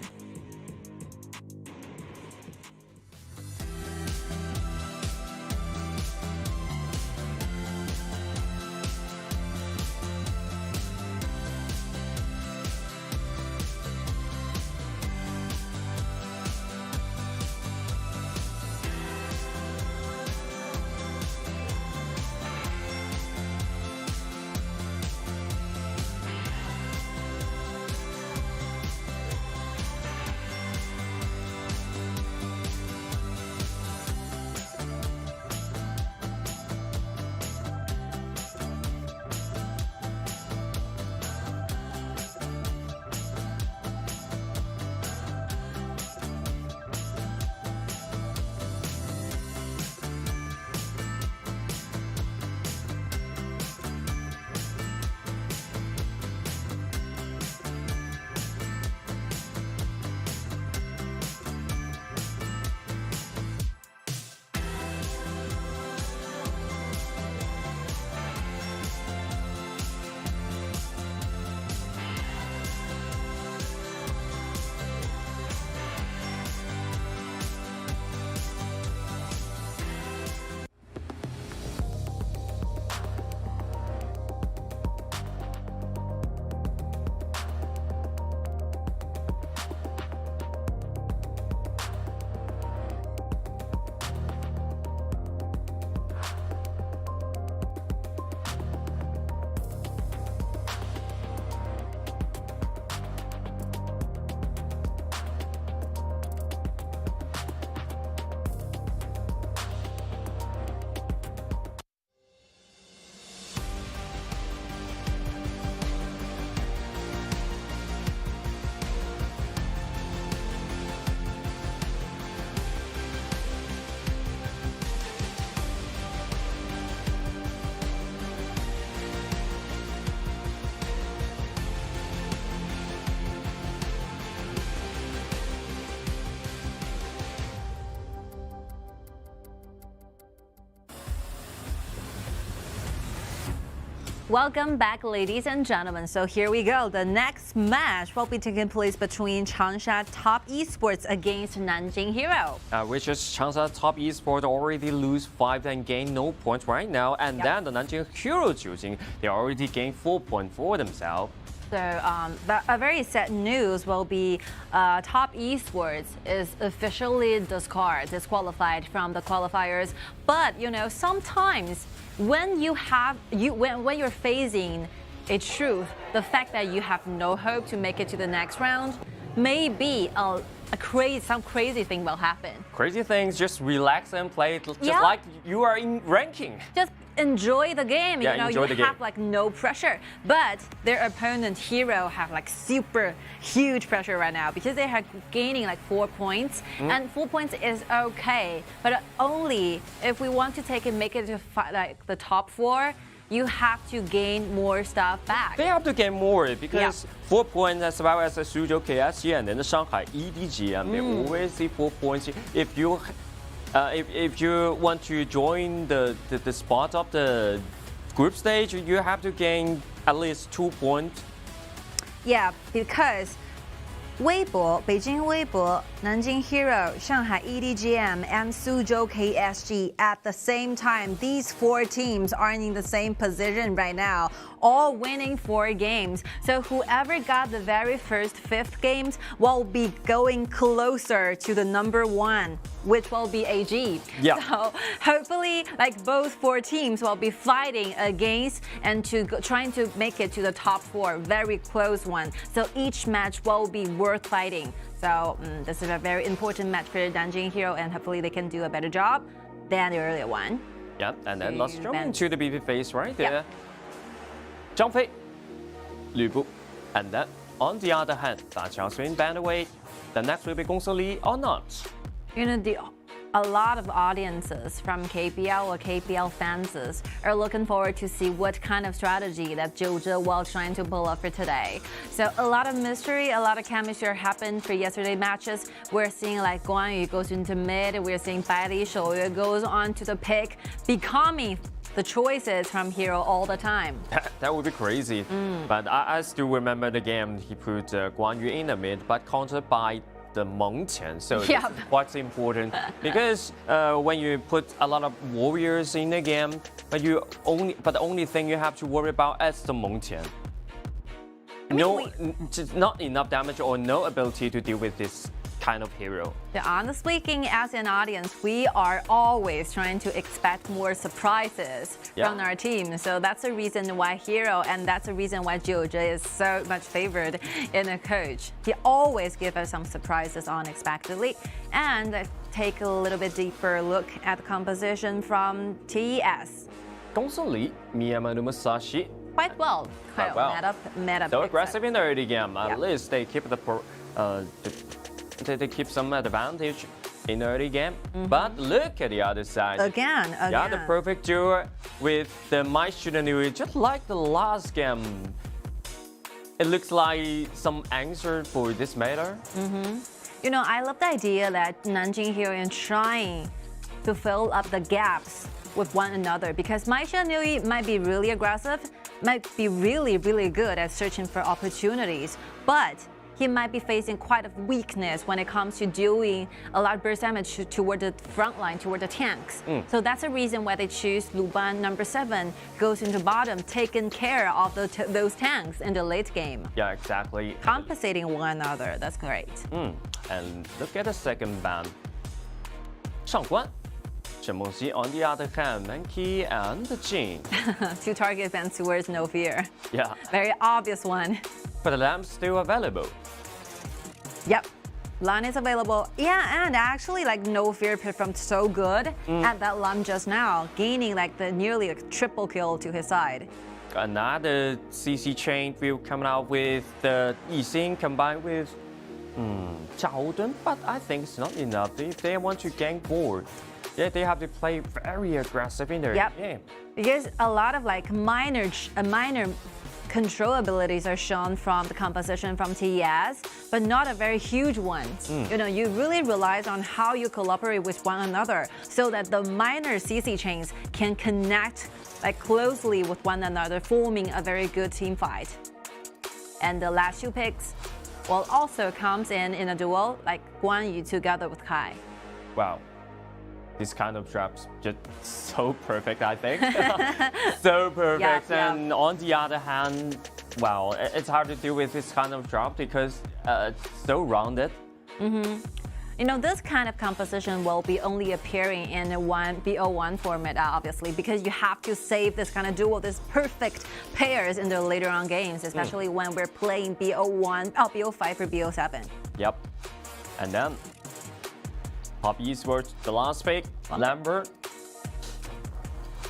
Welcome back, ladies and gentlemen. So here we go. The next match will be taking place between Changsha Top Esports against Nanjing Hero. Which is Changsha Top Esports already lose 5 and gain no points right now. And then the Nanjing Hero choosing, they already gained 4 points for themselves. So a very sad news will be Top Esports is officially disqualified from the qualifiers. But you know, sometimes when when you're facing a truth, the fact that you have no hope to make it to the next round, maybe some crazy thing will happen. Crazy things, just relax and play, just like you are in ranking. Just enjoy the game. Yeah, you know, enjoy you the game. have like no pressure. But their opponent Hero have like super huge pressure right now because they are gaining like 4 points, and 4 points is okay, but only if we want to make it to like the top 4. You have to gain more stuff back. They have to gain more because 4 points as well as the Suzhou KIC and then the Shanghai EDG.M. They always see 4 points. If you want to join the spot of the group stage, you have to gain at least 2 points. Yeah, because Beijing Weibo, Nanjing Hero, Shanghai EDG.M, and Suzhou KSG at the same time. These 4 teams are in the same position right now, all winning 4 games. So whoever got the very first 5th games will be going closer to the number 1, which will be AG. Yeah. So hopefully, like both 4 teams will be fighting against and trying to make it to the top 4, very close one. So each match will be worth fighting. So this is a very important match for Nanjing Hero, and hopefully they can do a better job than the earlier one. Yeah, and then let's jump into the BP phase right there. Zhang Fei, Lü Bu, and then on the other hand, Da Qiang's been banned away. The next will be Gongsun Li or not. You know, a lot of audiences from KPL or KPL fans are looking forward to see what kind of strategy that Zhou will trying to pull up for today. So a lot of mystery, a lot of chemistry happened for yesterday's matches. We're seeing like Guang Yu goes into mid, we're seeing Baili Shouyue goes on to the pick, becoming the choices from Hero all the time. That would be crazy. But I still remember the game he put Guang Yu in the mid, but countered by the Meng Qian, so that's what's important because when you put a lot of warriors in the game, but the only thing you have to worry about is the Meng Qian. Not enough damage or no ability to deal with this kind of hero. Yeah, honestly speaking, as an audience, we are always trying to expect more surprises from our team. So that's the reason why Hero, and that's the reason why Zhou is so much favored in a coach. He always gives us some surprises unexpectedly. And take a little bit deeper look at the composition from TES. Gongsun Li, Miyama Musashi. Quite well. Meta so aggressive in the early game. At least they keep they keep some advantage in the early game. But look at the other side. Again. Yeah, the perfect duo with the My Student New, just like the last game. It looks like some answer for this matter. You know, I love the idea that Nanjing Hero is trying to fill up the gaps with one another because My Student New might be really aggressive, might be really, really good at searching for opportunities, but he might be facing quite a weakness when it comes to doing a lot of burst damage toward the front line, toward the tanks. So that's the reason why they choose Luban number 7, goes into bottom, taking care of those tanks in the late game. Yeah, exactly. Compensating one another, that's great. And look at the second ban. Shangguan. Shen Mengxi on the other hand, Manqi and Jin. 2 target bans towards No Fear. Yeah. Very obvious one. But the lamp's still available. Yep. Lan is available. Yeah, and actually like No Fear performed so good at that Lam just now, gaining like nearly a triple kill to his side. Another CC chain will come out with the XiAn combined with Chao, but I think it's not enough. If they want to gain more, they have to play very aggressive in their game. Because a lot of like minor control abilities are shown from the composition from TES, but not a very huge one. You know, you really relies on how you collaborate with one another so that the minor CC chains can connect like closely with one another, forming a very good team fight. And the last 2 picks will also comes in a duel like Guang Yu together with Kai. Wow. This kind of drops just so perfect, I think. So perfect. And on the other hand, wow, it's hard to deal with this kind of drop because it's so rounded. You know, this kind of composition will be only appearing in a BO1 format, obviously, because you have to save this kind of duel, this perfect pairs in the later on games, especially when we're playing BO5 or BO7. Yep. And then Pop Esports, the last pick, Lambert.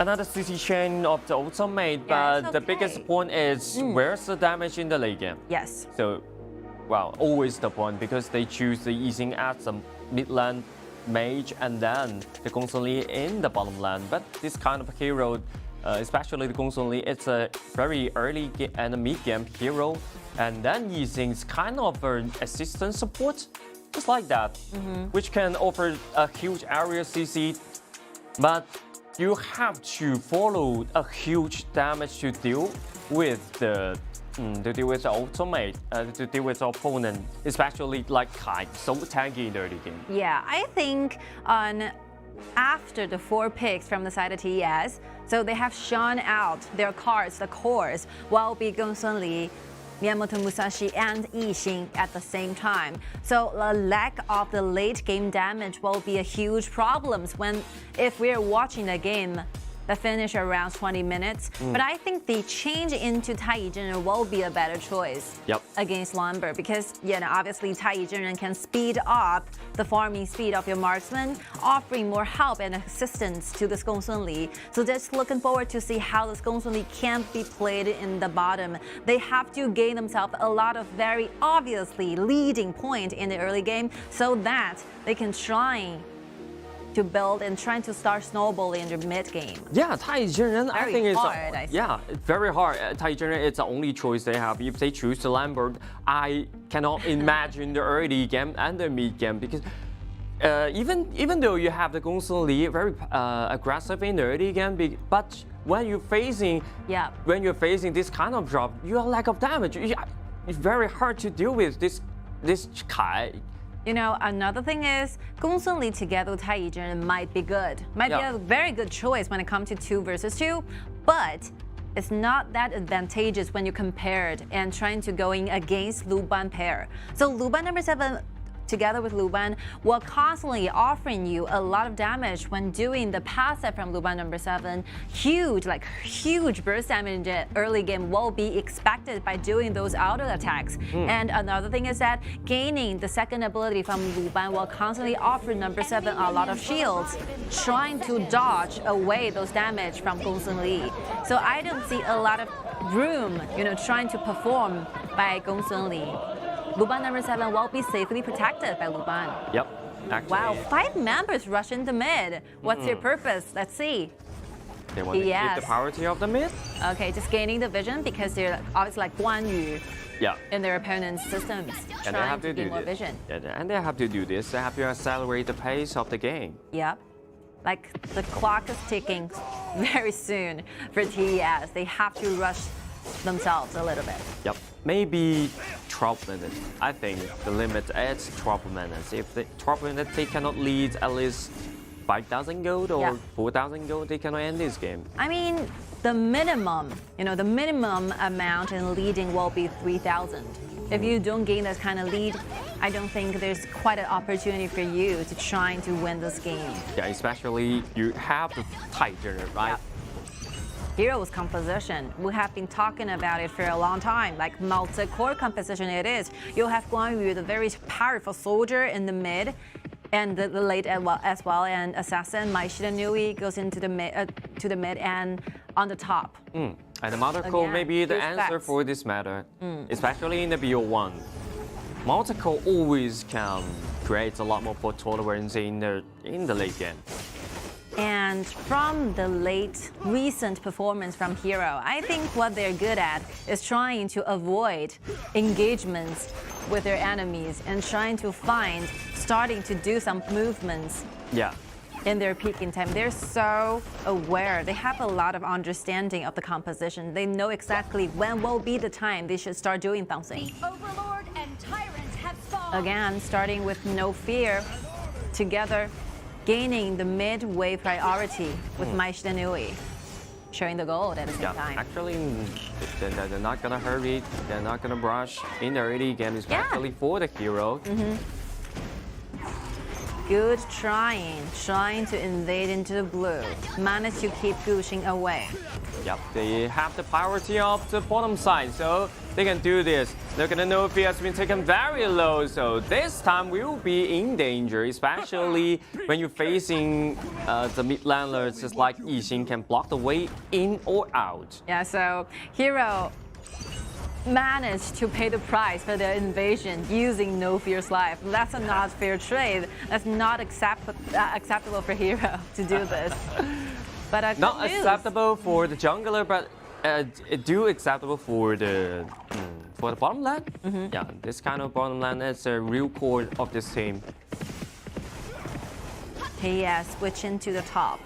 Another CC chain of the ultimate, but the biggest point is where's the damage in the late game? Yes. So, well, always the point because they choose the EDG.M as a mid lane mage and then the Gongsun Li in the bottom lane. But this kind of hero, especially the Gongsun Li, it's a very early and a mid game hero, and then EDG.M is kind of an assistant support. Just like that, which can offer a huge area CC, but you have to follow a huge damage to deal with the ultimate, to deal with the opponent, especially like Kai, so tanky in the early game. Yeah, I think after the 4 picks from the side of TES, so they have shown out their cards, the cores, while be Gongsun Li, Miyamoto Musashi and EDG.M at the same time. So the lack of the late game damage will be a huge problem if we're watching the game that finish around 20 minutes. But I think the change into TianYun will be a better choice against Lambert because, you know, obviously TianYun can speed up the farming speed of your marksman, offering more help and assistance to this Gongsun Li. So just looking forward to see how this Gongsun Li can be played in the bottom. They have to gain themselves a lot of very obviously leading point in the early game so that they can try to build and trying to start snowballing in the mid game. Yeah, TianYun, I think it's very hard. TianYun is the only choice they have. If they choose the Lambert, I cannot imagine the early game and the mid game because even though you have the Gongsun Li very aggressive in the early game, but when you're facing this kind of drop, you have lack of damage. It's very hard to deal with this Kai. You know, another thing is Gongsun Li together with TianYun might be good. Might be a very good choice when it comes to 2 versus 2, but it's not that advantageous when you compare it and trying to going against Luban pair. So Luban number 7 together with Luban will constantly offering you a lot of damage when doing the passive from Luban number 7. Huge burst damage in early game will be expected by doing those auto attacks. And another thing is that gaining the second ability from Luban will constantly offer number 7 a lot of shields, trying to dodge away those damage from Gongsun Li. So I don't see a lot of room, you know, trying to perform by Gongsun Li. Luban number 7 will be safely protected by Luban. Yep. Actually, wow, 5 members rush into mid. What's your purpose? Let's see. They want to keep the priority of the mid? Okay, just gaining the vision because they're obviously like Guang Yu in their opponent's systems. And they have to do more this. Vision. And they have to do this. They have to accelerate the pace of the game. Yep. Like the clock is ticking very soon for TES. They have to rush themselves a little bit. Yep. Maybe 12 minutes. I think the limit is 12 minutes. If they 12 minutes they cannot lead at least 5,000 gold or 4,000 gold, they cannot end this game. I mean, the minimum, you know, the minimum amount in leading will be 3,000. If you don't gain that kind of lead, I don't think there's quite an opportunity for you to try to win this game. Yeah, especially you have the TianYun, right? Heroes composition. We have been talking about it for a long time, like multi-core composition it is. You'll have Guang Yu, the very powerful soldier in the mid, and the late as well, and assassin Mai Shiranui goes into the mid and on the top. And the multi-core may be the answer for this matter, especially in the BO1. Multi-core always can create a lot more fault tolerance in the late game. And from the recent performance from Hero, I think what they're good at is trying to avoid engagements with their enemies and trying to starting to do some movements. Yeah. In their peaking time. They're so aware. They have a lot of understanding of the composition. They know exactly when will be the time they should start doing something. The Overlord and Tyrant have fallen. Again, starting with no fear, together gaining the mid-way priority with Mai Shitenui, showing the gold at the same time. Actually, they're not gonna hurry. They're not gonna rush in the early game, especially for the Hero. Good trying to invade into the blue. Managed to keep Guxing away. Yep, they have the priority of the bottom side, so they can do this. Look at the no fear has been taken very low, so this time we will be in danger, especially when you're facing the mid landers, just like Yixing can block the way in or out. Yeah, so Hero managed to pay the price for their invasion using No Fear's life. That's a not fair trade. That's not acceptable for Hero to do this. But not acceptable for the jungler, but do acceptable for the bottom lane. Yeah, this kind of bottom lane is a real core of this team. TES switching to the top,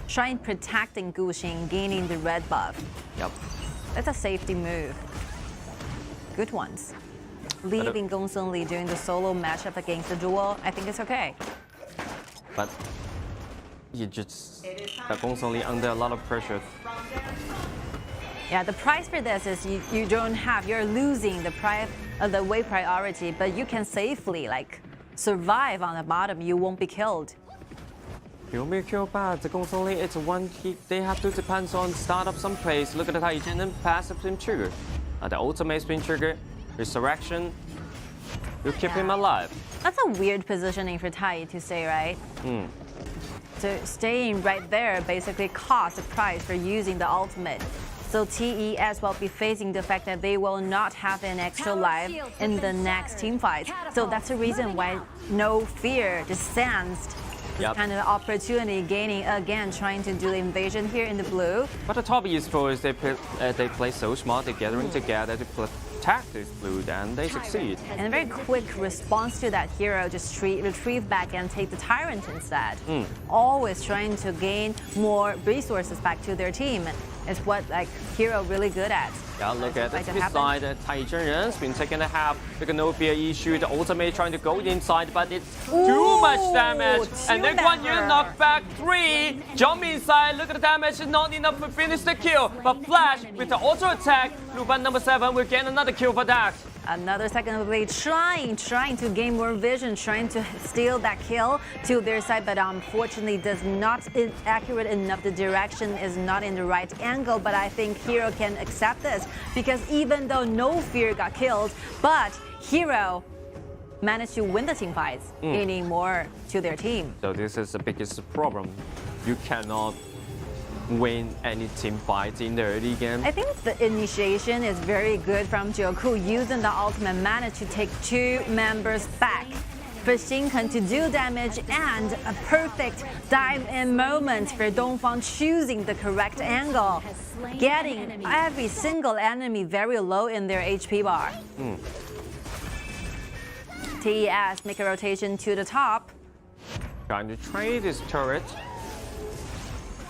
trying protecting Guxing, gaining the red buff. Yep. That's a safety move. Good ones. Leaving Gong Li during the solo matchup against the duel, I think it's okay. But you just Gong Li under a lot of pressure. Yeah, the price for this is you're losing the way priority, but you can safely survive on the bottom. You won't be killed. You won't be killed, but the Gong Li, it's one hit. They have to depend on start up some plays. Look at the TianYun and passive spin trigger. The ultimate spin trigger, resurrection, you keep him alive. That's a weird positioning for Tai to say, right? So staying right there basically costs a price for using the ultimate. So TES will be facing the fact that they will not have an extra life in the next team fight. So that's the reason why No Fear just sensed this kind of opportunity, gaining again, trying to do the invasion here in the blue. But the top esports, they play so smart, they're gathering together to protect this blue, and they succeed. And a very quick response to that, Hero just retrieve back and take the Tyrant instead. Always trying to gain more resources back to their team. It's what Hero really good at. Yeah, look at this side. TianYun's been taking a half. Look at No Fear issue. The ultimate trying to go inside, but it's too much damage. And then Guang Yu knocked back 3. Jump inside. Look at the damage. Not enough to finish the kill. But Flash with the auto attack. Luban number 7 will get another kill for that. Another second of blade, trying to gain more vision, trying to steal that kill to their side, but unfortunately does not accurate enough. The direction is not in the right angle, but I think Hero can accept this because even though No Fear got killed, but Hero managed to win the team fights, gaining more to their team. So this is the biggest problem. You cannot win any team fights in the early game. I think the initiation is very good from Jacko, using the ultimate, managed to take 2 members back for Xinghen to do damage, and a perfect dive-in moment for Dongfang, choosing the correct angle, getting every single enemy very low in their HP bar. TES make a rotation to the top. Trying to trade this turret.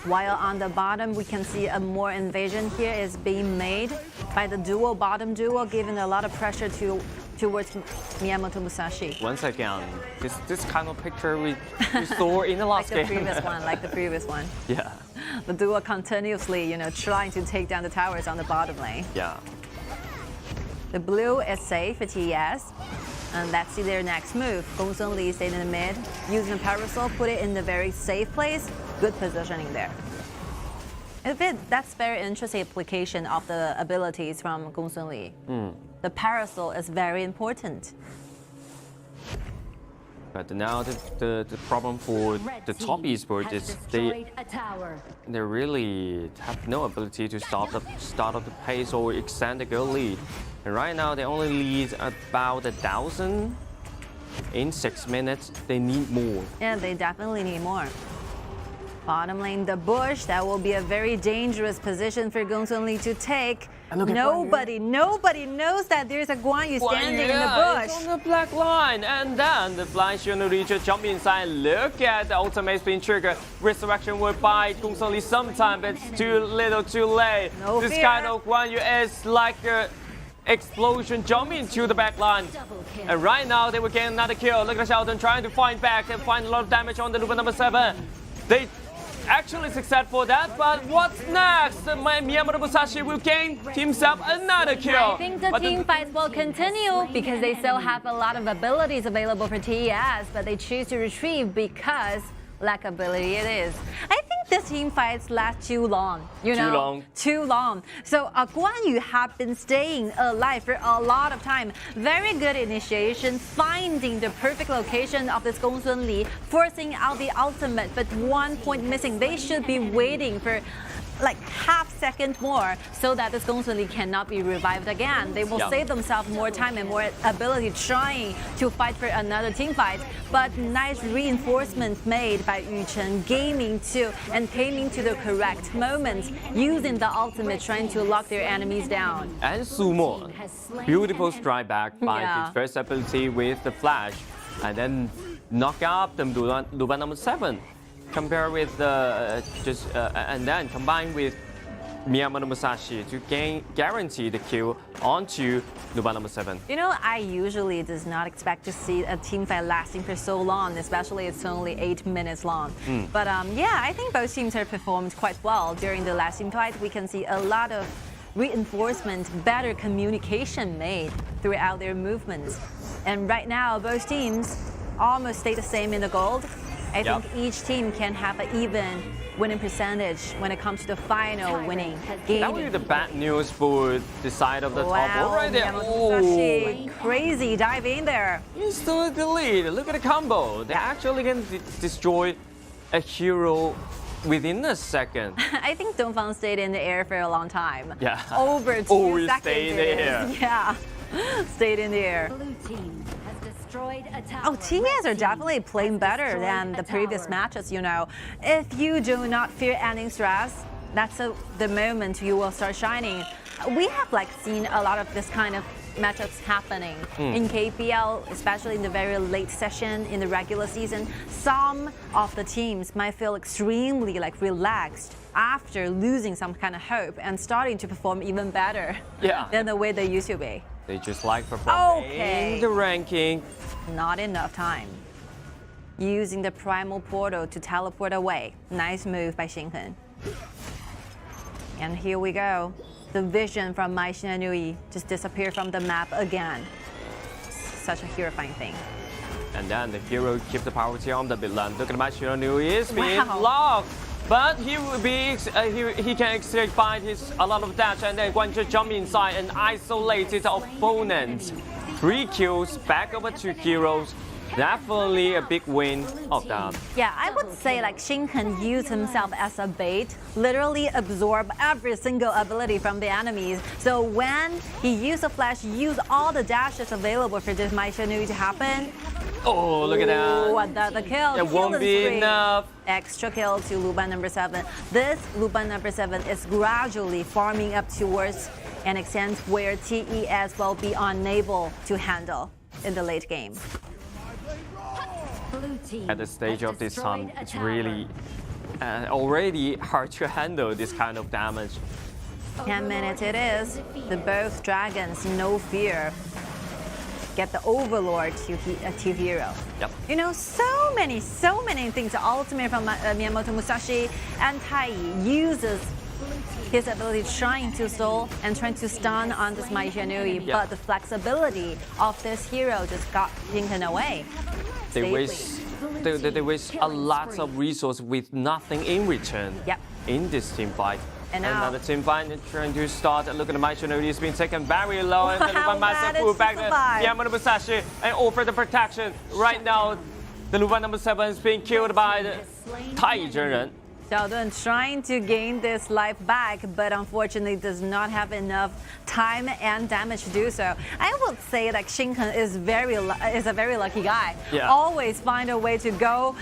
While on the bottom, we can see a more invasion here is being made by the bottom duo, giving a lot of pressure towards Miyamoto Musashi. Once again, this kind of picture we saw in the last game. Like the previous one. Yeah. The duo continuously, trying to take down the towers on the bottom lane. Yeah. The blue is safe for TES. And let's see their next move. Gong Li stayed in the mid, using the parasol, put it in the very safe place. Good positioning there. That's very interesting application of the abilities from Gong Li. The parasol is very important. But now the problem for the top esports is they really have no ability to start up the pace or extend the goal lead. And right now they only lead about 1,000 in 6 minutes. They need more. Yeah, they definitely need more. Bottom lane, the bush. That will be a very dangerous position for Gongsun Li to take. Nobody knows that there's a Guang Yu standing in the bush. It's on the black line, and then the flying Xian Reacher jump inside. Look at the ultimate spin trigger. Resurrection will buy Gongsun Li sometime, but it's too little, too late. This kind of Guang Yu is like a explosion jumping into the back line. And right now they will get another kill. Look at Xiao trying to find back and find a lot of damage on the Luba number 7. They actually successful that, but what's next? Miyamoto Musashi will gain himself another kill. I think the team fights will continue because they still have a lot of abilities available for TES, but they choose to retrieve because lack ability it is. I think the team fights last too long, Too long. So Guang Yu have been staying alive for a lot of time. Very good initiation, finding the perfect location of this Gongsun Li, forcing out the ultimate, but 1 point missing. They should be waiting for like half second more so that this Gongsun Li cannot be revived again. They will save themselves more time and more ability trying to fight for another team fight. But nice reinforcements made by Yuchen, gaming to and came to the correct moment, using the ultimate trying to lock their enemies down. And Sumo, beautiful strike back by his first ability with the flash, and then knock out the Luba number 7. Compare with the and then combine with Miyamoto Musashi to guarantee the kill onto Luba number 7. I usually does not expect to see a team fight lasting for so long, especially it's only 8 minutes long. But I think both teams have performed quite well during the last team fight. We can see a lot of reinforcement, better communication made throughout their movements. And right now, both teams almost stay the same in the gold. I think each team can have an even winning percentage when it comes to the final winning game. That would be the bad news for the side of the top four right there. Crazy dive in there. He's still in the lead. Look at the combo. They actually can destroy a hero within a second. I think Dongfang stayed in the air for a long time. Yeah. Over 2 Always seconds. stay in the air. Yeah. Stayed in the air. TES are definitely playing better than the previous matches, If you do not fear any stress, that's the moment you will start shining. We have seen a lot of this kind of matchups happening in KPL, especially in the very late session in the regular season. Some of the teams might feel extremely relaxed after losing some kind of hope and starting to perform even better than the way they used to be. They just performing the ranking. Not enough time. Using the primal portal to teleport away. Nice move by Xinhen. And here we go. The vision from Mai Xianui just disappeared from the map again. Such a horrifying thing. And then the hero keeps the priority on the villain. Look at Mai Xianui is being locked. But he will be he can extract a lot of dash and then going to jump inside and isolate his opponent. 3 kills, back over 2 heroes. Definitely a big win of them. Yeah, I would say Xinhen used himself as a bait, literally absorb every single ability from the enemies. So when he used a flash, used all the dashes available for this Mai Xianui to happen. Oh, look at that. The kill. It won't be enough. Extra kill to Luba number 7. This Luba number 7 is gradually farming up towards an extent where TES will be unable to handle in the late game. At the stage of this time, it's really already hard to handle this kind of damage. 10 minutes it is. The both dragons, no fear. Get the overlord to hero. Yep. So many things. The ultimate from Miyamoto Musashi, and Tai uses his ability trying to stall and trying to stun on this Mai Xianui, but the flexibility of this hero just got taken away. They waste a lot of resources with nothing in return in this team fight. And now, another team fight trying to start. Look at the Mai Xianui is being taken very low, and then Luba massive pull back the Miyamoto Musashi and offer the protection. Right now, the Luba number 7 is being killed by the Tai Zhenren. Xiao trying to gain this life back, but unfortunately does not have enough time and damage to do so. I would say that Xinghen is a very lucky guy. Yeah. Always find a way to go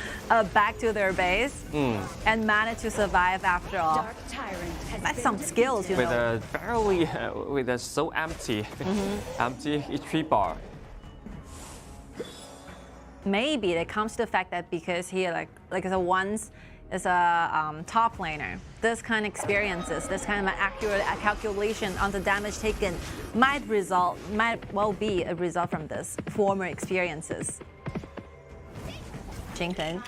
back to their base and manage to survive after all. That's some skills, you with know. a barely with a so empty, empty HP bar. Maybe it comes to the fact that because he like the once is a top laner, this kind of experiences, this kind of accurate calculation on the damage taken might well be a result from this former experiences. Xinghen,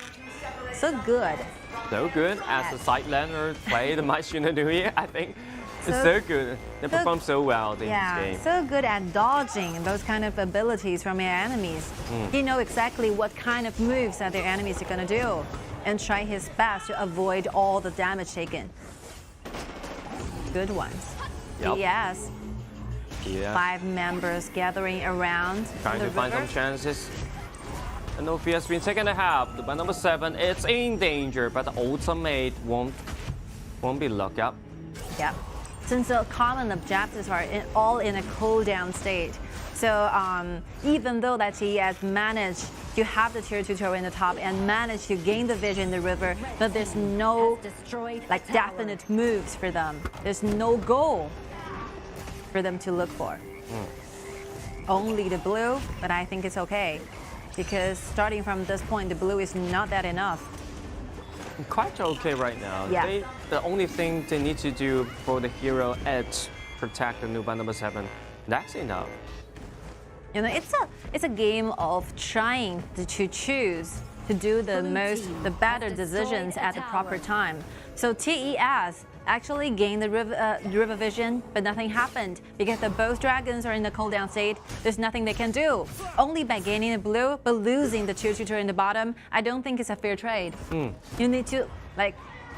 so good. So good as a side laner played much in the new year. I think it's so good. They perform so well in this game. So good at dodging those kind of abilities from your enemies. He knows exactly what kind of moves that their enemies are gonna do, and try his best to avoid all the damage taken. Good ones. Yep. Yes. 5 members gathering around. Trying to find some chances. And Nofi has been taken a half. The number 7 is in danger, but the ultimate won't be locked up. Yeah. Since the common objectives are all in a cooldown state, so even though that he has managed to have the tier 2 turret in the top and managed to gain the vision in the river, but there's no like definite moves for them. There's no goal for them to look for. Only the blue, but I think it's okay, because starting from this point, the blue is not that enough. Quite okay right now. Yeah. The only thing they need to do for the hero is protect the newbie number 7. That's enough. You know, it's a game of trying to choose to do the better decisions at the proper time. So TES actually gained the river vision, but nothing happened because the both dragons are in the cooldown state. There's nothing they can do. Only by gaining the blue, but losing the tier 2 turret in the bottom, I don't think it's a fair trade. You need to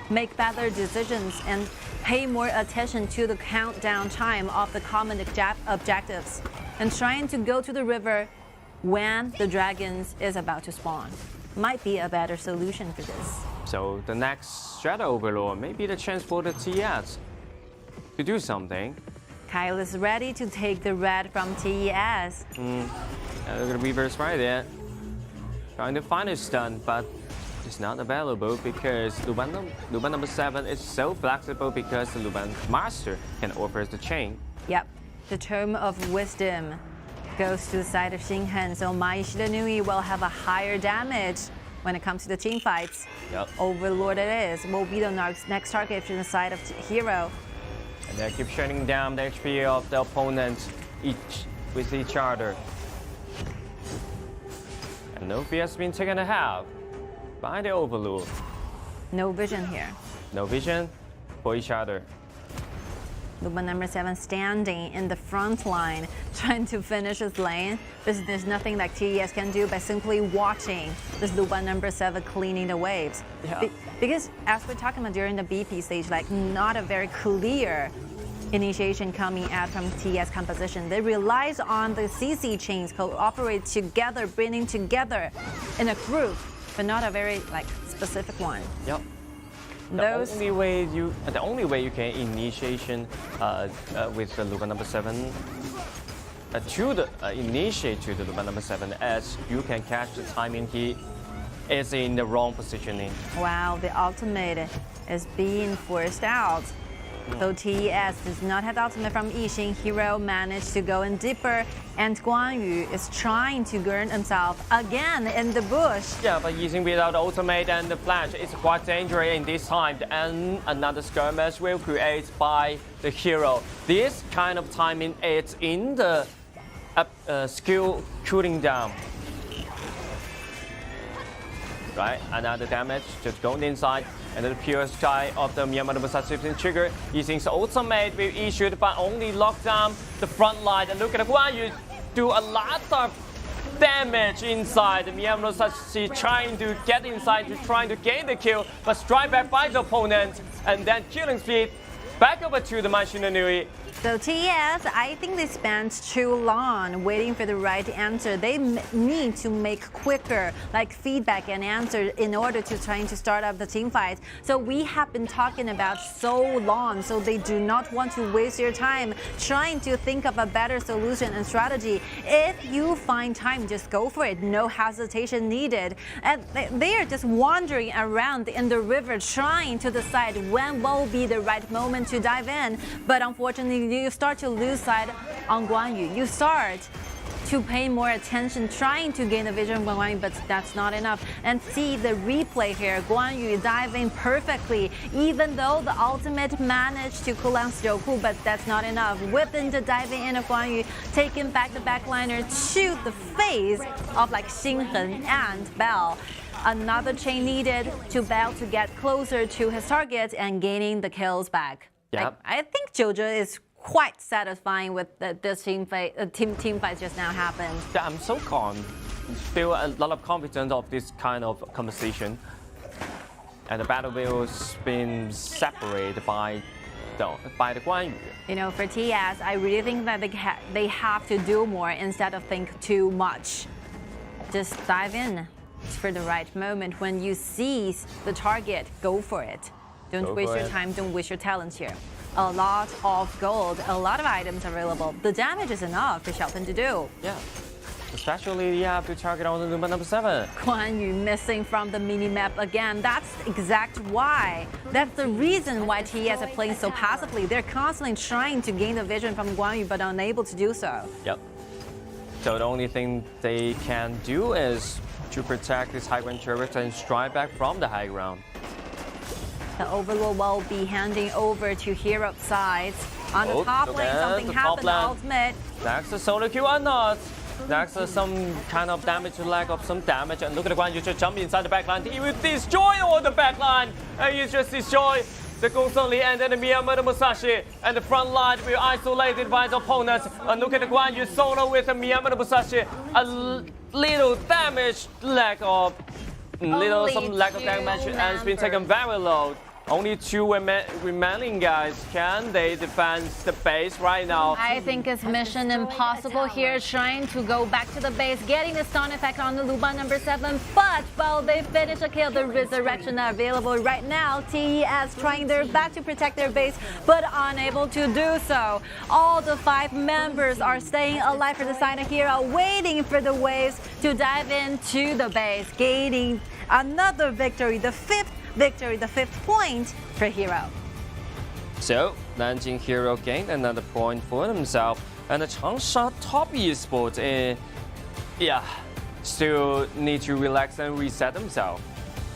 make better decisions and pay more attention to the countdown time of the common objectives, and trying to go to the river when the dragons is about to spawn might be a better solution for this. So the next Shadow Overlord may be the chance for the TES to do something. Kyle is ready to take the red from TES. They're gonna be very smart there. Trying to find a stun, but it's not available because Luban number 7 is so flexible because the Luban Master can offer the chain. Yep, the Tome of Wisdom goes to the side of Xinghen, so Mai Shiranui will have a higher damage when it comes to the team fights. Yep. Overlord it is, will be the next target to the side of hero. And they keep shutting down the HP of the opponent with each other. And Nofi has been taken a half by the Overlord. No vision here. No vision for each other. Luban number 7 standing in the front line, trying to finish his lane. There's nothing that TES can do by simply watching this Luban number 7 cleaning the waves. Yeah. Because as we're talking about during the BP stage, not a very clear initiation coming out from TES composition. They relies on the CC chains cooperate together, bringing together in a group, but not a very specific one. Yep. The only way you can initiation with the Luban number 7 initiate to the Luban number 7 as you can catch the timing he is in the wrong positioning. Wow, the ultimate is being forced out. Though TES does not have the ultimate from Yixing, hero managed to go in deeper, and Guang Yu is trying to burn himself again in the bush. Yeah, but using without the ultimate and the flash is quite dangerous in this time, and another skirmish will create by the hero. This kind of timing is in the skill cooling down. Right, another damage just going inside. And the pure sky of the Myanmar number 16 trigger using the ultimate will issued but only lock down the front line. And look at Guang Yu do a lot of damage inside. The Myanmar number 16 trying to get inside trying to gain the kill, but strike back by the opponent, and then killing speed Back over to the machinery. So TES, I think they spent too long waiting for the right answer. They need to make quicker like feedback and answer in order to trying to start up the team fight. So we have been talking about so long, so they do not want to waste your time trying to think of a better solution and strategy. If you find time, just go for it. No hesitation needed. And they are just wandering around in the river trying to decide when will be the right moment to dive in. But unfortunately, you start to lose sight on Guang Yu. You start to pay more attention trying to gain the vision of Guang Yu, but that's not enough. And see the replay here, Guang Yu diving perfectly, even though the ultimate managed to cool down Xiao, but that's not enough. Whip into diving in of Guang Yu, taking back the backliner to the face of like Heng and Bell. Another chain needed to Bell to get closer to his target and gaining the kills back. Yeah. I think Jojo is quite satisfying with this team fight just now happened. Yeah, I'm so calm. Feel a lot of confidence of this kind of conversation. And the battlefield's been separated by the Guang Yu. You know, for TES, I really think that they have to do more instead of think too much. Just dive in for the right moment. When you see the target, go for it. Don't waste your time, don't waste your talent here. A lot of gold, a lot of items available. The damage is enough for Xiao to do. Yeah, especially you have to target on the number 7. Guang Yu missing from the mini-map again. That's exact why. That's the reason why TES are playing so passively. They're constantly trying to gain the vision from Guang Yu, but unable to do so. Yep. So the only thing they can do is to protect this high ground turret and strike back from the high ground. The Overlord will be handing over to hero sides. On the top lane, something happened, ultimate. Next, a solo kill or not. Next, some kind of damage, lack of some damage. And look at the Guang Yu just jump inside the backline. He will destroy all the backline. And he just destroy the Gongsun Li and then the Miyamoto Musashi. And the front line will be isolated by the opponents. And look at the Guang Yu solo with the Miyamoto Musashi. A little damage, some lack of damage, and it's been taken very low. Only 2 remaining guys. Can they defend the base right now? I think it's mission impossible here, trying to go back to the base, getting the stun effect on the Luban number 7. But while they finish a kill, the resurrection are available right now. TES trying their best to protect their base, but unable to do so. All the 5 members are staying alive for the side of hero, waiting for the waves to dive into the base, gaining another victory, the 5th victory, the 5th point for Hero. So, Nanjing Hero gained another point for himself, and the Changsha top esports, still need to relax and reset themselves.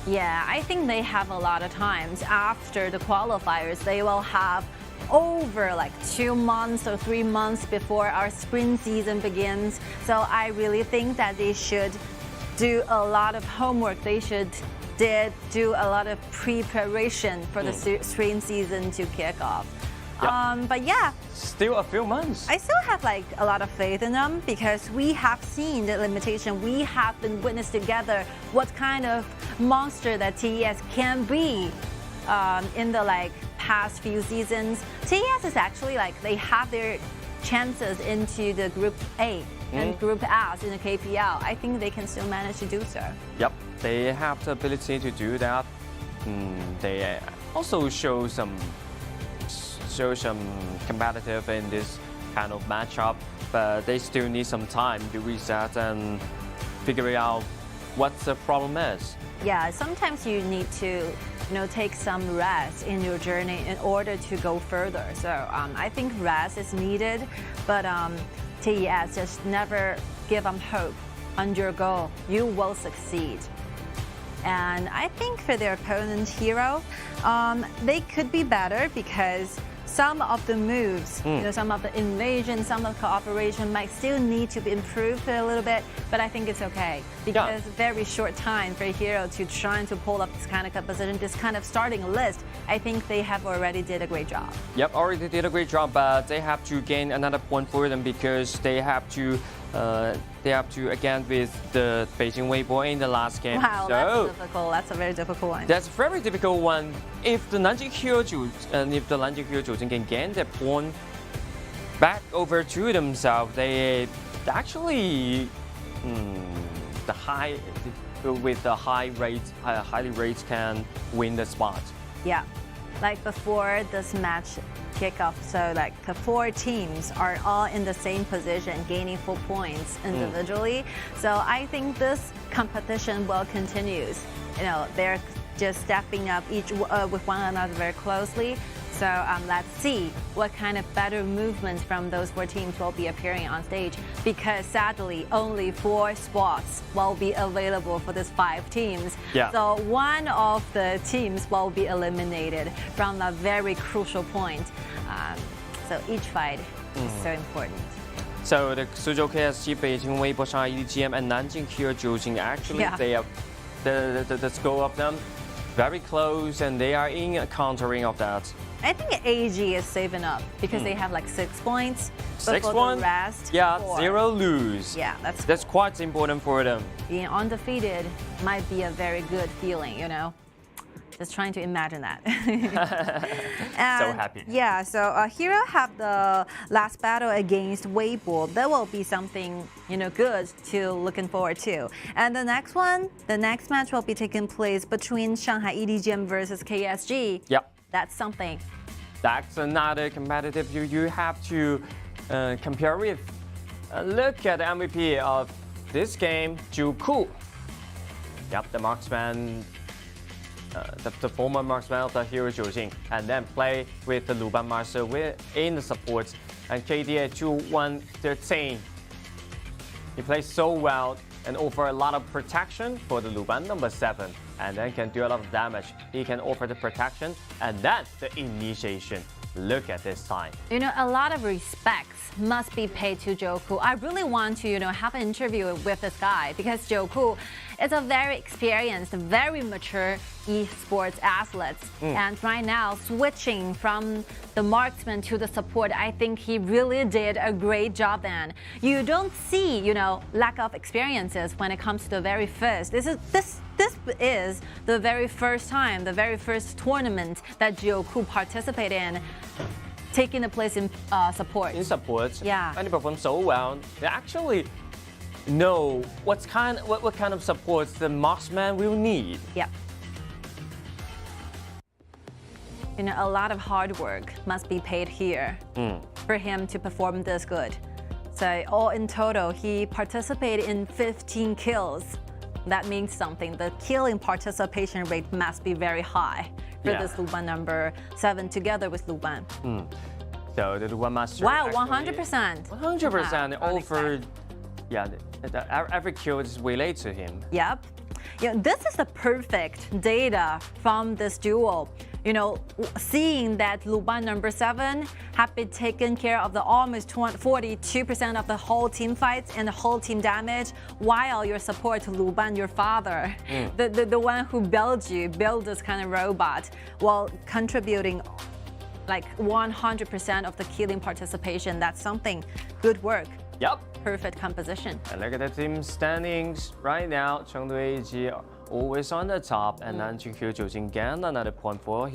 Yeah, I think they have a lot of times after the qualifiers. They will have over like 2 months or 3 months before our spring season begins. So I really think that they should do a lot of homework. They should do a lot of preparation for the spring season to kick off. Yep. But yeah, still a few months. I still have like a lot of faith in them because we have seen the limitation. We have been witness together what kind of monster that TES can be in the like past few seasons. TES is actually like they have their chances into the Group A and Group S in the KPL. I think they can still manage to do so. Yep, they have the ability to do that. They also show some competitive in this kind of matchup, but they still need some time to reset and figure out what the problem is. Yeah, sometimes you need to take some rest in your journey in order to go further. So I think rest is needed, but TES just never give them hope on your goal. You will succeed. And I think for their opponent Hero, they could be better because some of the moves, some of the invasion, some of the cooperation might still need to be improved a little bit, but I think it's okay because very short time for Hero to try to pull up this kind of composition, this kind of starting list. I think they have already did a great job. Yep, already did a great job, but they have to gain another point for them because they have to they have to again with the Beijing Weibo in the last game. Wow, so that's difficult. That's a very difficult one. That's a very difficult one. If the Nanjing Hyojin can gain the pawn back over to themselves, they actually with the highly rates can win the spot. Yeah, like before this match kickoff, so like the 4 teams are all in the same position, gaining 4 points individually. So I think this competition will continue. You know, they're just stepping up each with one another very closely. So let's see what kind of better movements from those 4 teams will be appearing on stage, because sadly only 4 spots will be available for these 5 teams. Yeah. So one of the teams will be eliminated from a very crucial point. So each fight is so important. So the Suzhou KSG, Beijing Weibo, Shanghai EDG.M, and Nanjing Hyojin actually they have the score of them very close, and they are in countering of that. I think AG is saving up because they have like 6 points. 6 points? The rest, yeah, 4. 0 lose. Yeah, that's quite important for them. Being undefeated might be a very good feeling, you know. Just trying to imagine that. So happy. Yeah, so Hero have the last battle against Weibo. That will be something, you know, good to looking forward to. And the next match will be taking place between Shanghai EDG.M versus KSG. Yep. That's something. That's another competitive you have to compare with. Look at the MVP of this game, Jacko. Yep, the marksman. The former marksman of the Hero Jiujing, and then play with the Luban Master in the support, and KDA 2-1-13. He plays so well and offer a lot of protection for the Luban number 7, and then can do a lot of damage. He can offer the protection and then the initiation. Look at this time. You know, a lot of respects must be paid to Jacko. I really want to, you know, have an interview with this guy, because Jacko is a very experienced, very mature esports athlete. And right now, switching from the marksman to the support, I think he really did a great job then. You don't see, you know, lack of experiences when it comes to the very first. This is the very first time, the very first tournament that Jacko participated in, taking the place in support. In support, yeah, and he performed so well. They actually know what kind of support the marksman will need. Yeah. You know, a lot of hard work must be paid here for him to perform this good. So all in total, he participated in 15 kills. That means something. The killing participation rate must be very high for this Luban number 7 together with Luban. So the Luban Master. Wow, 100%. 100% offered. Yeah, every kill is related to him. Yep. Yeah, this is the perfect data from this duel. You know, seeing that Luban number 7 have been taking care of the almost 42% of the whole team fights and the whole team damage, while your support Luban, your father, the one who built this kind of robot, while contributing like 100% of the killing participation. That's something. Good work. Yep. Perfect composition. And look at the team standings right now. Chengdu AG always on the top, and Nanjing Hyojin gained another point for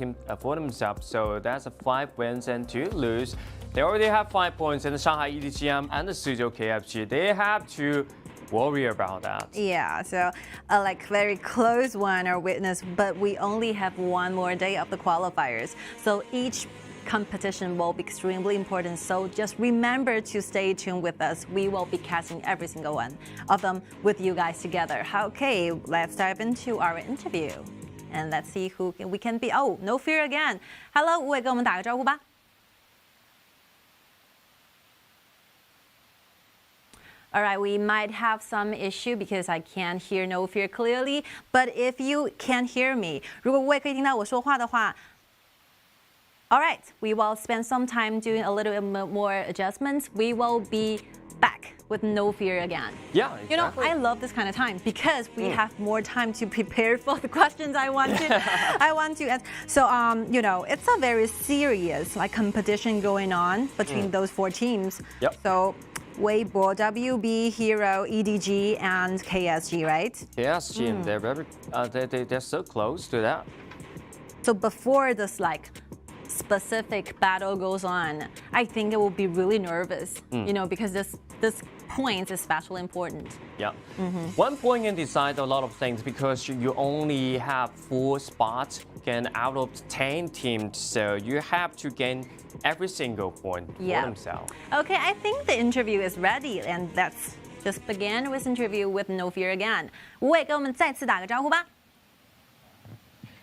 themselves. So that's 5 wins and 2 lose. They already have 5 points, and the Shanghai EDG.M and the Suzhou KFG, they have to worry about that. Yeah, so like very close one or witness, but we only have 1 more day of the qualifiers. So each competition will be extremely important, so just remember to stay tuned with us. We will be casting every single one of them with you guys together. Okay, let's dive into our interview and let's see who we can be. Oh, no fear again. Hello, 吴伟跟我们打个招呼吧。All right, we might have some issue because I can't hear No Fear clearly, but if you can hear me, 如果吴伟可以听到我说话的话。All right, we will spend some time doing a little bit more adjustments. We will be back with No Fear again. Yeah, exactly. You know, I love this kind of time because we have more time to prepare for the questions I want to ask. So, you know, it's a very serious like competition going on between those 4 teams. Yep. So, Weibo, WB, Hero, EDG, and KSG, right? KSG, they're very, they're so close to that. So before this like specific battle goes on, I think it will be really nervous, you know, because this point is especially important. Yeah. One point can decide a lot of things because you only have 4 spots and out of 10 teams, so you have to gain every single point for themselves. Okay, I think the interview is ready, and let's just begin with interview with No Fear Again. 吴伟跟我们再次打个招呼吧。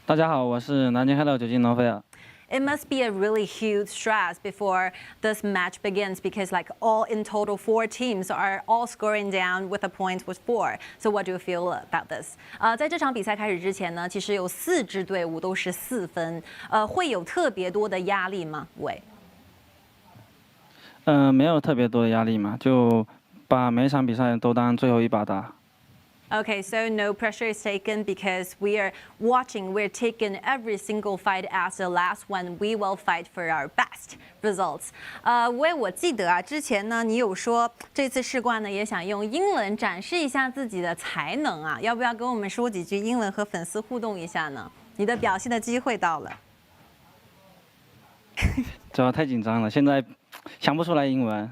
大家好，我是南京黑道9金诺菲尔。It must be a really huge stress before this match begins because like all in total 4 teams are all scoring down with a point with 4. So what do you feel about this? 在这场比赛开始之前呢，其实有4支队伍都是4分，会有特别多的压力吗？喂。没有特别多的压力嘛，就把每场比赛都当最后一把打。Okay, so no pressure is taken because we're taking every single fight as the last one. We will fight for our best results. 我记得啊，之前呢，你有说这次世冠呢也想用英文展示一下自己的才能啊，要不要跟我们说几句英文和粉丝互动一下呢？你的表现的机会到了。主要太紧张了，现在想不出来英文。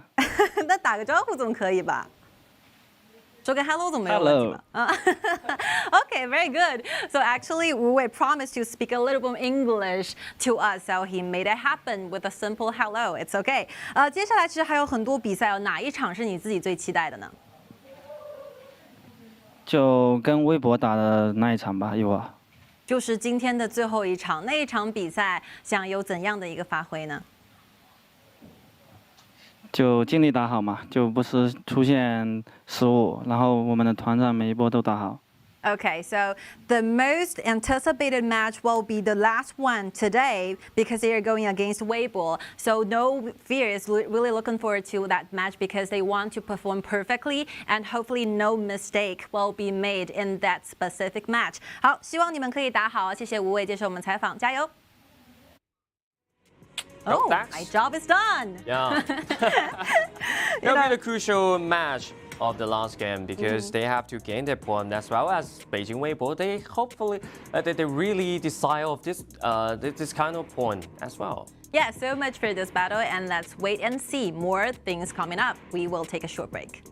那打个招呼总可以吧？说个 hello 总没有问题吧？Okay, very good. So actually, we promised to speak a little bit of English to us, so he made it happen with a simple hello. It's okay. 接下来其实还有很多比赛哦，哪一场是你自己最期待的呢？就跟微博打的那一场吧，有啊。就是今天的最后一场，那一场比赛想有怎样的一个发挥呢？就尽力打好嘛，就不是出现失误，然后我们的团战每一波都打好。Okay, so the most anticipated match will be the last one today because they are going against Weibo. So No Fear is really looking forward to that match because they want to perform perfectly and hopefully no mistake will be made in that specific match. 好，希望你们可以打好，谢谢吴伟接受我们采访，加油！ Oh, my job is done. Yeah. It'll be the crucial match of the last game because they have to gain their point as well as Beijing Weibo. They hopefully they really decide of this this kind of point as well. Yeah, so much for this battle, and let's wait and see more things coming up. We will take a short break.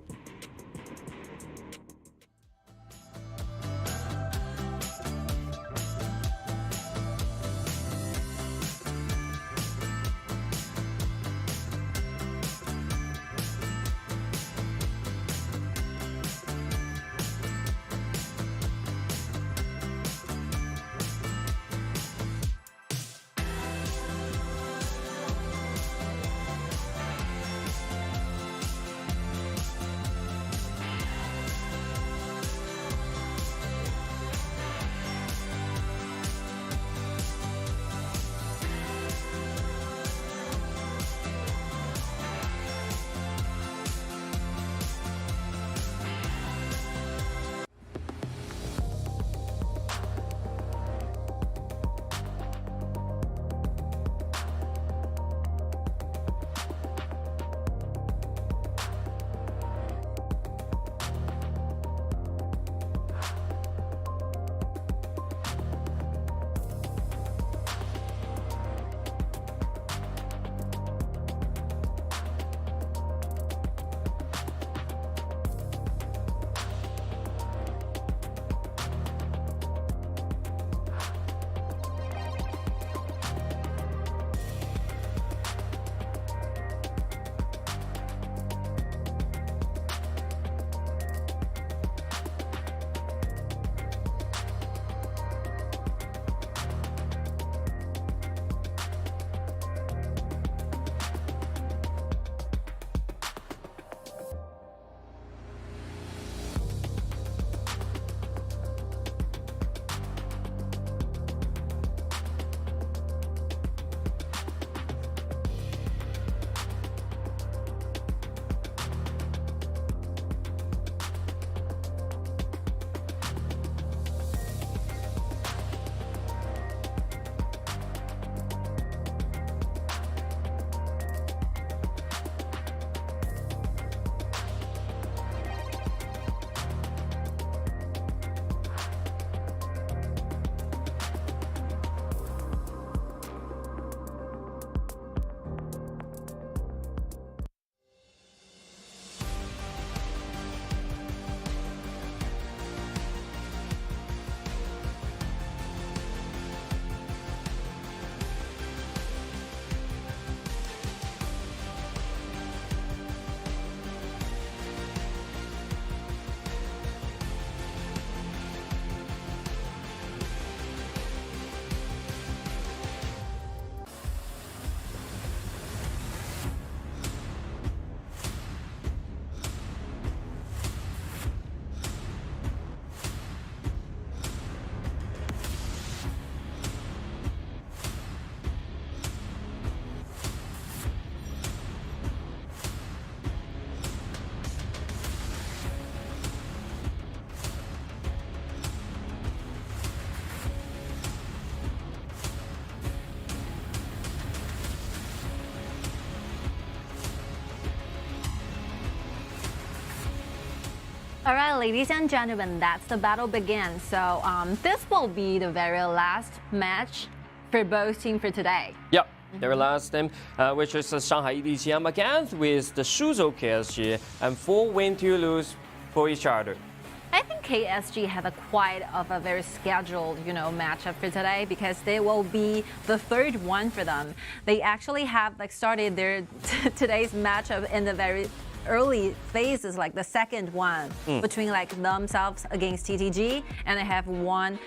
All right, ladies and gentlemen, that's the battle begins. So this will be the very last match for both teams for today. Yep. Their last team, which is the Shanghai EDG.M against with the Suzhou KSG, and 4 win, 2 lose for each other. I think KSG have a quite of a very scheduled, matchup for today because they will be the third one for them. They actually have started their today's matchup in the very early phases, like the second one between themselves against TTG, and they have 1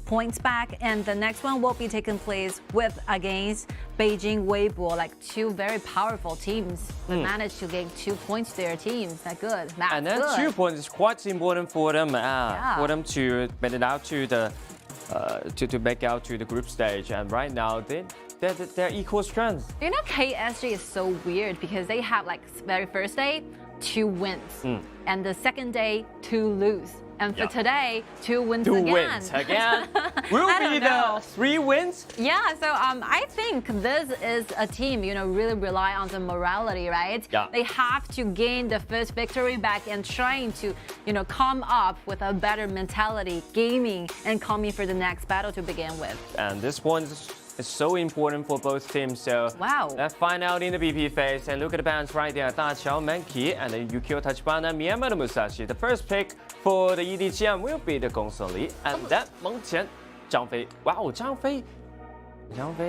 points back, and the next one will be taking place against Beijing Weibo, 2 very powerful teams. They managed to gain 2 points to their teams. That's good. That's and then good. 2 points is quite important for them, to make it out to the to make out to the group stage. And right now they're equal strength. KSG is so weird because they have very first day 2 wins, and the second day 2 lose. And for today, 2 wins again. 2 wins again. Will be the 3 wins? Yeah, so I think this is a team, really rely on the morality, right? Yeah. They have to gain the first victory back and trying to, come up with a better mentality, gaming, and coming for the next battle to begin with. And this one is so important for both teams. So let's find out in the BP phase and look at the bands right there. Chao, Manki, and then Yukio Tachibana, Myanmar Musashi. The first pick for the EDG.M will be the Gong Li, and then Meng Qian, Zhang Fei. Wow, Zhang Fei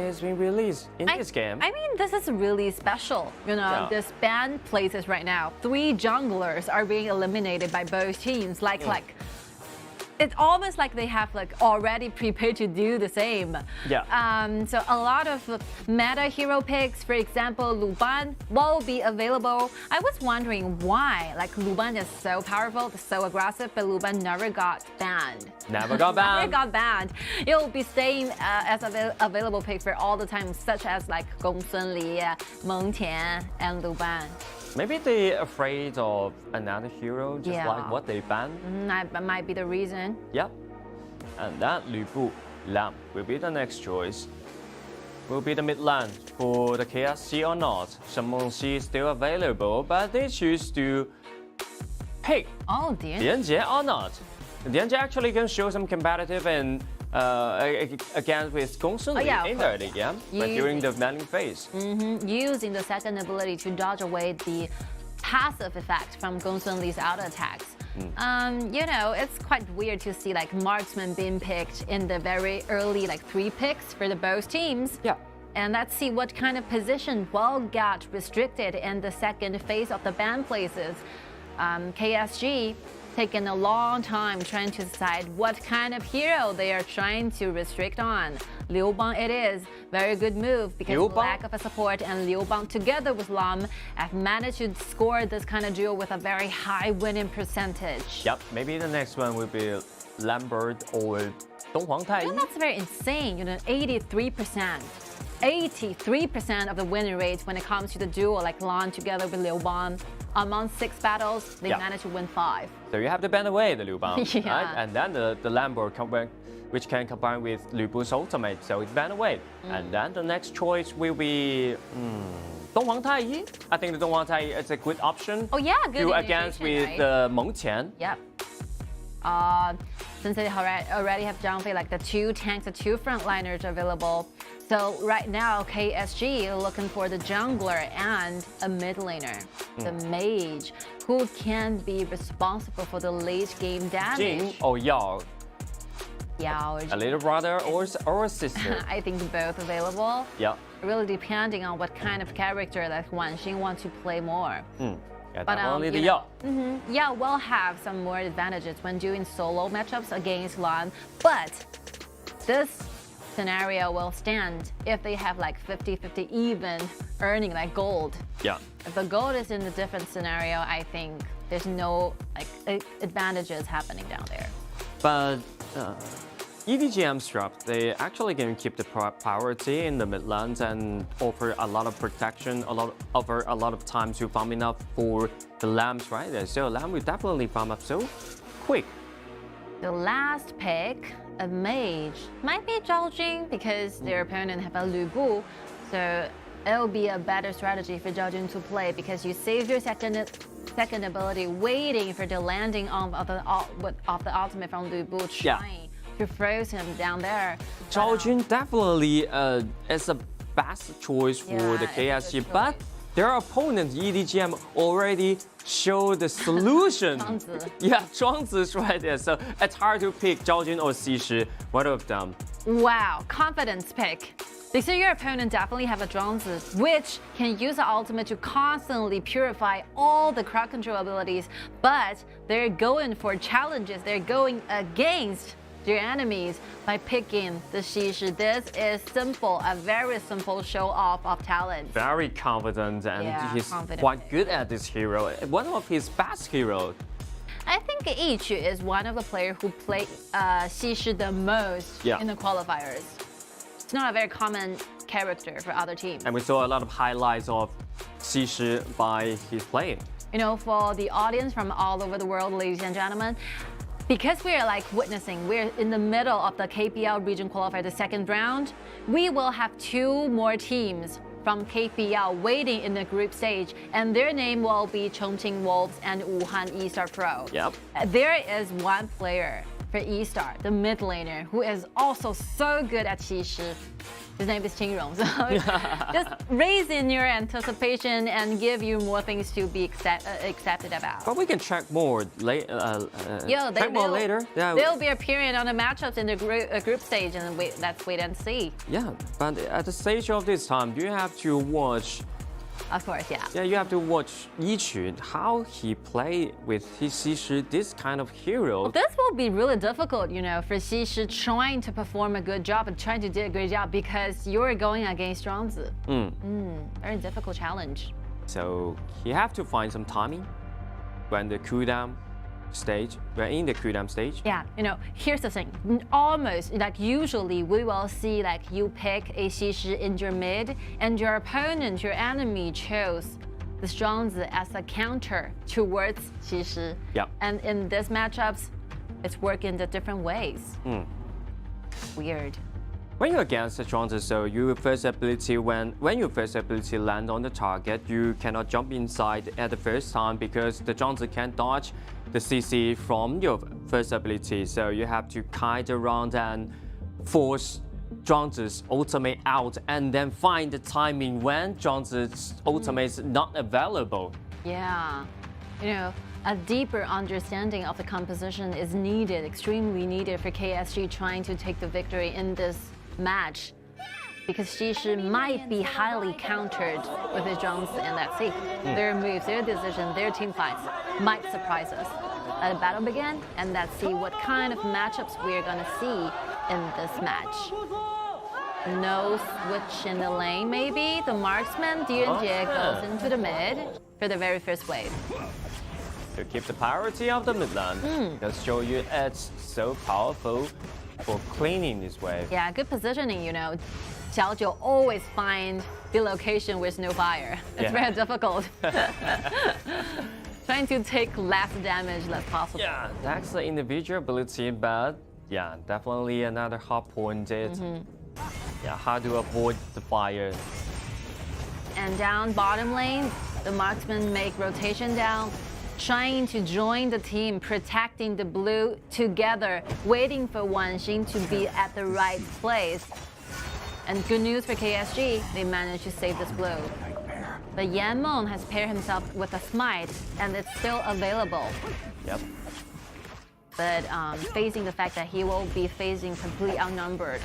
has been released in this game. I mean, this is really special. This band places right now. 3 junglers are being eliminated by both teams. It's almost like they have already prepared to do the same. Yeah. So a lot of meta hero picks, for example, Lu Ban will be available. I was wondering why. Lu Ban is so powerful, so aggressive, but Lu Ban never got banned. Never got banned. Never got banned. It will be staying as available pick for all the time, such as Gong Li, Meng Tian, and Lu Ban. Maybe they're afraid of another hero, just like what they banned. That might be the reason. Yep. And that Lu Bu Lam will be the next choice. Will be the mid lane for the KIC or not. Shenmeng Xi is still available, but they choose to pick TianYun or not. TianYun actually can show some competitive and against with Gong Li in the early game, but during the manning phase. Using the second ability to dodge away the passive effect from Gong Li's auto attacks. It's quite weird to see marksman being picked in the very early 3 picks for the both teams. Yeah. And let's see what kind of position will get restricted in the second phase of the ban places. KSG taken a long time trying to decide what kind of hero they are trying to restrict on. Liu Bang it is. Very good move because of lack of a support, and Liu Bang together with Lam have managed to score this kind of duel with a very high winning percentage. Yep, maybe the next one will be Lambert or Donghuang Tai. That's very insane, 83%. 83% of the winning rate when it comes to the duel, Lan together with Liu Bang. Among 6 battles, they managed to win 5. So you have to ban away the Liu Bang, Yeah. right? And then the Lambert which can combine with Lu Bu's ultimate, so it's banned away. And then the next choice will be Donghuang Tai. I think the Donghuang Tai is a good option. Oh yeah, good to against with Meng Qian. Yep. Since they already have Zhang Fei, the 2 tanks, the 2 frontliners available. So right now, KSG is looking for the jungler and a mid laner, the mage, who can be responsible for the late game damage. Jing or Yao? Yao. A little brother or a sister? I think both available. Yeah. Really depending on what kind of character that Wanxing wants to play more. Yeah, but only the Yao. Yao will have some more advantages when doing solo matchups against Lan, but this scenario will stand if they have 50-50 even earning gold. Yeah. If the gold is in a different scenario, I think there's no advantages happening down there. But EDG.M strap, they actually can keep the priority in the midlands and offer a lot of protection, offer a lot of time to farming up for the lambs right there. So lamb will definitely farm up so quick. The last pick, a mage, might be Zhao Jing because their opponent have a Lu Bu. So it'll be a better strategy for Zhao Jun to play because you save your second ability waiting for the landing of the ultimate from Lu Bu, trying to freeze him down there. Zhao Jun definitely is the best choice for the KSG, but their opponent EDG.M already showed the solution. Yeah, Zhuangzi is right there, so it's hard to pick Zhao Jun or Xi, one of them. Wow, confidence pick. Because your opponent definitely have a Zhuangzi, which can use the ultimate to constantly purify all the crowd control abilities, but they're going for challenges, they're going against their enemies by picking the Xi. This is simple, a very simple show off of talent. Very confident, and he's quite good at this hero, one of his best heroes. I think Yichu is one of the players who play Xi the most in the qualifiers. It's not a very common character for other teams. And we saw a lot of highlights of Xi by his playing. You know, for the audience from all over the world, ladies and gentlemen, because we are like witnessing, we're in the middle of the KPL region qualifier, the second round, we will have 2 more teams from KPL waiting in the group stage, and their name will be Chongqing Wolves and Wuhan E-Star Pro. Yep. There is one player for E-Star, the mid laner, who is also so good at Xi. His name is Qingrong. So just raising your anticipation and give you more things to be excited about. But we can check more later. Later. Yeah. They'll be appearing on the matchups in the group stage, and let's wait and see. Yeah, but at the stage of this time, you have to watch. Of course, yeah. Yeah, you have to watch Yichu, how he played with his Xi, this kind of hero. Well, this will be really difficult, you know, for Xi trying to perform a good job and trying to do a great job because you're going against Zhuangzi. Very difficult challenge. So you have to find some timing when the cooldown stage, we're in the cooldown stage. Yeah, you know, here's the thing. Almost, like usually we will see like you pick a Xi in your mid and your opponent, your enemy chose the Zhuangzi as a counter towards Xi. Yeah. And in this matchups, it's working the different ways. Weird. When you're against the Zhuangzi, so your first ability, when your first ability land on the target, you cannot jump inside at the first time because the Zhuangzi can dodge the CC from your first ability. So you have to kite around and force Zhuangzi's ultimate out and then find the timing when Zhuangzi's ultimate is not available. Yeah, you know, a deeper understanding of the composition is needed, extremely needed for KSG trying to take the victory in this match. Because Xi might be highly countered with his Zhuangzi, and let's see. Their moves, their decision, their team fights might surprise us. Let the battle begin, and let's see what kind of matchups we're gonna see in this match. No switch in the lane, maybe. The marksman, TianYun, goes into the mid for the very first wave. To keep the priority of the mid lane, just show you it's so powerful for cleaning this wave. Yeah, good positioning, you know. Xiao always find the location with no fire. It's very difficult. Trying to take less damage, less possible. Yeah, that's the individual ability, but yeah, definitely another hard point. Yeah, how to avoid the fire. And down bottom lane, the marksmen make rotation down, trying to join the team, protecting the blue together, waiting for Wanxing to be at the right place. And good news for KSG, they managed to save this blue. The Yanmeng has paired himself with a smite, and it's still available. Yep. But facing the fact that he will be facing completely outnumbered,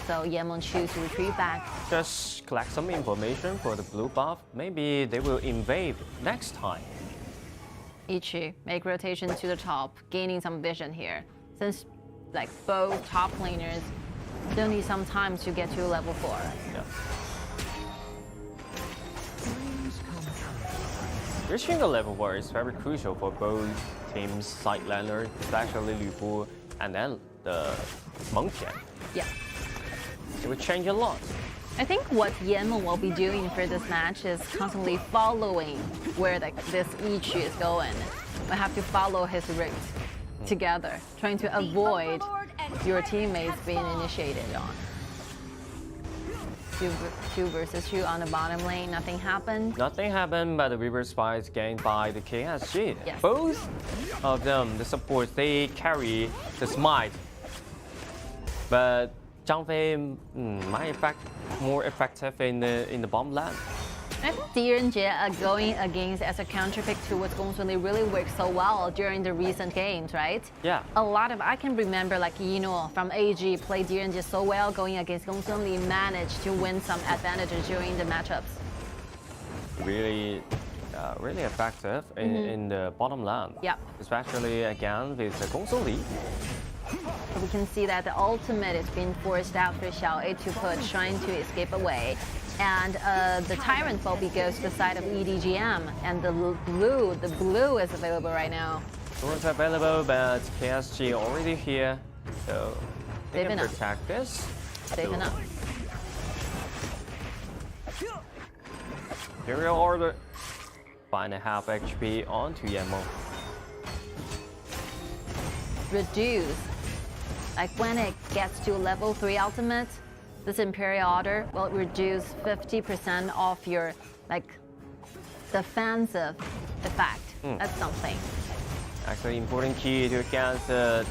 so Yanmeng choose to retreat back. Just collect some information for the blue buff. Maybe they will invade next time. Yichu make rotation to the top, gaining some vision here. Since like both top laners still need some time to get to level 4. Yeah. Reaching the level 4 is very crucial for both teams' side laner, especially Lu Bu and then the Qian. Yeah. It will change a lot. I think what Yanmeng will be doing for this match is constantly following where this Yichu is going. We have to follow his route together, trying to avoid your teammates being initiated on. 2 versus 2 on the bottom lane. Nothing happened. Nothing happened, but the reverse spike is gained by the KSG. Yes. Both of them, the supports, they carry the smite. But Zhang Fei might more effective in the bomb lane. I think TianYun going against as a counter pick towards Guangzhou really worked so well during the recent games, right? Yeah. A lot of, I can remember like Yinuo from AG played TianYun so well going against Guangzhou, managed to win some advantages during the matchups. Really effective in the bottom lane. Yeah. Especially again with Guangzhou. We can see that the ultimate is being forced out for Xiao to put, trying to escape away. And the Tyrant Bobby goes to the side of EDG.M, and the blue is available right now. Blue's available, but KSG already here, so they can protect this. Safe enough. Imperial Order. Find a half HP onto Yemo. Reduce. Like when it gets to level 3 ultimate, this Imperial Order will reduce 50% of your like defensive effect. That's something. Actually, important key to against the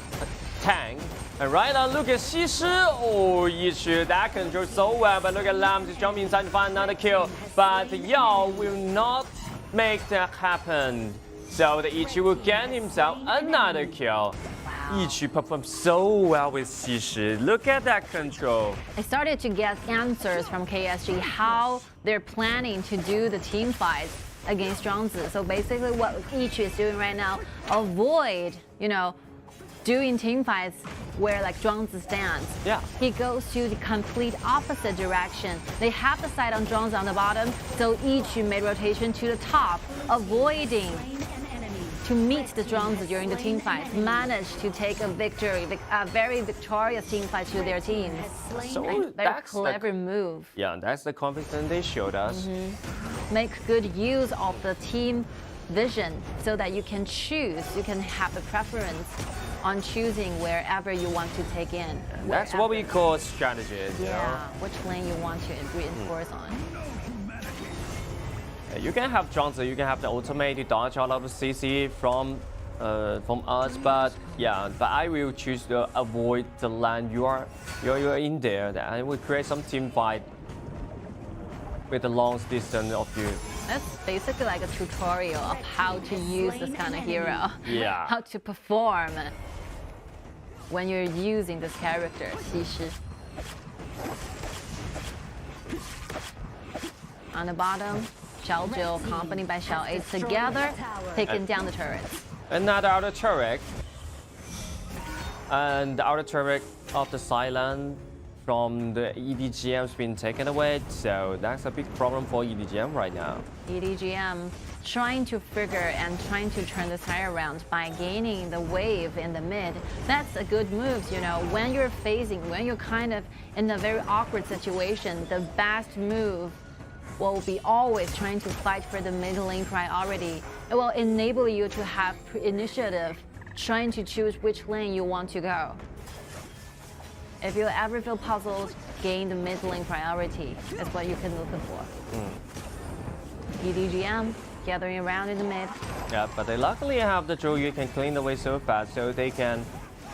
tank. And right now, look at Xishi. Oh, Yichu, that controls so well. But look at Lam just jumping inside to find another kill. But Yao will not make that happen. So the Yichu will get himself another kill. Yichu performed so well with Xishi. Look at that control. I started to get answers from KSG how they're planning to do the team fights against Zhuangzi. So basically what Yichu is doing right now, avoid, doing team fights where like Zhuangzi stands. Yeah. He goes to the complete opposite direction. They have the side on Zhuangzi on the bottom, so Yichu made rotation to the top, avoiding to meet the Zhuangzi during the team fight, managed to take a victory, a very victorious team fight to their team. So very that's clever move. Yeah, that's the confidence they showed us. Make good use of the team vision so that you can choose, you can have a preference on choosing wherever you want to take in. That's what we call strategies. Yeah, which lane you want to reinforce on. You can have Zhuangzi, you can have the ultimate to dodge all of the CC from us, but I will choose to avoid the land you're in there. And we create some team fight with the long distance of you. That's basically like a tutorial of how to use this kind of hero. Yeah. How to perform when you're using this character, Xishi. On the bottom, Xiao accompanied by Xiao together, taking down the turrets. Another outer turret. And the outer turret of the Silent from the EDG.M has been taken away, so that's a big problem for EDG.M right now. EDG.M trying to figure and trying to turn the side around by gaining the wave in the mid. That's a good move, when you're kind of in a very awkward situation, the best move will be always trying to fight for the mid lane priority. It will enable you to have initiative, trying to choose which lane you want to go. If you ever feel puzzled, gain the mid lane priority. That's what you can look for. EDG.M gathering around in the mid. Yeah, but they luckily have the Zhou Yu can clean the way so fast, so they can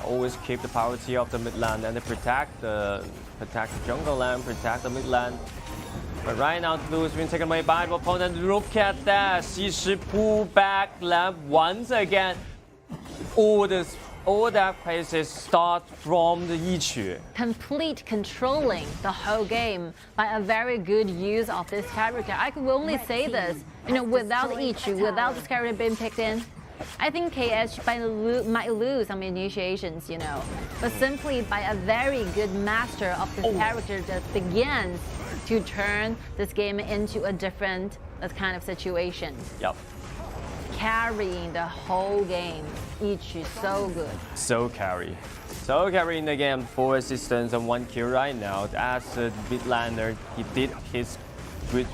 always keep the priority of the mid lane and they protect the jungle lane, protect the mid lane. But right now, Blue has been taken away by the opponent. Look at that. Xishi pull back left once again. All that places start from the Yichu. Complete controlling the whole game by a very good use of this character. I could only say this, without Yichu, without this character being picked in, I think KS might lose some initiations, but simply by a very good master of this character that begins to turn this game into a different kind of situation. Yep. Carrying the whole game. Yichu so good. So carrying the game, 4 assists and 1 kill right now. As a mid laner, he did his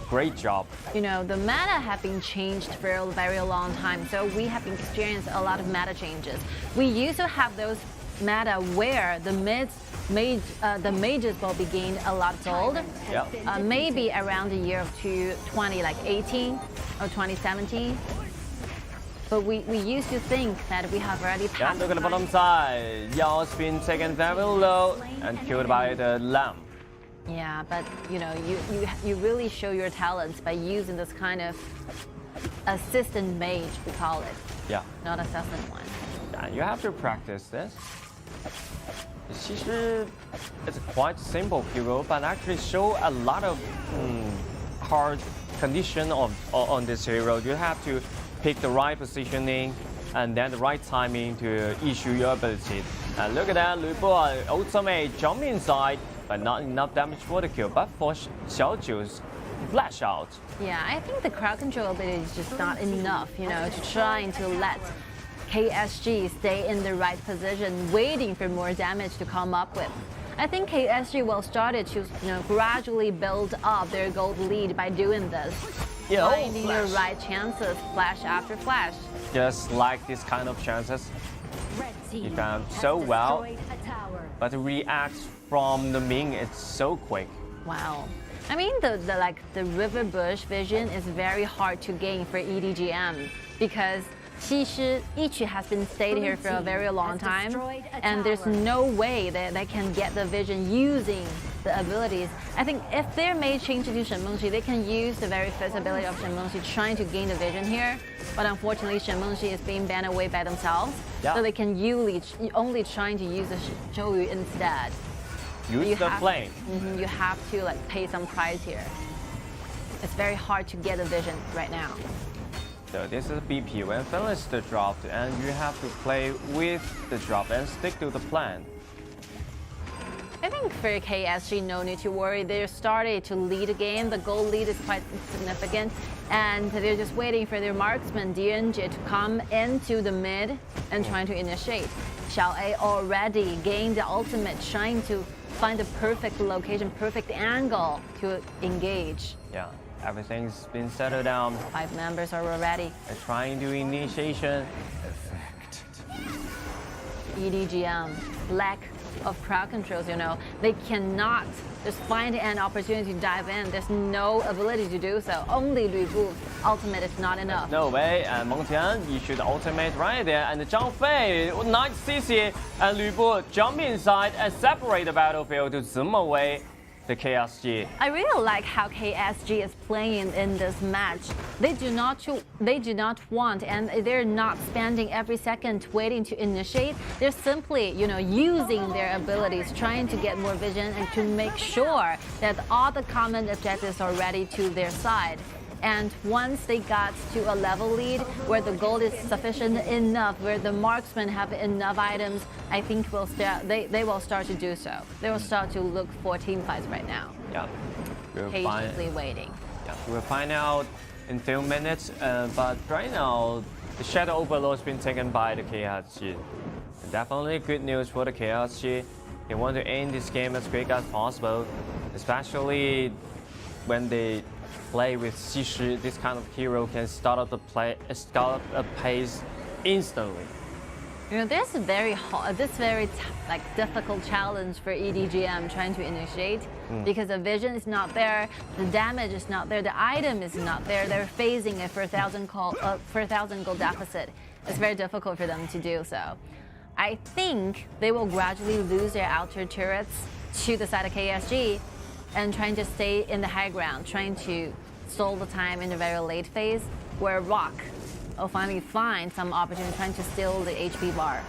great job. The meta have been changed for a very long time, so we have experienced a lot of meta changes. We used to have those meta where the mids the mages will be gained a lot of gold. Yeah. Maybe around the year of 2020, like 18 or 2017. But we used to think that we have already Yeah, passed. look at the bottom side. Yao's been taken very low and killed by the lamb. Yeah, but you know, you really show your talents by using this kind of assistant mage, we call it. Yeah. Not assassin one. Yeah, you have to practice this. 其实 it's quite simple hero, but actually show a lot of hard condition on this hero. You have to pick the right positioning and then the right timing to issue your ability. And look at that, Lu Bo ultimate jump inside, but not enough damage for the kill. But for Xiao's flash out. Yeah, I think the crowd control ability is just not enough, you know, to trying to let KSG stay in the right position, waiting for more damage to come up with. I think KSG will start to gradually build up their gold lead by doing this. Yeah, finding the right chances, flash after flash. Just like this kind of chances. You done so well, but the react from the Ming is so quick. Wow. I mean, the river bush vision is very hard to gain for EDG.M because Ichi has been stayed here for a very long time, and there's no way that they can get the vision using the abilities. I think if their mage change to Shenmengxi, they can use the very first ability of Shenmengxi trying to gain the vision here, but unfortunately Shenmengxi is being banned away by themselves, so they can only trying to use the Zhou instead. Use the flame. You have to pay some price here. It's very hard to get a vision right now. So this is BP. When finish the drop, and you have to play with the drop and stick to the plan. I think for KSG, no need to worry. They started to lead the game. The goal lead is quite significant, and they're just waiting for their marksman TianYun to come into the mid and trying to initiate. XiAn already gained the ultimate, trying to find the perfect location, perfect angle to engage. Yeah. Everything's been settled down. 5 members are ready. They're trying to initiation. EDG.M, lack of crowd controls, you know. They cannot just find an opportunity to dive in. There's no ability to do so. Only Lu Bu's ultimate is not enough. No way. And Meng Tian, you should ultimate right there. And Zhang Fei, nice CC. And Lu Bu jump inside and separate the battlefield to zoom away the KSG. I really like how KSG is playing in this match. They do not want, and they're not spending every second waiting to initiate. They're simply, using their abilities, trying to get more vision and to make sure that all the common objectives are ready to their side. And once they got to a level lead where the gold is sufficient enough, where the marksmen have enough items, I think they will start to do so. They will start to look for team fights right now. Yeah. Patiently waiting. Yeah, we'll find out in 2 minutes. But right now, the Shadow Overlord has been taken by the KSG. Definitely good news for the KSG. They want to end this game as quick as possible, especially when they play with Xi. This kind of hero can start up a pace instantly. This is very hard. This very difficult challenge for EDG.M trying to initiate because the vision is not there, the damage is not there, the item is not there. They're facing a 4,000 gold deficit. It's very difficult for them to do so. I think they will gradually lose their outer turrets to the side of KSG and trying to stay in the high ground, trying to stall the time in the very late phase where Rock will finally find some opportunity trying to steal the HP bar.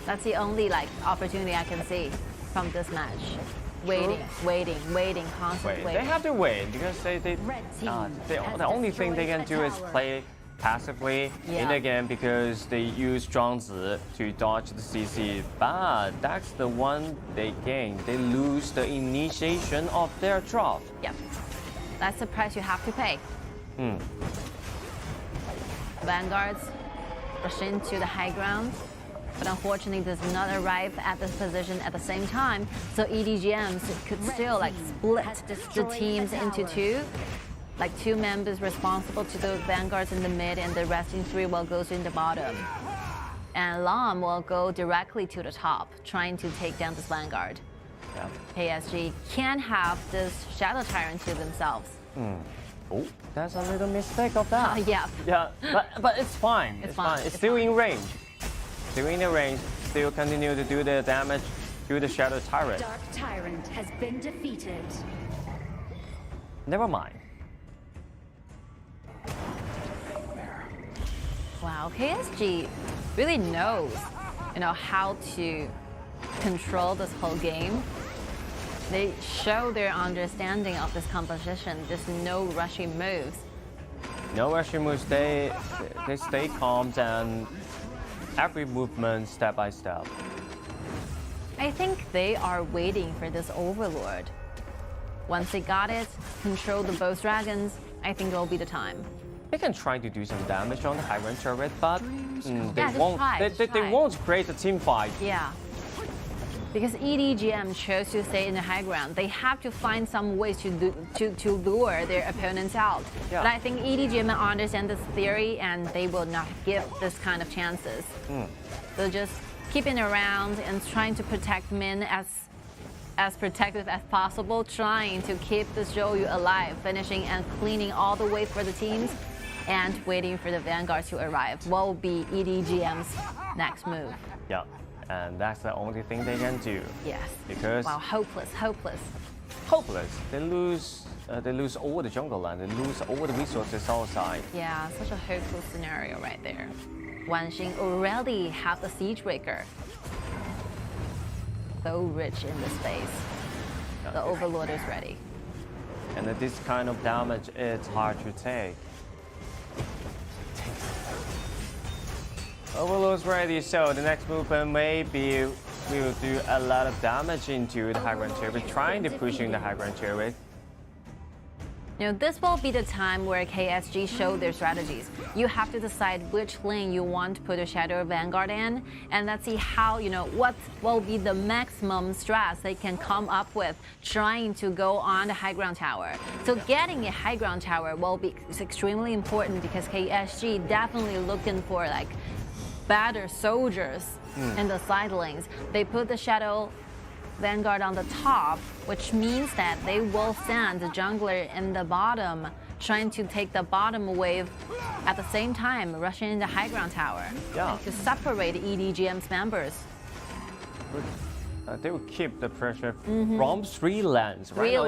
That's the only opportunity I can see from this match. Waiting, constantly waiting. They have to wait because the only thing they can do is play passively in the game because they use Zhuangzi to dodge the CC, but that's the one they gain. They lose the initiation of their drop. Yep. That's the price you have to pay. Vanguards rush into the high ground, but unfortunately does not arrive at this position at the same time, so EDG.M could still split the teams into 2. 2 members responsible to the vanguards in the mid, and the resting 3 will go in the bottom. And Lam will go directly to the top, trying to take down this vanguard. KSG can have this Shadow Tyrant to themselves. Oh, that's a little mistake of that. Yeah. Yeah, but it's fine. It's fine. It's still in range. Still in the range. Still continue to do the damage to the Shadow Tyrant. Dark Tyrant has been defeated. Never mind. Wow, KSG really knows, how to control this whole game. They show their understanding of this composition. There's no rushing moves. No rushing moves. They stay calm and every movement step by step. I think they are waiting for this Overlord. Once they got it, control the both dragons, I think it will be the time. They can try to do some damage on the high rank turret, but they try. won't create a team fight. Yeah. Because EDG.M chose to stay in the high ground. They have to find some ways to lure their opponents out. Yeah. But I think EDG.M understand this theory and they will not give this kind of chances. So just keeping around and trying to protect Min as protective as possible, trying to keep the Zhou Yu alive, finishing and cleaning all the way for the teams, and waiting for the vanguards to arrive. What will be EDG.M's next move? Yeah. And that's the only thing they can do. Yes. Because wow, hopeless. They lose all the jungle land. They lose all the resources outside. Yeah, such a hopeless scenario right there. Wanxing already have the siege breaker. So rich in the space. The Overlord is ready. And this kind of damage is hard to take. Overlord's ready, so the next movement maybe will do a lot of damage into the high ground turret, trying to push in the high ground turret. This will be the time where KSG show their strategies. You have to decide which lane you want to put a Shadow Vanguard in, and let's see how, what will be the maximum strats they can come up with trying to go on the high ground tower. So getting a high ground tower will be extremely important because KSG definitely looking for better soldiers in the side lanes. They put the Shadow Vanguard on the top, which means that they will send the jungler in the bottom, trying to take the bottom wave at the same time, rushing in the high ground tower to separate EDG.M's members. They will keep the pressure from 3 lanes. Three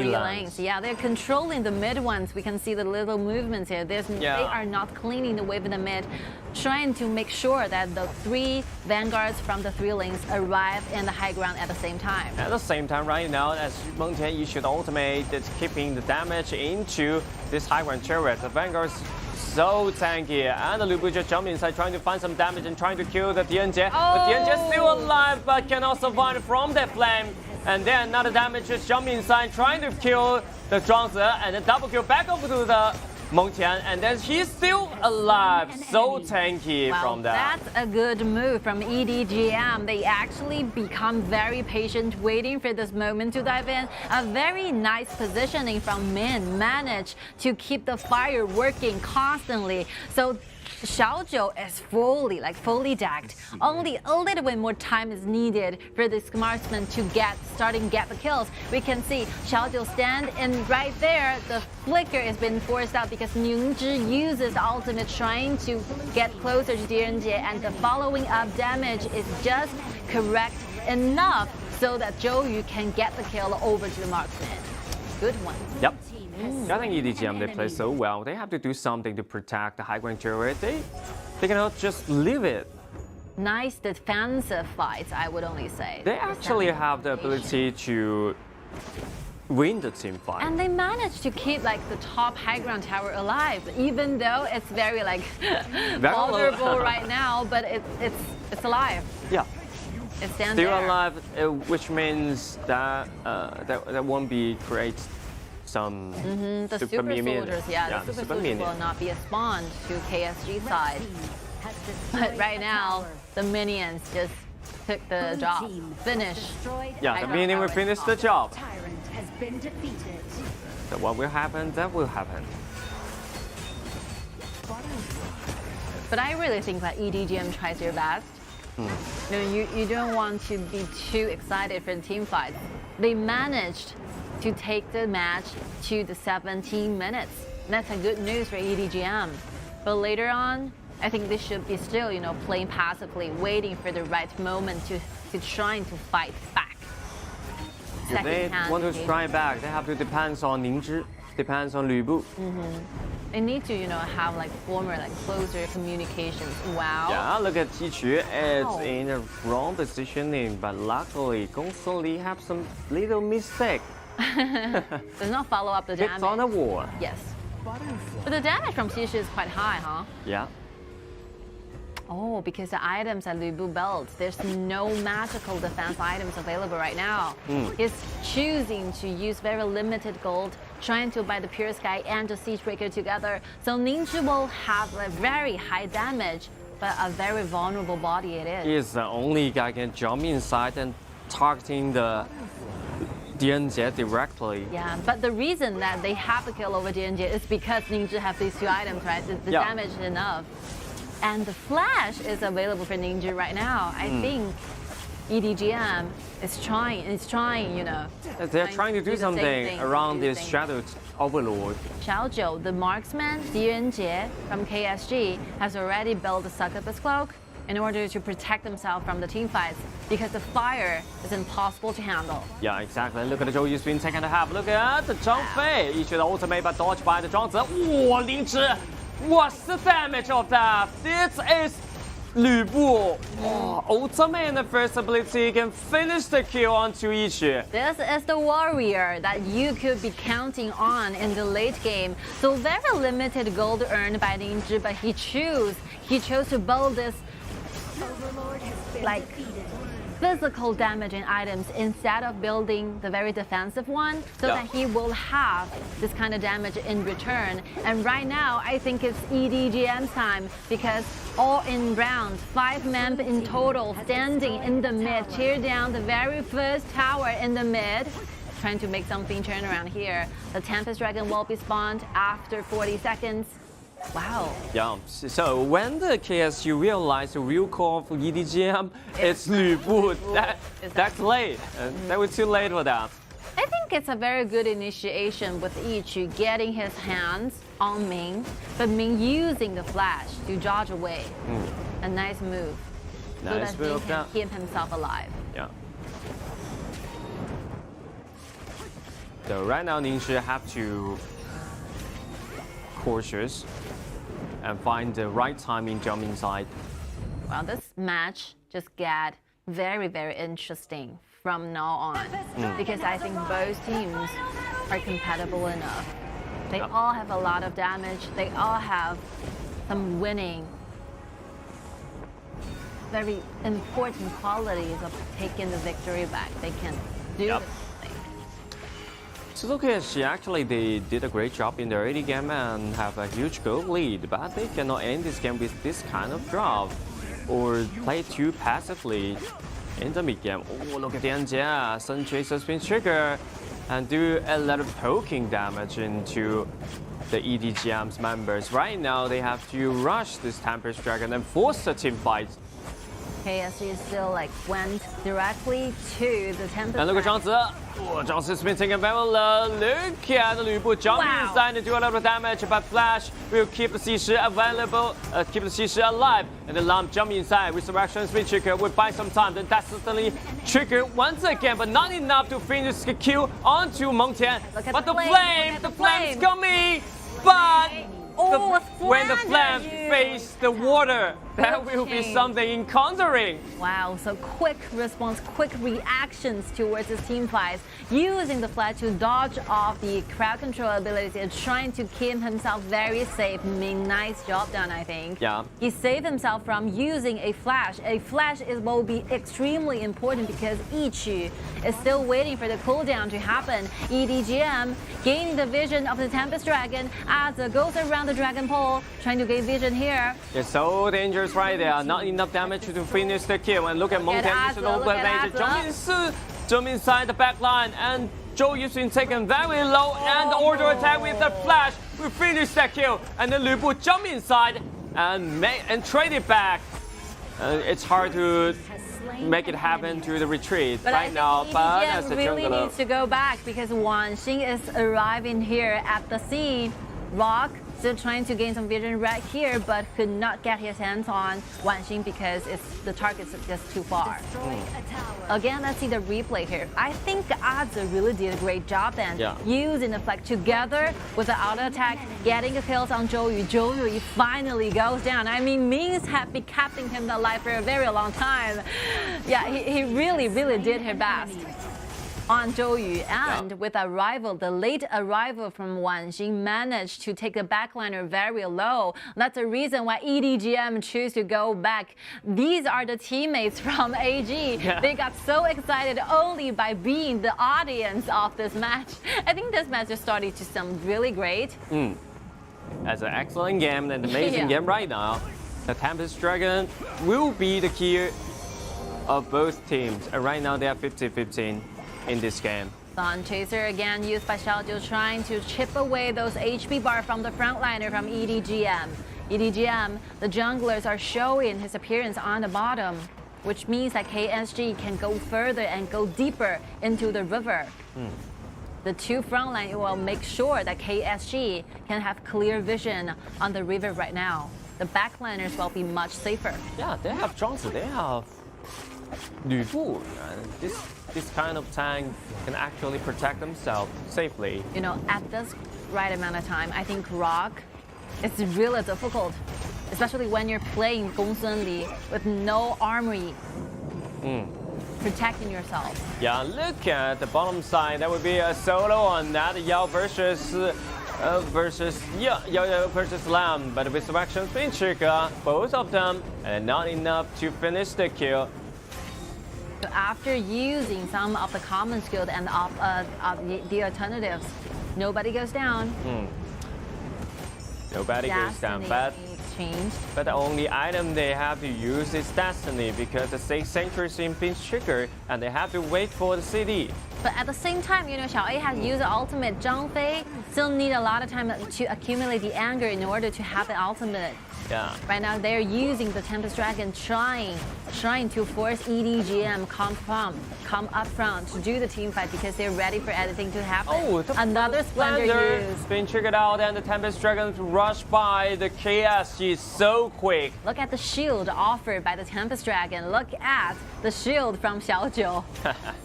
lanes. Yeah, they're controlling the mid ones. We can see the little movements here. They are not cleaning the wave in the mid, trying to make sure that the 3 vanguards from the 3 lanes arrive in the high ground at the same time. At the same time, right now, as Meng Tian issued ultimate, it's keeping the damage into this high ground turret. The vanguards so tanky, and the Lu Bu just jumped inside, trying to find some damage and trying to kill the TianYun. The TianYun still alive, but cannot survive from that flame. And then another damage just jumped inside, trying to kill the Changsha, and then double kill back over to the Meng Tian, and then he's still alive. So tanky from that. That's a good move from EDG.M. They actually become very patient, waiting for this moment to dive in. A very nice positioning from Min, managed to keep the fire working constantly. So Xiao is fully decked. Only a little bit more time is needed for this marksman to get the kills. We can see Xiao stand and right there, the flicker has been forced out because Ningzhi uses ultimate trying to get closer to TianYun, and the following up damage is just correct enough so that Zhou Yu can get the kill over to the marksman. Good one. Yep. I think EDG.M, they play so well. They have to do something to protect the high ground turret. They cannot just leave it. Nice defensive fights, I would only say. They actually have the ability to win the team fight. And they managed to keep the top high ground tower alive, even though it's very vulnerable right now, but it's alive. Yeah. It stands still there. Alive, which means that that won't be create some the super soldiers, the super soldiers will not be a spawn to KSG side. But right now, the minions just took the job. Finish. Yeah, the minion will finish the job. Tyrant has been defeated. So what will happen? That will happen. But I really think that EDG.M tries their best. You don't want to be too excited for the team fight. they managed to take the match to the 17 minutes. That's a good news for EDG.M. But later on, I think they should be still, playing passively, waiting for the right moment to trying to fight back. If they want to strike back, they have to depend on Ningzhi, depends on Lü Bu. They need to, have former closer communications. Wow. Yeah, look at Tichu. It's in a wrong positioning, but luckily, Gongsun Li have some little mistake. Does not follow up the damage. Hits on the wall. Yes. But the damage from Tichu is quite high, huh? Yeah. Oh, because the items at Lü Bu belt, there's no magical defense items available right now. He's choosing to use very limited gold, trying to buy the Pure Sky and the Siege Breaker together. So Ningzhi will have a very high damage, but a very vulnerable body it is. He's the only guy can jump inside and targeting the TianYun directly. Yeah, but the reason that they have a kill over TianYun is because Ningzhi have these two items, right? The damage is enough. And the flash is available for Ningzhi right now. I think EDG.M is trying, They're trying to do something around this shadow overlord. Xiao, the marksman, TianYun from KSG, has already built a succubus cloak in order to protect themselves from the team fights because the fire is impossible to handle. Yeah, exactly. Look at the Zhou Yu's been taken to half. Look at the Zhang Fei. Each of the ultimate but dodged by the Zhuangzi. Whoa, Ningzhi. What's the damage of that? This is Lü Bu. Ultimate in the first ability can finish the kill onto Yiqu. This is the warrior that you could be counting on in the late game. So very limited gold earned by Ningzhi, but he chose to build this physical damaging items instead of building the very defensive one, so that he will have this kind of damage in return. And right now, I think it's EDG.M's time because all in round, 5 men in total standing in the mid, tear down the very first tower in the mid, trying to make something turn around here. The Tempest Dragon will be spawned after 40 seconds. Wow. Yeah, so when the KSU realized the real call for EDG.M, it's Lü Bu. That's late. That was too late for that. I think it's a very good initiation with Yiqu getting his hands on Ming, but Ming using the flash to dodge away. A nice move. Nice so that Ming can keep himself alive. Yeah. So right now Ningzhi have to cautious and find the right timing jump inside. Well, this match just got very, very interesting from now on because I think both teams are compatible enough. They all have a lot of damage. They all have some winning, very important qualities of taking the victory back. They can do this. So look at actually they did a great job in their early game and have a huge goal lead, but they cannot end this game with this kind of drop or play too passively in the mid game. Oh, look at the TianYun. Sun Chaser's been triggered and do a lot of poking damage into the EDG.M's members. Right now they have to rush this Tempest Dragon and force the team fight. KSG still went directly to the Tempest. And look at Zhangzi. Oh, Zhangzi's been taken very low. Look at Lü Bu jump inside and do a lot of damage, but Flash will keep the Xi available, keep the Xi alive. And the Lamp jump inside. Resurrection's been triggered. Will buy some time. Then that's suddenly triggered once again, but not enough to finish the kill onto Meng Tian. But the flame's coming. But when the flame face the water, that will be something encountering. Wow, so quick response, quick reactions towards his team fights, using the flash to dodge off the crowd control ability and trying to keep himself very safe. Nice job done, I think. Yeah. He saved himself from using a flash. A flash will be extremely important because Yiqu is still waiting for the cooldown to happen. EDG.M gaining the vision of the Tempest Dragon as it goes around the Dragon Pole, trying to gain vision here. It's so dangerous right there. Not enough damage to finish the kill. And look at Meng Tian. Jump inside the back line. And Zhou Yu's been taken very low. And the order attack with the flash will finish that kill. And then Lü Bu jump inside and trade it back. It's hard to make it happen to the retreat But right now. But as a really jungler, needs to go back because Wanxing is arriving here at the scene. Rock still trying to gain some vision right here, but could not get his hands on Wanxing because the target's just too far. Again, let's see the replay here. I think Adze really did a great job then. Using the flag together with the auto attack, getting the kills on Zhou Yu. Zhou Yu finally goes down. I mean, Ming's have been keeping him alive for a very long time. Yeah, he really did his best on Zhou Yu, and with the late arrival from Wanxing managed to take the backliner very low. That's the reason why EDG.M choose to go back. These are the teammates from AG. They got so excited only by being the audience of this match. I think this match just started to sound really great. That's an excellent game and an amazing game right now. The Tempest Dragon will be the key of both teams, and right now they are 50-15. In this game. Sun Chaser again used by Xiao, trying to chip away those HP bar from the frontliner from EDG.M. EDG.M, the junglers are showing his appearance on the bottom, which means that KSG can go further and go deeper into the river. The two frontline will make sure that KSG can have clear vision on the river right now. The backliners will be much safer. Yeah, they have Changsha, they have Lu Bu. This kind of tank can actually protect themselves safely. You know, at this right amount of time, I think Rock is really difficult, especially when you're playing Gongsun Li with no armory protecting yourself. Yeah, look at the bottom side. That would be a solo on that. Yao versus Lam, but with some action spin trigger, both of them, and not enough to finish the kill. So after using some of the common skills and the alternatives, nobody goes down. Nobody goes down, but the only item they have to use is Destiny because the 6 Centuries in Pinch Trigger and they have to wait for the CD. But at the same time, you know, XiAn has used the ultimate. Zhang Fei still need a lot of time to accumulate the anger in order to have the ultimate. Yeah. Right now they're using the Tempest Dragon trying to force EDG.M come up front to do the team fight because they're ready for anything to happen. Oh, another Splendor use. Been triggered out and the Tempest Dragon rush by the KSG so quick. Look at the shield offered by the Tempest Dragon. Look at the shield from Xiao.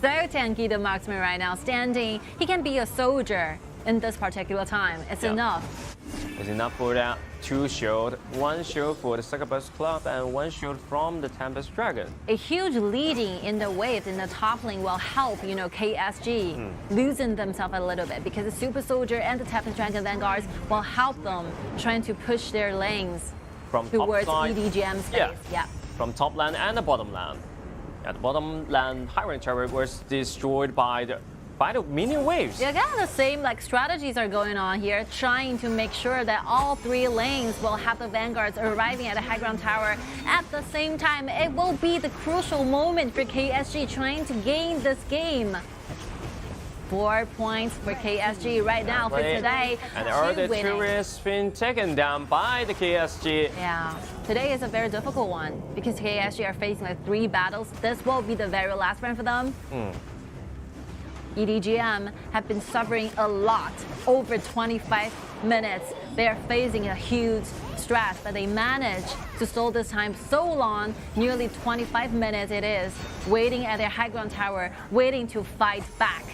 So tanky the marksman right now standing. He can be a soldier in this particular time. It's enough. It's enough for that. 2 shield, 1 shield for the Succubus Club and 1 shield from the Tempest Dragon. A huge leading in the waves in the top lane will help, you know, KSG loosen themselves a little bit because the Super Soldier and the Tempest Dragon Vanguards will help them trying to push their lanes towards EDG.M space. From top lane and the bottom lane. At the bottom lane, High Range Tower was destroyed by the minion waves. Yeah, kind of the same strategies are going on here, trying to make sure that all 3 lanes will have the vanguards arriving at the high ground tower. At the same time, it will be the crucial moment for KSG trying to gain this game. 4 points for KSG right now for today. And the other tourists been taken down by the KSG. Yeah, today is a very difficult one because KSG are facing 3 battles. This will be the very last round for them. EDG.M have been suffering a lot over 25 minutes. They are facing a huge stress, but they managed to stall this time so long, nearly 25 minutes it is, waiting at their high ground tower, waiting to fight back.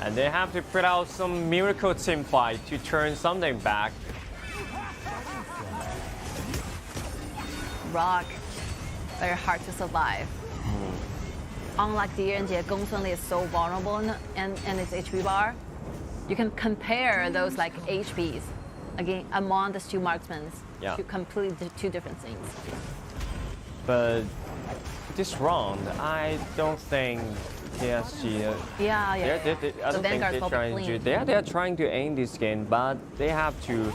And they have to put out some miracle team fight to turn something back. Rock, very hard to survive. Unlike the Yuanjie, Gongsun Li is so vulnerable and its HP bar. You can compare those HPs again among the 2 marksmen to completely 2 different things. But this round, I don't think KSG. They are trying to end this game, but they have to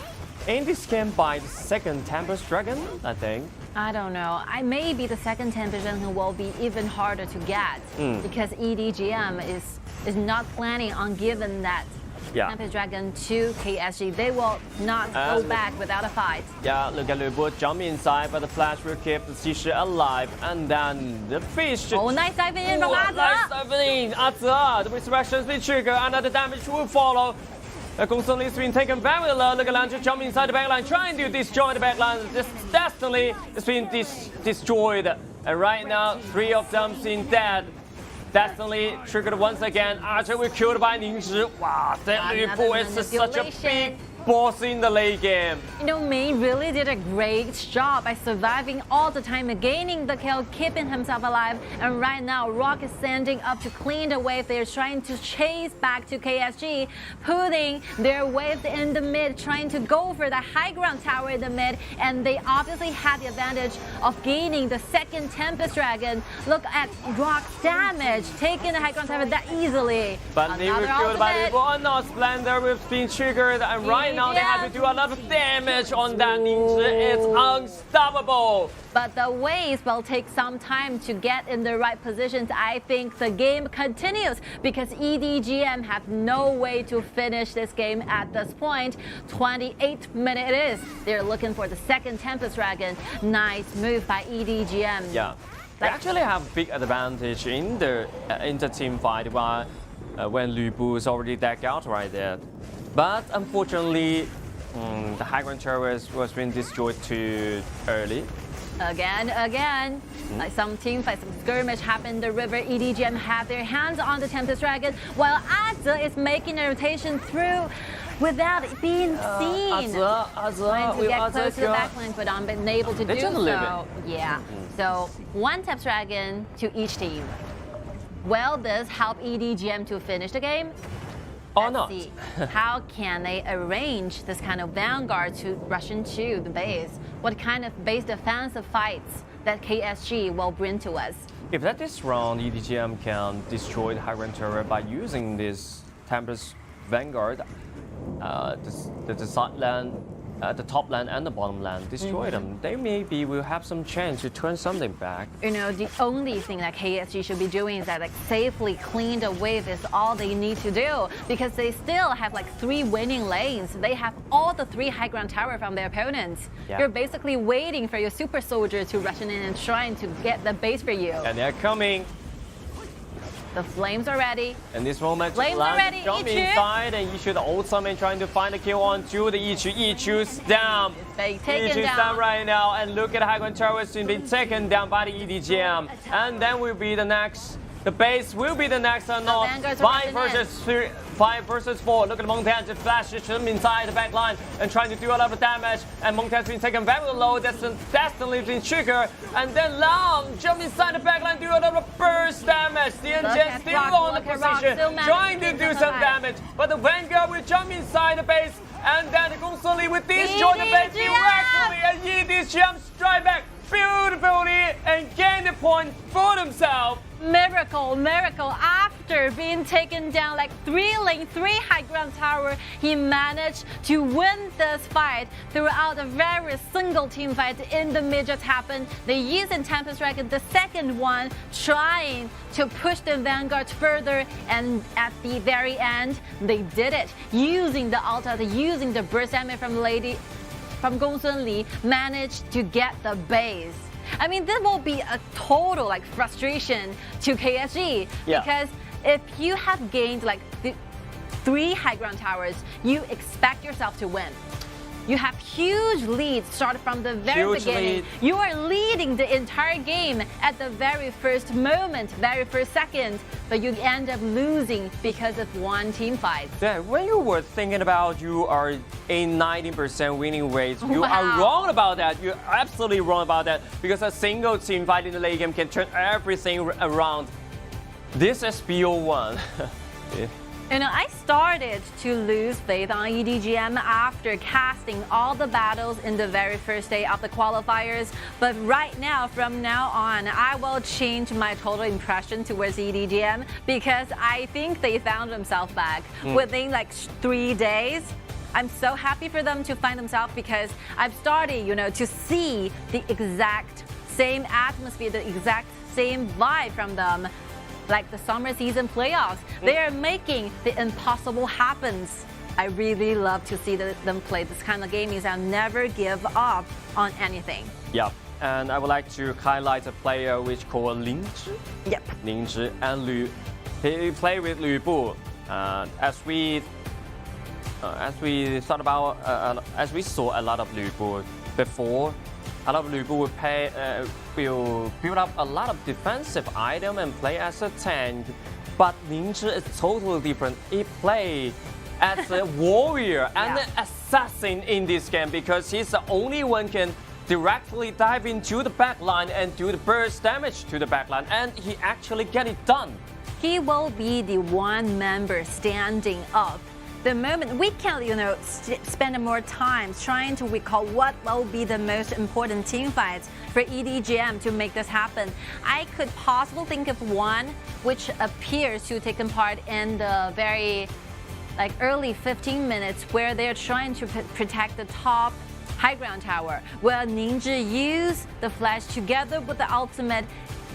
end this game by the 2nd Tempest Dragon, I think. I don't know. Maybe the 2nd Tempest Dragon will be even harder to get because EDG.M is not planning on giving that Yeah. Tempest Dragon to KSG. They will not go back without a fight. Yeah, look at Lu Bu jump inside, but the flash will keep the Xi alive. And then the fish. Oh, nice diving in from Nice diving in. The resurrection has been triggered. Another damage will follow. Gong Sun Li's been taken back with a low. Look at Lan jump inside the backline, trying to destroy the backline. This destiny has been destroyed. And right now, 3 of them seem dead. Destiny triggered once again. Archer will killed by Ningzhi. Wow, that Lu Bu is such a big boss in the late game. You know, Mei really did a great job by surviving all the time, gaining the kill, keeping himself alive. And right now, Rock is standing up to clean the wave. They're trying to chase back to KSG, putting their waves in the mid, trying to go for the high ground tower in the mid. And they obviously had the advantage of gaining the second Tempest Dragon. Look at Rock's damage, taking the high ground tower that easily. But they were killed by Lu Bu. Oh no, Splendor was being triggered. And right now they have to do a lot of damage on that Ningzhi. It's unstoppable. But the waves will take some time to get in the right positions. I think the game continues because EDG.M have no way to finish this game at this point. 28th minute it is. They're looking for the second Tempest Dragon. Nice move by EDG.M. Yeah, they actually have big advantage in the team fight when Lu Bu is already decked out right there. But unfortunately, the high ground tower was being destroyed too early. Again, like some team fight, some skirmish happened in the river. EDG.M have their hands on the Tempest Dragon, while TES.A is making a rotation through without it being seen. Trying to get close to the backline, but unable to do so. Yeah. So 1 Tempest Dragon to each team. Will this help EDG.M to finish the game? Or not. See. How can they arrange this kind of vanguard to rush into the base? What kind of base defensive fights that KSG will bring to us? If that this round, EDG.M can destroy the high ground turret by using this Tempest Vanguard, the side land, the top land and the bottom land, destroy them, they maybe will have some chance to turn something back. You know, the only thing that KSG should be doing is that like safely clean the wave is all they need to do, because they still have like 3 winning lanes. They have all the 3 high ground tower from their opponents. Yeah. You're basically waiting for your super soldier to rush in and trying to get the base for you. And they're coming. The flames are ready. In this moment, flames are ready. Jump inside and Yichu the old summon trying to find a kill on Ju. The Yichu's down. Taken down right now, and look at high ground tower soon being taken down by the EDG.M. And then will be the next. The base will be the next or not. 5 versus 4. Look at Montez just flashes him inside the back line and trying to do a lot of damage. And Montez being taken very low. That's destiny being triggered. And then Lam jump inside the back line, do a lot of burst damage. TianYun still on the position, trying to do some damage. But the Vanguard will jump inside the base. And then the Gong Sun Li will destroy the base directly. And EDG.M strike back beautifully and gain the point for themselves. Miracle after being taken down like 3 lane, 3 high ground tower, he managed to win this fight throughout a very single team fight in the mid just happened. They used in Tempest Dragon, the second one, trying to push the Vanguard further, and at the very end, they did it. Using the Alta, using the burst damage from Gong Sun Li, managed to get the base. I mean, this will be a total like frustration to KSG, because if you have gained like 3 high ground towers, you expect yourself to win. You have huge leads started from the very beginning. You are leading the entire game at the very first moment, very first second, but you end up losing because of 1 team fight. Yeah, when you were thinking about you are a 90% winning rate, you are wrong about that. You're absolutely wrong about that, because a single team fight in the late game can turn everything around. This is BO1. You know, I started to lose faith on EDG.M after casting all the battles in the very first day of the qualifiers. But right now, from now on, I will change my total impression towards EDG.M, because I think they found themselves back within like 3 days. I'm so happy for them to find themselves, because I've started, you know, to see the exact same atmosphere, the exact same vibe from them like the summer season playoffs. They are making the impossible happens. I really love to see them play this kind of game because I'll never give up on anything. Yeah, and I would like to highlight a player which called Ling. Yep. Ling and Lu. He played with Lu Bu. As we thought about, as we saw a lot of Lu Bu before, a lot of Lu Bu will build up a lot of defensive item and play as a tank. But Ling is totally different. He plays as a warrior and an assassin in this game because he's the only one can directly dive into the backline and do the burst damage to the backline, and he actually get it done. He will be the one member standing up. The moment we can, spend more time trying to recall what will be the most important team fights for EDG.M to make this happen. I could possibly think of one which appears to take part in the very early 15 minutes where they're trying to protect the top high ground tower, where Ninja use the flash together with the ultimate,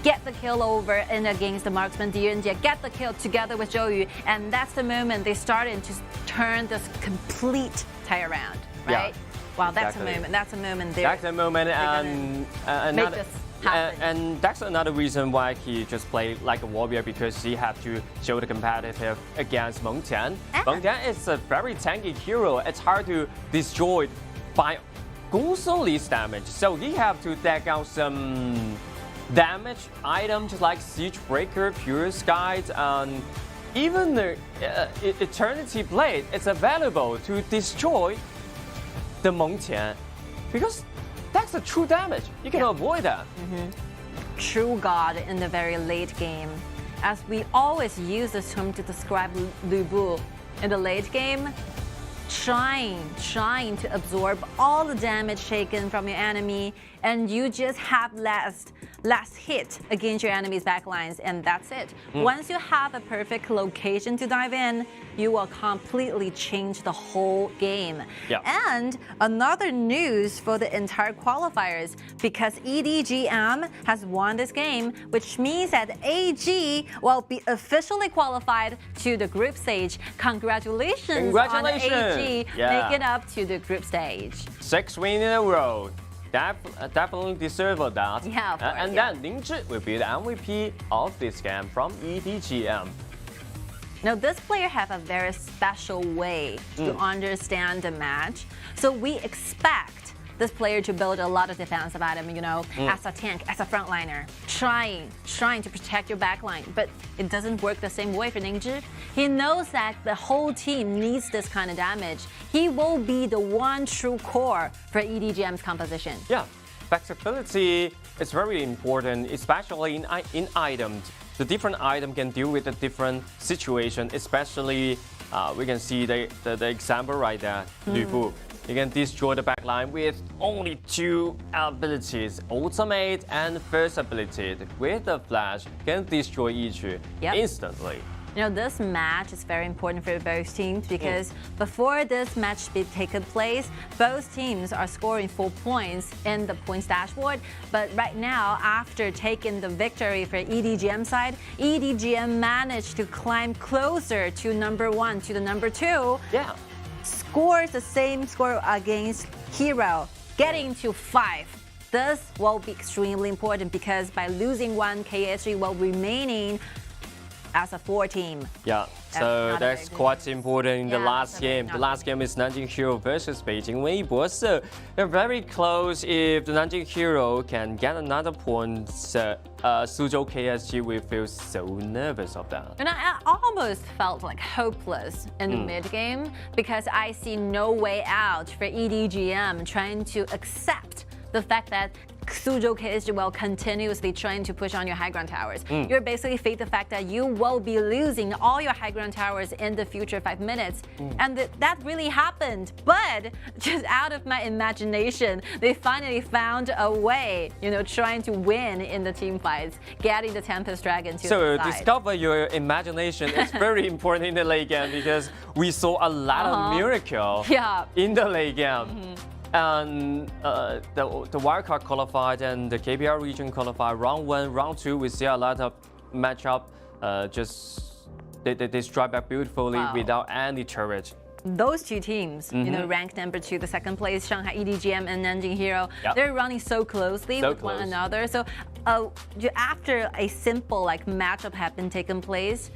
get the kill over and against the marksman TianYun, get the kill together with Zhou Yu, and that's the moment they started to turn this complete tie around, right? Yeah, wow, that's exactly. a moment. That's a moment. That's a moment, and make this happen. And that's another reason why he just played like a warrior, because he had to show the competitive against Meng Tian. Meng Tian is a very tanky hero. It's hard to destroy by also least damage, so he have to deck out some damage items like Siege Breaker, Pure Skies, and even the Eternity Blade. It's available to destroy the Meng Tian, because that's the true damage. You can avoid that. True God in the very late game. As we always use this term to describe Lu Bu in the late game, trying to absorb all the damage taken from your enemy, and you just have last hit against your enemy's backlines, and that's it. Once you have a perfect location to dive in, you will completely change the whole game. And another news for the entire qualifiers, because EDG.M has won this game, which means that AG will be officially qualified to the group stage. Congratulations on AG making it up to the group stage. 6 wins in a row. Definitely deserve that. And then Ling will be the MVP of this game from EDG.M. Now, this player have a very special way to understand the match. So we expect this player to build a lot of defensive item, as a tank, as a frontliner, trying to protect your backline. But it doesn't work the same way for Ninja. He knows that the whole team needs this kind of damage. He will be the one true core for EDG.M's composition. Yeah, flexibility is very important, especially in items. The different item can deal with a different situation, especially we can see the example right there, Lu Bu. You can destroy the backline with only 2 abilities, ultimate and first ability. With the flash, can destroy each instantly. This match is very important for both teams because before this match be taken place, both teams are scoring 4 points in the points dashboard. But right now, after taking the victory for EDG.M side, EDG.M managed to climb closer to number 1, to the number 2. Scores the same score against Hero, getting to 5. This will be extremely important because by losing 1, KIC will remaining as a 4 team. So that's quite important in the last game. The last game is Nanjing Hero versus Beijing Weibo. So they're very close. If the Nanjing Hero can get another point, Suzhou KSG will feel so nervous of that. And I almost felt hopeless in the mid game because I see no way out for EDG.M trying to accept the fact that Suzhou KSG will continuously trying to push on your high ground towers. You're basically facing the fact that you will be losing all your high ground towers in the future 5 minutes. And that really happened. But just out of my imagination, they finally found a way, trying to win in the team fights, getting the Tempest Dragon to the side. Discover your imagination is very important in the late game because we saw a lot of miracle in the late game. And the wildcard qualified and the KPL region qualified round 1, round 2, we see a lot of matchup just they strike back beautifully without any turret. Those two teams, you know, ranked number 2, the second place, Shanghai EDG.M and Nanjing Hero, they're running so closely with one another. So after a simple like matchup had been taken place,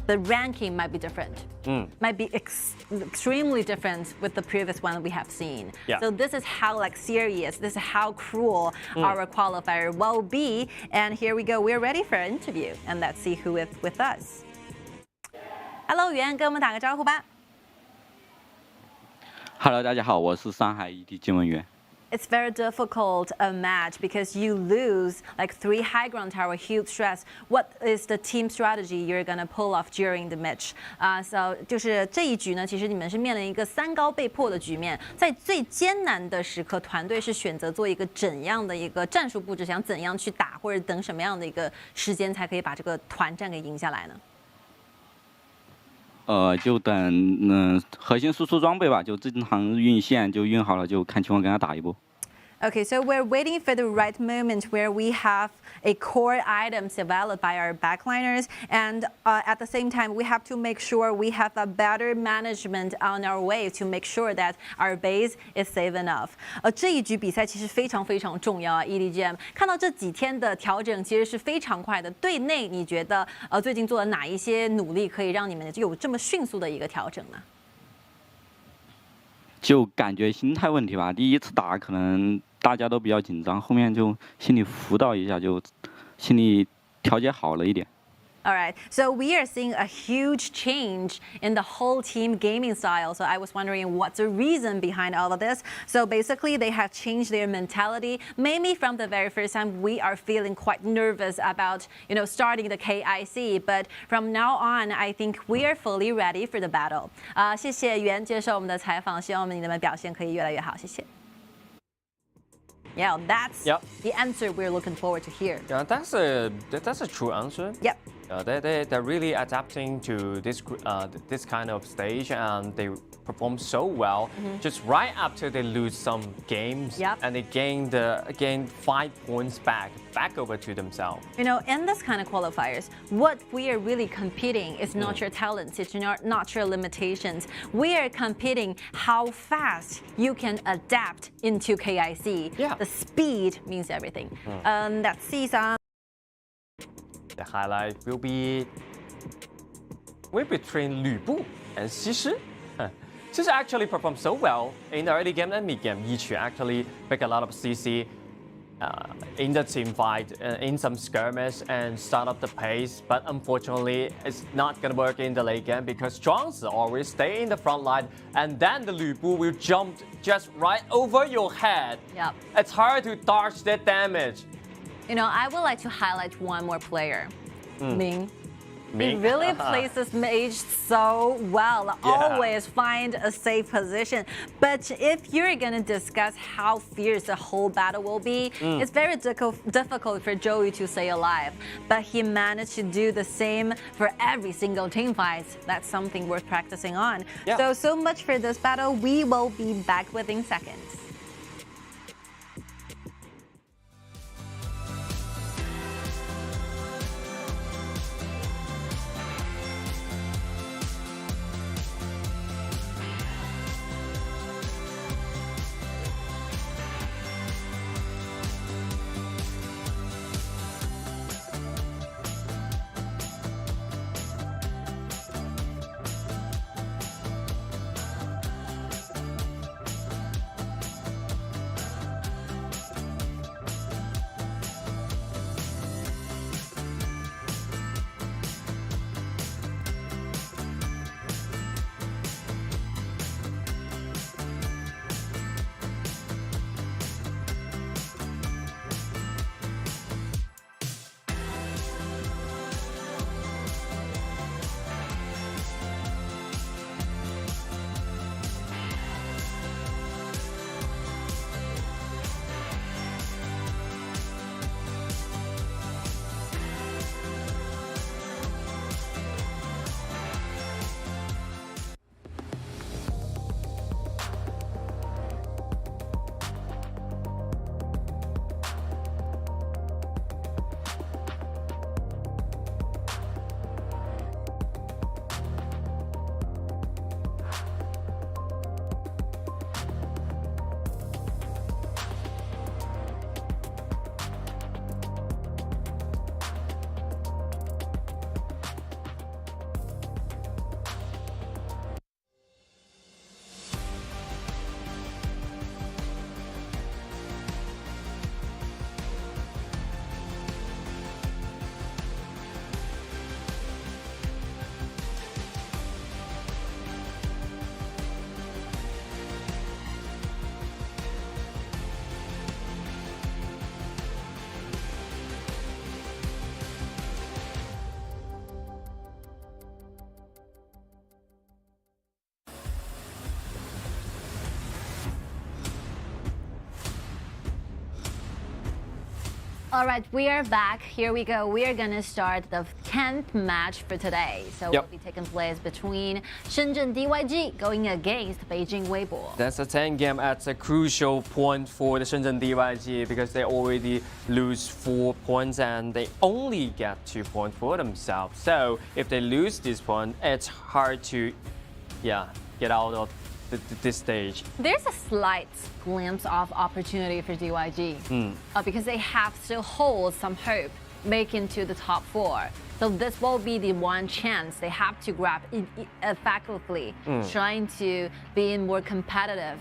the ranking might be different. Might be extremely different with the previous one we have seen. So this is how like serious, this is how cruel our qualifier will be. And here we go, we're ready for an interview, and let's see who is with us. Hello, Yuan，跟我们打个招呼吧。Hello， 大家好，我是上海EDG.M员。It's very difficult a match because you lose like 3 high ground tower, huge stress. What is the team strategy you're gonna pull off during the match? So 就是这一局呢，其实你们是面临一个3高被迫的局面，在最艰难的时刻，团队是选择做一个怎样的一个战术布置，想怎样去打，或者等什么样的一个时间才可以把这个团战给赢下来呢？就等核心输出装备吧，就正常运线就运好了，就看情况跟他打一波。Okay, so we're waiting for the right moment where we have a core item developed by our backliners, and at the same time, we have to make sure we have a better management on our way to make sure that our base is safe enough. 这一局比赛其实非常非常重要啊 ，EDG.M 看到这几天的调整其实是非常快的。队内你觉得最近做了哪一些努力可以让你们有这么迅速的一个调整呢？就感觉心态问题吧，第一次打可能大家都比较紧张，后面就心理辅导一下，就心理调节好了一点。All right, so we are seeing a huge change in the whole team gaming style. So I was wondering what's the reason behind all of this. So basically they have changed their mentality. Maybe from the very first time we are feeling quite nervous about, you know, starting the KIC. But from now on, I think we are fully ready for the battle. 谢谢袁接受我们的采访，希望你们表现可以越来越好，谢谢。Yeah, that's the answer we're looking forward to hear. Yeah, that's a true answer. Yep. They're really adapting to this kind of stage, and they perform so well. Just right after they lose some games, and they gain 5 points back over to themselves. You know, in this kind of qualifiers, what we are really competing is not your talents, it's not your limitations. We are competing how fast you can adapt into KIC. The speed means everything. Let's see some. The highlight will be between Lü Bu and Xi. Xi actually performed so well in the early game and mid game. Yiqu actually picked a lot of CC in the team fight, in some skirmish, and start up the pace. But unfortunately, it's not gonna work in the late game because Changsha always stay in the front line, and then the Lü Bu will jump just right over your head. It's hard to dodge that damage. You know, I would like to highlight one more player, Ling. He really plays this mage so well, always find a safe position. But if you're going to discuss how fierce the whole battle will be, it's very difficult for Joey to stay alive. But he managed to do the same for every single team fight. That's something worth practicing on. So much for this battle. We will be back within seconds. All right, we are back. Here we go. We are going to start the 10th match for today. So it will be taking place between Shenzhen DYG going against Beijing Weibo. That's a 10 game at a crucial point for the Shenzhen DYG because they already lose 4 points and they only get 2 points for themselves. So if they lose this point, it's hard to, get out of this stage. There's a slight glimpse of opportunity for DYG because they have still hold some hope making to the top 4. So this will be the one chance they have to grab effectively, trying to be more competitive.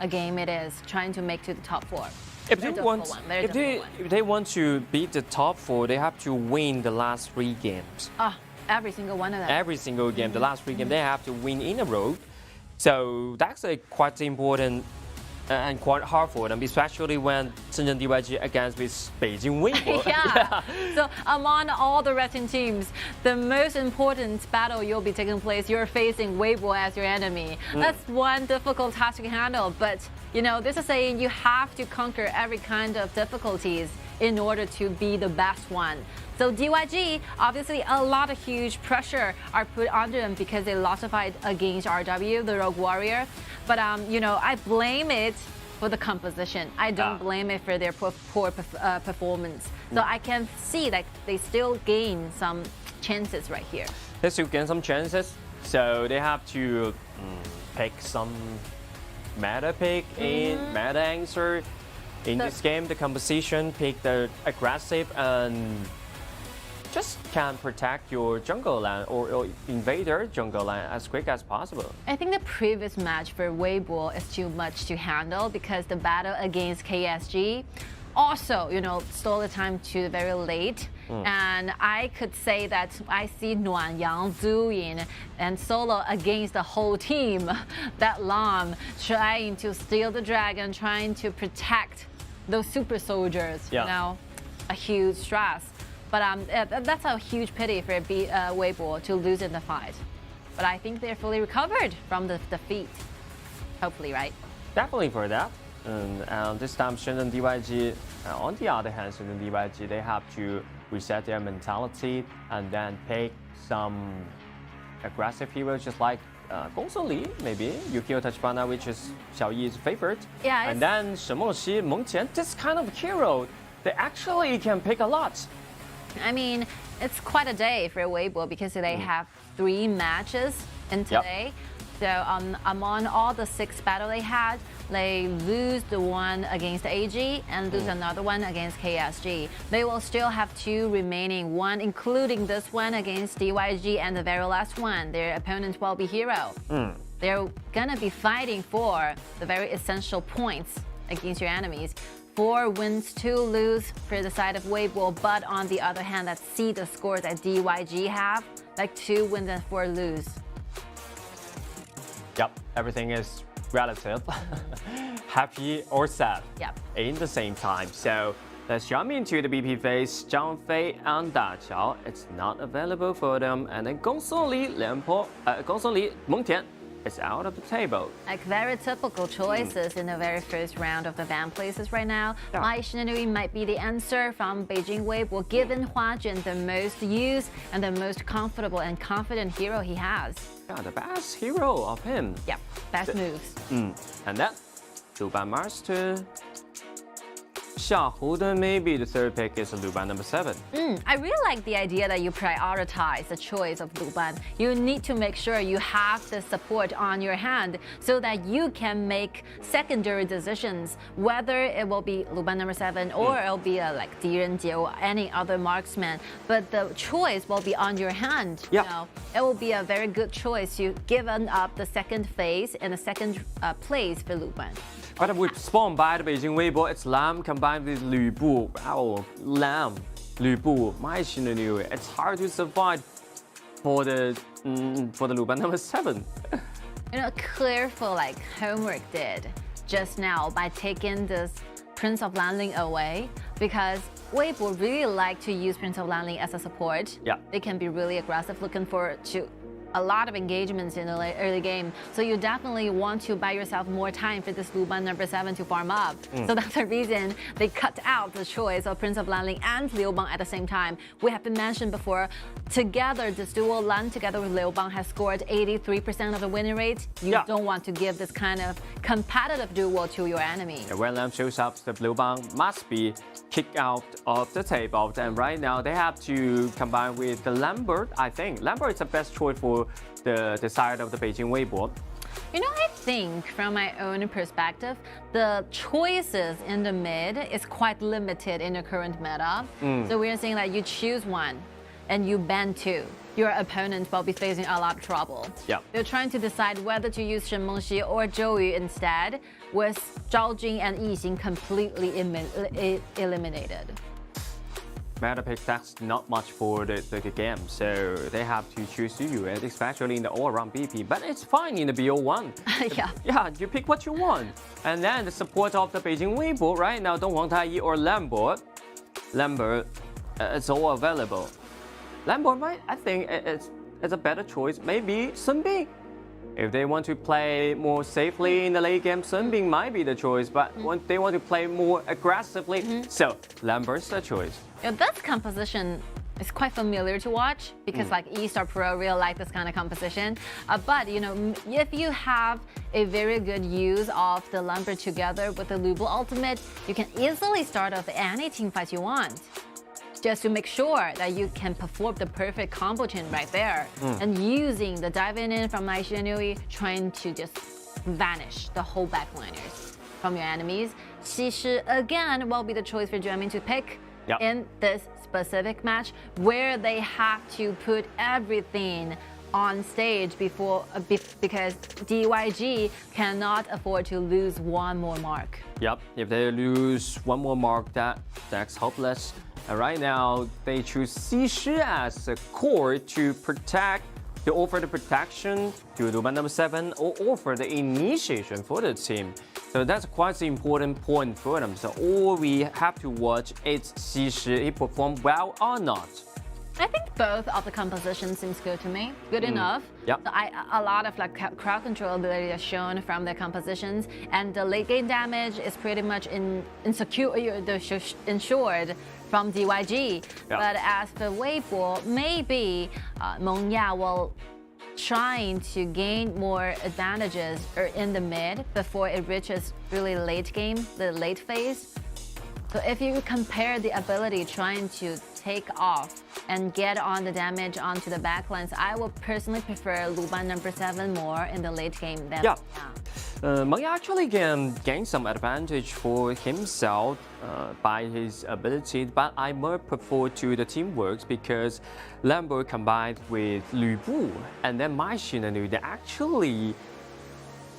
A game it is trying to make to the top 4. If they want to beat the top 4, they have to win the last 3 games. Every single one of them. Every single game, the last 3 games, they have to win in a row. So that's quite important and quite hard for them, especially when Shenzhen DYG against with Beijing Weibo. So among all the wrestling teams, the most important battle you'll be taking place, you're facing Weibo as your enemy. That's one difficult task to handle, but this is saying you have to conquer every kind of difficulties in order to be the best one. So DYG, obviously a lot of huge pressure are put onto them because they lost a fight against RW, the Rogue Warrior. But I blame it for the composition. I don't blame it for their poor performance. So I can see that they still gain some chances right here. They still gain some chances. So they have to pick some meta pick in meta answer. In this game, the composition pick the aggressive and just can protect your jungle land or invader jungle land as quick as possible. I think the previous match for Weibo is too much to handle because the battle against KSG also, stole the time to very late. And I could say that I see Nuanyang, Zuyin, and Solo against the whole team that long, trying to steal the dragon, trying to protect those super soldiers. A huge stress. But that's a huge pity for Weibo to lose in the fight. But I think they're fully recovered from the defeat. Hopefully, right? Definitely for that. And this time, Shenzhen DYG, on the other hand, Shenzhen DYG, they have to reset their mentality and then pick some aggressive heroes, just like Gongsun maybe Yukio Tachibana, which is Xiao Yi's favorite. And then Shemoshi, Mengqian, this kind of hero, they actually can pick a lot. I mean, it's quite a day for Weibo because they have 3 matches in today. So among all the 6 battles they had, they lose the one against AG and lose another one against KSG. They will still have 2 remaining, one including this one against DYG and the very last one. Their opponent will be Hero. They're gonna be fighting for the very essential points against your enemies. 4 wins, 2 lose for the side of Weibo, but on the other hand, let's see the scores that DYG have, like 2 wins and 4 lose. Everything is relative, happy or sad in the same time. So let's jump into the BP phase. Zhang Fei and Da Chao, it's not available for them, and then Gongsun Li, Mengqian is out of the table. Like very typical choices in the very first round of the ban places right now. Mai Shinanui might be the answer from Beijing Weibo, given Hua Jun the most used and the most comfortable and confident hero he has. The best hero of him. Best moves. And then, Luban Master. Xiao, then maybe the 3rd pick is Luban number 7. I really like the idea that you prioritize the choice of Luban. You need to make sure you have the support on your hand so that you can make secondary decisions, whether it will be Luban number 7 or it'll be like Diren Jie or any other marksman. But the choice will be on your hand. It will be a very good choice. You've given up the 2nd phase and the 2nd place for Luban. But with spawn by the Beijing Weibo, it's Lam combined with Lu Bu. Wow, Lam, Lu Bu, Mai Shinanui. It's hard to survive for the Luban number 7. Careful homework did just now by taking this Prince of Lanling away because Weibo really like to use Prince of Lanling as a support. They can be really aggressive, looking forward to a lot of engagements in the early game. So you definitely want to buy yourself more time for this Luban number 7 to farm up. So that's the reason they cut out the choice of Prince of Lanling and Liu Bang at the same time. We have been mentioned before, together this duo Lan together with Liu Bang has scored 83% of the winning rate. You don't want to give this kind of competitive duo to your enemy. When Lam shows up, the Liu Bang must be kicked out of the table, and right now they have to combine with the Lambert. I think Lambert is the best choice for the side of the Beijing Weibo. You know, I think from my own perspective, the choices in the mid is quite limited in the current meta. So we're saying that you choose one and you ban two. Your opponent will be facing a lot of trouble. You're trying to decide whether to use Shen Mengxi or Zhou Yu instead, with Zhao Jing and Yixing completely eliminated. Meta pick, that's not much for the game, so they have to choose you, especially in the all-around BP. But it's fine in the BO1. Yeah, you pick what you want. And then the support of the Beijing Weibo right now, Donghuang Taiyi or Lambert, it's all available. Lambert, I think it's a better choice. Maybe Sun Bing. If they want to play more safely in the late game, Sun Bing might be the choice. But when they want to play more aggressively, so Lambert's the choice. This composition is quite familiar to watch because like E-Star Pro really like this kind of composition. But you know, if you have a very good use of the Lambert together with the Lubu ultimate, you can easily start off any team fight you want, just to make sure that you can perform the perfect combo chain right there. And using the dive in from XiAn trying to just vanish the whole backliners from your enemies. Xi again will be the choice for Jinan to pick in this specific match, where they have to put everything on stage because DYG cannot afford to lose one more mark. If they lose one more mark, that's hopeless. And right now, they choose Xi as a core to offer the protection to Luban number 7 or offer the initiation for the team. So that's quite an important point for them. So all we have to watch is Xi, he performed well or not. I think both of the compositions seems good to me. Good enough. So a lot of like crowd control ability is shown from the compositions, and the late game damage is pretty much ensured from DYG. But as for Weibo, maybe Meng Ya will trying to gain more advantages in the mid before it reaches really late game, the late phase. So if you compare the ability trying to take off and get on the damage onto the backlines, I would personally prefer Luban number 7 more in the late game than Meng Ya actually can gain some advantage for himself by his ability, but I more prefer to the teamwork because Lambert combined with Lu Bu and then my XiAn, actually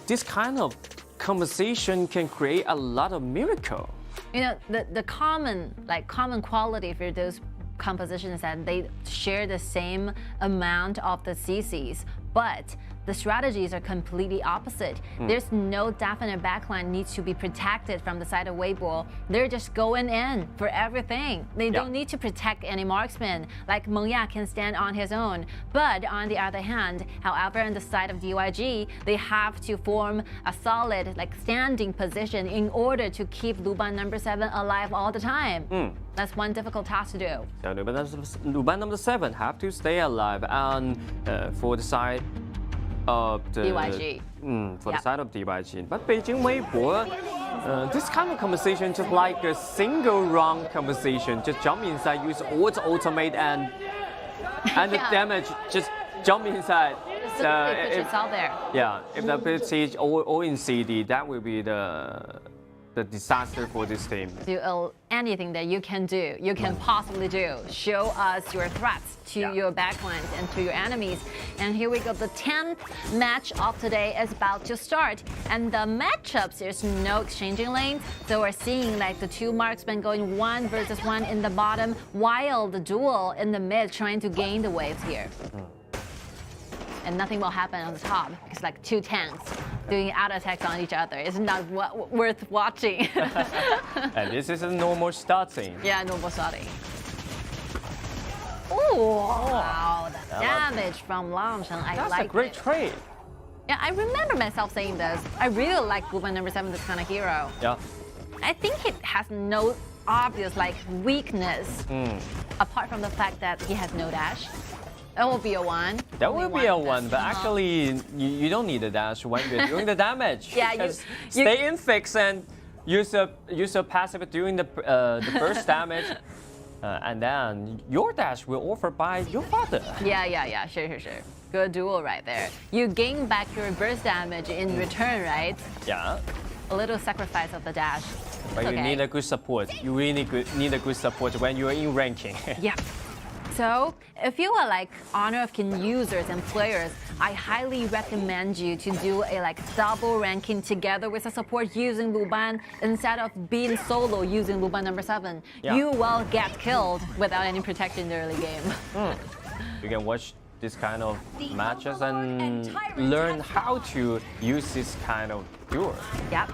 this kind of conversation can create a lot of miracle. You know, the common quality for those compositions that they share the same amount of the CCs, but the strategies are completely opposite. There's no definite backline needs to be protected from the side of Weibo. They're just going in for everything. They don't need to protect any marksman. Like Meng Ya can stand on his own. But on the other hand, however, on the side of DYG, they have to form a solid standing position in order to keep Luban number 7 alive all the time. That's one difficult task to do. So Luban number 7 have to stay alive, and for the side of the DYG. The side of DYG. But Beijing Weibo, this kind of conversation just like a single round conversation. Just jump inside, use all the ultimate and the damage, just jump inside. So it's out there. If the ability all in CD, that will be the disaster for this team. Do anything that you can do, you can possibly do. Show us your threats to your backlines and to your enemies. And here we go, the 10th match of today is about to start. And the matchups, there's no exchanging lanes. So we're seeing the two marksmen going 1 versus 1 in the bottom, while the duel in the mid trying to gain the waves here. And nothing will happen on the top. It's like two tanks doing auto attacks on each other. It's not worth watching. And this is a normal starting. Yeah, normal starting. Oh, wow, the damage from Langsheng. I That's like a great trade. Yeah, I remember myself saying this. I really like Luban number 7, this kind of hero. Yeah. I think it has no obvious like weakness, apart from the fact that he has no dash. That will be a 1. That will be a 1, but actually you don't need a dash when you're doing the damage. Yeah, you stay in fix and use a passive doing the burst damage, and then your dash will offer by your father. Yeah, sure. Good duel right there. You gain back your burst damage in return, right? Yeah. A little sacrifice of the dash. But you need a good support. You really need a good support when you're in ranking. Yeah. So, if you are like Honor of King users and players, I highly recommend you to do a like double ranking together with a support using Luban instead of being solo using Luban number 7. Yeah. You will get killed without any protection in the early game. You can watch this kind of matches and learn how to use this kind of duel. Yep.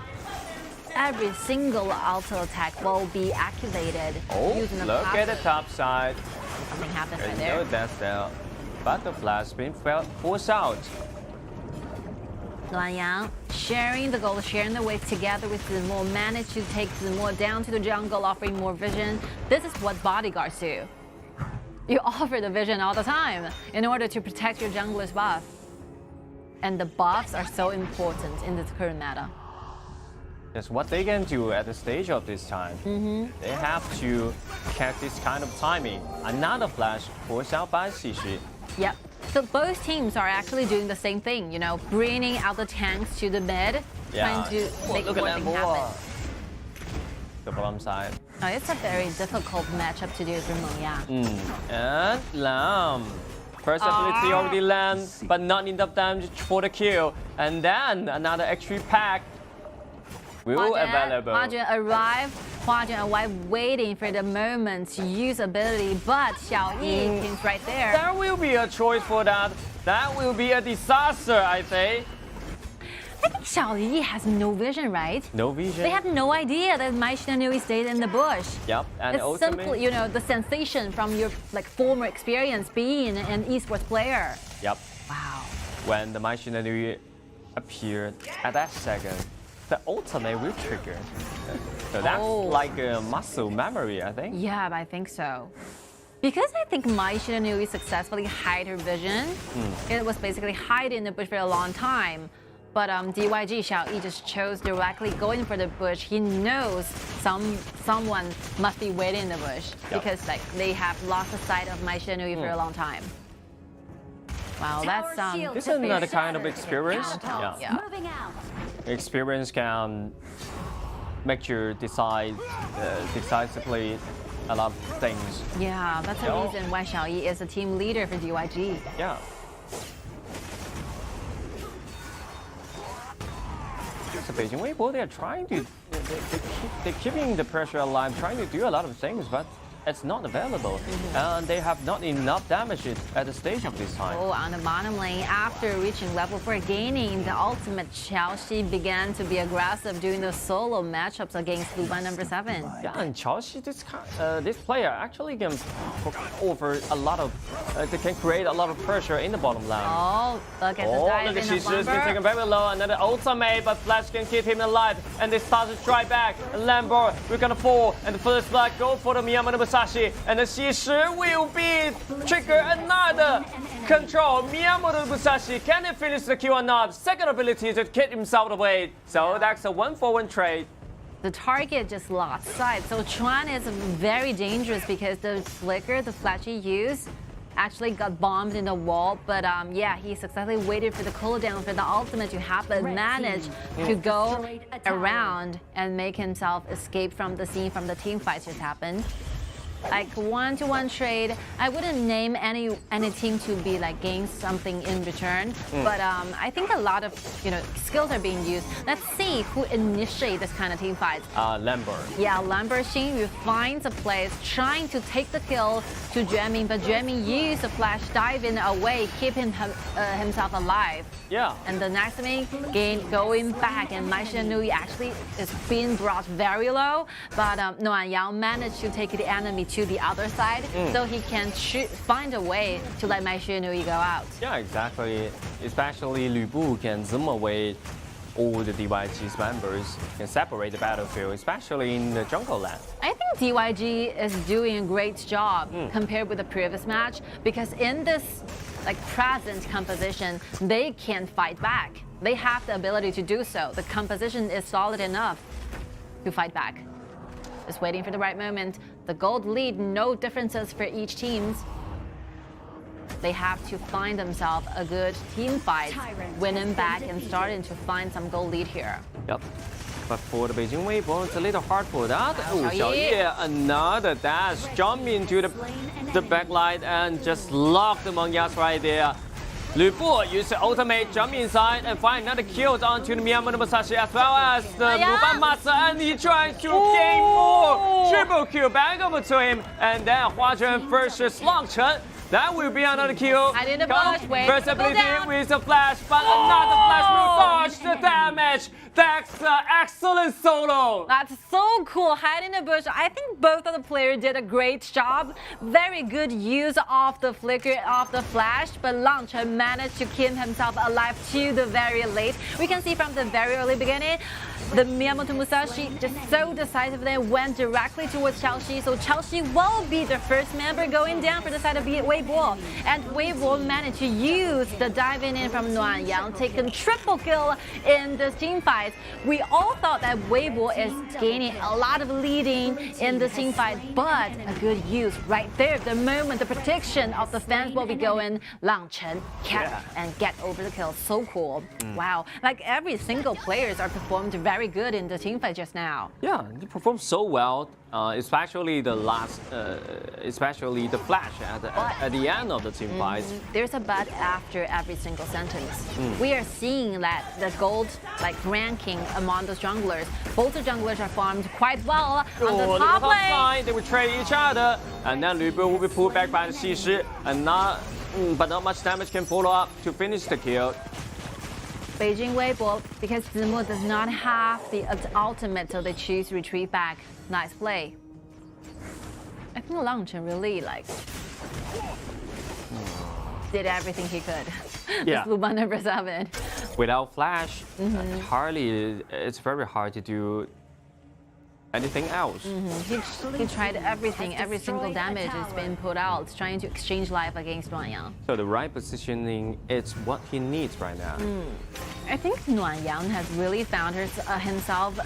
Every single auto attack will be activated using the Look at the top side. Something happens right There's there. no death there. Butterfly spin forced out. Luanyang sharing the gold, sharing the wave together with the more managed to take the more down to the jungle, offering more vision. This is what bodyguards do. You offer the vision all the time in order to protect your jungler's buff. And the buffs are so important in this current meta. That's what they can do at the stage of this time. They have to catch this kind of timing. Another flash forced out by Xixi. Yep. So both teams are actually doing the same thing, you know, bringing out the tanks to the mid, trying to make more things happen. The bottom side. Oh, it's a very difficult matchup to do for Mengya. And Lam. First ability already lands, but not enough damage for the kill. And then another extra pack will available. Huajun arrived. Huajun arrived waiting for the moment to use ability, but XiAo is right there. There will be a choice for that. That will be a disaster, I say. I think XiAo has no vision, right? No vision. They have no idea that my Shinanui stayed in the bush. Yep, and it's simply, you know, the sensation from your like former experience being an esports player. Yep. Wow. When the My Shinanui appeared at that second, the ultimate will trigger. So that's like a muscle memory, I think. Yeah, I think so. Because I think my Shinanui successfully hid her vision. It was basically hiding in the bush for a long time. But DYG XiAo just chose directly going for the bush. He knows someone must be waiting in the bush because like they have lost the sight of my Shinanui for a long time. Wow, that's This is another kind of experience. Yeah. Experience can make you decide decisively a lot of things. Yeah, that's the reason why XiAo is a team leader for DYG. Yeah. So Beijing Weibo, they're trying to, they're keeping the pressure alive, trying to do a lot of things, but it's not available. And they have not enough damage at the stage of this time. Oh, on the bottom lane, after reaching level 4, gaining the ultimate, Chaoxi began to be aggressive doing the solo matchups against Luban number 7. Yeah, and Chaoxi, this player actually can offer a lot of, they can create a lot of pressure in the bottom lane. Oh, look at the dive in She's been taken very low, another ultimate, but Flash can keep him alive, and they start to try back. And Lambor, we're gonna fall, and the first blood go for the Miyama number Sashi, and the Xixi will be trigger another control. Miyamoto Musashi, can he finish the kill or not? Second ability to keep himself away. So that's a 1-for-1 trade. The target just lost sight. So Chuan is very dangerous because the flicker, the flash he used, actually got bombed in the wall. But yeah, he successfully waited for the cooldown for the ultimate to happen, managed to go around and make himself escape from the scene from the team fights just happened. Like 1-to-1 trade, I wouldn't name any team to be like gain something in return, but I think a lot of skills are being used. Let's see who initiates this kind of team fights. Lambert. Yeah, Lambert Xin finds a place, trying to take the kill to Jamming, but Jamming used the flash dive in away, keeping himself alive. Yeah. And the next thing, going back, and Mai Shenui actually is being brought very low, but Noan Yang managed to take the enemy to the other side, so he can find a way to let my Xianui go out. Yeah, exactly. Especially Lü Bu can zoom away all the DYG's members, can separate the battlefield, especially in the jungle land. I think DYG is doing a great job compared with the previous match, because in this like present composition, they can fight back. They have the ability to do so. The composition is solid enough to fight back. Just waiting for the right moment. The gold lead, no differences for each team. They have to find themselves a good team fight, winning back and starting to find some gold lead here. Yep. But for the Beijing Weibo, it's a little hard for that. Oh, Xiao, another dash, jump into the backline and just lock the Mongyas right there. Lü Bu uses the ultimate, jump inside and find another kill onto the Miyamoto Musashi as well as the Luban Master, and he tries to gain more. Triple kill back over to him, and then Huazhen versus Lang Chen. That will be another kill. I did a bush, wait, Versatility with the flash, but another flash will dodge the damage. That's an excellent solo. That's so cool. Hide in the bush. I think both of the players did a great job. Very good use of the flicker of the flash, but Lang Chen managed to keep himself alive to the very late. We can see from the very early beginning, the Miyamoto Musashi just so decisively went directly towards Chaoxi. So Chaoxi will be the first member going down for the side of Weibo. And Weibo managed to use the diving in from Nuanyang, taking triple kill in this team fight. We all thought that Weibo is gaining a lot of leading in the team fight, but a good use right there. The moment the protection of the fans will be going, Lang Chen kept and get over the kill. So cool. Wow. Like every single players are performed very good in the team fight just now. Yeah, they performed so well, especially the last, especially the flash at the end of the team fight. There's a but after every single sentence. We are seeing that the gold ranking among the junglers. Both the junglers are farmed quite well on the top lane. They will trade each other, and then Lü Bu will be pulled back by the Xi, and but not much damage can follow up to finish the kill. Beijing Weibo, because Zimu does not have the ultimate, so they choose to retreat back. Nice play. I think Lang Chen really did everything he could. Yeah. Luban number 7. Without flash, it's very hard to do anything else. He tried everything, every single damage has been put out, trying to exchange life against Nuanyang. So the right positioning is what he needs right now. I think Nuanyang has really found himself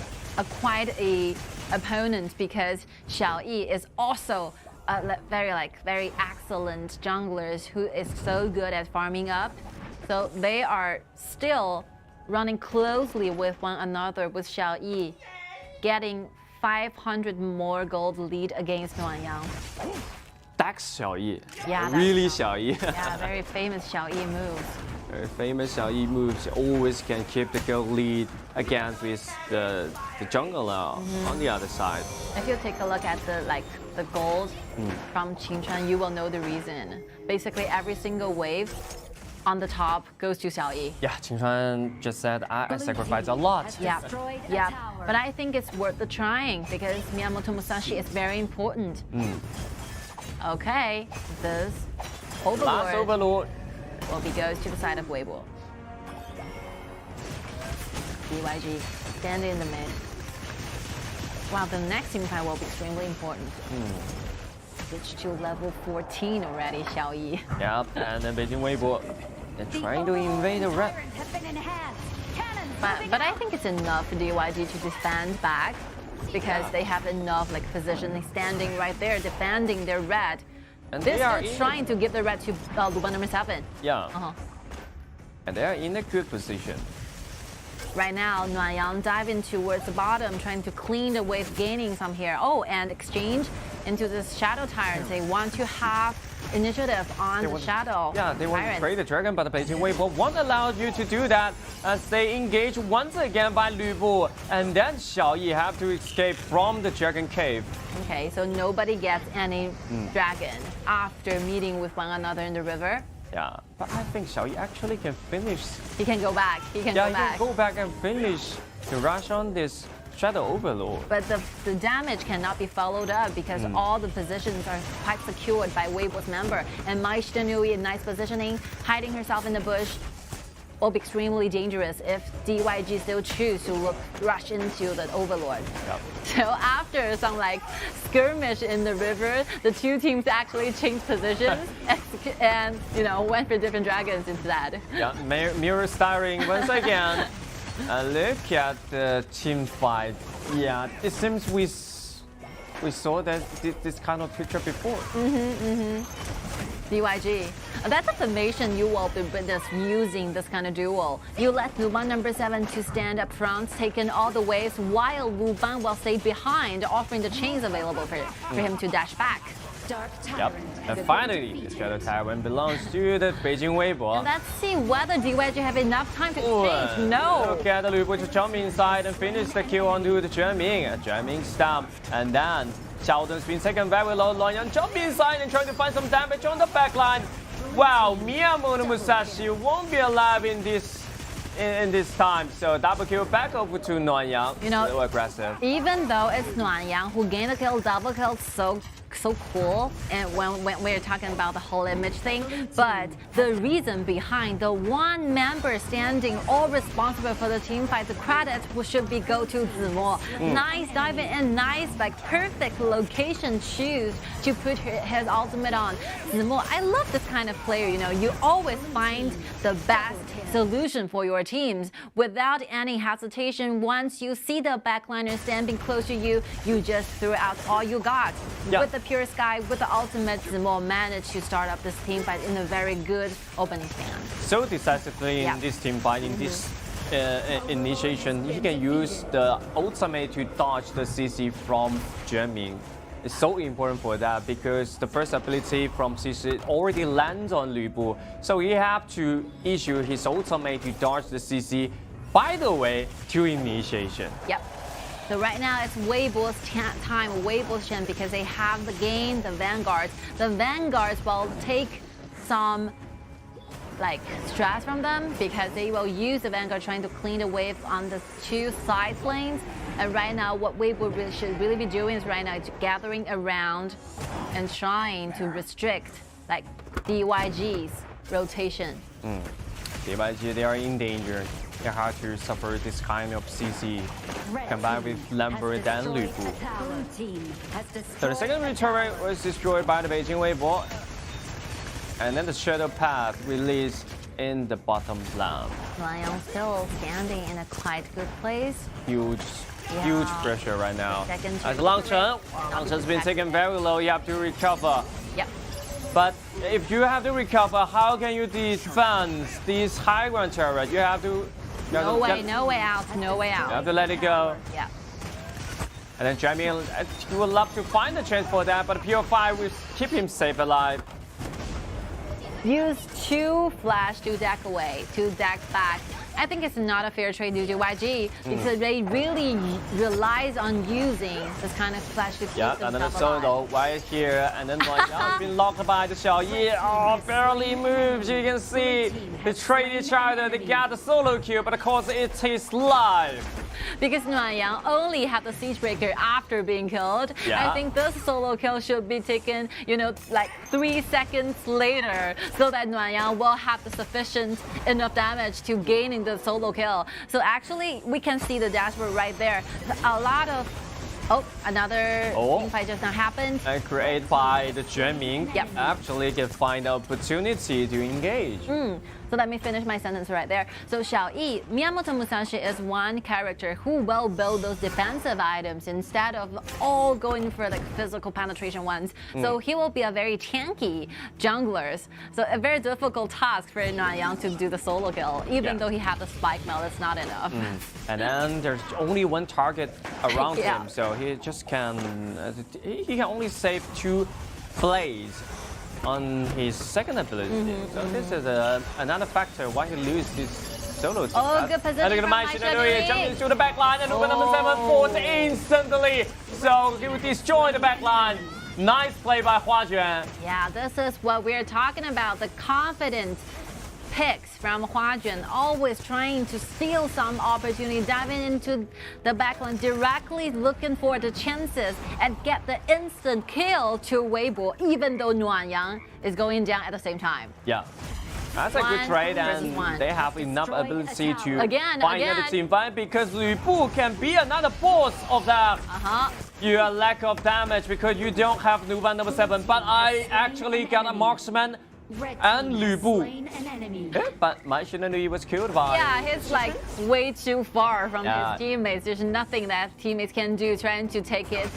quite a opponent, because Xiao is also a very excellent junglers who is so good at farming up. So they are still running closely with one another, with Xiao getting 500 more gold lead against Nuanyang. That's Xiao. Yeah, really Xiao. Yeah, very famous Xiao move. Very famous Xiao moves. Always can keep the gold lead against with the jungler on the other side. If you take a look at the gold from Qingchuan, you will know the reason. Basically, every single wave on the top goes to Xiao. Yeah, Qingchuan just said, I sacrificed a lot. Yeah. But I think it's worth the trying, because Miyamoto Musashi is very important. Okay, this last overlord goes to the side of Weibo. DYG standing in the mid. Wow, the next team fight will be extremely important. Switch to level 14 already, Xiao. Yep, and then Beijing Weibo, they're trying to invade the red. But I think it's enough for DYG to defend back, because they have enough positioning standing right there, defending their red. And they're they are trying to give the red to Luban number 7. Yeah. And they are in a good position. Right now, Nuanyang diving towards the bottom, trying to clean the wave, gaining some here. Oh, and exchange into this Shadow Tyrant. They want to have initiative on the Shadow. Yeah, they want to trade the Dragon, but the Beijing Weibo won't allow you to do that, as they engage once again by Lü Bu. And then Xiao have to escape from the Dragon Cave. Okay, so nobody gets any dragon after meeting with one another in the river. Yeah, but I think Xiao actually can finish. He can go back. He can go back. He can go back and finish the rush on this Shadow Overlord. But the damage cannot be followed up because all the positions are quite secured by Weibo's member. And Mai Shitanui in nice positioning, hiding herself in the bush, will be extremely dangerous if DYG still choose to rush into the Overlord. Yep. So after some like skirmish in the river, the two teams actually changed positions and went for different dragons instead. Yeah, mirror styling once again. Look at the team fight. Yeah, it seems we saw that this kind of picture before. DYG. That's a formation you will be witness using this kind of duel. You let Luban number 7 to stand up front, taking all the waves, while Luban will stay behind, offering the chains available for him to dash back. Yep. And finally, the Shadow Tyrant belongs to the Beijing Weibo. Let's see whether DYG have enough time to exchange. No. Look at the Lubu to jump inside and finish the kill onto the Jian. Jian stamp. And then Xiao's been taken very low. Luanyang jump inside and try to find some damage on the backline. Wow, Miyamoto Musashi won't be alive in this time. So double kill back over to Luanyang. So aggressive. Even though it's Luanyang who gained the kill, double kill, so cool, and when we're talking about the whole image thing, but the reason behind the one member standing all responsible for the team fight, the credit should be go to Zimo. Nice diving and nice perfect location choose to put his ultimate on. Zimo, I love this kind of player, you always find the best solution for your teams without any hesitation. Once you see the backliner standing close to you, you just throw out all you got. Yeah. With the Pure Sky, with the ultimate, Zimo managed to start up this team fight in a very good opening stand. So decisively in this team fight, in this initiation, he can use the ultimate to dodge the CC from Jian. It's so important for that because the first ability from CC already lands on Lu Bu. So he have to issue his ultimate to dodge the CC, by the way, to initiation. Yep. So right now it's Weibo's time, Weibo's chance, because they have the game, the Vanguards. The Vanguards will take some stress from them because they will use the Vanguard trying to clean the wave on the two side lanes. And right now what Weibo should really be doing is right now gathering around and trying to restrict DYG's rotation. DYG, they are in danger. They have to suffer this kind of CC combined with Lambert and Lu Bu. So the second turret was destroyed by the Beijing Weibo. And then the Shadow Path released in the bottom lane. Lion still standing in a quite good place. Huge pressure right now. As Langchen's been taken very low, you have to recover. Yep. But if you have to recover, how can you defend this high ground turret? You have to... No way out. You have to let it go. Yeah. And then Jian, he would love to find a chance for that, but Pure5 will keep him safe alive. Use 2 flash to deck away, 2 deck back. I think it's not a fair trade to YG because they really relies on using this kind of flash to keep themselves and then the alive. solo right here, and then has been locked by the Xiao. Oh, barely moves. You can see they trade each other. They got the solo kill, but of course it is live. Because Luanyang only had the siege breaker after being killed. Yeah. I think this solo kill should be taken, 3 seconds later, so that Luanyang will have the sufficient enough damage to gaining the solo kill. So actually, we can see the dashboard right there. A lot of another team fight just now happened. And created by the Jian Yep. actually can find opportunity to engage. So let me finish my sentence right there. So Xiao Miyamoto Musashi is one character who will build those defensive items instead of all going for physical penetration ones. So he will be a very tanky jungler. So a very difficult task for Luanyang to do the solo kill. Even though he has the spike mail, it's not enough. And then there's only one target around him, so he just can only save 2 plays on his second ability. So this is another factor why he loses this solo team. Good position. And look at Mai Shitanui jumping into the back line, and number 7 falls instantly. So he will destroy the back line. Nice play by Huang. Yeah, this is what we're talking about, the confident picks from Huajun, always trying to steal some opportunity, diving into the backline, directly looking for the chances and get the instant kill to Weibo, even though Nuanyang is going down at the same time. Yeah. That's a good trade, and they have enough ability to find another team fight because Lu Bu can be another boss of that. Your lack of damage because you don't have Nuban number 7, but I actually got a marksman and Lu Bu. But my Shinanui was killed by. Yeah, he's like way too far from his teammates. There's nothing that teammates can do trying to take it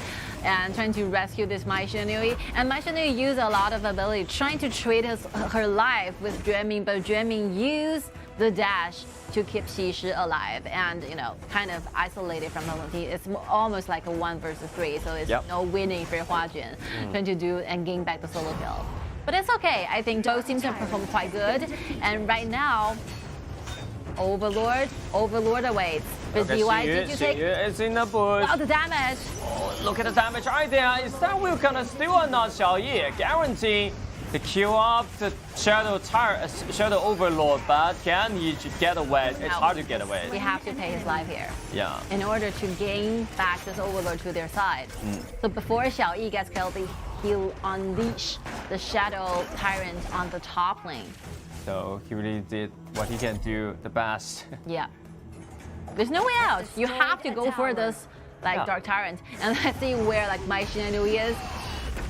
and trying to rescue this Mai Shinui. And Mai Shinui used a lot of ability trying to trade her life with Jueming, but Jueming used the dash to keep Xi alive and, you know, kind of isolated from the team. It's almost like a 1 versus 3, so it's no winning for Huajun trying to do and gain back the solo kill. But it's okay. I think both teams have performed quite good. And right now, Overlord awaits. But DYG to take. It's in the bush. Wow, the damage. Oh, look at the damage right there. Is that will gonna steal or not, Xiao? Guarantee to kill off the Shadow Overlord, but can he get away? It's hard to get away. We have to pay his life here. Yeah. In order to gain back this Overlord to their side. So before Xiao gets killed, he'll unleash the Shadow Tyrant on the top lane. So he really did what he can do the best. Yeah. There's no way out. You have to go for this Dark Tyrant. And let's see where Mai Shinanui is.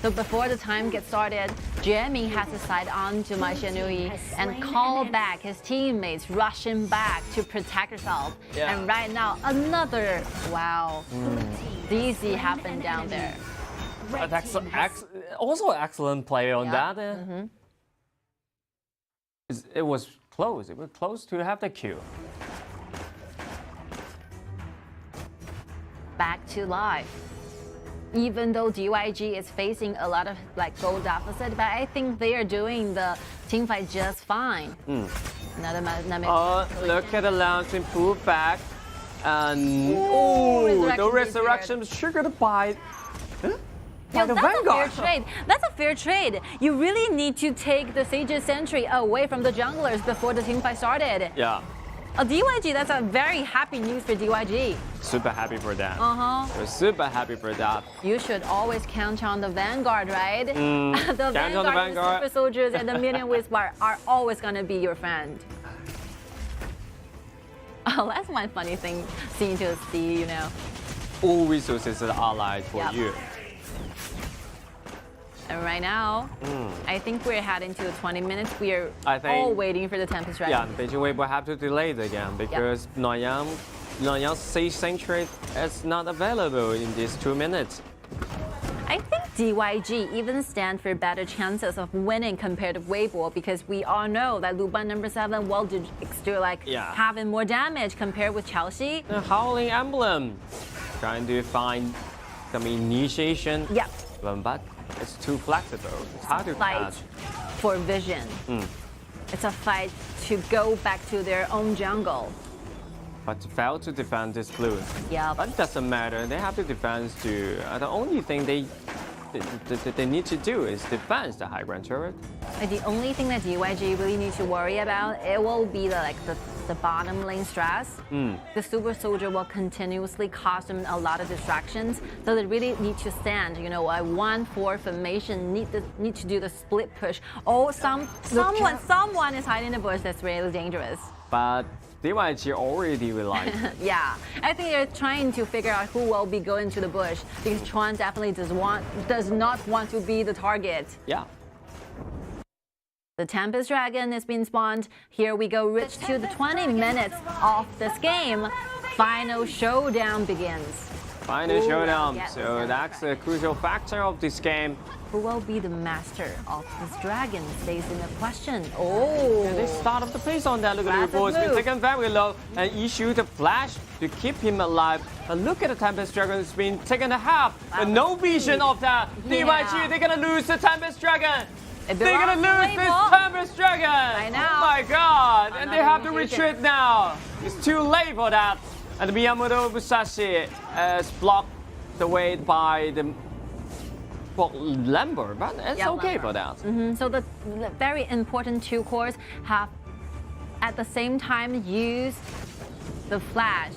So before the time gets started, Jueming has to side on to Mai Shinanui and call back his teammates, rushing back to protect herself. And right now, another DZ happened down there. Also excellent play on that. It was close. It was close to have the kill. Back to life. Even though DYG is facing a lot of gold deficit, but I think they are doing the team fight just fine. Look at the launching pull back. And the resurrection triggered by that's a fair trade. That's a fair trade. You really need to take the Sage's Sentry away from the junglers before the team fight started. Yeah. DYG, that's a very happy news for DYG. Super happy for that. We're super happy for that. You should always count on the Vanguard, right? The Vanguard, the Super Soldiers, and the Minion Whisper are always going to be your friend. Oh, that's one funny thing seeing to see, you know. All resources are allied for you. And right now, I think we're heading to 20 minutes. We are all waiting for the Tempest Dragon. Yeah, Beijing Weibo have to delay it again because Nanyang's Sage Sentry is not available in these 2 minutes. I think DYG even stand for better chances of winning compared to Weibo because we all know that Luban number 7 will do having more damage compared with Chelsea. The Howling Emblem trying to find some initiation. But it's too flexible. It's hard to fight for vision. It's a fight to go back to their own jungle. But to fail to defend this blue. But it doesn't matter. They have to defend too. The only thing they need to do is defend the high ground turret. The only thing that DYG really need to worry about, it will be the bottom lane stress. The Super Soldier will continuously cause them a lot of distractions, so they really need to stand, you know, a 1-4 formation, need to do the split push. Oh, someone is hiding in the bush. That's really dangerous. But DYG already realized. Yeah, I think they're trying to figure out who will be going to the bush because Chuan definitely does not want to be the target. Yeah. The Tempest Dragon is being spawned. Here we go, reach to the 20 minutes of this game. Final showdown begins. Final showdown. So that's a crucial factor of this game. Who will be the master of this dragon stays in the question. They start off the pace on that. Look at the boys been taken very low and issued the flash to keep him alive. And look at the Tempest Dragon, it's been taken a half. But no vision of that. DYG, they're gonna lose the Tempest Dragon. They're gonna lose this Tempest Dragon! I know. Oh my god! And they have to retreat now! It's too late for that! And Miyamoto Musashi is blocked the way by the Lambert, but it's okay for that. So the very important 2 cores have at the same time use the flash.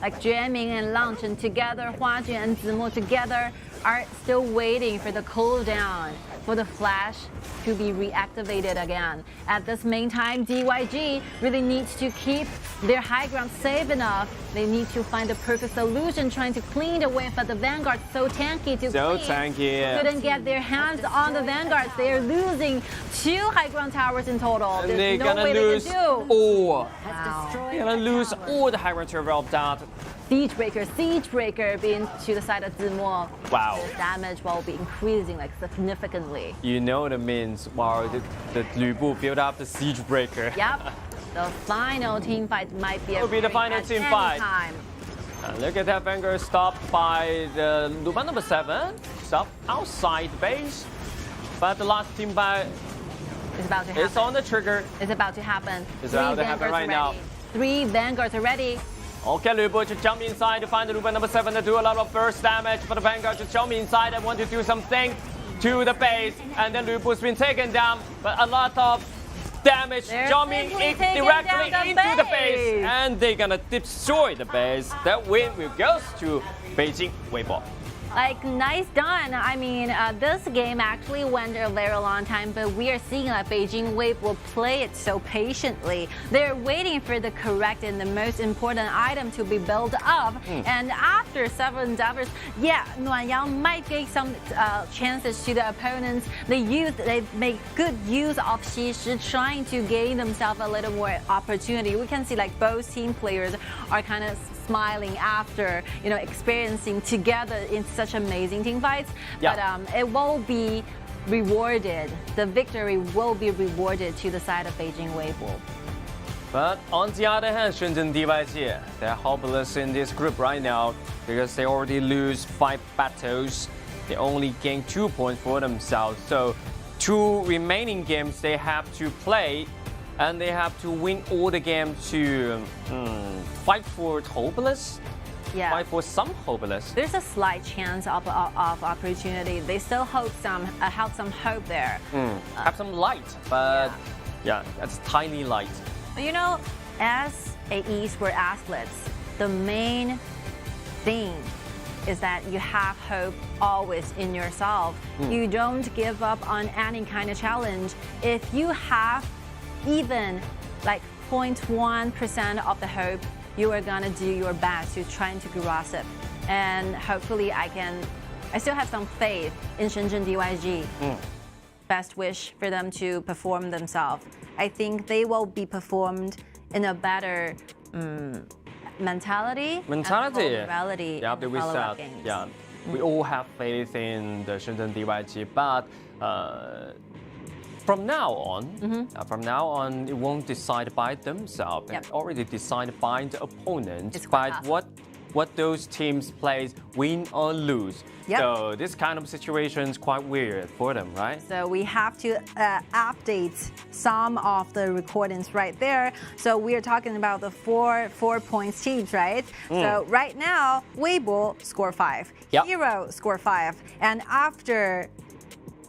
Like Jian and Nanjing together, Huang and Zimo together are still waiting for the cooldown for the flash to be reactivated again. At this meantime, DYG really needs to keep their high ground safe enough. They need to find the perfect solution, trying to clean the wave, but the Vanguard so tanky to So clean. tanky. Couldn't get their hands on the Vanguards. They are losing 2 high ground towers in total. And There's they're no gonna way lose they can do. all. Wow. They're gonna lose all the high ground tower of that. Siege breaker being to the side of Zimo. Wow. The damage will be increasing like significantly. You know what it means. Wow, the Lü Bu built up the siege breaker. Yep. The final team fight might be Will be the final team fight. Time. Look at that Vanguard stopped by the Luban number 7. Stop outside the base. But the last team fight is about to happen. It's on the trigger. It's about to happen. It's about to happen right now. 3 Vanguards are ready. Okay, Lü Bu to jump inside to find the Luban number 7 to do a lot of burst damage. But the Vanguard just jump inside and want to do something to the base. And then Lü Bu's been taken down. But a lot of damage jumping directly into the base. And they're gonna destroy the base. That win will go to Beijing Weibo. Like, nice done. I mean, this game actually went a very long time, but we are seeing that Beijing Wave will play it so patiently. They're waiting for the correct and the most important item to be built up. And after several endeavors, yeah, Nuanyang might get some chances to the opponents. They make good use of Xishi, trying to gain themselves a little more opportunity. We can see like both team players are kind of smiling after, you know, experiencing together in such amazing team fights. Yeah. But it will be rewarded. The victory will be rewarded to the side of Beijing Weibo. But on the other hand, Shenzhen DYG, they're hopeless in this group right now because they already lose 5 battles. They only gain 2 points for themselves. So 2 remaining games they have to play. And they have to win all the games to fight for hopeless. Yeah. Fight for some hopeless. There's a slight chance of opportunity. They still have some hope there. Have some light, but yeah, that's tiny light. But you know, as a e-sport athletes, the main thing is that you have hope always in yourself. You don't give up on any kind of challenge. If you have even like 0.1% of the hope, you are gonna do your best to trying to grasp it. And hopefully I still have some faith in Shenzhen DYG. Best wish for them to perform themselves. I think they will be performed in a better mentality. And morality. Yeah, we said, yeah, we all have faith in the Shenzhen DYG, but from now on, it won't decide by themselves. It's already decided by the opponent. By what those teams play, win or lose. So this kind of situation is quite weird for them, right? So we have to update some of the recordings right there. So we are talking about the four points teams, right? So right now, Weibo score 5, Hero score 5, and after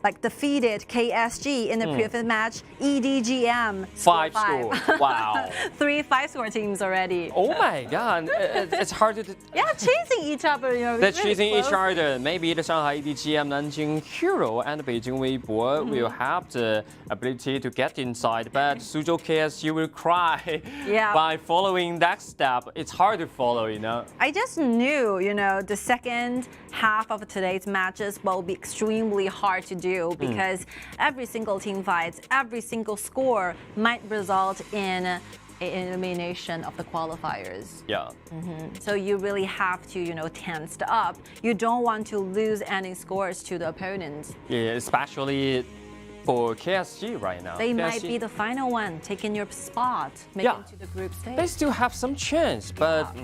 like defeated KSG in the previous match, EDG.M 5 score. Wow. 3 5-score teams already. Oh my God, it's hard to. Chasing each other. You know, they're really chasing close. each other. Maybe the Shanghai EDG.M, Nanjing Hero, and Beijing Weibo will have the ability to get inside, but Suzhou KSG will cry by following that step. It's hard to follow, you know. I just knew, you know, the second half of today's matches will be extremely hard to do because every single team fight, every single score might result in an elimination of the qualifiers. Yeah. So you really have to, you know, tensed up. You don't want to lose any scores to the opponents. Yeah, especially for KSG right now. They might be the final one, taking your spot, making it to the group stage. They still have some chance, but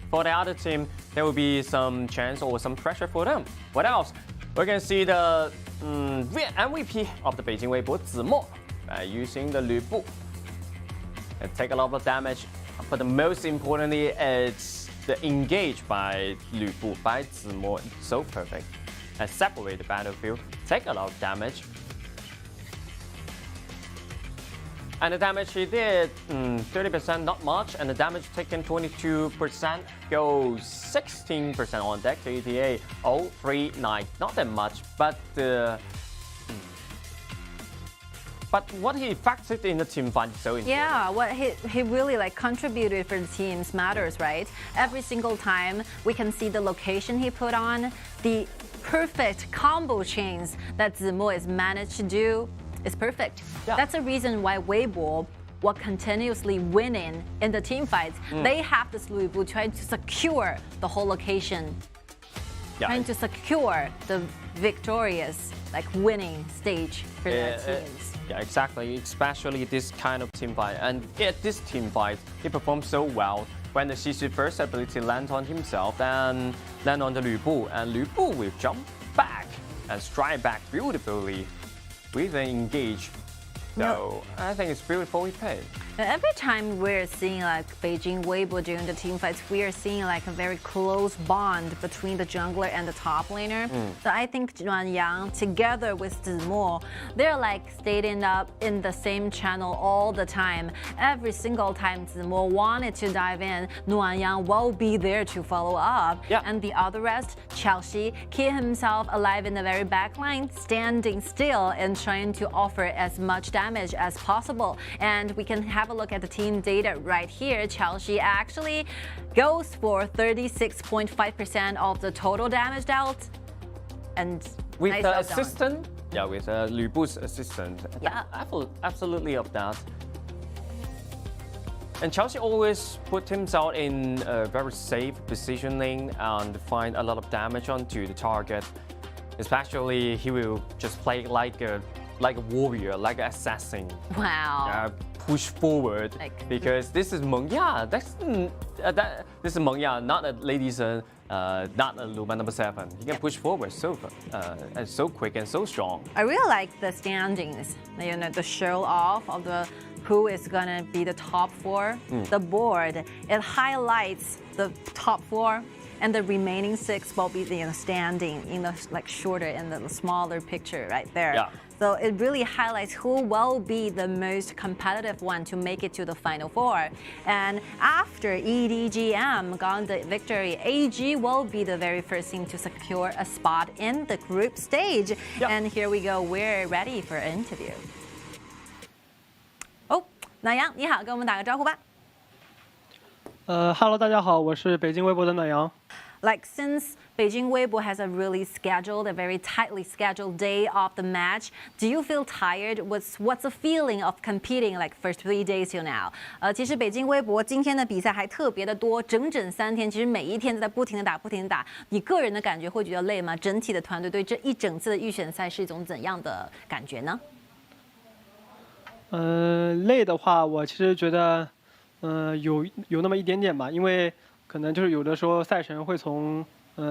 for the other team, there will be some chance or some pressure for them. What else? We can see the MVP of the Beijing Weibo, Zimo, using the Lü Bu. It take a lot of damage, but the most importantly, it's the engage by Lü Bu, by Zimo. It's so perfect. And separate the battlefield, take a lot of damage. And the damage he did, 30%, not much. And the damage taken, 22%. Goes 16% on deck. KTA 039, not that much, but what he factored in the team fight is so important. Yeah, what he really like contributed for the teams matters, right? Every single time we can see the location he put on, the perfect combo chains that Zimo has managed to do is perfect. Yeah. That's the reason why Weibo were continuously winning in the team fights. They have this Luibu trying to secure the whole location, trying to secure the victorious, like winning stage for their teams. Yeah, exactly. Especially this kind of team fight, and at this team fight, he performed so well. When the Xi first ability land on himself, then land on the Lü Bu, and Lü Bu will jump back and strike back beautifully with an engage. So I think it's beautifully played. Every time we're seeing like Beijing Weibo during the team fights, we are seeing like a very close bond between the jungler and the top laner. So I think Yang together with Zimo, they're like staying up in the same channel all the time. Every single time Zimo wanted to dive in, Yang will be there to follow up. And the other rest, Chao keep himself alive in the very back line, standing still and trying to offer as much damage as possible. And we can have a look at the team data right here. Chao actually goes for 36.5% of the total damage dealt. And with nice the assistant, with Lü Bu's assistant, absolutely of that. And Chao always put himself in a very safe positioning and find a lot of damage onto the target. Especially, he will just play like a warrior, like an assassin. Wow. Push forward, because this is Meng Ya. This is Meng Ya, not a Lady Sun, not a Luban number 7. He can push forward so quick and so strong. I really like the standings. You know, the show off of the who is gonna be the top 4. The board, it highlights the top 4. And the remaining 6 will be standing in the like shorter and the smaller picture right there. So it really highlights who will be the most competitive one to make it to the final 4. And after EDG.M got the victory, AG will be the very first team to secure a spot in the group stage. And here we go, we're ready for an interview. Oh, 暖阳你好，跟我们打个招呼吧。Hello， 大家好，我是北京微博的暖阳。Like since Beijing Weibo has a very tightly scheduled day of the match, do you feel tired? What's the feeling of competing like for 3 days till now? 其实北京微博今天的比赛还特别的多，整整3天，其实每一天都在不停的打。你个人的感觉会觉得累吗？整体的团队对这一整次的预选赛是一种怎样的感觉呢？累的话，我其实觉得，有那么一点点吧，因为可能就是有的时候赛程会从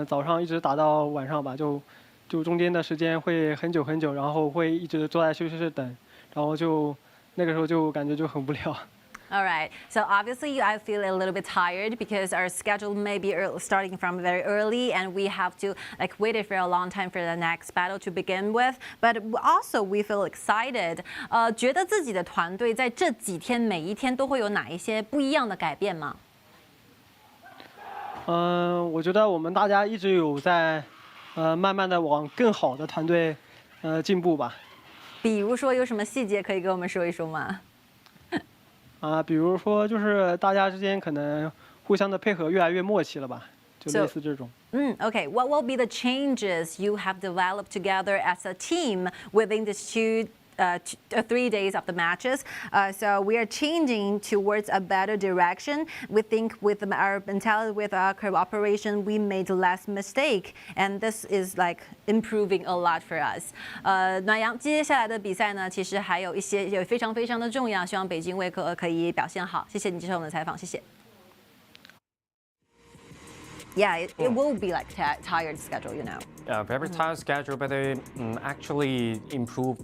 早上一直打到晚上吧，就中间的时间会很久，然后会一直坐在休息室等，然后就那个时候就感觉就很无聊。All right, so obviously I feel a little bit tired because our schedule may be starting from very early and we have to like wait for a long time for the next battle to begin with. But also we feel excited. 觉得自己的团队在这几天每一天都会有哪一些不一样的改变吗？我觉得我们大家一直有在慢慢的往更好的团队进步吧。比如说有什么细节可以跟我们说一说吗？比如说就是大家之间可能互相的配合越来越默契了吧，就类似这种。Okay, what will be the changes you have developed together as a team within these 3 days of the matches? So we are changing towards a better direction. We think with our mentality, with our cooperation, we made less mistake, and this is like improving a lot for us. 暖阳，接下来的比赛呢，其实还有一些也非常的重要，希望北京卫科可以表现好。谢谢你接受我们的采访，谢谢。Yeah, it will be like tired schedule, you know. Very tired schedule, but they actually improve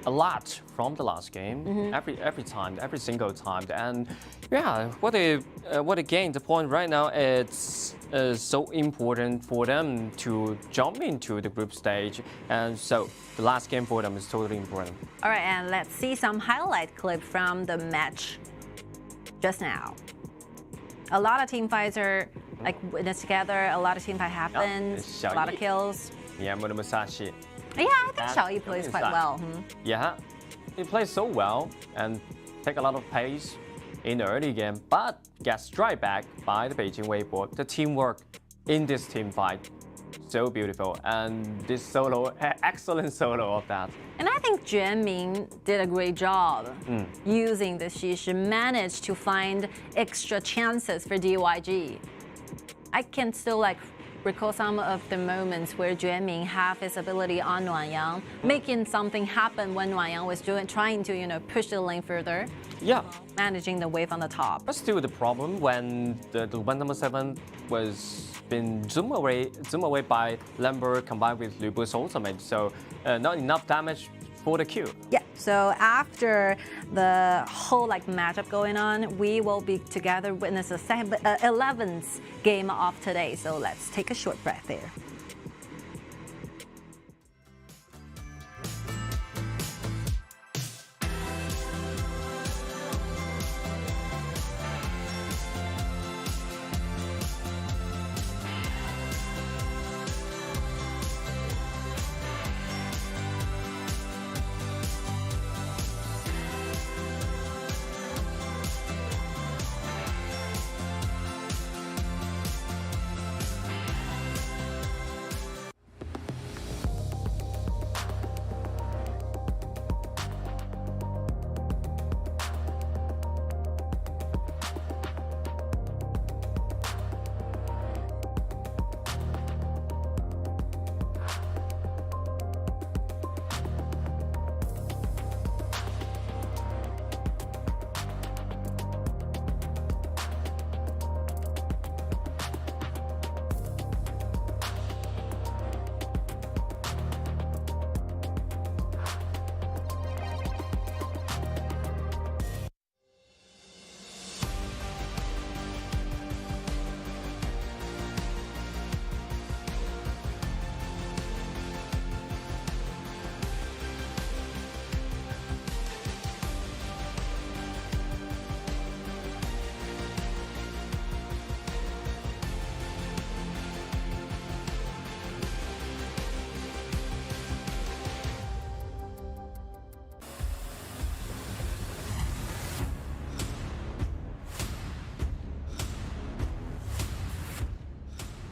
a lot from the last game. Every time, every single time, and yeah, what they gained the point right now. It's so important for them to jump into the group stage, and so the last game for them is totally important. All right, and let's see some highlight clip from the match just now. A lot of team fights are like witnessed together. A lot of team fight happened. A lot of kills. Yeah, Musashi. Yeah, I think Xiao plays quite well. Yeah, he plays so well and take a lot of pace in the early game, but gets strike back by the Beijing Weibo. The teamwork in this team fight, so beautiful, and this solo, excellent solo of that. And I think Jian did a great job using the Xi, managed to find extra chances for DYG. I can still recall some of the moments where Jian have his ability on Nuanyang, making something happen when Nuanyang was trying to push the lane further. Yeah, managing the wave on the top. But still, the problem when the one number 7 was been zoomed away by Lambert combined with Lu Bu's ultimate, so not enough damage for the Q. Yeah, so after the whole matchup going on, we will be together witness the 11th game of today. So let's take a short breath there.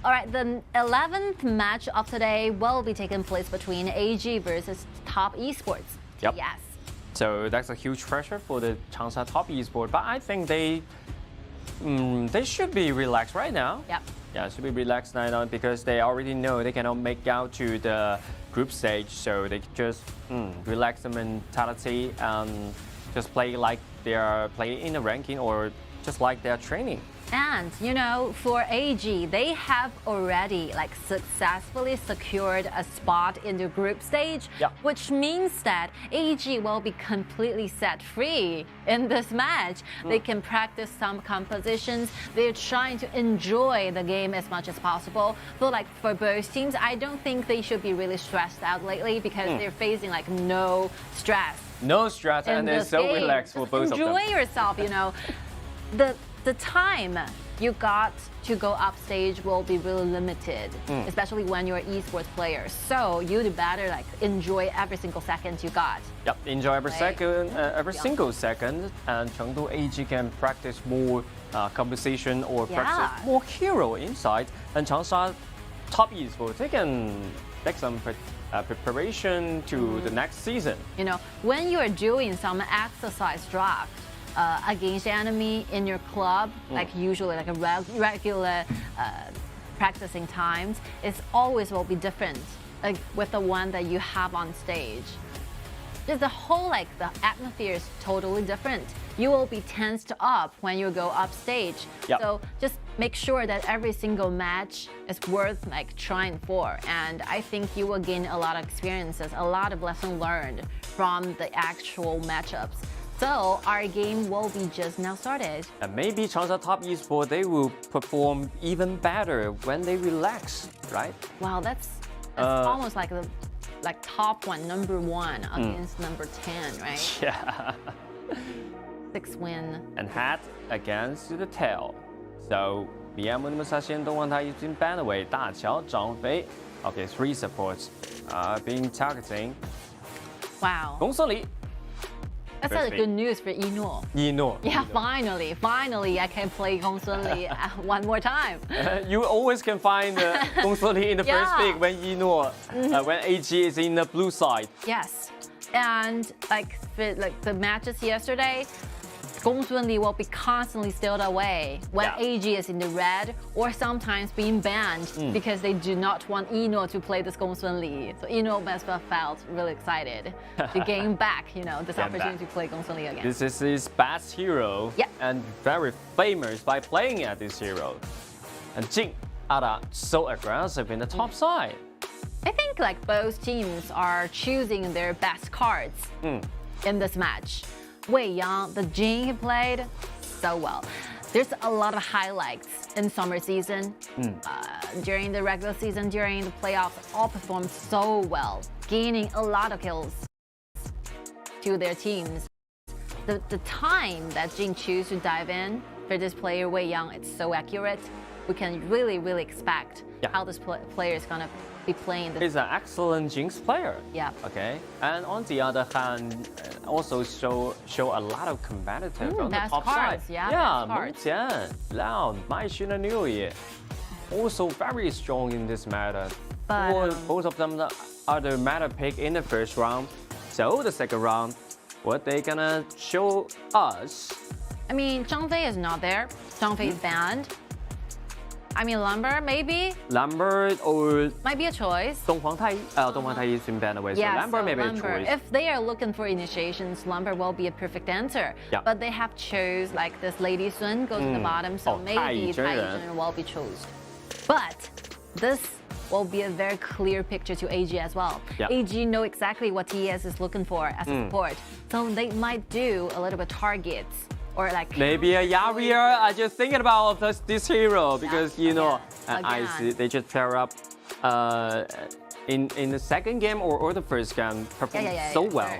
All right, the 11th match of today will be taking place between AG versus Top Esports. Yep. Yes. So that's a huge pressure for the Changsha Top Esport, but I think they should be relaxed right now. Yep. Yeah, should be relaxed right now because they already know they cannot make out to the group stage, so they just relax the mentality and just play like they are playing in the ranking or just like they're training. And for AG, they have already successfully secured a spot in the group stage, which means that AG will be completely set free in this match. They can practice some compositions. They're trying to enjoy the game as much as possible. So for both teams, I don't think they should be really stressed out lately because they're facing no stress. No stress, and they're so relaxed for both of them. Enjoy yourself, The time you got to go upstage will be really limited, especially when you're an esports player. So you'd better enjoy every single second you got. Yep, enjoy every second, every single second, and Chengdu AG can practice more composition or practice more hero inside. And Changsha Top Esports, they can make some preparation to the next season. When you're doing some exercise draft against enemy in your club, usually a regular practicing times, it always will be different with the one that you have on stage. just the whole the atmosphere is totally different. You will be tensed up when you go upstage. Yep. So just make sure that every single match is worth trying for. And I think you will gain a lot of experiences, a lot of lessons learned from the actual matchups. So our game will be just now started. And maybe Changsha Top Esports, they will perform even better when they relax, right? Wow, that's almost like the top one, number one against number 10, right? Yeah. 6 win. And head against the tail. So BM 那么他先动完他已经 ban away 大乔张飞。Okay, 3 supports being targeting. Wow. 恭喜你。That's such good news for Yino. Yino. Yeah, finally I can play Gong Sun Li one more time. You always can find Gong Sun Li in the first pick when Yino, when AG is in the blue side. Yes, and the matches yesterday, Gong Sun Li will be constantly stealed away when AG is in the red or sometimes being banned because they do not want Ino to play this Gong Sun Li. So Ino must have felt really excited to gain back, this opportunity to play Gong Sun Li again. This is his best hero and very famous by playing at this hero. And Jing are so aggressive in the top side. I think both teams are choosing their best cards in this match. Wei Yang, the Jing he played so well. There's a lot of highlights in summer season. During the regular season, during the playoffs, all performed so well, gaining a lot of kills to their teams. The time that Jing choose to dive in for this player Wei Yang, it's so accurate. We can really expect how this player is gonna be playing. He's an excellent Jinx player. Yeah. Okay. And on the other hand, also show a lot of competitive on the top cards, side. Yeah. Qian, Lao, Mai Xunaniu, also very strong in this meta. But both of them are the meta pick in the first round. So the second round, what they gonna show us? I mean, Zhang Fei is not there. Zhang Fei is banned. I mean, Lumber, maybe? Lumber or... Might be a choice. Donghuang Tai is been banned away, so Lumber may be a choice. If they are looking for initiations, Lumber will be a perfect answer. But they have chose, this Lady Sun goes to the bottom, so maybe TianYun will be chosen. But this will be a very clear picture to AG as well. AG know exactly what TES is looking for as a support, so they might do a little bit targets. Or maybe a Yaria. I just thinking about this hero because I see they just pair up in the second game or the first game performed so well.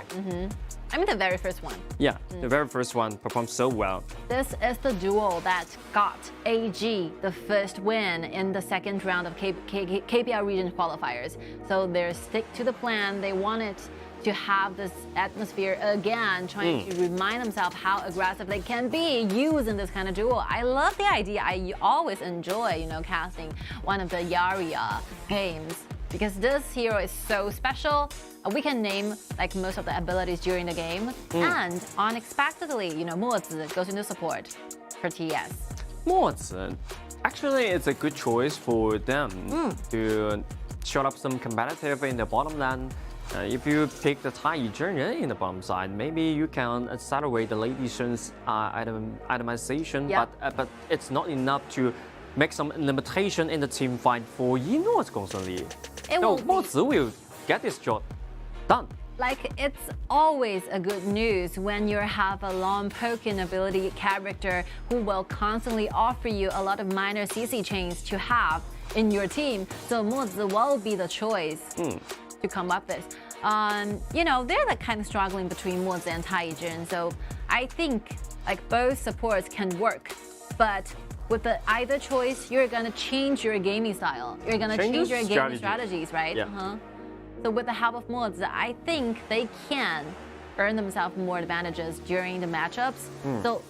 I mean the very first one. Yeah, the very first one performed so well. This is the duel that got AG the first win in the second round of KPL region qualifiers. So they stick to the plan. They wanted to have this atmosphere again, trying to remind themselves how aggressive they can be using this kind of duel. I love the idea. I always enjoy, casting one of the Yaria games because this hero is so special. We can name most of the abilities during the game, and unexpectedly, Mozi goes into support for TES. Mozi, actually, it's a good choice for them to show up some competitive in the bottom lane. If you pick the TianYun in the bottom side, maybe you can accelerate the Lady Sun's itemization, but it's not enough to make some limitation in the team fight for Yino's Gong Sun Li. Mozi will get this job done. It's always a good news when you have a long poking ability character who will constantly offer you a lot of minor CC chains to have in your team. So Mozi will be the choice to come up with. They're kind of struggling between Mozi and TianYun, so I think both supports can work, but with either choice, you're gonna change your gaming style. You're gonna change your gaming strategies, right? So with the help of Mozi, I think they can earn themselves more advantages during the matchups. So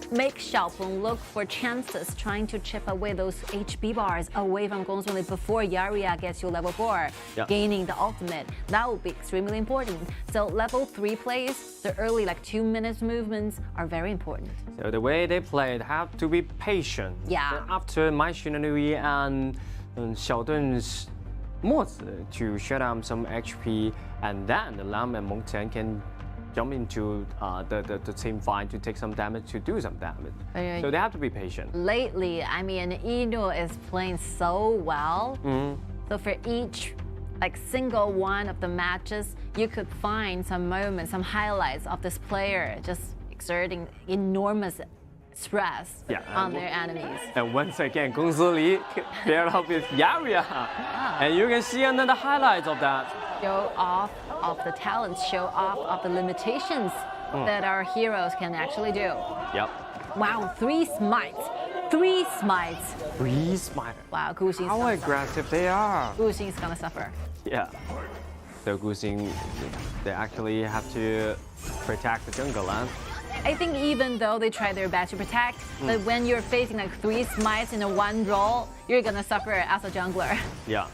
make Xiao look for chances trying to chip away those HB bars away from Gong Sun Li before Yaria gets you level 4, gaining the ultimate. That will be extremely important. So level 3 plays, the early 2 minutes movements are very important. So the way they played have to be patient. Yeah. After Mai Xunaniu and Xiao Dun's Mozi to shut down some HP, and then the Lam and Mengtian can jump into the team fight to take some damage, to do some damage. So they have to be patient. Lately, I mean, Inu is playing so well. So for each single one of the matches, you could find some moments, some highlights of this player just exerting enormous stress on their enemies. And once again, Gong Zili paired up with Yaria. And you can see another highlight of that. Show off of the talents, show off of the limitations that our heroes can actually do. Yep. Wow, 3 smites. 3 smites. 3 smites. Wow, Guxing's how aggressive they are. Guxing's gonna suffer. Yeah. So Guxing, they actually have to protect the jungle land. I think even though they try their best to protect, but when you're facing 3 smites in a one roll, you're gonna suffer as a jungler. Yeah.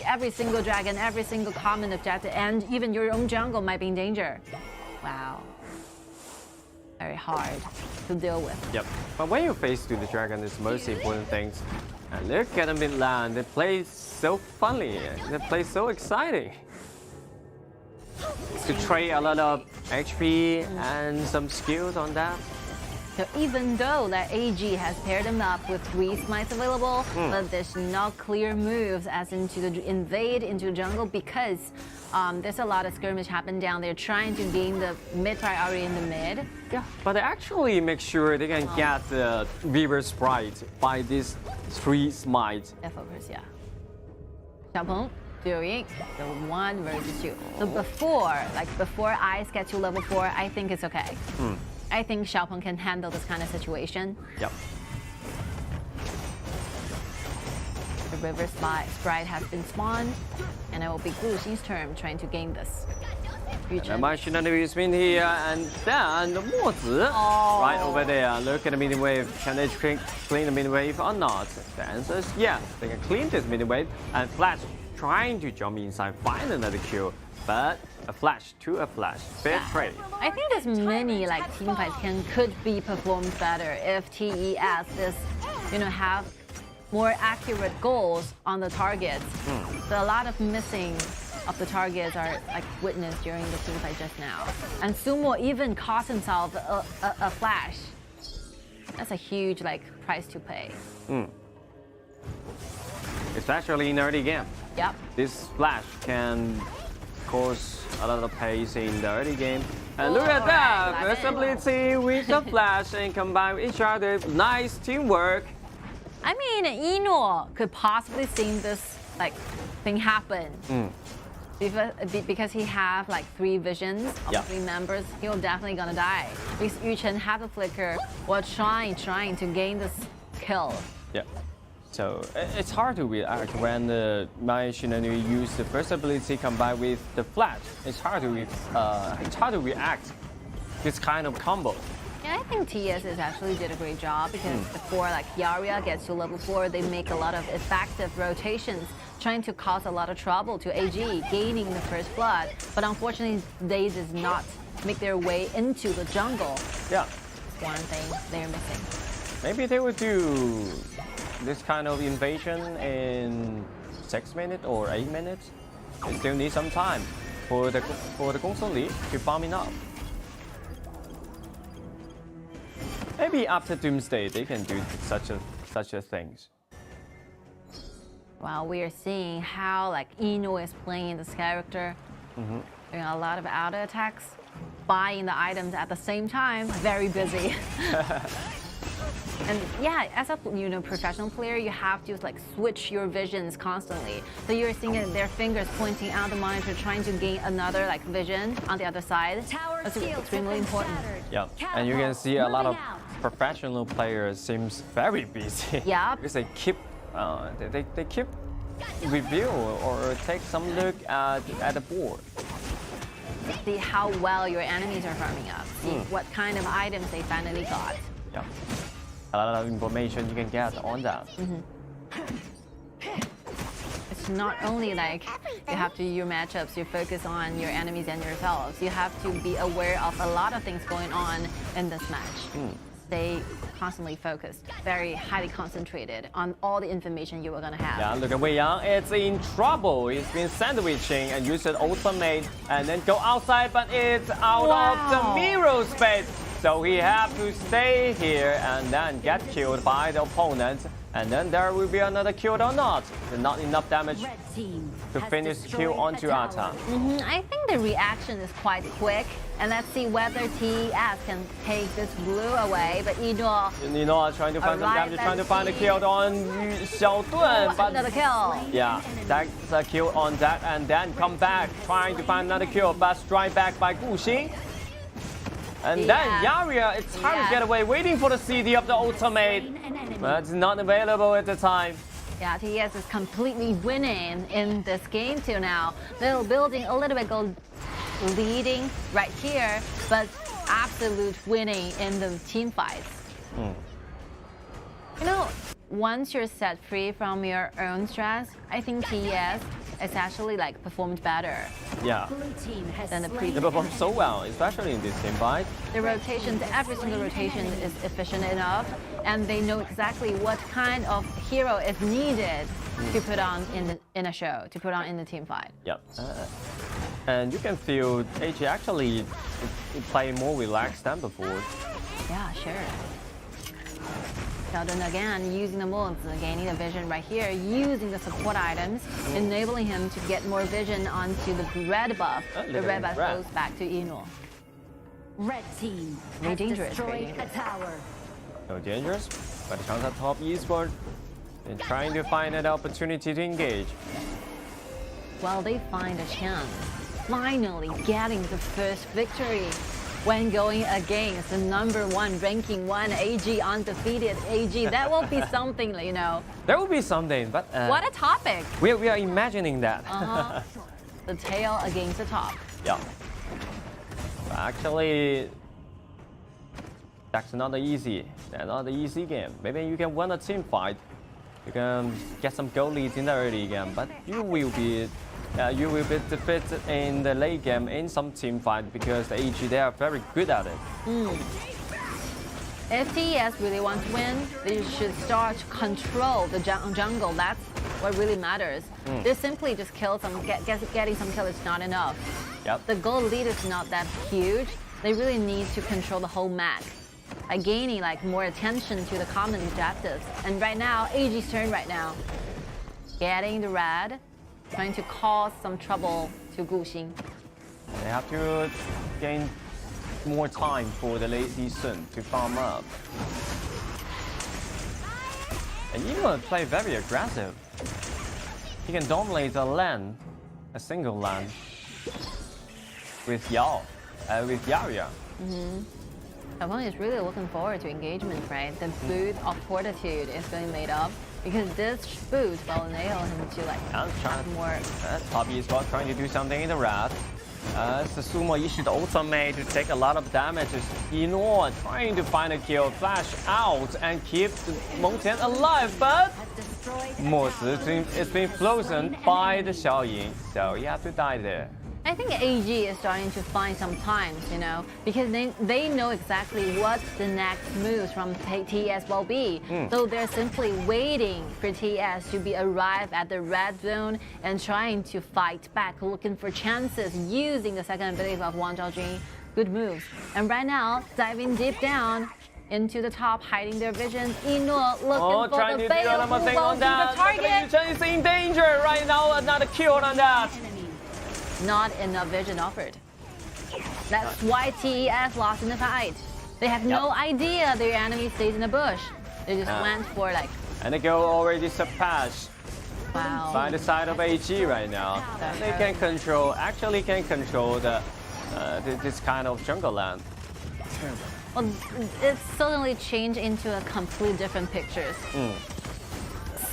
Every single dragon, every single common objective, and even your own jungle might be in danger. Wow. Very hard to deal with. Yep. But when you face to the dragon, it's the most important things. And look at them in land. They play so funny. They play so exciting. To trade a lot of HP and some skills on that. So even though that AG has paired them up with 3 smites available, but there's no clear moves as into the invade into the jungle because there's a lot of skirmish happen down there trying to gain the mid priority in the mid. Yeah, but they actually make sure they can get the River Sprite by these 3 smites. They focus, yeah. Xiao doing the 1 versus 2. So before Ice get to level 4, I think it's okay. I think Xiao can handle this kind of situation. Yep. The River Sprite has been spawned, and it will be Guxing's turn trying to gain this. My Shinani is been here, and then the Mozi right over there. Look at the mini wave. Can they clean the mini wave or not? The answer is yes. They can clean this mini wave, and Flash trying to jump inside, find another kill. But a flash to a flash, fair trade. I think this mini team fights could be performed better if TES is, have more accurate goals on the targets. So a lot of missing of the targets are witnessed during the team fight just now. And Sumo even cost himself a flash. That's a huge price to pay. Especially in early game. Yep. This flash can cause a lot of pace in the early game. And look at that! Versatility with the flash and combine with each other. Nice teamwork. I mean, Inu could possibly see this thing happen. Because he have 3 visions of 3 members, he'll definitely gonna die. Because Yuchen have a flicker while trying to gain this kill. Yeah. So it's hard to react when my Shinanu use the first ability combined with the flash. It's hard to react this kind of combo. Yeah, I think TS actually did a great job because before Yaria gets to level 4, they make a lot of effective rotations, trying to cause a lot of trouble to AG, gaining the first blood. But unfortunately, they did not make their way into the jungle. Yeah. That's one thing they're missing. Maybe they would do this kind of invasion in 6 minutes or 8 minutes. They still need some time for the Gong Li to farm it up. Maybe after Doomsday they can do such a things. Wow, we are seeing how Inu is playing this character, doing a lot of auto attacks, buying the items at the same time, very busy. And yeah, as a professional player, you have to switch your visions constantly. So you're seeing their fingers pointing out the monitor, trying to gain another vision on the other side. That's extremely important. Yeah, and you can see a lot of professional players seems very busy. Yeah. Because they keep review or take some look at the board. See how well your enemies are farming up. See what kind of items they finally got. Yeah. A lot of information you can get on that. It's not only you have to your matchups, you focus on your enemies and yourselves. You have to be aware of a lot of things going on in this match. stay constantly focused, very highly concentrated on all the information you were gonna have. Yeah, look at Wei Yang. It's in trouble. He's been sandwiching and used an ultimate and then go outside, but it's out of the mirror space. So he have to stay here and then get killed by the opponent. And then there will be another kill or not. Not enough damage to finish the kill onto Ata. I think the reaction is quite quick. And let's see whether TES can take this blue away. But Nora trying to find some damage, trying to find a kill on Xiao Dun. But another kill. Yeah, that's a kill on that. And then come back, trying to find another kill. But strike back by Guxing. And then Yaria, it's time to get away, waiting for the CD of the ultimate. But it's not available at the time. Yeah, TES is completely winning in this game till now. Little building a little bit, go leading right here, but absolute winning in the team fights. You know, once you're set free from your own stress, I think TES is actually like performed better. Yeah. Than the previous. They performed so well, especially in this team fight. The rotations, every single rotation is efficient enough, and they know exactly what kind of hero is needed to put on in a show, to put on in the team fight. Yep. And you can feel HG actually play more relaxed than before. Yeah, sure. Xiao Dun again using the moves, gaining the vision right here, using the support items, enabling him to get more vision onto the red buff. The red buff goes back to Yinluo. Red team very has dangerous, destroyed a tower. So dangerous, but Changsha top eSport and trying to find an opportunity to engage. Well, they find a chance, finally getting the first victory when going against the #1 ranking 1 AG, undefeated AG. That will be something, you know. There will be something, but what a topic! We are imagining that. The tail against the top. Yeah. But actually, that's not easy. That's not an easy game. Maybe you can win a team fight. You can get some goal leads in the early game, but you will be defeated in the late game in some team fight because the AG, they are very good at it. If TES really wants to win, they should start to control the jungle. That's what really matters. They simply just kill some, getting some kills is not enough. Yep. The goal lead is not that huge. They really need to control the whole map by gaining like more attention to the common objectives. And right now, AG's turn right now. Getting the red, trying to cause some trouble to Guxing. They have to gain more time for the late season to farm up. And Yinluo play very aggressive. He can dominate a lane, a single lane, with Xiao, with Yaria. Huang is really looking forward to engagement, right? The boot of fortitude is being made up because this boot will enable him to like have more. Top eSport trying to do something in the red. It's the sumo issued ultimate to take a lot of damage. Yinluo trying to find a kill, flash out and keep the Mengtian alive, but it's been frozen by the Xiaoyin, so you have to die there. I think AG is starting to find some times, you know, because they know exactly what the next moves from TES will be. So they're simply waiting for TES to be arrived at the red zone and trying to fight back, looking for chances, using the second ability of Wang Zhaojun. Good moves. And right now, diving deep down into the top, hiding their vision. Yinluo looking for the fatal on the target. Yuchen is in danger right now. Another kill on that. Not enough vision offered. That's why TES lost in the fight. They have no idea their enemy stays in the bush. They just went for like. And the goal already surpassed by the side of AG right now. They can control, actually can control the this kind of jungle land. Well, it's suddenly changed into a completely different pictures.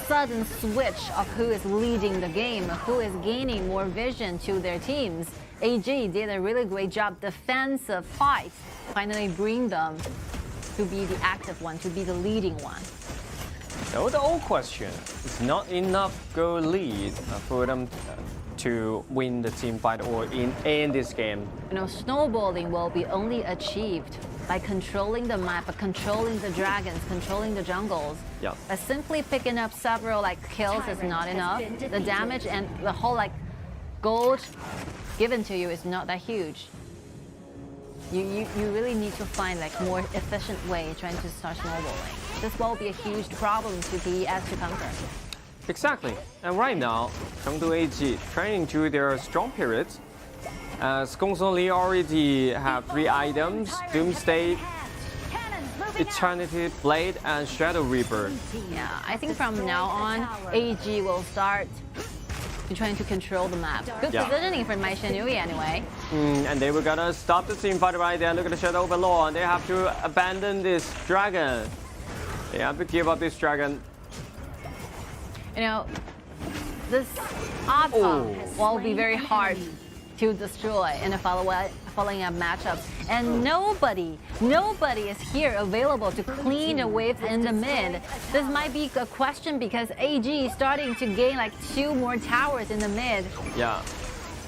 Sudden switch of who is leading the game, who is gaining more vision to their teams. AG did a really great job defensive fight, finally bring them to be the active one, to be the leading one. So the old question, it's not enough goal lead for them to win the team fight or in this game. You know, snowballing will be only achieved by controlling the map, by controlling the dragons, controlling the jungles. Yeah. But simply picking up several like kills is not enough. The damage and the whole like gold given to you is not that huge. You really need to find like more efficient way trying to start snowballing. This will be a huge problem to TES to conquer. Exactly. And right now, Chengdu AG trying to their strong periods. As Gongsun Li already have 3 items: Doomsday, Eternity Blade, and Shadow Reaper. Yeah, I think from now on, AG will start trying to control the map. Good positioning for my Shanhui anyway. And they were gonna stop the team fight right there. Look at the Shadow Overlord. They have to abandon this dragon. They have to give up this dragon. You know, this Oddpop will be very hard to destroy in the following up matchups. And nobody is here available to clean the waves in the mid. This might be a question because AG is starting to gain like 2 more towers in the mid. Yeah.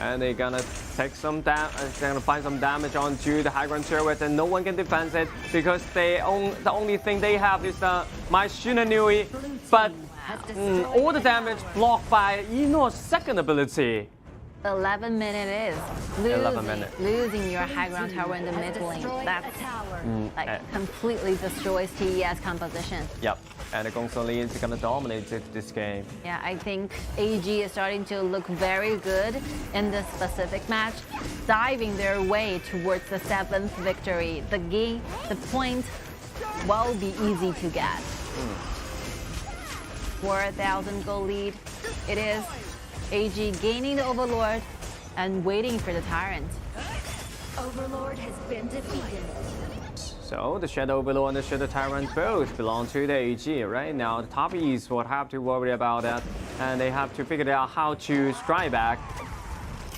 And they're gonna take some damage, they're gonna find some damage onto the high ground turret, and no one can defend it because the only thing they have is the My Shinanui. But all the damage blocked by Eno's second ability. 11 minutes is losing your high ground tower in the mid lane. That's like completely destroys TES composition. Yep, and the Gongsun Li is gonna dominate this game. Yeah, I think AG is starting to look very good in this specific match, diving their way towards the 7th victory. The point will be easy to get. 4,000 gold lead. It is. AG gaining the Overlord and waiting for the Tyrant. Overlord has been defeated. So the Shadow Overlord and the Shadow Tyrant both belong to the AG. Right now, the top East will have to worry about that, and they have to figure out how to strike back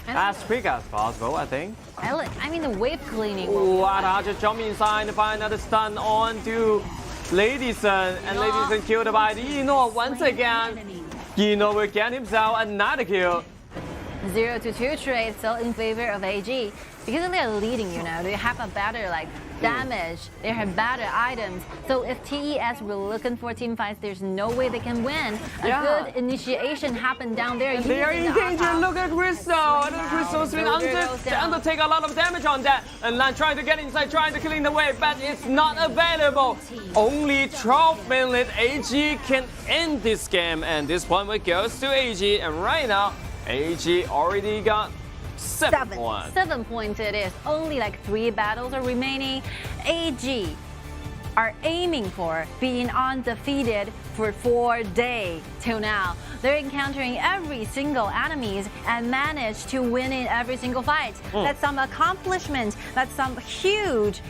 as quick as possible, I think. I mean, the wave cleaning. Wow, just jump inside and find another stun on to Ladyson, and Ladyson killed by Eno once again. Eno will get himself another kill. 0-2 trade still in favor of AG because they are leading, you know. They have a better like damage. They have better items. So if TES were looking for team fights, there's no way they can win. A good initiation happened down there. They are in danger. Look at Crystal. Crystal's been undertake a lot of damage on that. And Lan trying to get inside, trying to clean the wave, but it's not available. Only 12 minutes. AG can end this game, and this one goes to AG. And right now, AG already got 7 points. 7 points it is. Only like 3 battles are remaining. AG are aiming for being undefeated for 4 days till now. They're encountering every single enemies and manage to win in every single fight. That's some accomplishment. That's some huge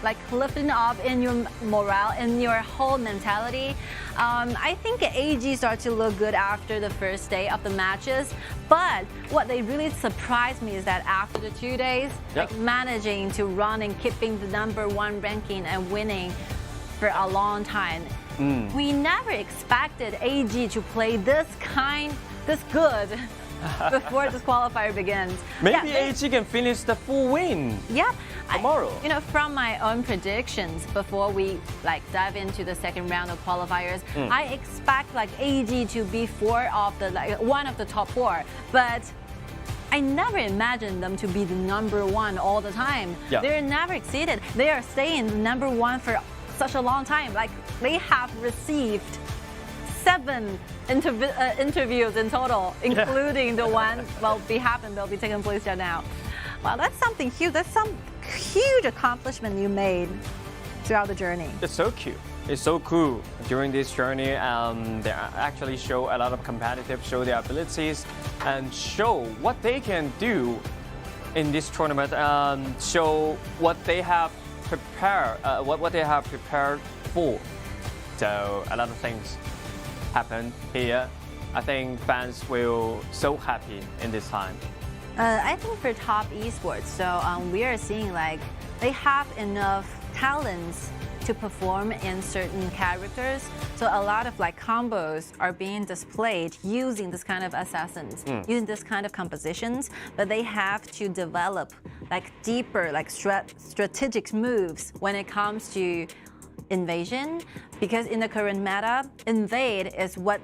like lifting up in your morale, in your whole mentality. I think AG started to look good after the first day of the matches, but what they really surprised me is that after the 2 days, like managing to run and keeping the #1 ranking and winning for a long time. We never expected AG to play this good before this qualifier begins. Maybe AG can finish the full win. Yeah. Tomorrow. You know, from my own predictions before we like dive into the second round of qualifiers, I expect like AG to be one of the top 4, but I never imagined them to be the #1 all the time. They're never exceeded. They are staying #1 for such a long time. Like they have received 7 interviews in total, including the one they'll be taking place right now. Wow, that's something huge. That's some huge accomplishment you made throughout the journey. It's so cute. It's so cool. During this journey, they actually show a lot of competitive, show their abilities, and show what they can do in this tournament. Show what they have prepared, what they have prepared for. So a lot of things happen here. I think fans will so happy in this time. I think for top esports, so we are seeing like they have enough talents to perform in certain characters. So a lot of like combos are being displayed using this kind of assassins, using this kind of compositions, but they have to develop like deeper, like strategic moves when it comes to invasion, because in the current meta, invade is what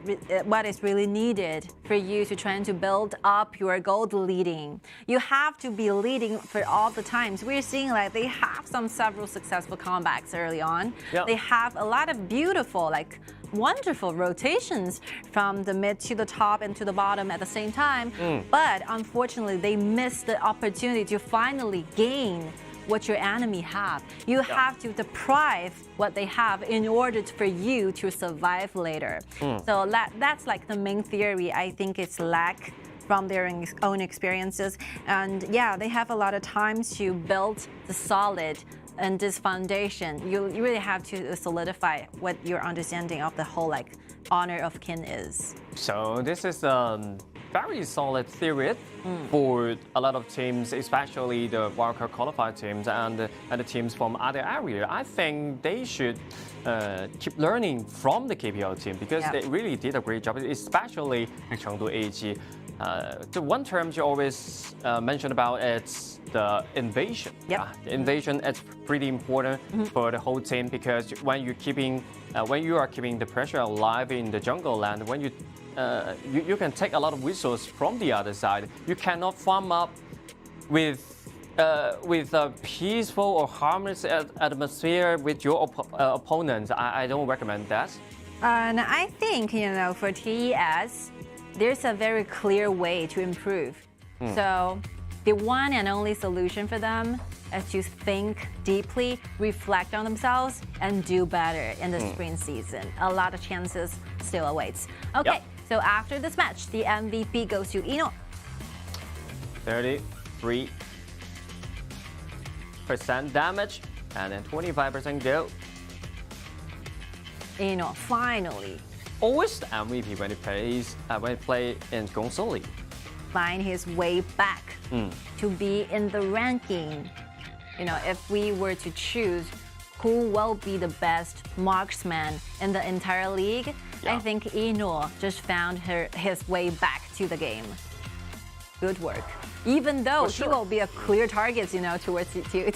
is really needed for you to try to build up your gold leading. You have to be leading for all the times. We're seeing like they have several successful comebacks early on. Yep. They have a lot of beautiful, like wonderful rotations from the mid to the top and to the bottom at the same time. But unfortunately, they missed the opportunity to finally gain what your enemy have. You have to deprive what they have in order for you to survive later. So that's like the main theory. I think it's lack from their own experiences. And yeah, they have a lot of time to build the solid and this foundation. You really have to solidify what your understanding of the whole like honor of kin is. So this is very solid theory for a lot of teams, especially the wildcard qualified teams and the teams from other areas. I think they should keep learning from the KPL team because they really did a great job, especially in Chengdu AG. The one term you always mention about it's the invasion. The invasion is pretty important for the whole team because when you are keeping the pressure alive in the jungle land, when you can take a lot of resources from the other side. You cannot farm up with a peaceful or harmless atmosphere with your opponents. I don't recommend that. And I think, you know, for TES, there's a very clear way to improve. So the one and only solution for them is to think deeply, reflect on themselves, and do better in the spring season. A lot of chances still awaits. Okay, so after this match, the MVP goes to Ino. 33% damage and then 25% gold. Ino, finally. Always the MVP when he play in Guangzhou. Find his way back to be in the ranking. You know, if we were to choose who will be the best marksman in the entire league, I think Ino just found his way back to the game. Good work. Even though he will be a clear target, you know, towards TES,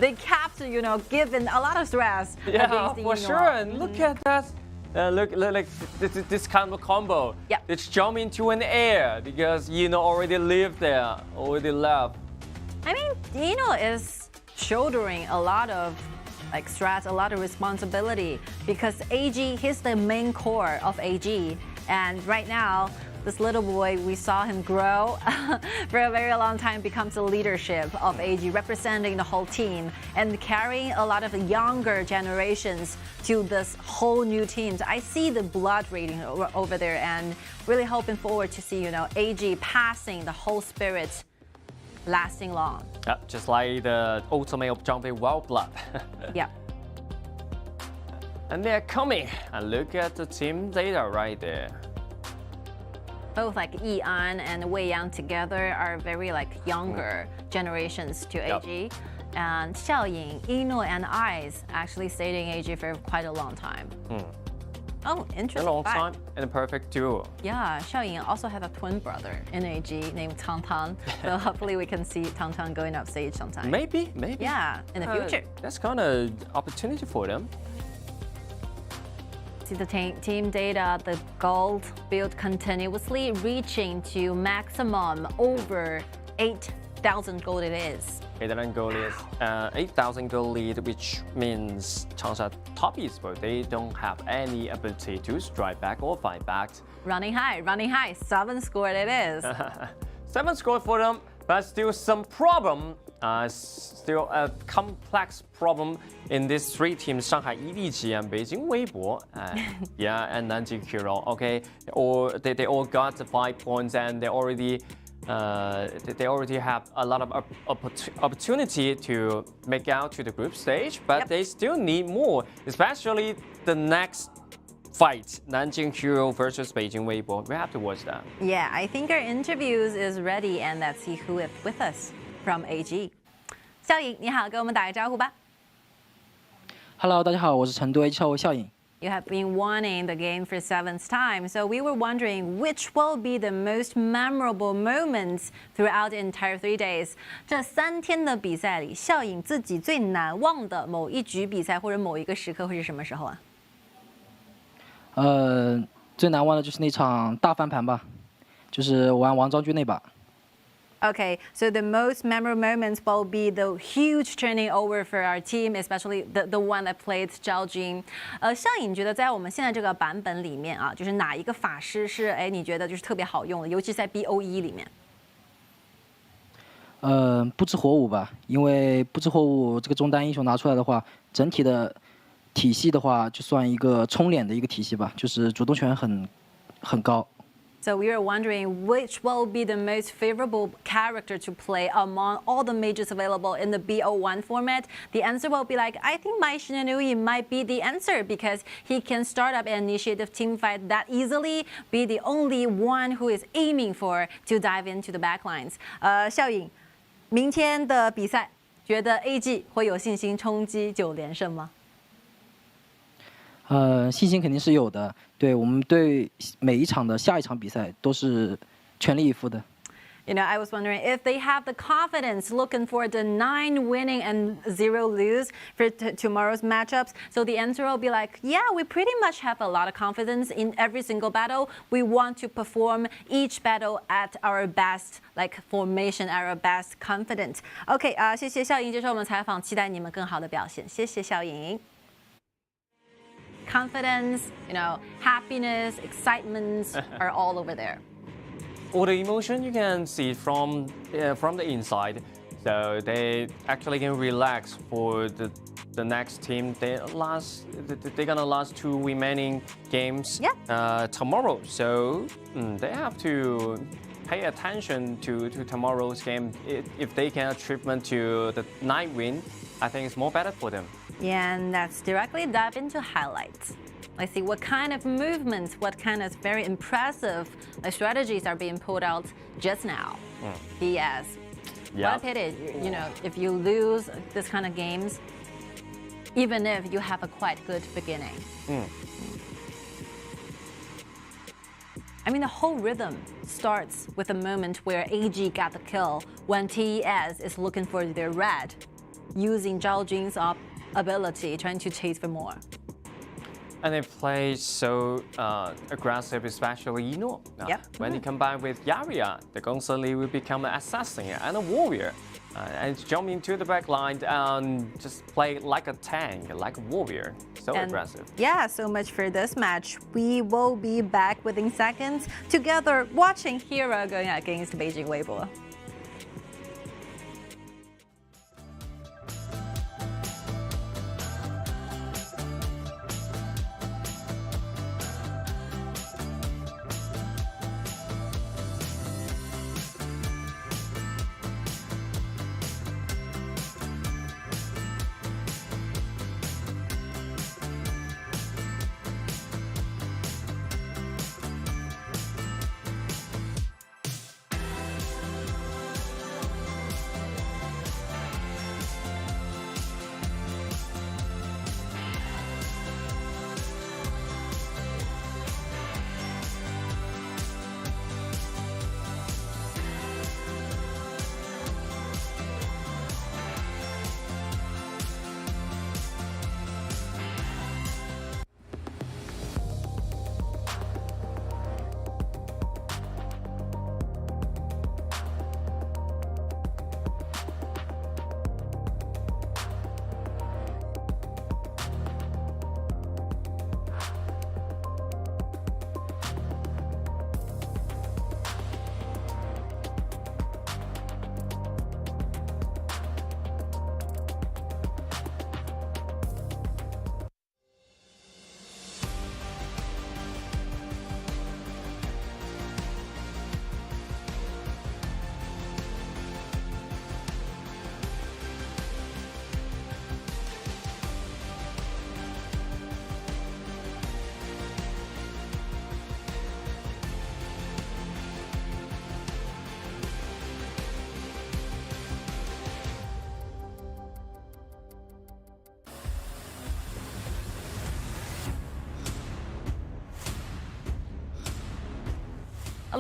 they kept, you know, given a lot of stress against for sure. And look at that. Look like this kind of combo. It's jumping into an air because Ino already lived there, already left. I mean, Ino is shouldering a lot of like stress, a lot of responsibility because AG, he's the main core of AG. And right now, this little boy, we saw him grow for a very long time, becomes the leadership of AG, representing the whole team and carrying a lot of younger generations to this whole new team. I see the blood rating over there and really hoping forward to see, you know, AG passing the whole spirit, lasting long. Just like the ultimate of jumping wild blood. And they're coming. And look at the team data right there. Both like XiAn and Wang together are very like younger generations to AG. And Xiao, Ino, and Eyes actually stayed in AG for quite a long time. Oh, interesting. A long time and a perfect duo. Yeah, Xiao also had a twin brother in AG named Tang Tang. So hopefully we can see Tang Tang going up stage sometime. Maybe. Yeah, in the future. That's kind of opportunity for them. See the team data, the gold built continuously, reaching to maximum over 8,000 gold it is. 8,000 gold is 8,000 gold lead, which means Changsha top esport, they don't have any ability to strike back or fight back. Running high, 7 scored it is. 7 scored for them, but still some problem. Still a complex problem in these 3 teams: Shanghai EDG&M, Beijing Weibo, and Nanjing Hero. Okay, or they all got the 5 points and they already have a lot of opportunity to make out to the group stage, but they still need more, especially the next fight, Nanjing Hero versus Beijing Weibo. We have to watch that. Yeah, I think our interviews is ready, and let's see who is with us from AG. 肖颖，你好，跟我们打个招呼吧。Hello， 大家好，我是成都 H 校校颖。 You have been winning the game for 7th time, so we were wondering which will be the most memorable moments throughout the entire 3 days. 这3天的比赛里，校颖自己最难忘的某一局比赛或者某一个时刻会是什么时候啊？最难忘的就是那场大翻盘吧，就是玩王昭君那把。 Okay, so the most memorable moments will be the huge turning over for our team, especially the one that played Zhao Jin. 校颖觉得在我们现在这个版本里面啊，就是哪一个法师是你觉得就是特别好用的，尤其在 BO1 里面？不知火舞吧，因为不知火舞这个中单英雄拿出来的话，整体的体系的话，就算一个冲脸的一个体系吧，就是主动权很高。 So we are wondering which will be the most favorable character to play among all the mages available in the BO1 format. The answer will be like, I think my Shinanui might be the answer because he can start up an initiative team fight that easily, be the only one who is aiming for to dive into the backlines. 校颖，明天的比赛，觉得 AG 会有信心冲击9连胜吗？ 信心肯定是有的，对我们对每一场的下一场比赛都是全力以赴的。You know, I was wondering if they have the confidence looking for the 9 winning and 0 lose for tomorrow's matchups. So the answer will be like, yeah, we pretty much have a lot of confidence in every single battle. We want to perform each battle at our best, like formation, at our best confidence. OK 谢谢校颖接受我们采访，期待你们更好的表现。谢谢校颖。 Confidence, you know, happiness, excitement are all over there. All the emotion you can see from the inside, so they actually can relax for the next team. They're gonna last 2 remaining games tomorrow, so they have to pay attention to tomorrow's game. If they can achievement to the 9 win, I think it's more better for them. Yeah, and let's directly dive into highlights. Let's see what kind of movements, what kind of very impressive strategies are being pulled out just now. TES. What a pity, you know, if you lose this kind of games, even if you have a quite good beginning. I mean, the whole rhythm starts with a moment where AG got the kill when TES is looking for their red, using Zhao Jin's ability, trying to chase for more. And they play so aggressive, especially Ino. When you combine with Yaria, the Gongsi will become an assassin and a warrior. And jump into the back line and just play like a tank, like a warrior. So aggressive. Yeah, so much for this match. We will be back within seconds together watching Hero going against Beijing Weibo.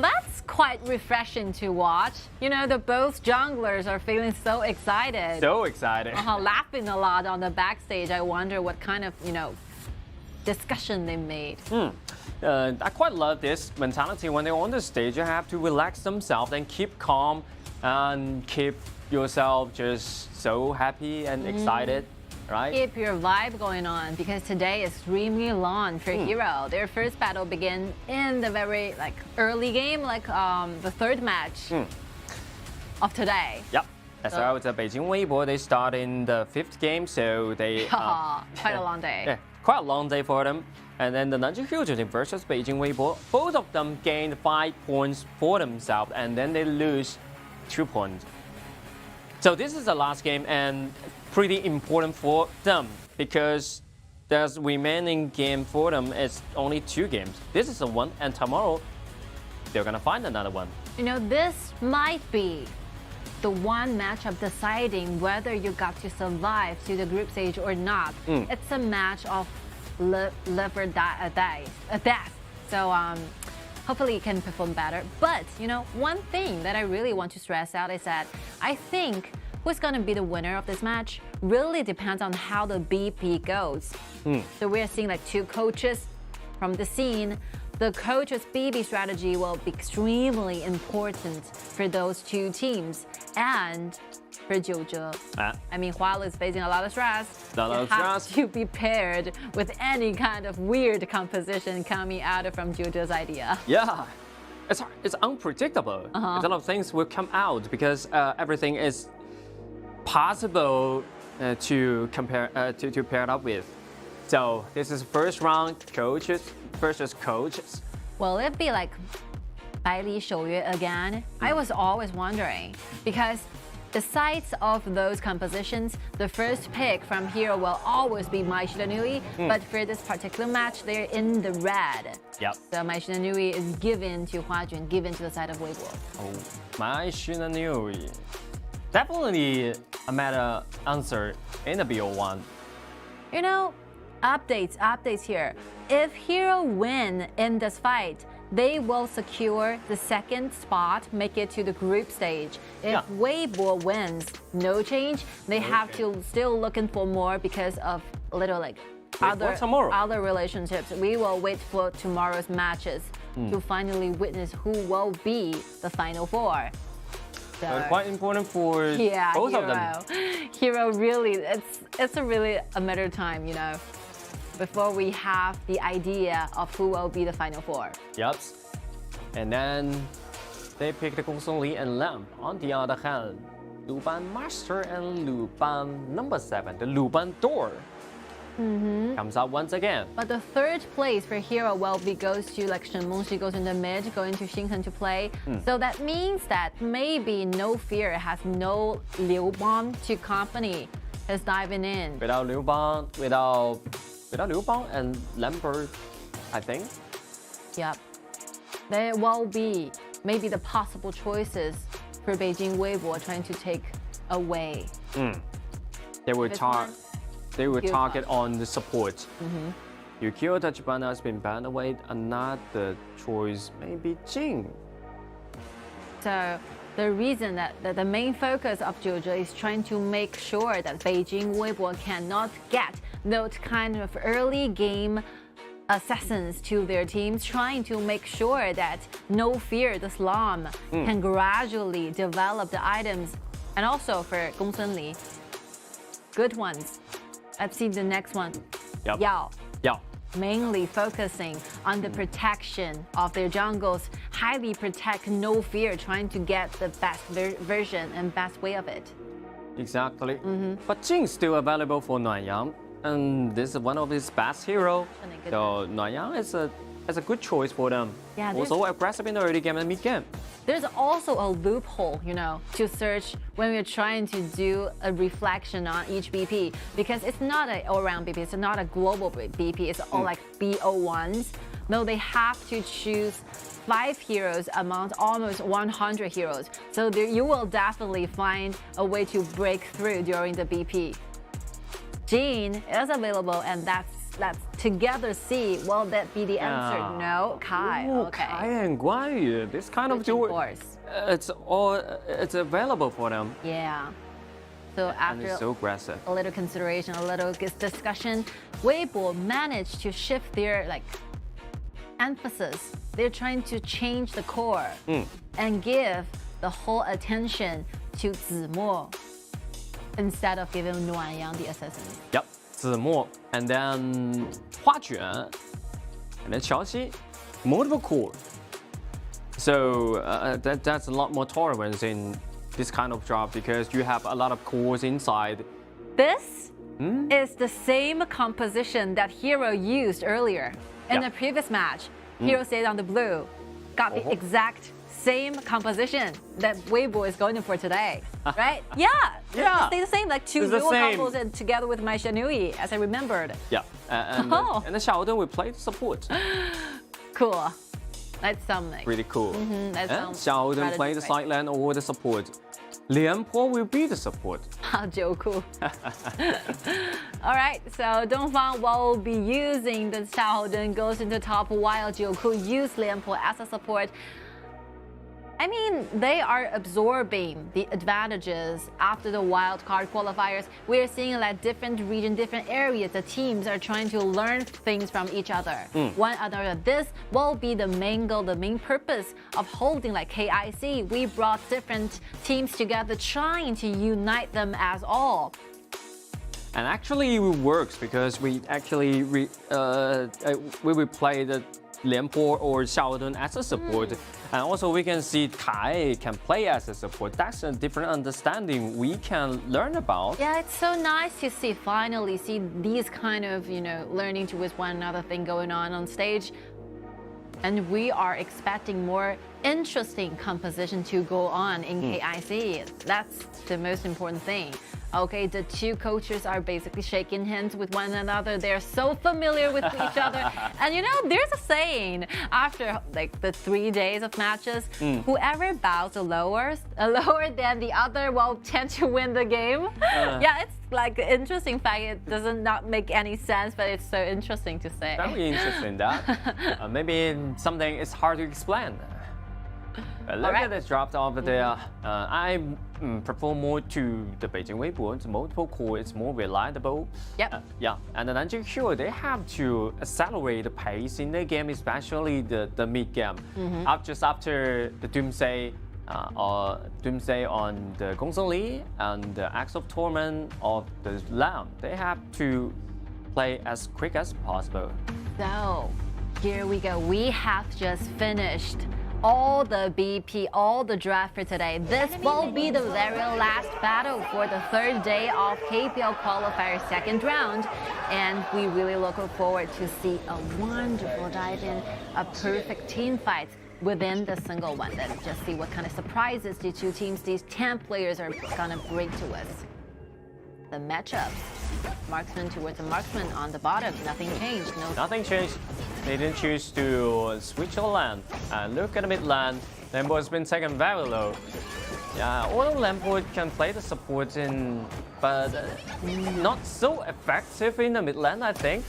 That's quite refreshing to watch. You know, the both junglers are feeling so excited. So excited. Laughing a lot on the backstage. I wonder what kind of, discussion they made. I quite love this mentality. When they're on the stage, you have to relax themselves and keep calm and keep yourself just so happy and excited. Right? Keep your vibe going on because today is extremely long for Hero. Their first battle began in the very early game, the third match of today. Yep. So the Beijing Weibo, they start in the 5th game, so they quite a long day. Yeah, quite a long day for them. And then the Nanjing Hyojin versus Beijing Weibo, both of them gained 5 points for themselves, and then they lose 2 points. So this is the last game and pretty important for them because there's remaining game for them. It's only 2 games. This is the one, and tomorrow they're gonna find another one. This might be the one matchup deciding whether you got to survive to the group stage or not. It's a match of live or death. So hopefully you can perform better. But one thing that I really want to stress out is that I think who's going to be the winner of this match really depends on how the BP goes. So we're seeing 2 coaches from the scene. The coach's BB strategy will be extremely important for those 2 teams and for Jiuzhe. I mean, Huang is facing a lot of stress. It has to be paired with any kind of weird composition coming out from Jiuzhe's idea. Yeah, it's unpredictable. A lot of things will come out because everything is possible to compare to pair it up with. So this is first round, coaches versus coaches. Will it be like Baili Shouyue again? I was always wondering because besides of those compositions, the first pick from here will always be Mai Shiranui, but for this particular match, they're in the red. Yep. So Mai Shiranui is given to Huajun, given to the side of Weibo. Oh, Mai Shiranui. Definitely a meta answer in the BO1. Updates here. If Hero win in this fight, they will secure the 2nd spot, make it to the group stage. If Weibo wins, no change. They have to still looking for more because of a little other relationships. We will wait for tomorrow's matches to finally witness who will be the final 4. So, quite important for both of them. Hero really, it's a matter of time, before we have the idea of who will be the final 4. Yep. And then they picked Gongsun Li and Lam. On the other hand, Luban Master and Luban number 7, the Luban Door, comes out once again. But the 3rd place for Hero goes to Shen Mengxi goes in the mid, going to Xinhen to play. So that means that maybe No Fear has no Liu Bang to accompany his diving in. Without Liu Bang, without Liu Bang and Lambert, I think. Yep. There will be maybe the possible choices for Beijing Weibo trying to take away. They will target on the support. Yukio Tachibana has been banned away. Another choice maybe Jing. So the reason that the main focus of Jiuzhe is trying to make sure that Beijing Weibo cannot get those kind of early game assassins to their teams, trying to make sure that No Fear, the Slam, can gradually develop the items. And also for Gongsun Li, good ones. Let's see the next one. Yao. Mainly focusing on the protection of their jungles, highly protect No Fear, trying to get the best version and best way of it. Exactly. But Jing's still available for Nuanyang, and this is one of his best heroes. So Nuanyang is a good choice for them. Yeah, also aggressive in the early game and mid game. There's also a loophole, to search when we're trying to do a reflection on each BP, because it's not an all-round BP, it's not a global BP, it's all like BO1s. No, they have to choose 5 heroes among almost 100 heroes. So you will definitely find a way to break through during the BP. Jin is available, and that's let's together see. Will that be the answer? No, Kai. Ooh, Okay. Kai and Guang Yu, this kind of duel, it's available for them. Yeah. So And it's after so aggressive. a little consideration, a little discussion, Weibo managed to shift their emphasis. They're trying to change the core and give the whole attention to Zimo instead of giving Nuanyang the assistance. Yep, Zimo, and then HuaQuan, and then Xiao, multiple core. So that's a lot more tolerance in this kind of job because you have a lot of cores inside. This is the same composition that Hero used earlier in the previous match. Hero stayed on the blue, got the exact same composition that Weibo is going for today, right? Yeah, stay the same, like two dual combos and together with my Shanui, as I remembered. Yeah, and the Xiao we played support. Cool. That's something. Really cool. That sounds Xiao play the side lane or the support. Lian Po will be the support. Jacko. All right, so Dongfang will be using the Xiao goes into top while Jacko use Lian Po as a support. I mean, they are absorbing the advantages after the wildcard qualifiers. We're seeing like different region, different areas, the teams are trying to learn things from each other. One another. This will be the main goal, the main purpose of holding like KIC. We brought different teams together, trying to unite them as all. And actually it works because we actually we will play the Lian Po or Xiao as a support. And also we can see Kai can play as a support. That's a different understanding we can learn about. Yeah, it's so nice to finally see these kind of, learning to with one another thing going on stage. And we are expecting more interesting composition to go on in KIC. That's the most important thing. Okay, the two coaches are basically shaking hands with one another. They're so familiar with each other. And there's a saying after like the 3 days of matches, whoever bows lower than the other will tend to win the game. Yeah, it's like an interesting fact. It doesn't not make any sense, but it's so interesting to say. Very interesting that. Maybe something is hard to explain. Look at this dropped over there. I prefer more to the Beijing Weibo. It's multiple core, it's more reliable. Yep. Yeah, and the Nanjing Qian, they have to accelerate the pace in the game, especially the mid game. Just after the Doomsday on the Guangzhou Li and the Axe of Torment of the Lamb, they have to play as quick as possible. So, here we go. We have just finished all the BP, all the draft for today. This will be the very last battle for the 3rd day of KPL Qualifier 2nd round. And we really look forward to see a wonderful dive-in, a perfect team fight within the single one. Then just see what kind of surprises these two teams, these 10 players are gonna bring to us. The matchups. Marksman towards the marksman on the bottom. Nothing changed. Nothing changed. They didn't choose to switch the land. And look at the mid land. Lambo has been taken very low. Yeah, although Lambo can play the support but not so effective in the mid land, I think.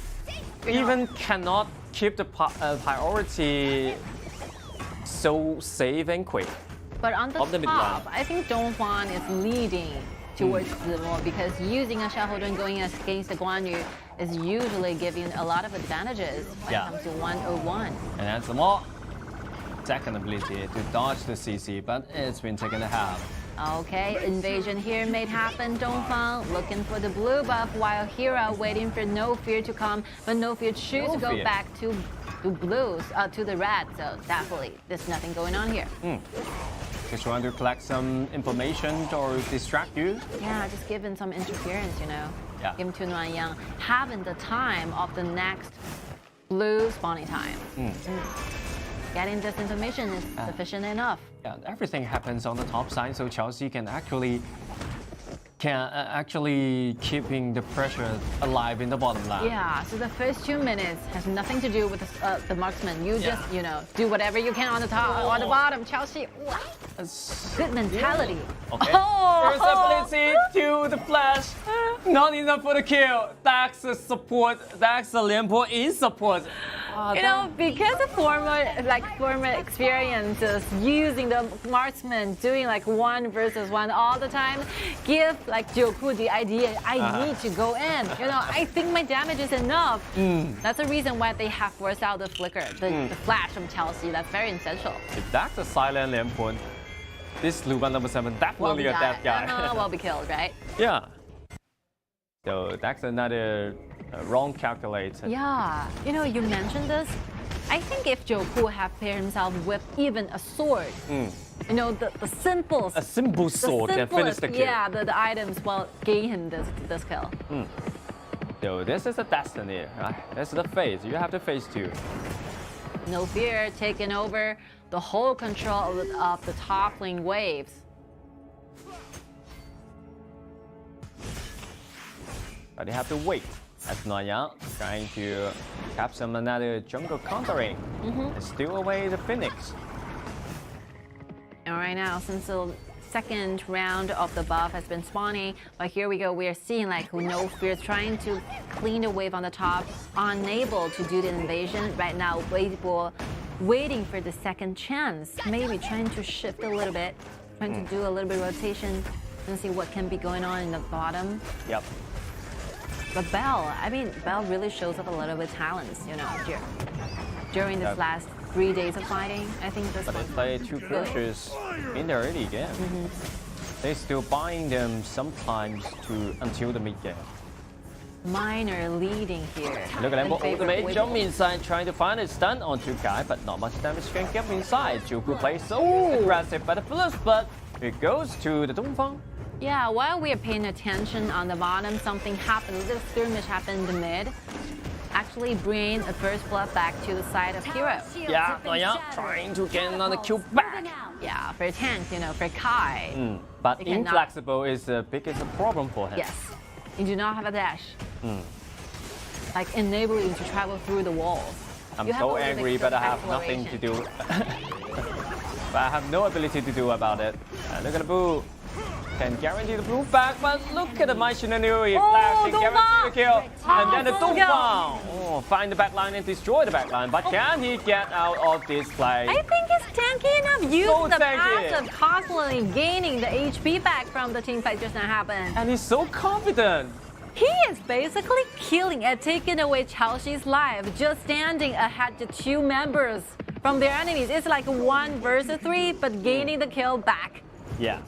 Even cannot keep the priority so safe and quick. But on the top, I think Dongfang is leading towards Zimo because using a shareholder and going against the Guang Yu is usually giving a lot of advantages when it comes to 101. And that's Zimo. Second ability to dodge the CC, but it's been taken to half. Okay, invasion here made happen. Dongfang looking for the blue buff while Hero waiting for No Fear to come, but No Fear choose to go back to blues, to the red. So definitely, there's nothing going on here. Just trying to collect some information or distract you. Yeah, just giving some interference, Yeah. Give him to Nuanyang, having the time of the next blue spawning time. Getting this information is sufficient enough. Yeah, everything happens on the top side, so Chelsea can actually keeping the pressure alive in the bottom line. Yeah, so the first 2 minutes has nothing to do with the marksman. You just, do whatever you can on the top, on the bottom. Chelsea, what? Good mentality. Okay. Oh! First ability to the flash. Not enough for the kill. That's a support. That's a 廉颇 in support. You know, because of former experiences using the marksman, doing like 1 versus 1 all the time, give like Jacko the idea, I need to go in. You know, I think my damage is enough. That's the reason why they have forced out the flicker, the flash from Chelsea. That's very essential. If that's a silent 廉颇, this Luban number 7 definitely a dead guy. Will be killed, right? Yeah. So that's another wrong calculator. Yeah, you know, you mentioned this. I think if Jacko had paired himself with even a sword, you know, the simple... A simple sword can finish the kill. Yeah, the items will gain him this kill. So this is a destiny, right? This is the phase. You have to phase 2. No fear, taking over the whole control of the top lane waves. But you have to wait. As Nian trying to capture another jungle countering and steal away the Phoenix. And right now, since the second round of the buff has been spawning, but here we go, we are seeing like No Fear trying to clean the wave on the top, unable to do the invasion. Right now, Weibo waiting for the second chance, maybe trying to shift a little bit, trying to do a little bit of rotation and see what can be going on in the bottom. Yep. But Bell, I mean, Bell really shows up a lot of the talents, you know, during this last 3 days of fighting. I think this But one. they play 2 pushes in the early game. They still buying them sometimes until the mid game. Minor leading here. Look at them, in favor of ultimate Weibo. jump inside, trying to find a stun on 2 guy, but not much damage can get inside. Jacko plays so aggressive, but the first blood, it goes to the Dongfang. Yeah, while we are paying attention on the bottom, something happened. This skirmish happened in the mid. Actually bring the first blood back to the side of Hero. Yeah, Nian trying to get another kill back. Yeah, for tank, you know, for Kai. But You cannot- inflexible is the biggest problem for him. Yes, you do not have a dash. Like enable you to travel through the walls. I'm You have so a little angry, bit but I of have nothing to do. But I have no ability to do about it. Look at the blue. Can guarantee the blue back, but look at the machinery flashing, guarantee the kill. And then the Dongfang. Oh, find the backline and destroy the backline. But can he get out of this play? I think he's tanky enough. Using So the tanky. passive, constantly gaining the HP back from the team fight just now happened. And he's so confident. He is basically killing and taking away Chaoxi's life, just standing ahead to 2 members from their enemies. It's like 1 versus 3, but gaining the kill back. Yeah.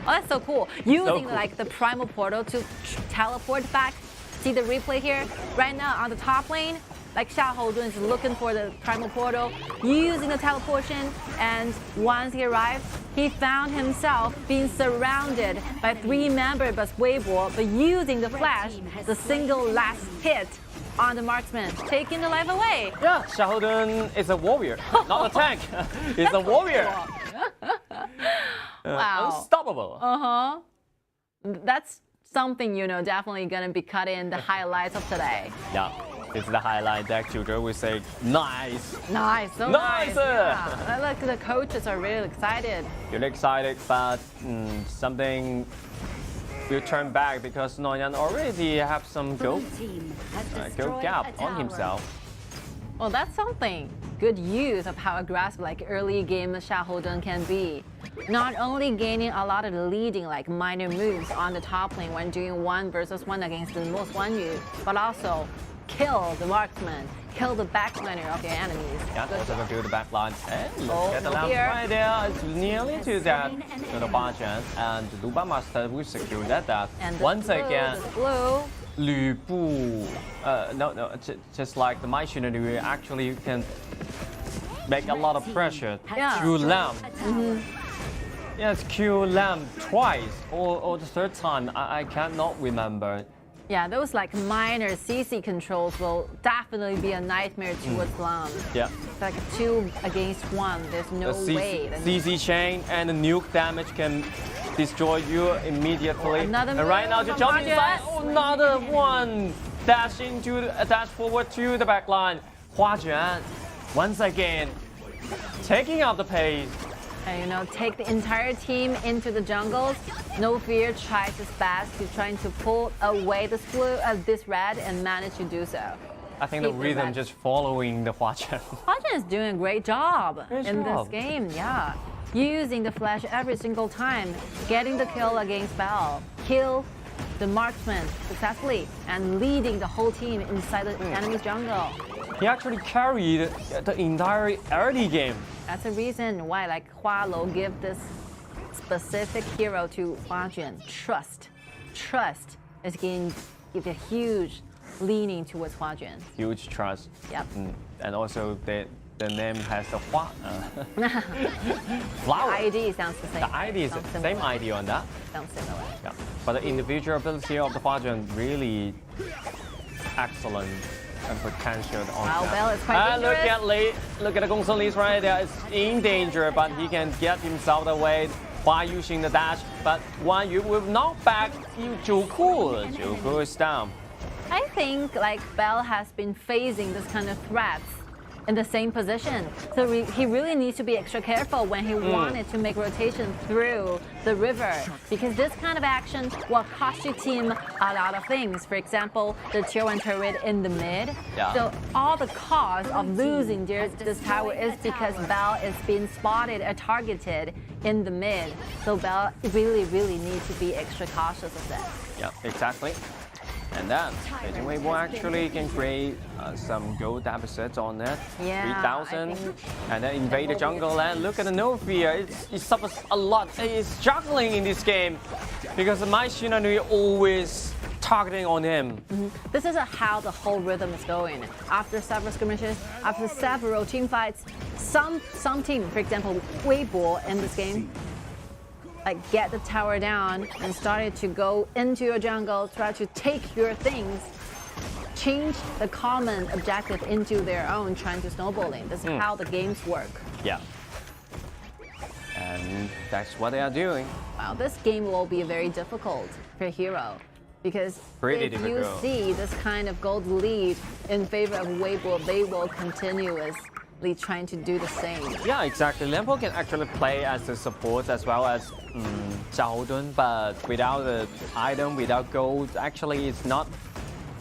Oh, that's so cool. Using cool. like the primal portal to teleport back. See the replay here? Right now on the top lane, like Xiao is looking for the primal portal, using the teleportation, and once he arrived, he found himself being surrounded by 3 members but Weibo, but using the flash, the single last hit on the marksman, taking the life away. Yeah, Xiao is a warrior, not a tank. He's a warrior. Wow. Unstoppable. That's something, you know, definitely gonna be cut in the highlights of today. Yeah, it's the highlight that Children will say, nice. Nice, so Nice. Yeah. Look, the coaches are really excited. You're excited, but something will turn back because Nian already have some go gap on himself. Well, that's something. Good use of how aggressive, like early game Xiao can be. Not only gaining a lot of the leading, like minor moves on the top lane when doing 1 versus 1 against the most Wang Yu, but also kill the marksman, kill the backliner of your enemies. Yeah, Good also job. going to do the back line. And Oh, look at the left here. right there. It's nearly to that to the Bajan. And Luba Master will secure that death. And the Once blue, again, the blue. Lü Bu. No, just like the machinery, we actually can make a lot of pressure. Yeah. Q Lamb. Yes, Q Lamb twice or the third time. I cannot remember. Yeah, those like minor CC controls will definitely be a nightmare towards Lam. Yeah. It's like 2 against 1. There's no way. CC chain and the nuke damage can destroy you immediately. Another And right now, move to from jump Marcus. inside, another one. Dash forward to the back line. HuaJuan, once again, taking up the pace. And take the entire team into the jungles. No Fear tries his best to trying to pull away this red and manage to do so. I think the rhythm just following the HuaQian. HuaQian is doing a great job in this game, yeah. Using the flash every single time, getting the kill against Bell, kill the marksman successfully, and leading the whole team inside the enemy's jungle. He actually carried the entire early game. That's the reason why Hualo give this specific hero to HuaQian. Trust is going to give a huge leaning towards HuaQian. Huge trust. Yep. And also the name has the Hua. Flower. The ID sounds the same. The ID is the same ID on that. Sounds similar. Yeah. But the individual ability of the HuaQian really excellent and potential on that. Bell is quite dangerous. Look at Lee. Look at the Gongsun Lee's right there. It's in danger, but he can get himself away by using the dash. But Wang Yu will knock back Jacko. Jacko is down. I think Bell has been facing this kind of threats in the same position. So he really needs to be extra careful when he wanted to make rotation through the river, because this kind of action will cost your team a lot of things. For example, the tier 1 turret in the mid. Yeah. So all the cost of losing this tower is because Bell is being spotted or targeted in the mid. So Bell really needs to be extra cautious of that. Yeah, exactly. And then Beijing Weibo actually can create some gold deficits on it. Yeah, 3,000. And then invade the jungle and look at the no fear. It suffers a lot. It's struggling in this game because my Jinan always targeting on him. This is how the whole rhythm is going. After several skirmishes, after several team fights, some team, for example, Weibo in this game, get the tower down and started to go into your jungle, try to take your things, change the common objective into their own, trying to snowballing. This is how the games work. Yeah. And that's what they are doing. Wow, this game will be very difficult for Hero, because if you see this kind of gold lead in favor of Weibo, they will continuously trying to do the same. Yeah, exactly. Lampo can actually play as the support as well as Zhao, but without the item, without gold, actually it's not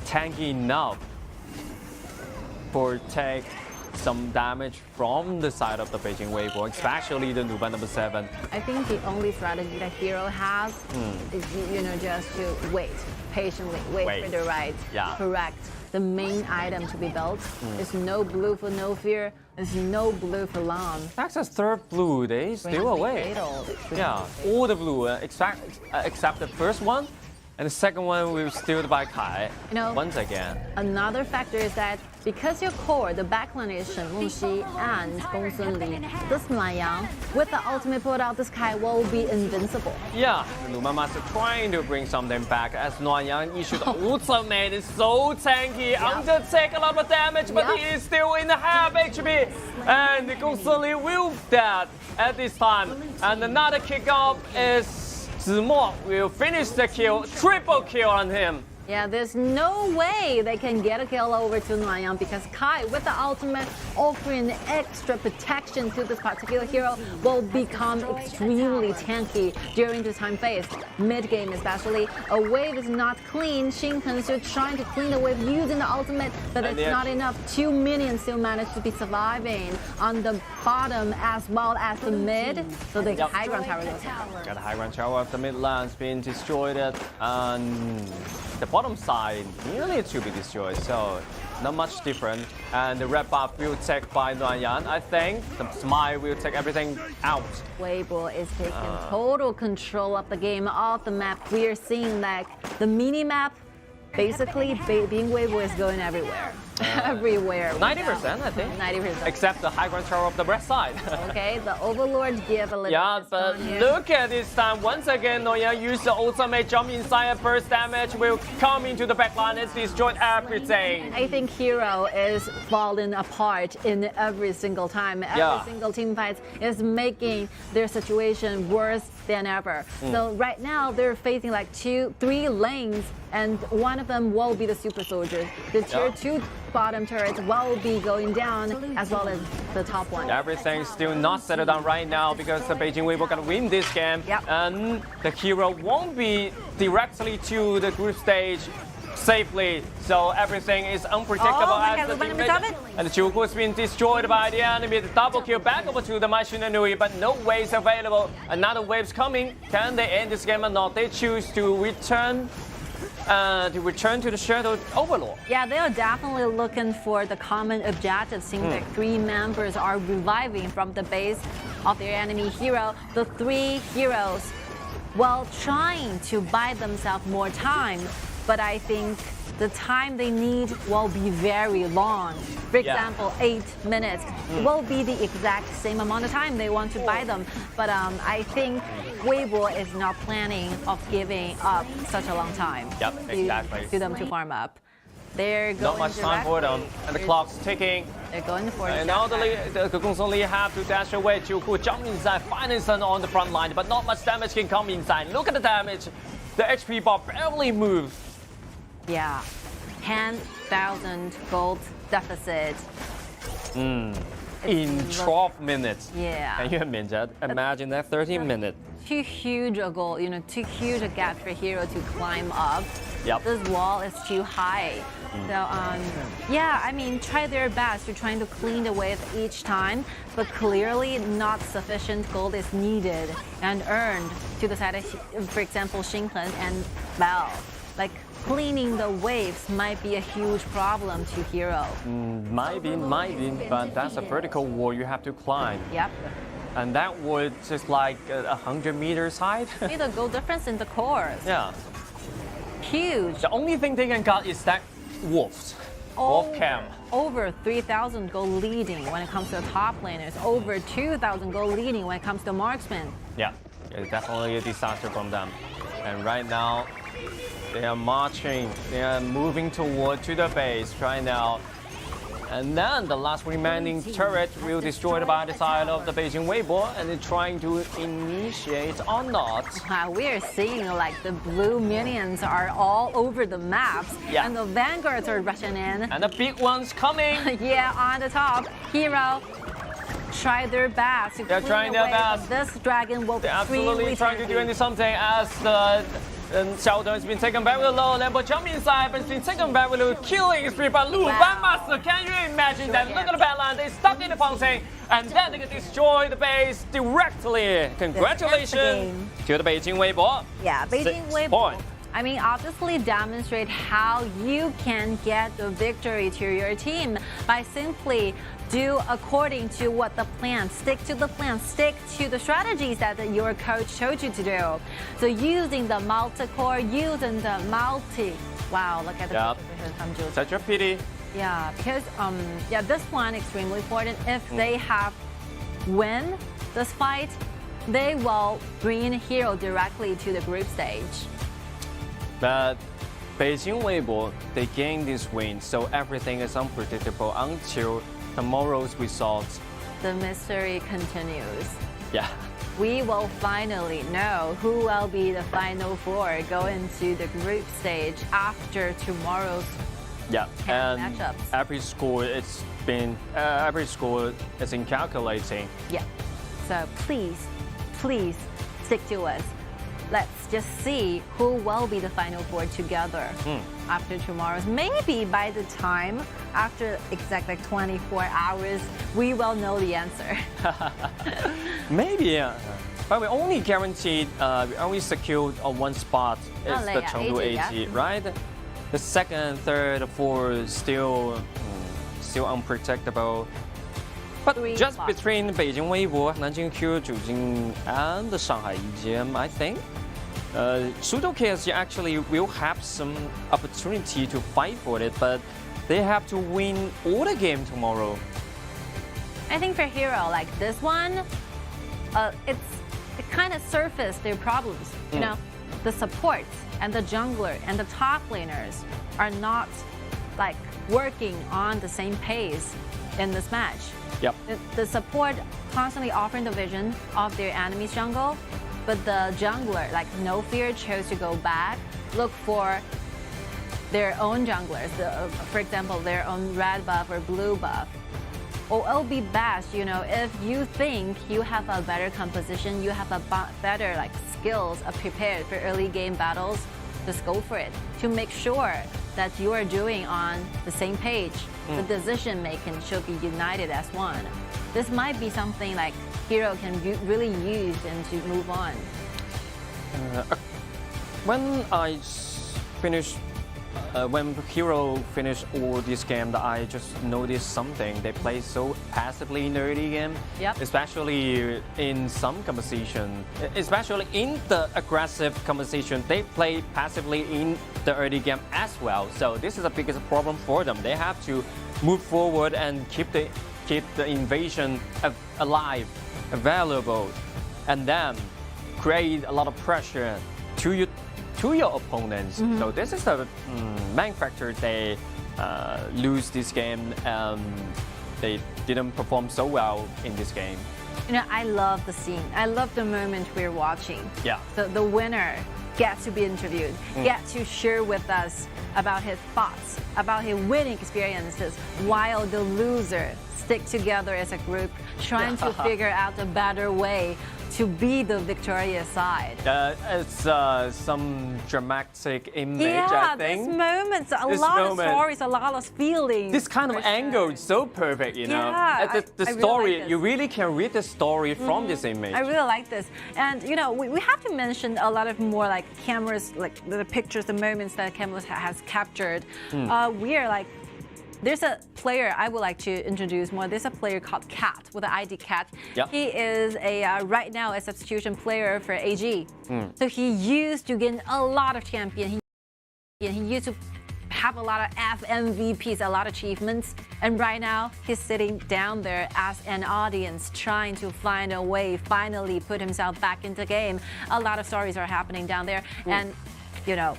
tanky enough for take some damage from the side of the Beijing Weibo, especially the Nuban number 7. I think the only strategy that Hero has is just to wait patiently, wait for the right, correct. The main item to be built is no blue for no fear. There's no blue for long. That's a third blue. They still away. Yeah, all the blue except the first one, and the second one will steal by Kai once again. Another factor is that because your core, the backline is Shen Wuxi and Gongsun Li, this Nanjing, with the ultimate put out, this Kai will be invincible. Yeah, the Numa Master trying to bring something back as Nanjing issued ultimate is so tanky, undertake a lot of damage, but he is still in the half HP. And Gongsun Li will dead at this time. And another kickoff is Zimo will finish the kill, triple kill on him. Yeah, there's no way they can get a kill over to Nanjing because Kai, with the ultimate, offering extra protection to this particular hero, will become extremely tanky during this time phase. Mid-game especially, a wave is not clean. Shinken still trying to clean the wave using the ultimate, but it's not enough. 2 minions still manage to be surviving on the bottom as well as the mid, so the high ground tower goes down. Got the high ground tower of the mid lands being destroyed, and the bottom side nearly to be destroyed, so not much different. And the red buff will take by Nanjing. I think the Smile will take everything out. Weibo is taking total control of the game, of the map. We are seeing like the mini map. Basically, being Weibo is going everywhere. Everywhere. 90%, I think. 90%. Except the high ground tower of the red side. Okay, the Overlord give a little bit but look at this time. Once again, Nanjing used the ultimate jump inside and burst damage will come into the backline and destroy everything. I think Hero is falling apart in every single time. Every single team fight is making their situation worse than ever. So right now, they're facing like 2-3 lanes, and one of them will be the super soldiers. The tier 2 bottom turrets will be going down, as well as the top one. Everything's still not settled down right now because the Beijing Weibo gonna win this game. And the hero won't be directly to the group stage safely, so everything is unpredictable as the team. And the Chuku has been destroyed by the enemy. The double kill back over to the Machinanui, but no waves available. Another wave's coming. Can they end this game or not? They choose to return to the Shadow Overlord. Yeah, they are definitely looking for the common objective, seeing that 3 members are reviving from the base of their enemy hero. The 3 heroes, while trying to buy themselves more time, but I think the time they need will be very long. For example, 8 minutes will be the exact same amount of time they want to buy them. But I think Weibo is not planning of giving up such a long time to them to farm up. They're going not much time for them, and the clock's ticking. They're going for and now the Gongsun Li have to dash away. Jiuku jump inside, finding Sun on the front line, but not much damage can come inside. Look at the damage. The HP bar barely moves. Yeah, 10,000 gold deficit. In 12 minutes. Yeah. Can you imagine that? 13 minutes. Too huge a goal, too huge a gap for hero to climb up. This wall is too high. So, yeah, I mean, try their best to trying to clean the wave each time, but clearly not sufficient gold is needed and earned to the side of, for example, Xinghen and Bao. Like, cleaning the waves might be a huge problem to hero. Might be, but that's a vertical wall you have to climb. And that would just like 100 meters high. See the goal difference in the cores. Yeah. Huge. The only thing they can got is that wolves. Wolf cam. Over 3,000 gold leading when it comes to top laners. Over 2,000 gold leading when it comes to marksmen. Yeah, it's definitely a disaster from them. And right now, they are marching. They are moving toward to the base right now. And then the last remaining turret will be destroyed by the side of the Beijing Weibo, and they're trying to initiate or not. We're seeing like the blue minions are all over the maps, and the vanguards are rushing in. And the big one's coming. On the top, hero try their best. They're trying their best. This dragon will They're absolutely trying to do something as the Xiao has been taken back with a low level jump inside, but it's been taken back with a killing spree by Lu Banmaster. Can you imagine that? Look at the backline, they stuck in the fountain, and then they can destroy the base directly. Congratulations to the Beijing Weibo. Yeah, Beijing Weibo. I mean, obviously demonstrate how you can get the victory to your team by simply do according to what the plan, stick to the plan, stick to the strategies that your coach told you to do. So using the multi-core, using the wow, look at the Such a pity. Yeah, because this one extremely important. If they have win this fight, they will bring hero directly to the group stage. But Beijing Weibo, they gained this win, so everything is unpredictable until tomorrow's results. The mystery continues. Yeah. We will finally know who will be the final 4 going to the group stage after tomorrow's and matchups. Every score is in calculating. Yeah. So please stick to us. Let's just see who will be the final 4 together after tomorrow's. Maybe by the time after exactly 24 hours, we will know the answer. Maybe, but we only guaranteed, we only secured one spot. It's the Chengdu AG, right? The second, third, fourth still unpredictable. But just between Beijing Weibo, Nanjing Q, Zhujiang, and the Shanghai EDG.M, I think, Suzhou KIC actually will have some opportunity to fight for it, but they have to win all the game tomorrow. I think for hero like this one, it kind of surfaced their problems. You know, the supports and the jungler and the top laners are not like working on the same pace in this match. Yep. The support constantly offering the vision of their enemy's jungle, but the jungler, like No Fear, chose to go back, look for their own junglers, for example, their own red buff or blue buff. Or it'll be best, you know, if you think you have a better composition, you have a better like skills prepared for early game battles, just go for it to make sure that you are doing on the same page. The decision making should be united as one. This might be something like Hero can really use and to move on. When I finished. When Hero finished all these games, I just noticed something. They play so passively in the early game, especially in some composition. Especially in the aggressive composition, they play passively in the early game as well. So this is the biggest problem for them. They have to move forward and keep the invasion alive, available, and then create a lot of pressure to your opponents. So this is the main factor they lose this game. They didn't perform so well in this game. You know, I love the scene. I love the moment we're watching. Yeah. The winner gets to be interviewed, gets to share with us about his thoughts, about his winning experiences, while the loser stick together as a group, trying to figure out a better way to be the victorious side. It's some dramatic image, I think. These moments, a lot of stories, a lot of feelings. This kind of angle is so perfect, you know. The story, really like you really can read the story from this image. I really like this. And, you know, we have to mention a lot of more like cameras, like the pictures, the moments that cameras has captured. We are like, there's a player I would like to introduce more. There's a player called Cat with the ID Cat. Yep. He is right now a substitution player for AG. So he used to gain a lot of champion. He used to have a lot of FMVPs, a lot of achievements. And right now he's sitting down there as an audience, trying to find a way, finally put himself back into the game. A lot of stories are happening down there. And, you know,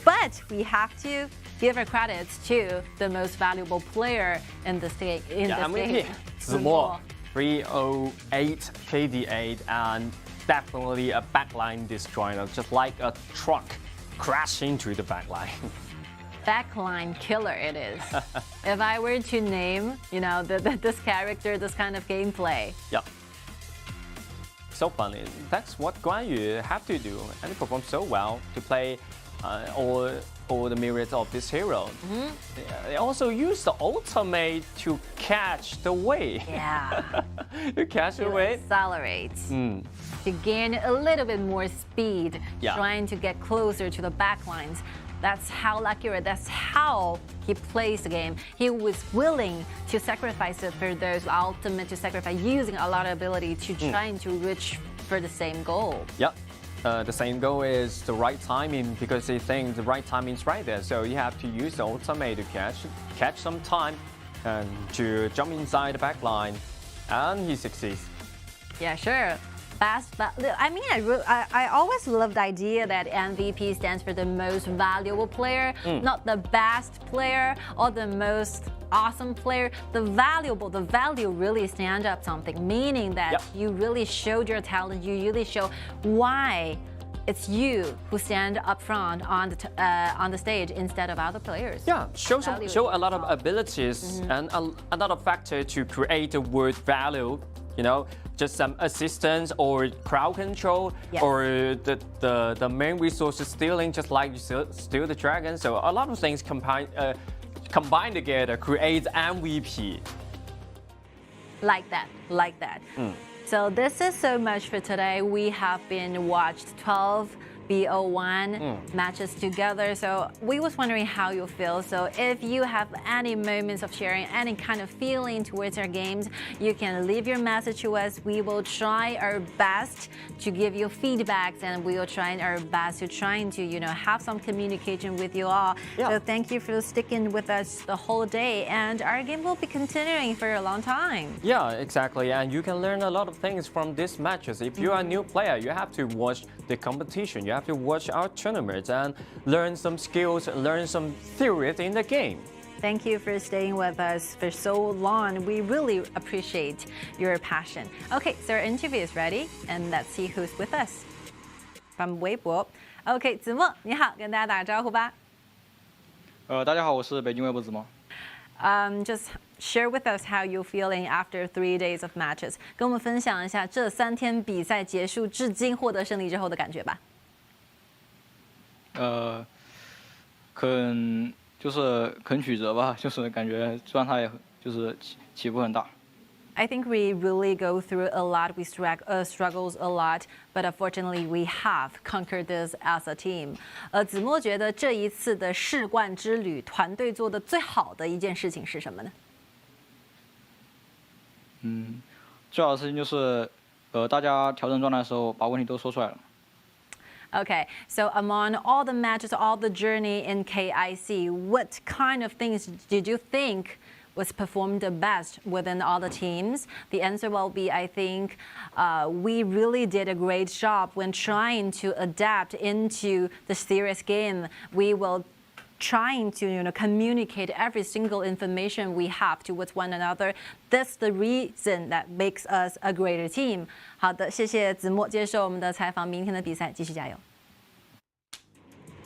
but we have to give our credits to the most valuable player in the stage. MVP. Zemo, 308 KD8, and definitely a backline destroyer, just like a truck crashing into the backline. Backline killer it is. If I were to name, you know, this character, this kind of gameplay. Yeah. So funny. That's what Guang Yu have to do, and he performed so well to play all the myriads of this hero. They also use the ultimate to catch the wave. Yeah. To catch the wave. Accelerate. To gain a little bit more speed, trying to get closer to the backlines. That's how accurate, that's how he plays the game. He was willing to sacrifice it for those ultimate to sacrifice, using a lot of ability to trying to reach for the same goal. Yep. The same goal is the right timing, because they think the right timing is right there. So you have to use the ultimate to catch some time and to jump inside the back line, and he succeeds. Yeah, sure. I mean, I always love the idea that MVP stands for the most valuable player, not the best player or the most awesome player. The value really stand up something, meaning that you really showed your talent, you really show why it's you who stand up front on the stage instead of other players. Yeah, show a lot of abilities and a lot of factors to create a word value. You know, just some assistance or crowd control or the main resources stealing, just like you steal the dragon. So a lot of things combined together create MVP. Like that. So this is so much for today. We have been watched 12 BO1 matches together. So we was wondering how you feel. So if you have any moments of sharing any kind of feeling towards our games, you can leave your message to us. We will try our best to give you feedbacks, and we will try our best to trying to, you know, have some communication with you all. So thank you for sticking with us the whole day, and our game will be continuing for a long time. Yeah, exactly. And you can learn a lot of things from these matches. If you are a new player, you have to watch the competition. You have to watch our tournaments and learn some skills, learn some theories in the game. Thank you for staying with us for so long. We really appreciate your passion. Okay, so our interview is ready, and let's see who's with us. From Weibo. Okay, 子墨，你好，跟大家打个招呼吧。大家好，我是北京微博子猫。Just share with us how you're feeling after 3 days of matches， 跟我们分享一下这3天比赛结束至今获得胜利之后的感觉吧。很曲折吧，就是感觉状态就是起伏很大。I think we really go through a lot. We struggles a lot, but unfortunately, we have conquered this as a team. 子墨觉得这一次的世冠之旅，团队做的最好的一件事情是什么呢？最好的事情就是大家调整状态的时候把问题都说出来了。Okay, so among all the matches, all the journey in KIC, what kind of things did you think was performed the best within all the teams? The answer will be, I think, we really did a great job when trying to adapt into the serious game. We will trying to communicate every single information we have towards one another. That's the reason that makes us a greater team. 好的，谢谢子墨接受我们的采访，明天的比赛继续加油。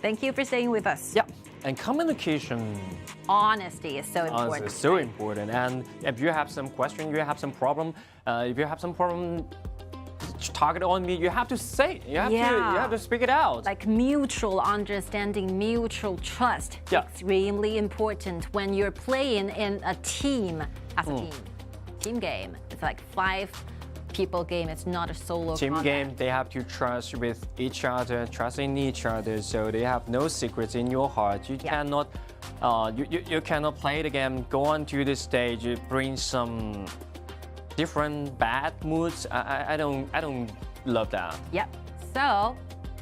Thank you for staying with us. Yeah, and communication. Honesty is so important. Honesty is so important. And if you have some question, you have some problem, if you have some problem target on me, you have to say it. You have to speak it out. Like mutual understanding, mutual trust. Extremely important when you're playing in a team as a team. Team game. It's like 5 people game. It's not a solo team combat. game. They have to trust with each other, trust in each other. So they have no secrets in your heart. You cannot, you cannot play the game. Go on to the stage. You bring some different bad moods. I don't love that. Yep. So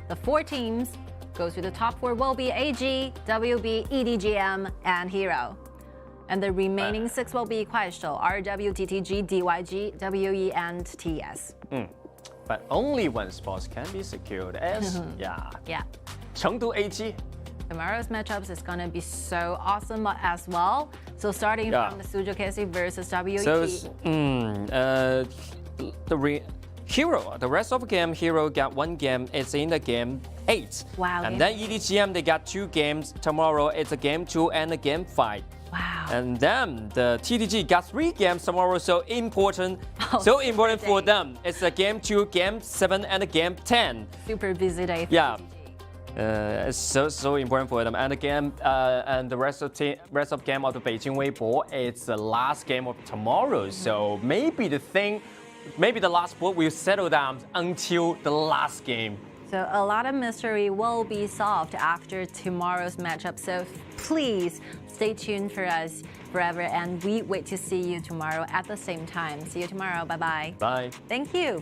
the 4 teams go to the top 4 will be AG, WB, EDG.M, and Hero. And the remaining 6 will be KIC, RW, TTG, DYG, WE, and TS. But only one spot can be secured as, Chengdu AG. Tomorrow's matchups is going to be so awesome as well. So starting from the Suzhou KC versus WE. So, the rest of the game, Hero got 1 game. It's in the game 8. Wow. And then EDG.M, they got 2 games. Tomorrow, it's a game 2 and a game 5. Wow. And then the TTG got 3 games tomorrow, so important. So important for them. It's a game 2, game 7, and a game 10. Super busy day. It's so important for them. And again, and the rest of game of the Beijing Weibo, it's the last game of tomorrow. So maybe the last sport will settle down until the last game. So a lot of mystery will be solved after tomorrow's matchup. So please stay tuned for us forever, and we wait to see you tomorrow at the same time. See you tomorrow. Bye-bye. Bye. Thank you.